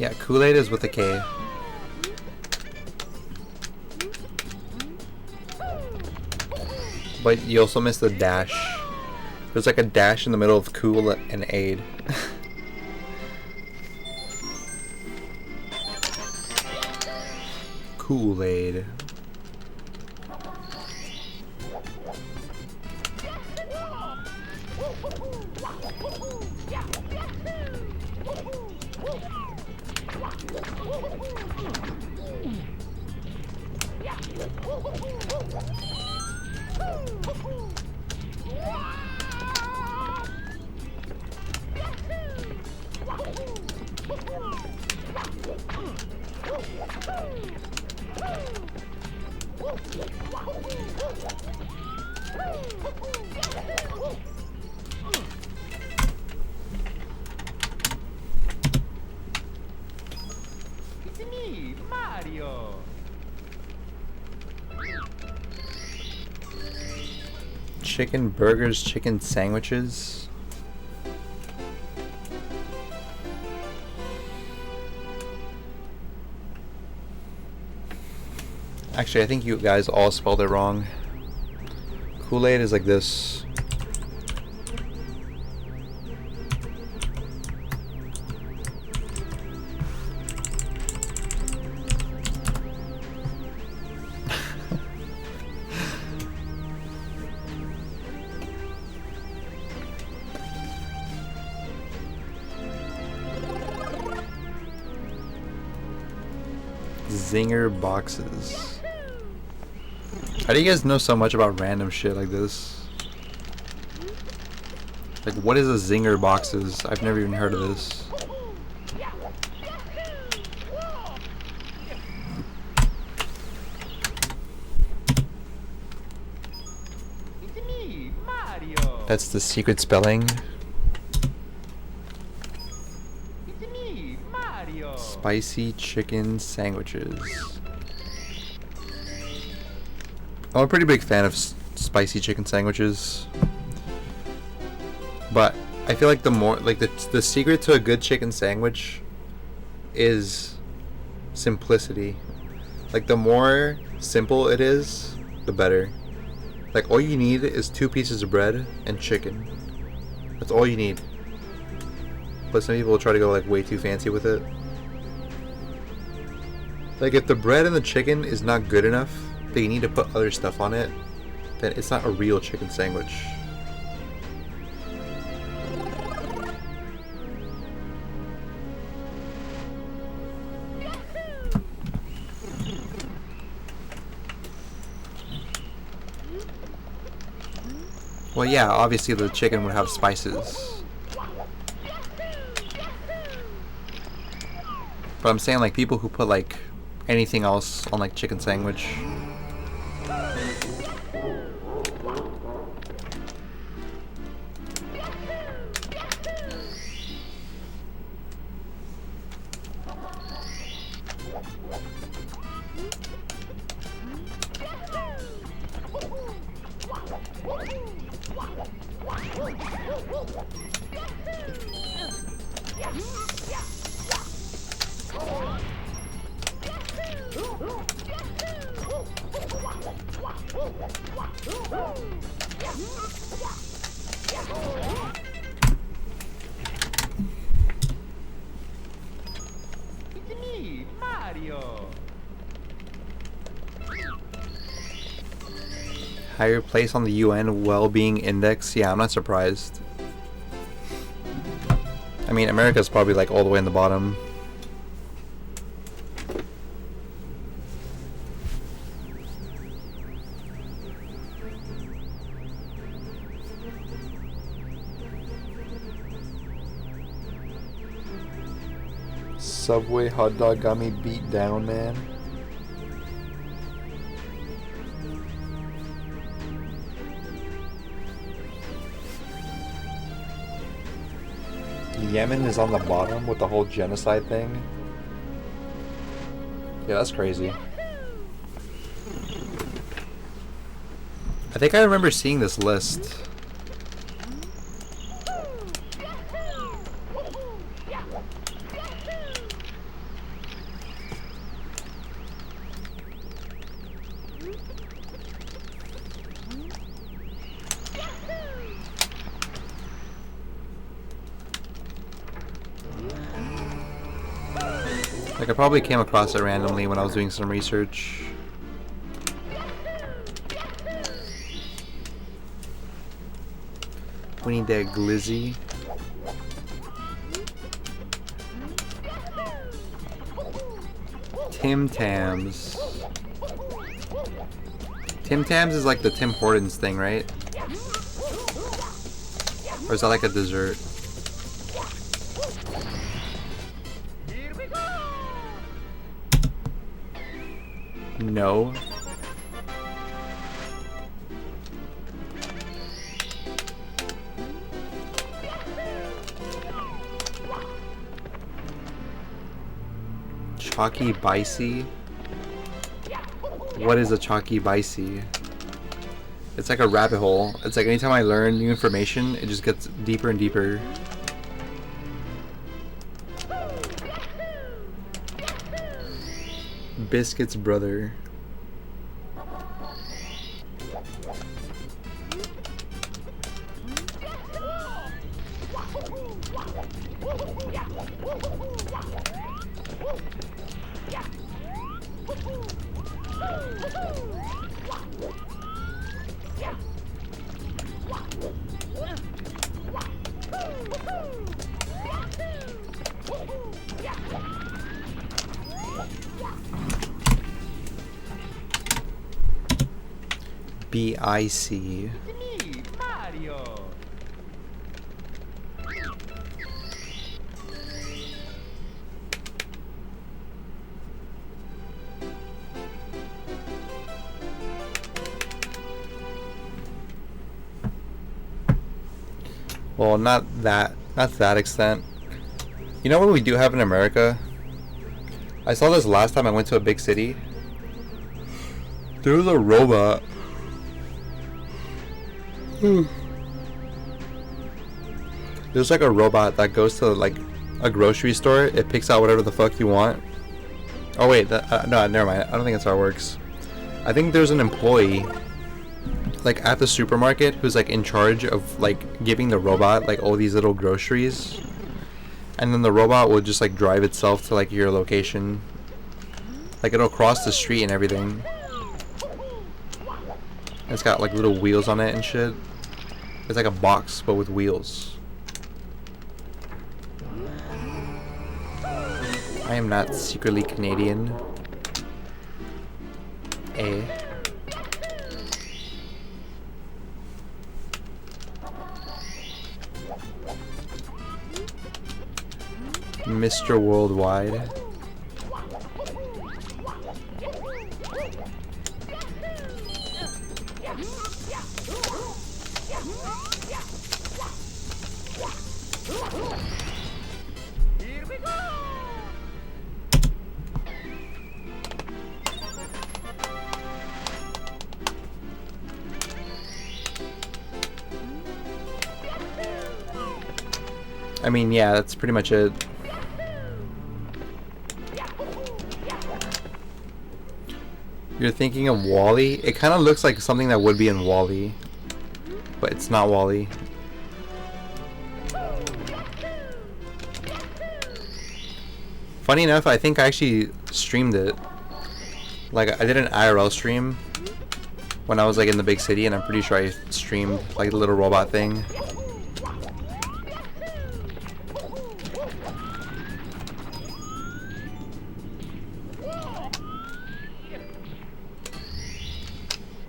Yeah, Kool-Aid is with a K. But you also missed the dash. There's like a dash in the middle of cool and aid. Kool-Aid. It's me, Mario. Chicken burgers, chicken sandwiches. Actually, I think you guys all spelled it wrong. Kool-Aid is like this. Zinger boxes. How do you guys know so much about random shit like this? Like, what is a zinger boxes? I've never even heard of this. It's me, Mario. That's the secret spelling. It's me, Mario. Spicy chicken sandwiches. I'm a pretty big fan of spicy chicken sandwiches, but I feel like the more like the secret to a good chicken sandwich is simplicity. Like, the more simple it is, the better. Like, all you need is 2 pieces of bread and chicken. That's all you need. But some people try to go like way too fancy with it. Like, if the bread and the chicken is not good enough, that you need to put other stuff on it, then it's not a real chicken sandwich. Well, yeah, obviously the chicken would have spices. But I'm saying, like, people who put like anything else on like chicken sandwich. It's me, Mario. Higher place on the UN well-being index. Yeah, I'm not surprised. I mean, America's probably like all the way in the bottom. Subway hot dog got me beat down, man. Yemen is on the bottom with the whole genocide thing. Yeah, that's crazy. I think I remember seeing this list. Like I probably came across it randomly when I was doing some research. We need that glizzy. Tim Tams. Tim Tams is like the Tim Hortons thing, right? Or is that like a dessert? Here we go. No. Chalky Bicey? What is a Chalky Bicey? It's like a rabbit hole. It's like anytime I learn new information, it just gets deeper and deeper. Biscuit's brother. B-I-C. It's me, Mario. Well, not to that extent. You know what we do have in America? I saw this last time I went to a big city. There was a robot. There's like a robot that goes to like a grocery store. It picks out whatever the fuck you want. Oh wait, no, never mind. I don't think that's how it works. I think there's an employee like at the supermarket who's like in charge of like giving the robot like all these little groceries, and then the robot will just like drive itself to like your location. Like it'll cross the street and everything. It's got like little wheels on it and shit. It's like a box but with wheels. I am not secretly Canadian. Eh? Mr. Worldwide. Here we go. I mean, yeah, that's pretty much it. You're thinking of Wall-E? It kind of looks like something that would be in Wall-E, but it's not Wall-E. Funny enough, I think I actually streamed it. Like, I did an IRL stream when I was like in the big city, and I'm pretty sure I streamed like the little robot thing.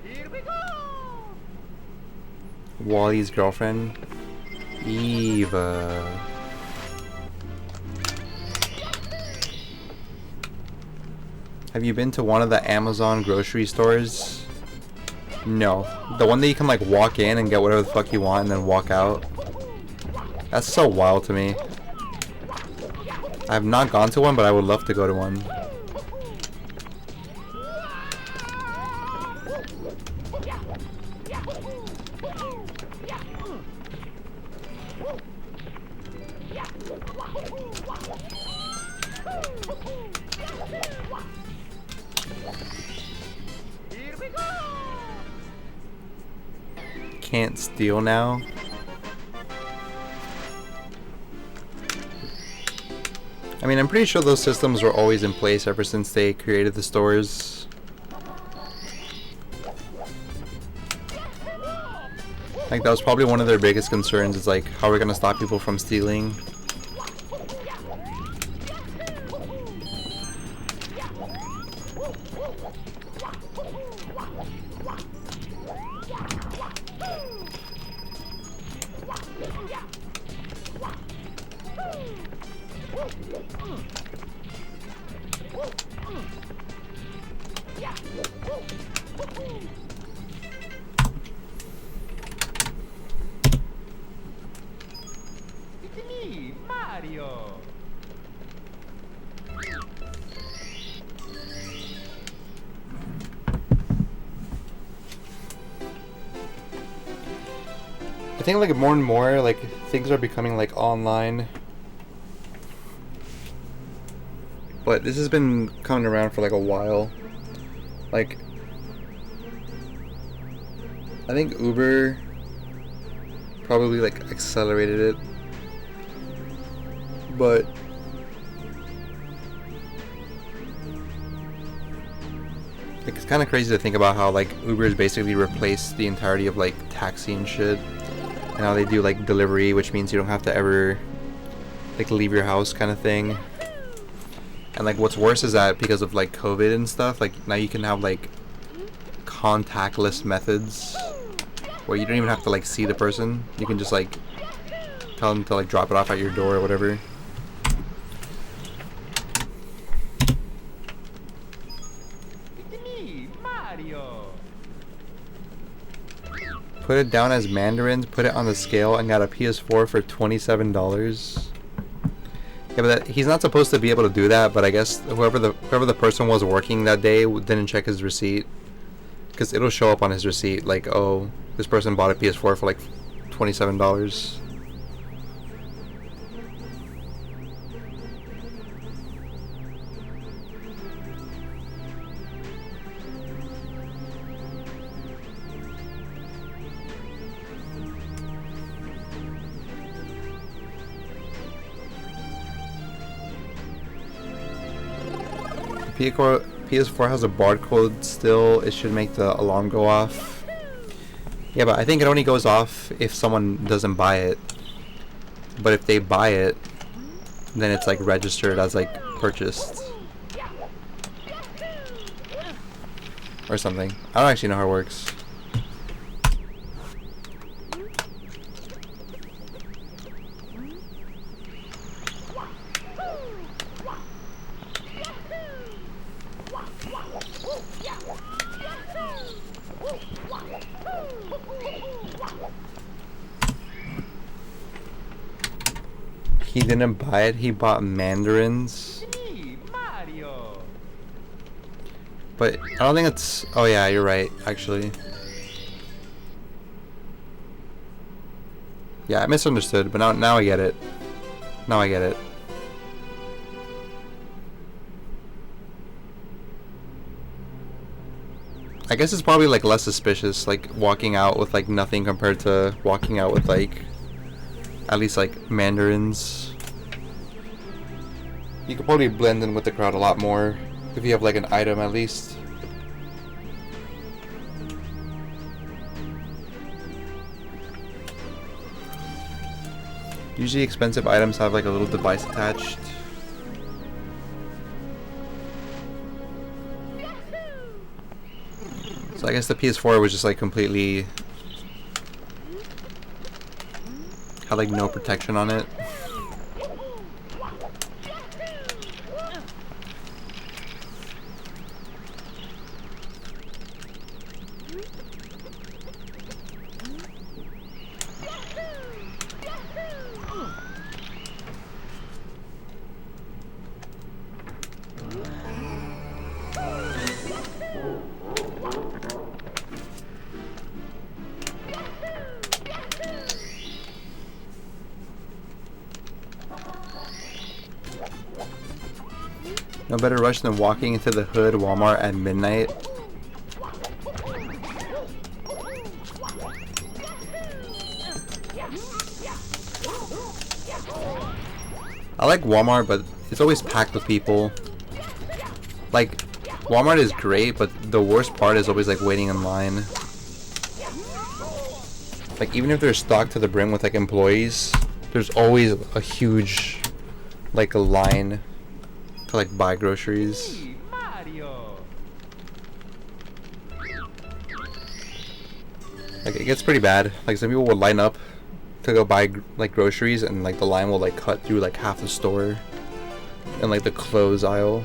Here we go. Wall-E's girlfriend, Eva. Have you been to one of the Amazon grocery stores? No. The one that you can like walk in and get whatever the fuck you want and then walk out. That's so wild to me. I have not gone to one, but I would love to go to one. Here we go. Can't steal now. I mean, I'm pretty sure those systems were always in place ever since they created the stores. Like, that was probably one of their biggest concerns, is like, how we're gonna stop people from stealing. It's me, Mario. I think like more and more like things are becoming like online. But this has been coming around for like a while. Like, I think Uber probably like accelerated it. But like, it's kind of crazy to think about how like Uber's basically replaced the entirety of like taxi and shit. And now they do like delivery, which means you don't have to ever like leave your house kind of thing. And like what's worse is that because of like COVID and stuff, like now you can have like contactless methods where you don't even have to like see the person. You can just like tell them to like drop it off at your door or whatever. It's me, Mario. Put it down as mandarins, put it on the scale, and got a PS4 for $27. Yeah, but he's not supposed to be able to do that, but I guess whoever the person was working that day didn't check his receipt. Because it'll show up on his receipt, like, oh, this person bought a PS4 for like $27. PS4 has a barcode still. It should make the alarm go off. Yeah, but I think it only goes off if someone doesn't buy it. But if they buy it, then it's like registered as like purchased. Or something. I don't actually know how it works. He didn't buy it, he bought mandarins. It's me, Mario. But I don't think it's... Oh yeah, you're right, actually. Yeah, I misunderstood, but now I get it. Now I get it. I guess it's probably like less suspicious, like walking out with like nothing compared to walking out with like at least like mandarins. You could probably blend in with the crowd a lot more if you have like an item at least. Usually expensive items have like a little device attached. So I guess the PS4 was just like completely had like no protection on it. No better rush than walking into the hood Walmart at midnight. I like Walmart, but it's always packed with people. Like, Walmart is great, but the worst part is always like waiting in line. Like, even if they're stocked to the brim with like employees, there's always a huge like a line to like buy groceries. Me, Mario. Like, it gets pretty bad. Like, some people will line up to go buy like groceries, and like the line will like cut through like half the store and like the clothes aisle.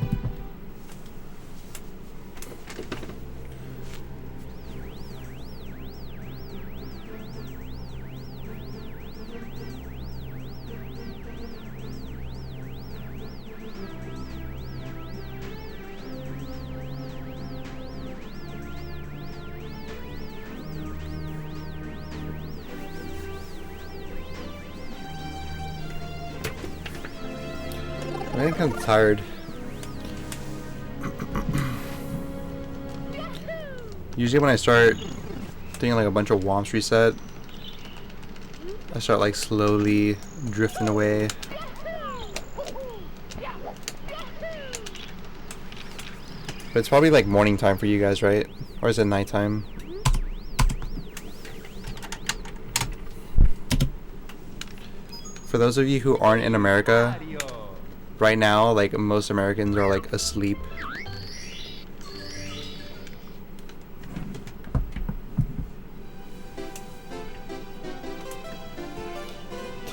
I think I'm tired. Usually when I start doing like a bunch of womps reset, I start like slowly drifting away. But it's probably like morning time for you guys, right? Or is it nighttime? For those of you who aren't in America, Mario. right now, like, most Americans are like asleep.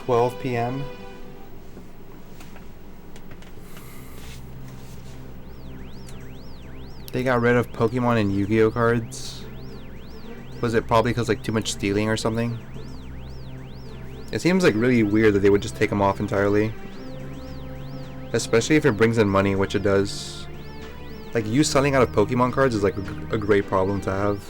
(12 p.m.) They got rid of Pokemon and Yu-Gi-Oh cards. Was it probably because like too much stealing or something? It seems like really weird that they would just take them off entirely. Especially if it brings in money, which it does. Like, you selling out of Pokemon cards is like a great problem to have.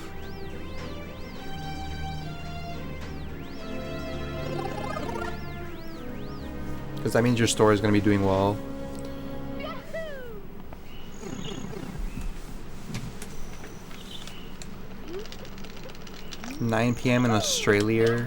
Because that means your store is going to be doing well. 9 p.m. in Australia.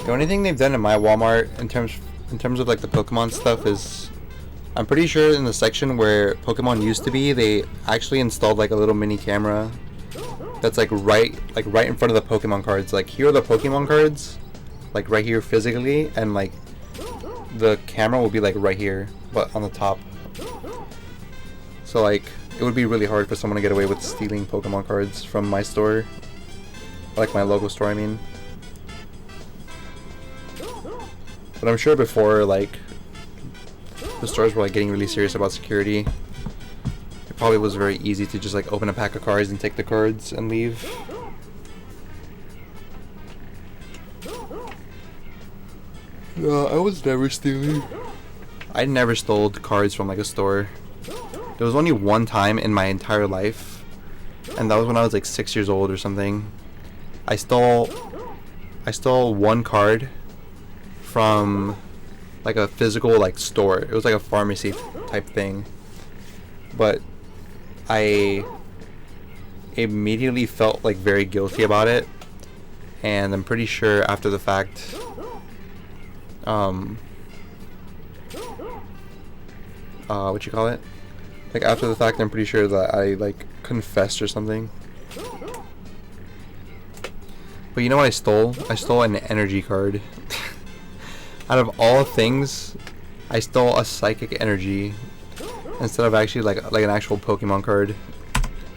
The only thing they've done in my Walmart in terms of like the Pokemon stuff is, I'm pretty sure in the section where Pokemon used to be, they actually installed like a little mini camera that's like right in front of the Pokemon cards. Like, here are the Pokemon cards, like right here physically, and like the camera will be like right here, but on the top. So like, it would be really hard for someone to get away with stealing Pokemon cards from my store, like my local store, I mean. But I'm sure before, like, the stores were like getting really serious about security, it probably was very easy to just like open a pack of cards and take the cards and leave. I was never stealing. I never stole cards from like a store. There was only one time in my entire life, and that was when I was like 6 years old or something. I stole one card from like a physical like store. It was like a pharmacy type thing, but I immediately felt like very guilty about it, and I'm pretty sure after the fact, what you call it? Like, after the fact, I'm pretty sure that I like confessed or something. But you know what I stole? I stole an energy card. Out of all things, I stole a psychic energy instead of actually like an actual Pokemon card.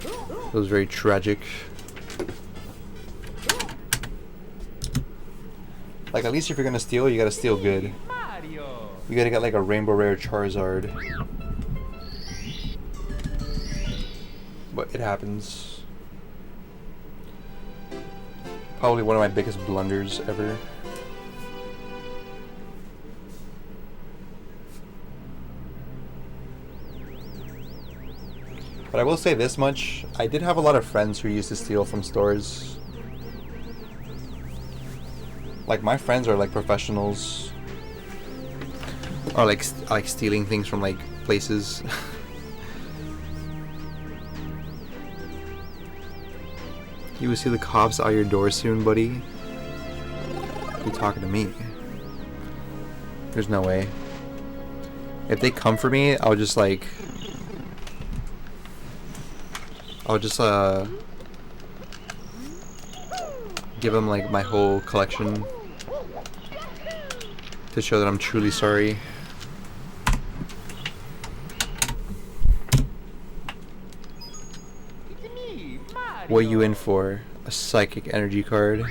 It was very tragic. Like, at least if you're gonna steal, you gotta steal good. Mario. You gotta get like a rainbow rare Charizard. But it happens. Probably one of my biggest blunders ever. But I will say this much, I did have a lot of friends who used to steal from stores. Like my friends are like professionals. Or like stealing things from like places. You will see the cops out your door soon, buddy. You talking to me? There's no way. If they come for me, I'll just give them like my whole collection to show that I'm truly sorry. What are you in for? A psychic energy card.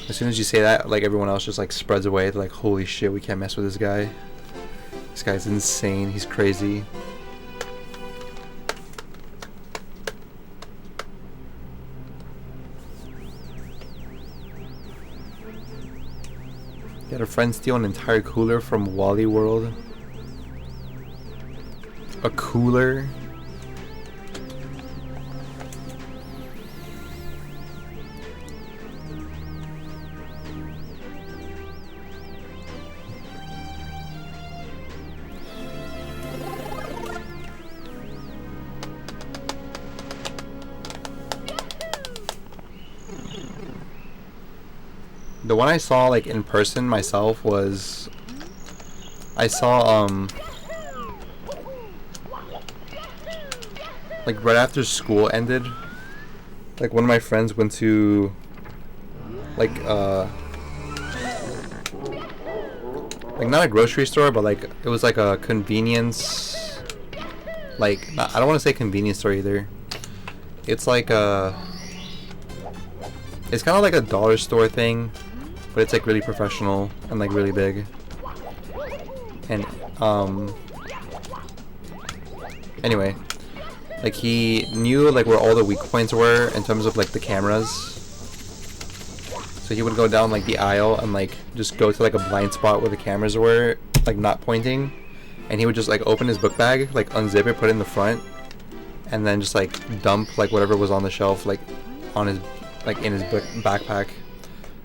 As soon as you say that, like everyone else just like spreads away. They're like, holy shit, we can't mess with this guy. This guy's insane. He's crazy. You had a friend steal an entire cooler from Wally World. A cooler? The one I saw like in person myself was I saw like right after school ended, like one of my friends went to like not a grocery store, but like it was like a convenience, like I don't want to say convenience store either. It's like it's kind of like a dollar store thing, but it's like really professional and like really big. And anyway, like he knew like where all the weak points were in terms of like the cameras. So he would go down like the aisle and like just go to like a blind spot where the cameras were like not pointing, and he would just like open his book bag, like unzip it, put it in the front, and then just like dump like whatever was on the shelf like on his like in his backpack,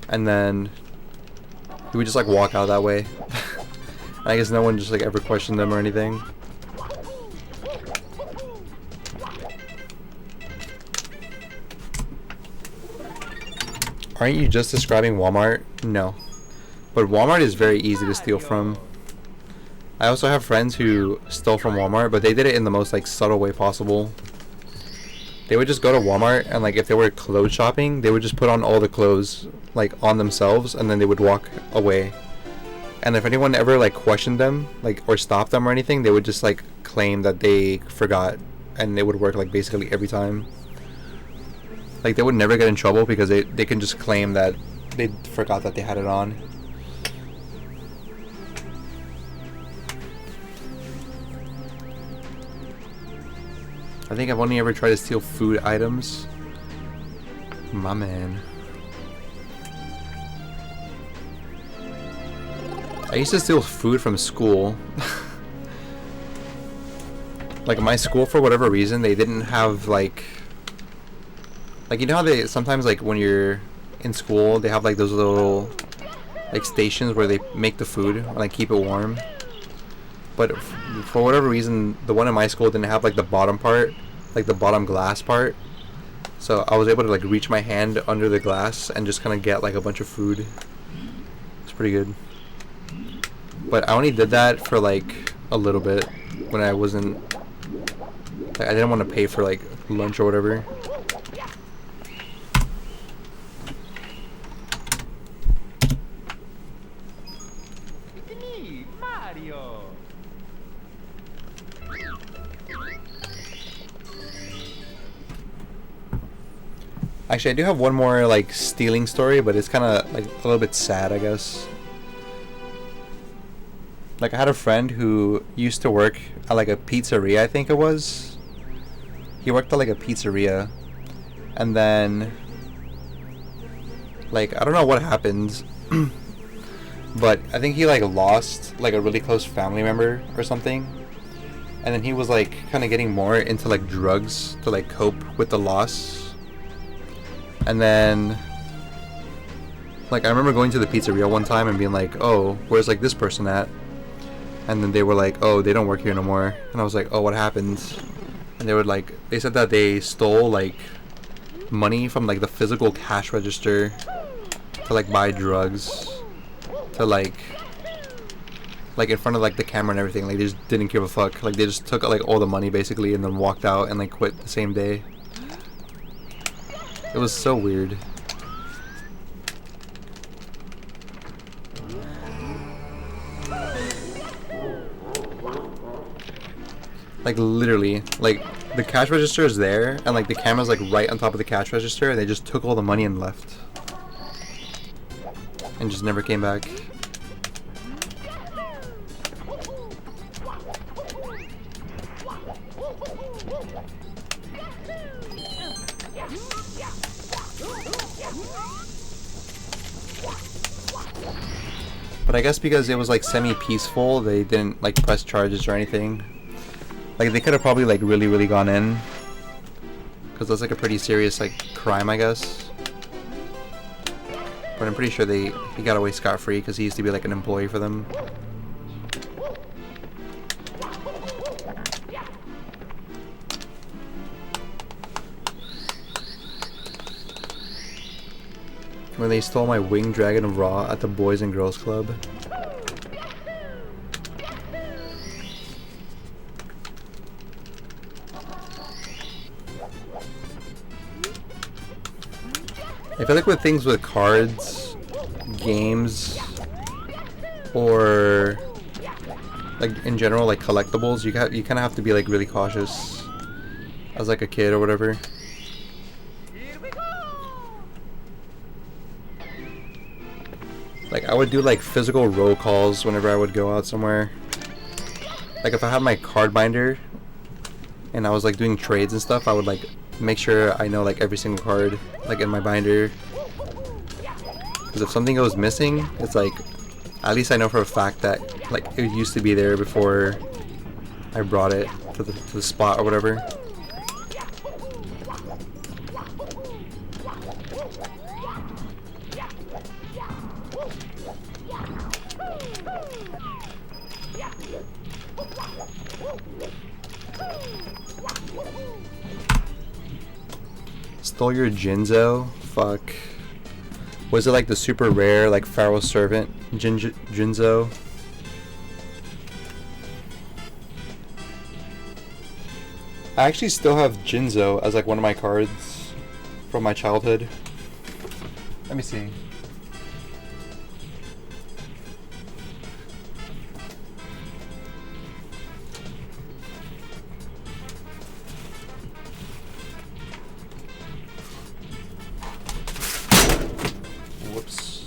and then he would just like walk out that way. I guess no one just like ever questioned them or anything. Aren't you just describing Walmart? No. But Walmart is very easy to steal from. I also have friends who stole from Walmart, but they did it in the most like subtle way possible. They would just go to Walmart and like if they were clothes shopping, they would just put on all the clothes like on themselves, and then they would walk away. And if anyone ever like questioned them like or stopped them or anything, they would just like claim that they forgot, and it would work like basically every time. Like they would never get in trouble because they can just claim that they forgot that they had it on. I think I've only ever tried to steal food items. My man. I used to steal food from school. Like my school, for whatever reason, they didn't have like you know how they sometimes like when you're in school they have like those little like stations where they make the food and like keep it warm. But for whatever reason, the one in my school didn't have like the bottom part, like the bottom glass part. So I was able to like reach my hand under the glass and just kind of get like a bunch of food. It's pretty good. But I only did that for like a little bit when I wasn't, like, I didn't want to pay for like lunch or whatever. Mario. Actually, I do have one more like stealing story, but it's kind of like a little bit sad, I guess. Like I had a friend who used to work at like a pizzeria, I think it was. He worked at like a pizzeria, and then like I don't know what happened, but I think he like lost like a really close family member or something, and then he was like kind of getting more into like drugs to like cope with the loss. And then like I remember going to the pizzeria one time and being like, oh, where's like this person at? And then they were like, oh, they don't work here no more. And I was like, oh, what happened? And they said that they stole like money from like the physical cash register to like buy drugs, to like in front of like the camera and everything. Like they just didn't give a fuck. Like they just took like all the money basically and then walked out and like quit the same day. It was so weird. Like literally, like the cash register is there and like the camera's like right on top of the cash register, and they just took all the money and left. And just never came back. But I guess because it was like semi-peaceful, they didn't like press charges or anything. Like they could have probably like really gone in, because that's like a pretty serious like crime, I guess. But I'm pretty sure he got away scot-free because he used to be like an employee for them. When they stole my winged dragon of Raw at the Boys and Girls Club. I feel like with things with cards, games, or like in general like collectibles, you kind of have to be like really cautious as like a kid or whatever. Like I would do like physical roll calls whenever I would go out somewhere. Like if I had my card binder and I was like doing trades and stuff, I would like make sure I know like every single card like in my binder, because if something goes missing, it's like at least I know for a fact that like it used to be there before I brought it to the spot or whatever. Stole your Jinzo? Fuck. Was it like the super rare, like Pharaoh's Servant Jinzo? I actually still have Jinzo as like one of my cards from my childhood. Let me see. Whoops.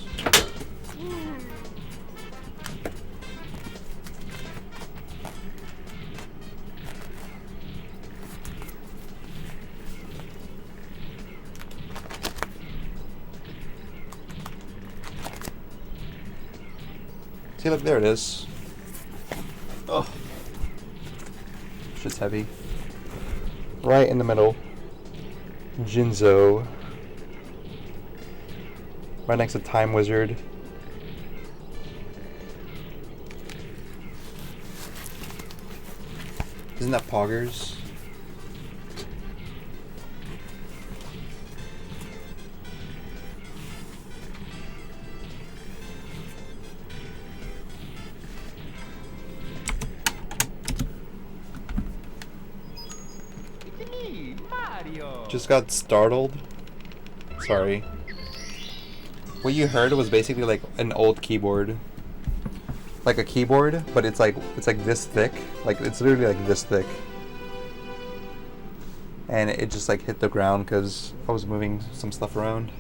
See, look, there it is. Oh, shit's heavy. Right in the middle. Jinzo. Right next to Time Wizard. Isn't that Poggers? It's me, Mario. Just got startled. Sorry. What you heard was basically like an old keyboard. Like a keyboard, but it's like this thick. Like it's literally like this thick. And it just like hit the ground because I was moving some stuff around.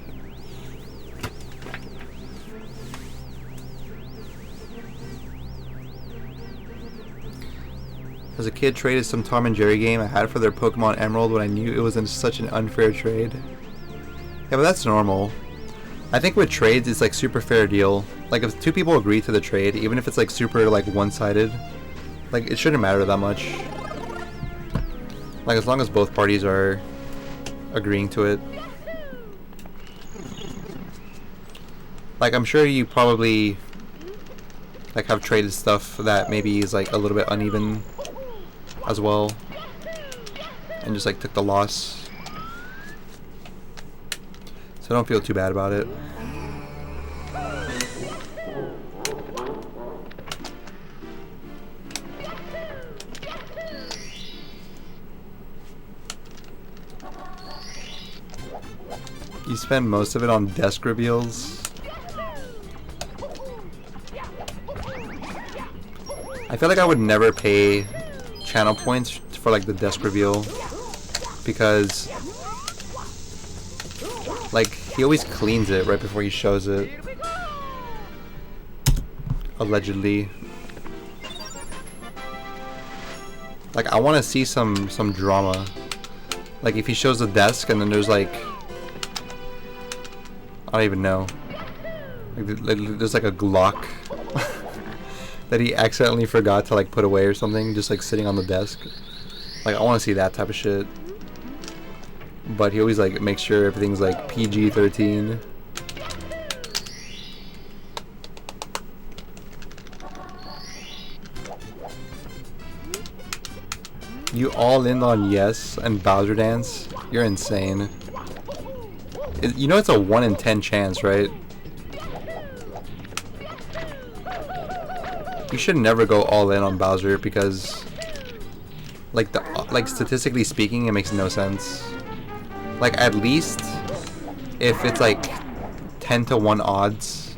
As a kid, traded some Tom and Jerry game I had for their Pokemon Emerald when I knew it was in such an unfair trade. Yeah, but that's normal. I think with trades, it's like super fair deal. Like if two people agree to the trade, even if it's like super like one-sided, like it shouldn't matter that much. Like as long as both parties are agreeing to it. Like I'm sure you probably like have traded stuff that maybe is like a little bit uneven as well, and just like took the loss. So don't feel too bad about it. You spend most of it on desk reveals. I feel like I would never pay channel points for like the desk reveal because like he always cleans it right before he shows it. Allegedly. Like I want to see some drama. Like if he shows the desk and then there's like I don't even know. Like there's like a Glock that he accidentally forgot to like put away or something, just like sitting on the desk. Like I want to see that type of shit. But he always like makes sure everything's like PG-13. You all in on yes and Bowser Dance? You're insane. You know it's a 1 in 10 chance, right? You should never go all in on Bowser because like statistically speaking it makes no sense. Like at least if it's like 10 to 1 odds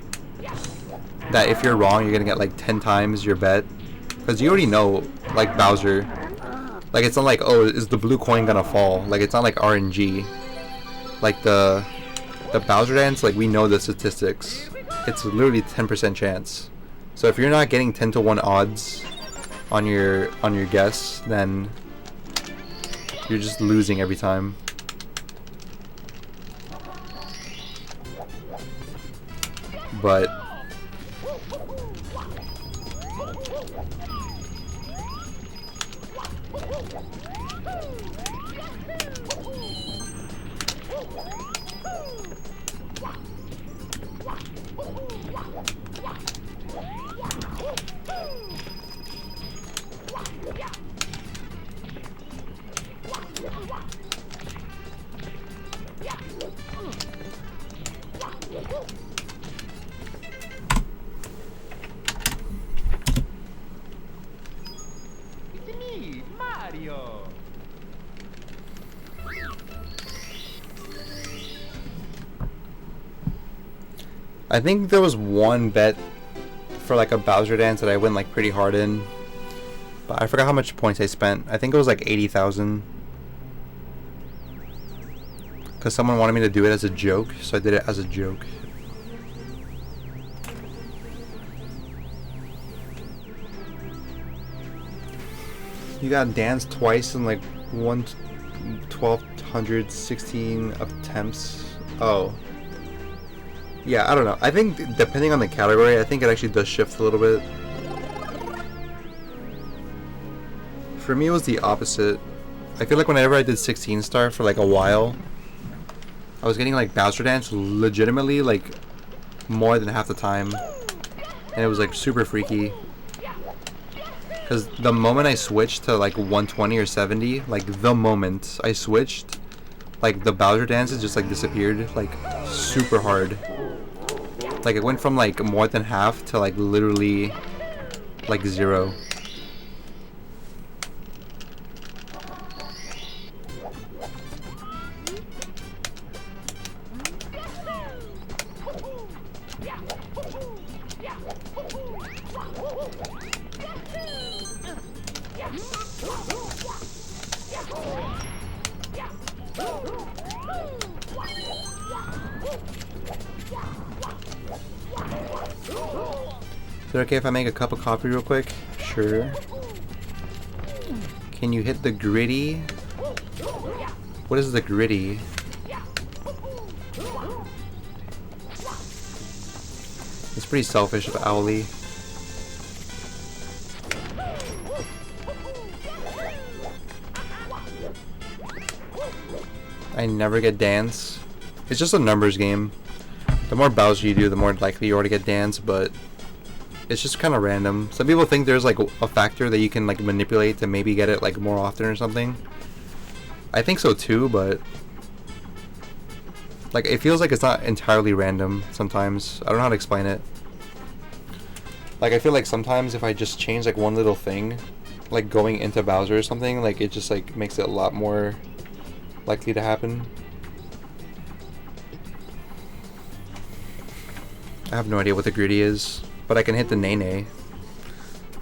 that if you're wrong you're gonna get like 10 times your bet, because you already know like Bowser, like it's not like, oh, is the blue coin gonna fall? Like it's not like RNG. Like the Bowser Dance, like we know the statistics, it's literally 10% chance. So if you're not getting 10 to 1 odds on your guess, then you're just losing every time. But It's me, Mario. I think there was one bet for like a Bowser Dance that I went like pretty hard in, but I forgot how much points I spent. I think it was like 80,000. Because someone wanted me to do it as a joke, so I did it as a joke. You got danced twice in like 1/1216 attempts. Oh. Yeah, I don't know. I think depending on the category, I think it actually does shift a little bit. For me, it was the opposite. I feel like whenever I did 16 star for like a while, I was getting like Bowser Dance legitimately like more than half the time, and it was like super freaky. Because the moment I switched to like 120 or 70, like the moment I switched, like the Bowser dances just like disappeared like super hard. Like it went from like more than half to like literally like 0. Is it okay if I make a cup of coffee real quick? Sure. Can you hit the gritty? What is the gritty? It's pretty selfish of husTlie. I never get dance. It's just a numbers game. The more Bowser you do, the more likely you are to get dance, but it's just kind of random. Some people think there's like a factor that you can like manipulate to maybe get it like more often or something. I think so too, but like it feels like it's not entirely random sometimes. I don't know how to explain it. Like I feel like sometimes if I just change like one little thing, like going into Bowser or something, like it just like makes it a lot more likely to happen. I have no idea what the gritty is, but I can hit the Nene,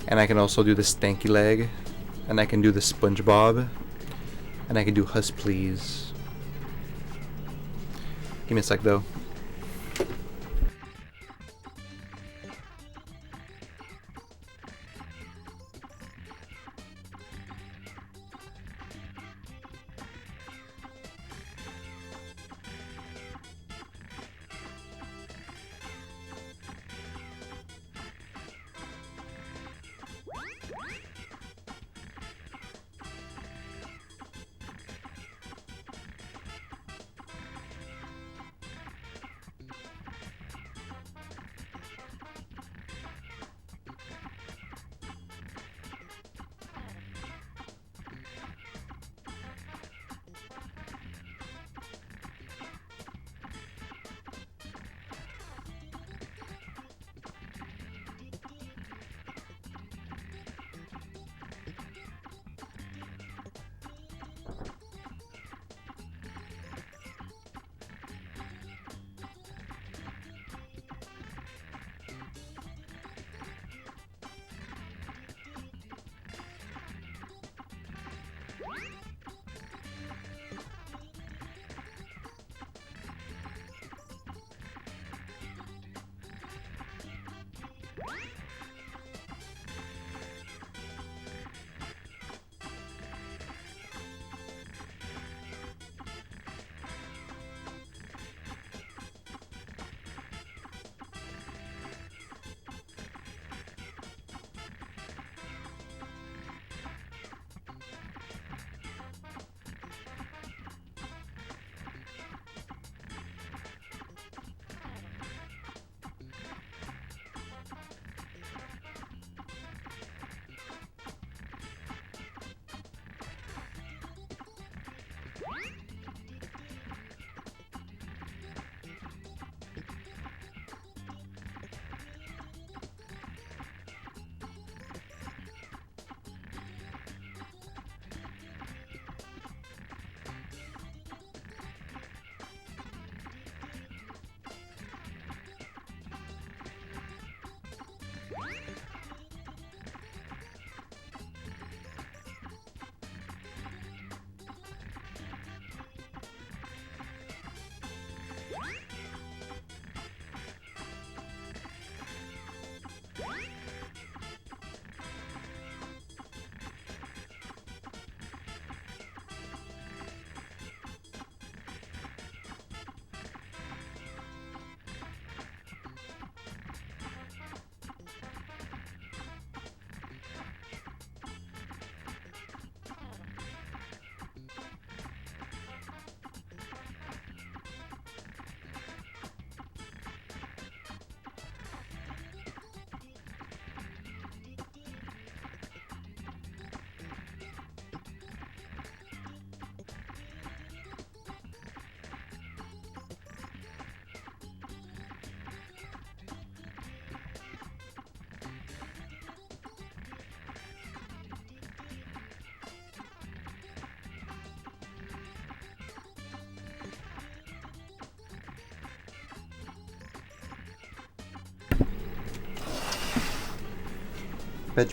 and I can also do the stanky leg, and I can do the SpongeBob, and I can do husTlie. Give me a sec though.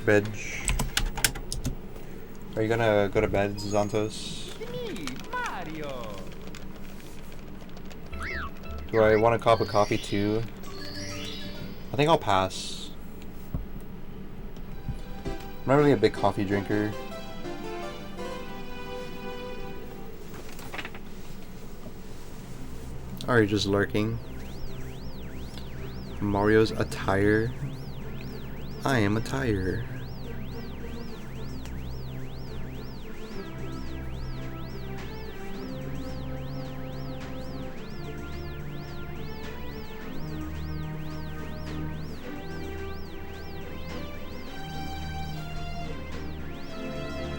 Bed. Are you gonna go to bed, Zantos? Me, Mario. Do I want a cup of coffee too? I think I'll pass. I'm not really a big coffee drinker. Or are you just lurking? Mario's attire. I am attire.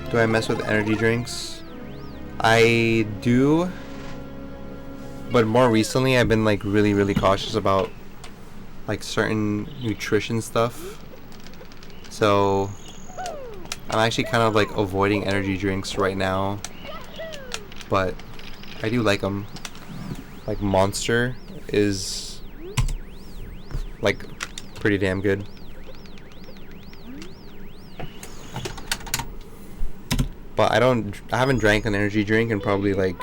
Do I mess with energy drinks? I do, but more recently I've been like really cautious about like certain nutrition stuff. So I'm actually kind of like avoiding energy drinks right now, but I do like them. Like Monster is like pretty damn good. But I haven't drank an energy drink in probably like,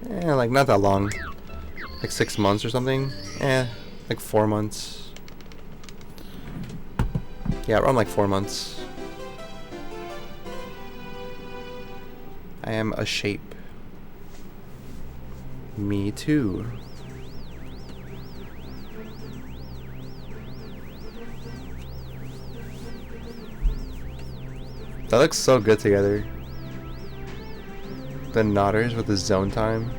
like not that long, like 6 months or something. Like 4 months. Yeah, around like 4 months. I am a shape. Me too. That looks so good together. The Nodders with the zone time.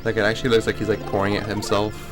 Like it actually looks like he's like pouring it himself.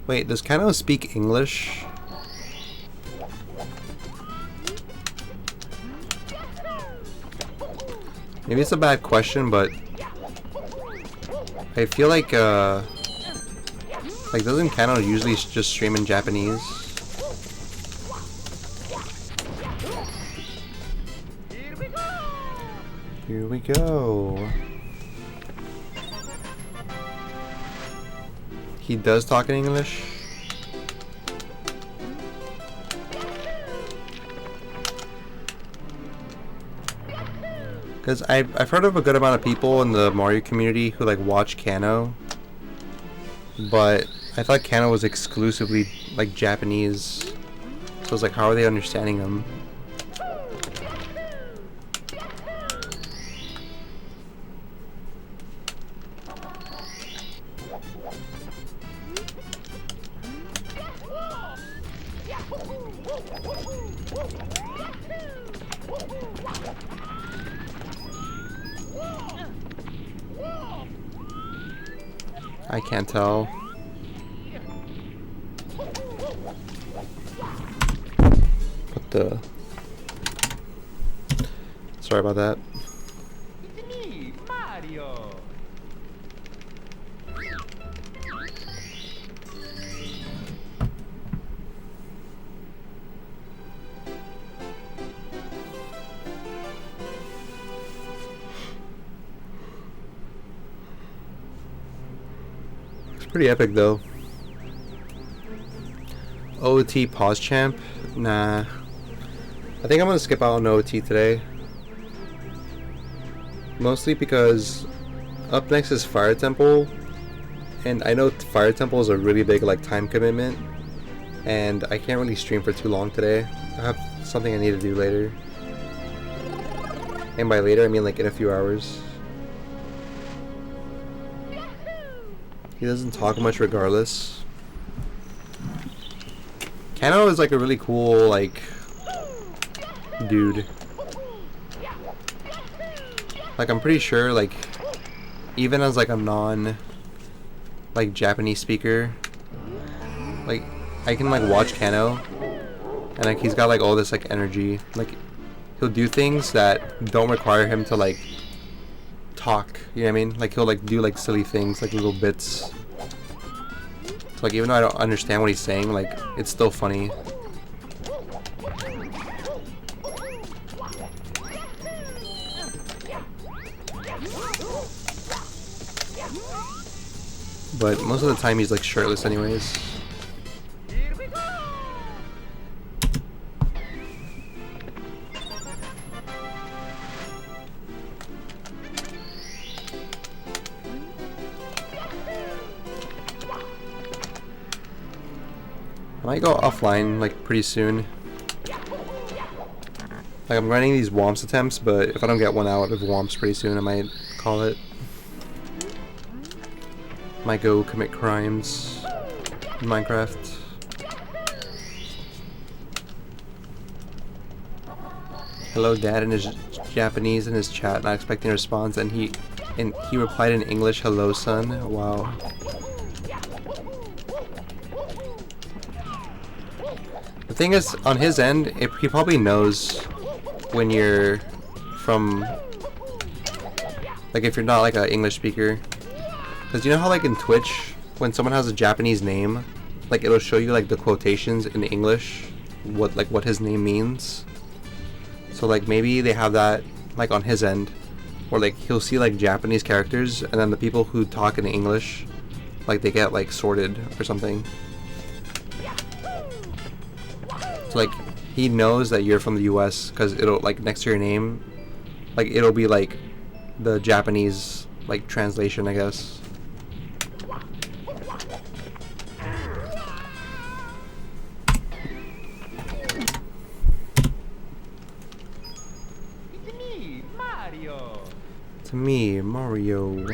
Wait, does Kano speak English? Maybe it's a bad question, but I feel like doesn't Kano usually just stream in Japanese? Here we go. He does talk in English. Because I've heard of a good amount of people in the Mario community who like watch Kano, but I thought Kano was exclusively like Japanese. So I was like, how are they understanding him? I can't tell. What the? Sorry about that. It's me, Mario. Pretty epic though. OT pause champ? Nah. I think I'm gonna skip out on OT today. Mostly because up next is Fire Temple, and I know Fire Temple is a really big like time commitment, and I can't really stream for too long today. I have something I need to do later. And by later I mean like in a few hours. He doesn't talk much regardless. Kano is like a really cool like dude. Like I'm pretty sure like even as like a non like Japanese speaker, like I can like watch Kano and like he's got like all this like energy. Like he'll do things that don't require him to like talk, you know what I mean? Like he'll like do like silly things, like little bits. So, like even though I don't understand what he's saying, like it's still funny. but most of the time he's like shirtless anyways. Here we go! I might go offline like pretty soon. Like I'm running these Womps attempts, but if I don't get one out of Womps pretty soon, I might call it. Might go commit crimes in Minecraft. Hello, Dad, in his Japanese in his chat, not expecting a response, and he replied in English, "Hello, son." Wow. The thing is, on his end, he probably knows when you're from, like, if you're not like an English speaker. Because you know how like in Twitch, when someone has a Japanese name, like it'll show you like the quotations in English, what his name means. So like maybe they have that like on his end, or like he'll see like Japanese characters, and then the people who talk in English, like they get like sorted or something. So like he knows that you're from the US because it'll like next to your name, like it'll be like the Japanese like translation, I guess. It's me, Mario! To me, Mario.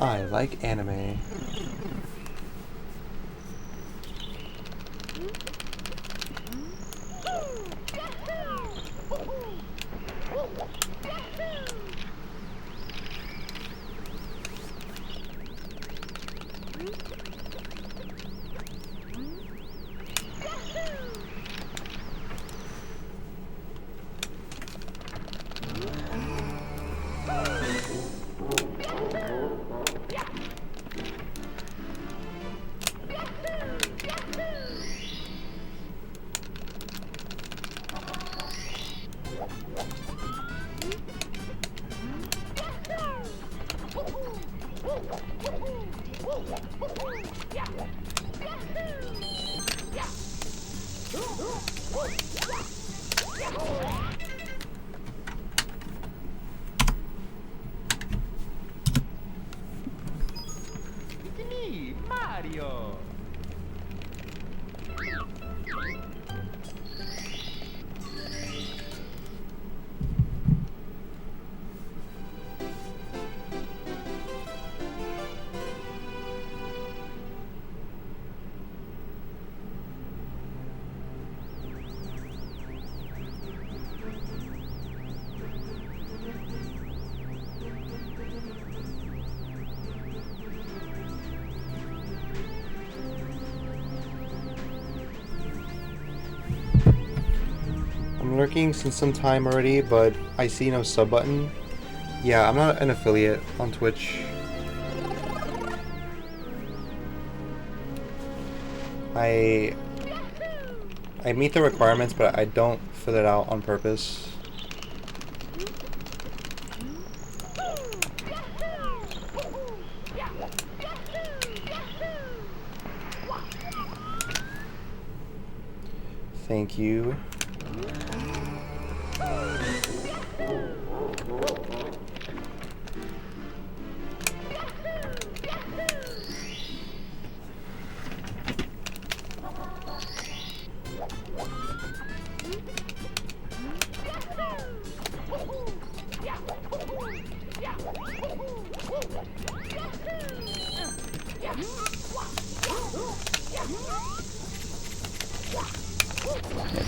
I like anime. It's me, Mario! I'm lurking since some time already, but I see no sub button. Yeah, I'm not an affiliate on Twitch. I meet the requirements, but I don't fill it out on purpose. Thank you.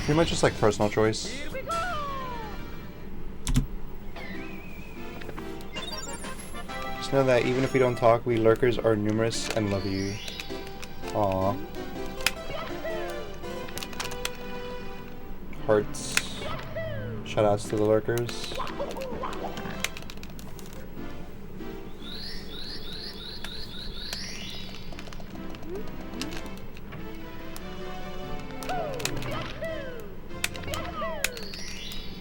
Pretty much just like personal choice. Here we go! Just know that even if we don't talk, we lurkers are numerous and love you. Aww. Hearts. Shoutouts to the lurkers.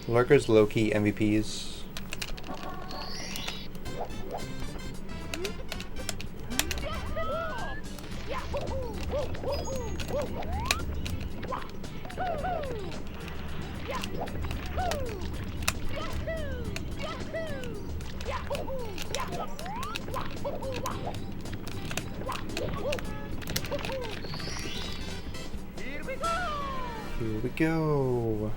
Lurkers low-key MVPs. Here we go! Here we go.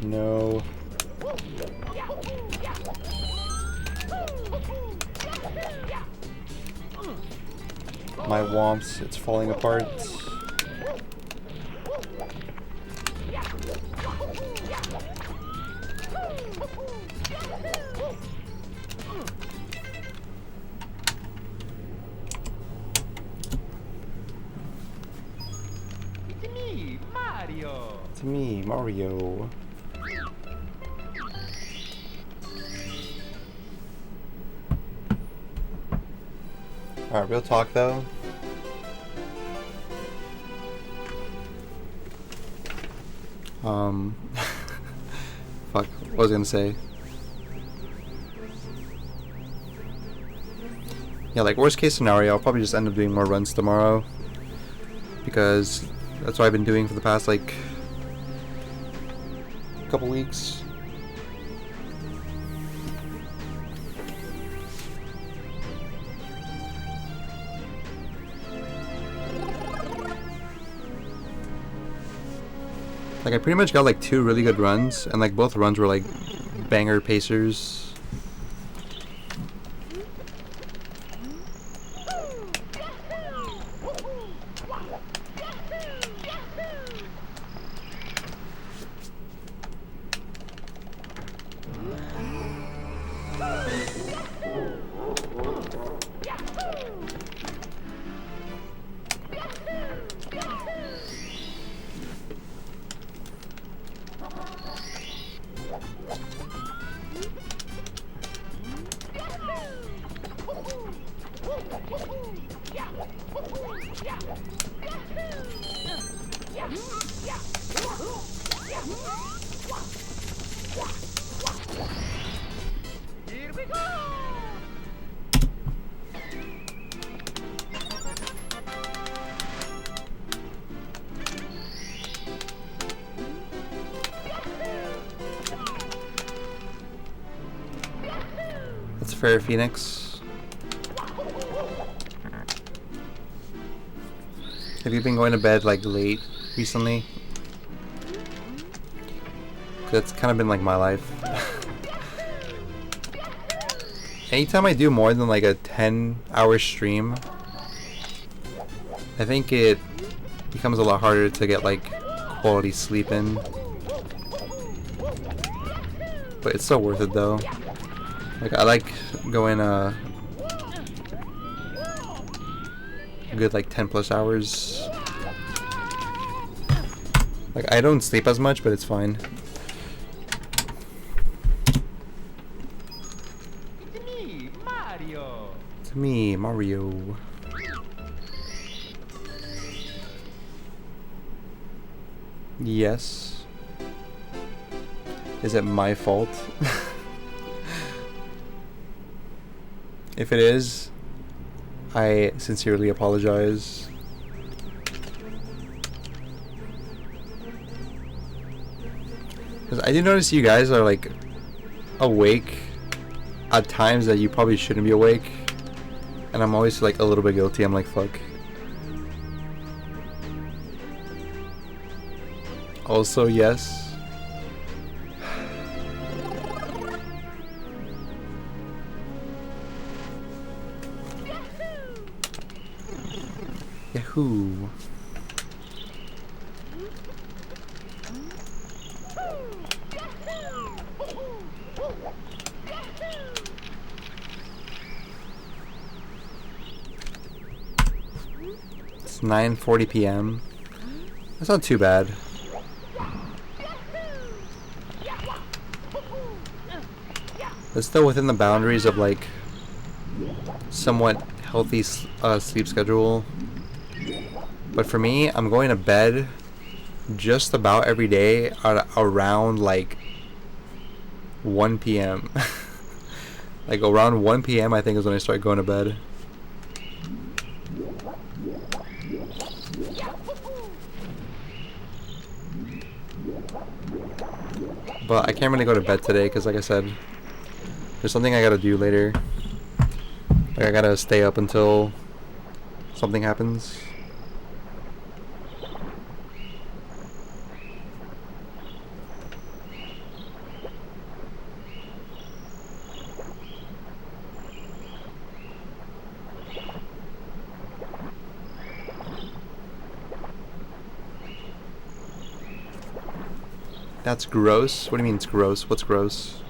No. My womps, it's falling apart. It's me, Mario! To me, Mario. Alright, real talk though. Fuck, what was I gonna say? Yeah, like worst case scenario, I'll probably just end up doing more runs tomorrow. Because that's what I've been doing for the past like couple weeks. Like I pretty much got like 2 really good runs, and like both runs were like banger pacers. Here we go! That's fair, Phoenix. Have you been going to bed like late recently? That's kind of been like my life. Anytime I do more than like a 10-hour stream, I think it becomes a lot harder to get like quality sleep in. But it's so worth it though. Like I like going a good like 10+ hours. Like I don't sleep as much, but it's fine. It's me, Mario! To me, Mario. Yes. Is it my fault? If it is, I sincerely apologize. Because I do notice you guys are like awake at times that you probably shouldn't be awake, and I'm always like a little bit guilty. I'm like, fuck. Also, yes. Yahoo! It's 9:40 p.m. That's not too bad. It's still within the boundaries of like somewhat healthy sleep schedule. But for me, I'm going to bed just about every day at around like 1 p.m. Like around 1 p.m. I think is when I start going to bed. But I can't really go to bed today because, like I said, there's something I gotta do later. Like I gotta stay up until something happens. That's gross. What do you mean it's gross? What's gross?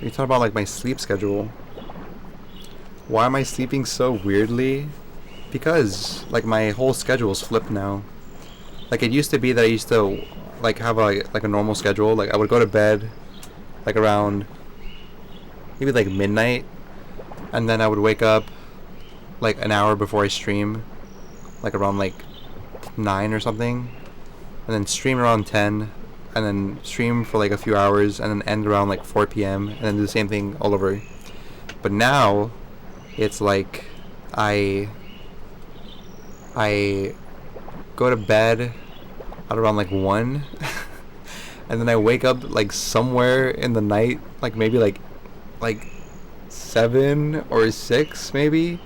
Are you talking about like my sleep schedule? Why am I sleeping so weirdly? Because like my whole schedule is flipped now. Like it used to be that I used to like have a normal schedule. Like I would go to bed like around maybe like midnight, and then I would wake up like an hour before I stream, like around like 9 or something, and then stream around 10, and then stream for like a few hours, and then end around like 4 p.m. and then do the same thing all over. But now it's like I go to bed at around like 1 and then I wake up like somewhere in the night, like maybe like 7 or 6 maybe,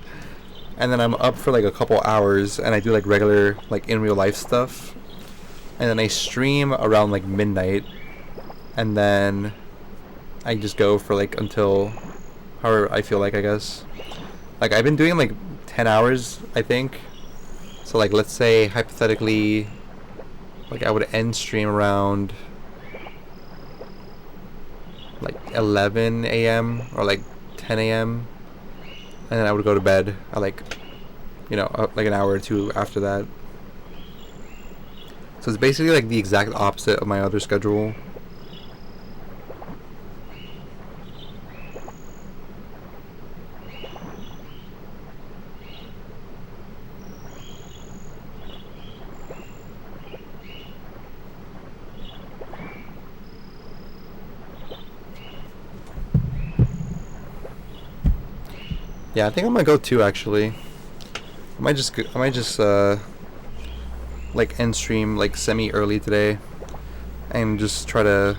and then I'm up for like a couple hours and I do like regular like in real life stuff, and then I stream around like midnight, and then I just go for like until however I feel like, I guess. Like I've been doing like 10 hours I think, so like let's say hypothetically like I would end stream around like 11 a.m. or like 10 a.m. and then I would go to bed at like, you know, like an hour or two after that. So it's basically like the exact opposite of my other schedule. Yeah, I think I'm gonna go 2 actually. I might just like end stream like semi early today, and just try to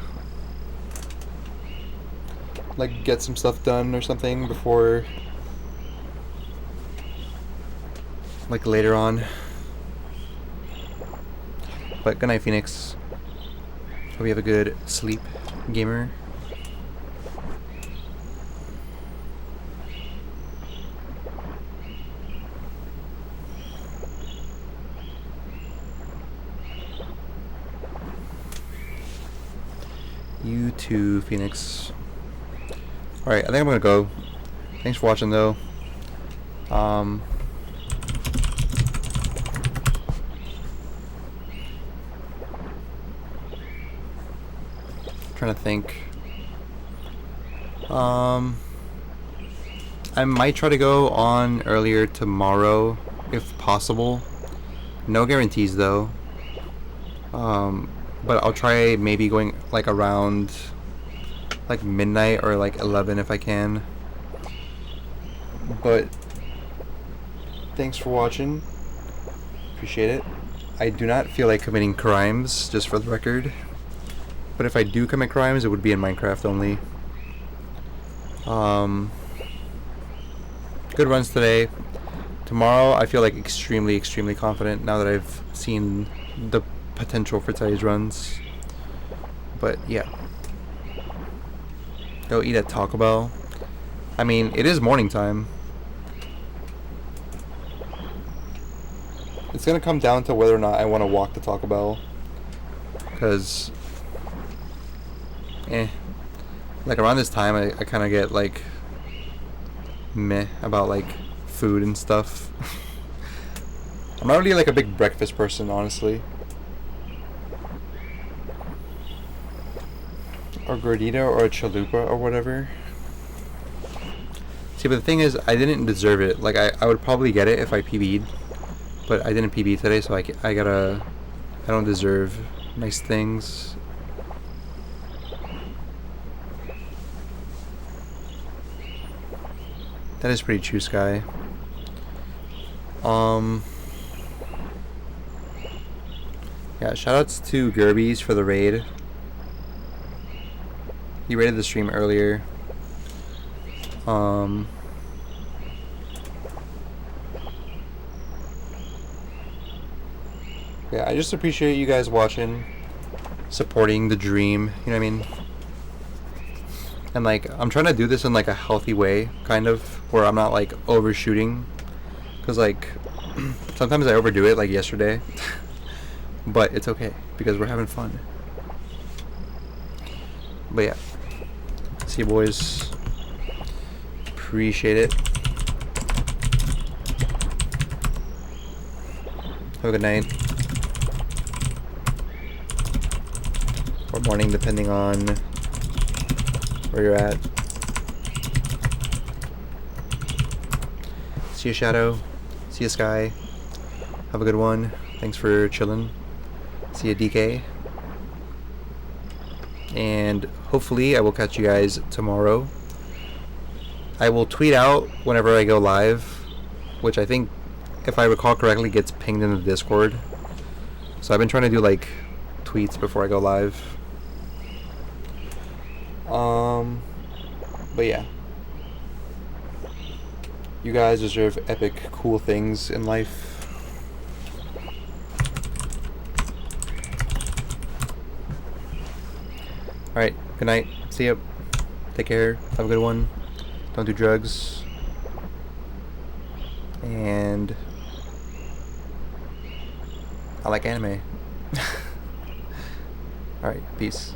like get some stuff done or something before like later on. But good night, Phoenix. Hope you have a good sleep, gamer. You too, Phoenix. Alright, I think I'm gonna go. Thanks for watching though. Trying to think. I might try to go on earlier tomorrow if possible. No guarantees though. But I'll try maybe going like around like midnight or like 11 if I can. But thanks for watching. Appreciate it. I do not feel like committing crimes, just for the record. But if I do commit crimes, it would be in Minecraft only. Good runs today. Tomorrow, I feel like extremely confident now that I've seen the potential for today's runs. But yeah. Go eat at Taco Bell. I mean, it is morning time. It's gonna come down to whether or not I want to walk to Taco Bell. Because, like around this time, I kind of get like meh about like food and stuff. I'm not really like a big breakfast person, honestly. Or gordita or a chalupa or whatever. See, but the thing is, I didn't deserve it. Like, I would probably get it if I PB'd. But I didn't PB today, so I don't deserve nice things. That is pretty true, Sky. Yeah, shoutouts to Gerbies for the raid. He raided the stream earlier. Yeah, I just appreciate you guys watching, supporting the dream, you know what I mean? And like, I'm trying to do this in like a healthy way, kind of, where I'm not like overshooting. Cause like, sometimes I overdo it, like yesterday. But it's okay, because we're having fun. But yeah. See you boys. Appreciate it. Have a good night. Or morning, depending on where you're at. See you, Shadow. See you, Sky. Have a good one. Thanks for chilling. See you, DK. And hopefully I will catch you guys tomorrow. I will tweet out whenever I go live, which I think, if I recall correctly, gets pinged in the Discord. So I've been trying to do like tweets before I go live. But yeah. You guys deserve epic, cool things in life. Alright, good night. See ya. Take care. Have a good one. Don't do drugs. And I like anime. Alright, peace.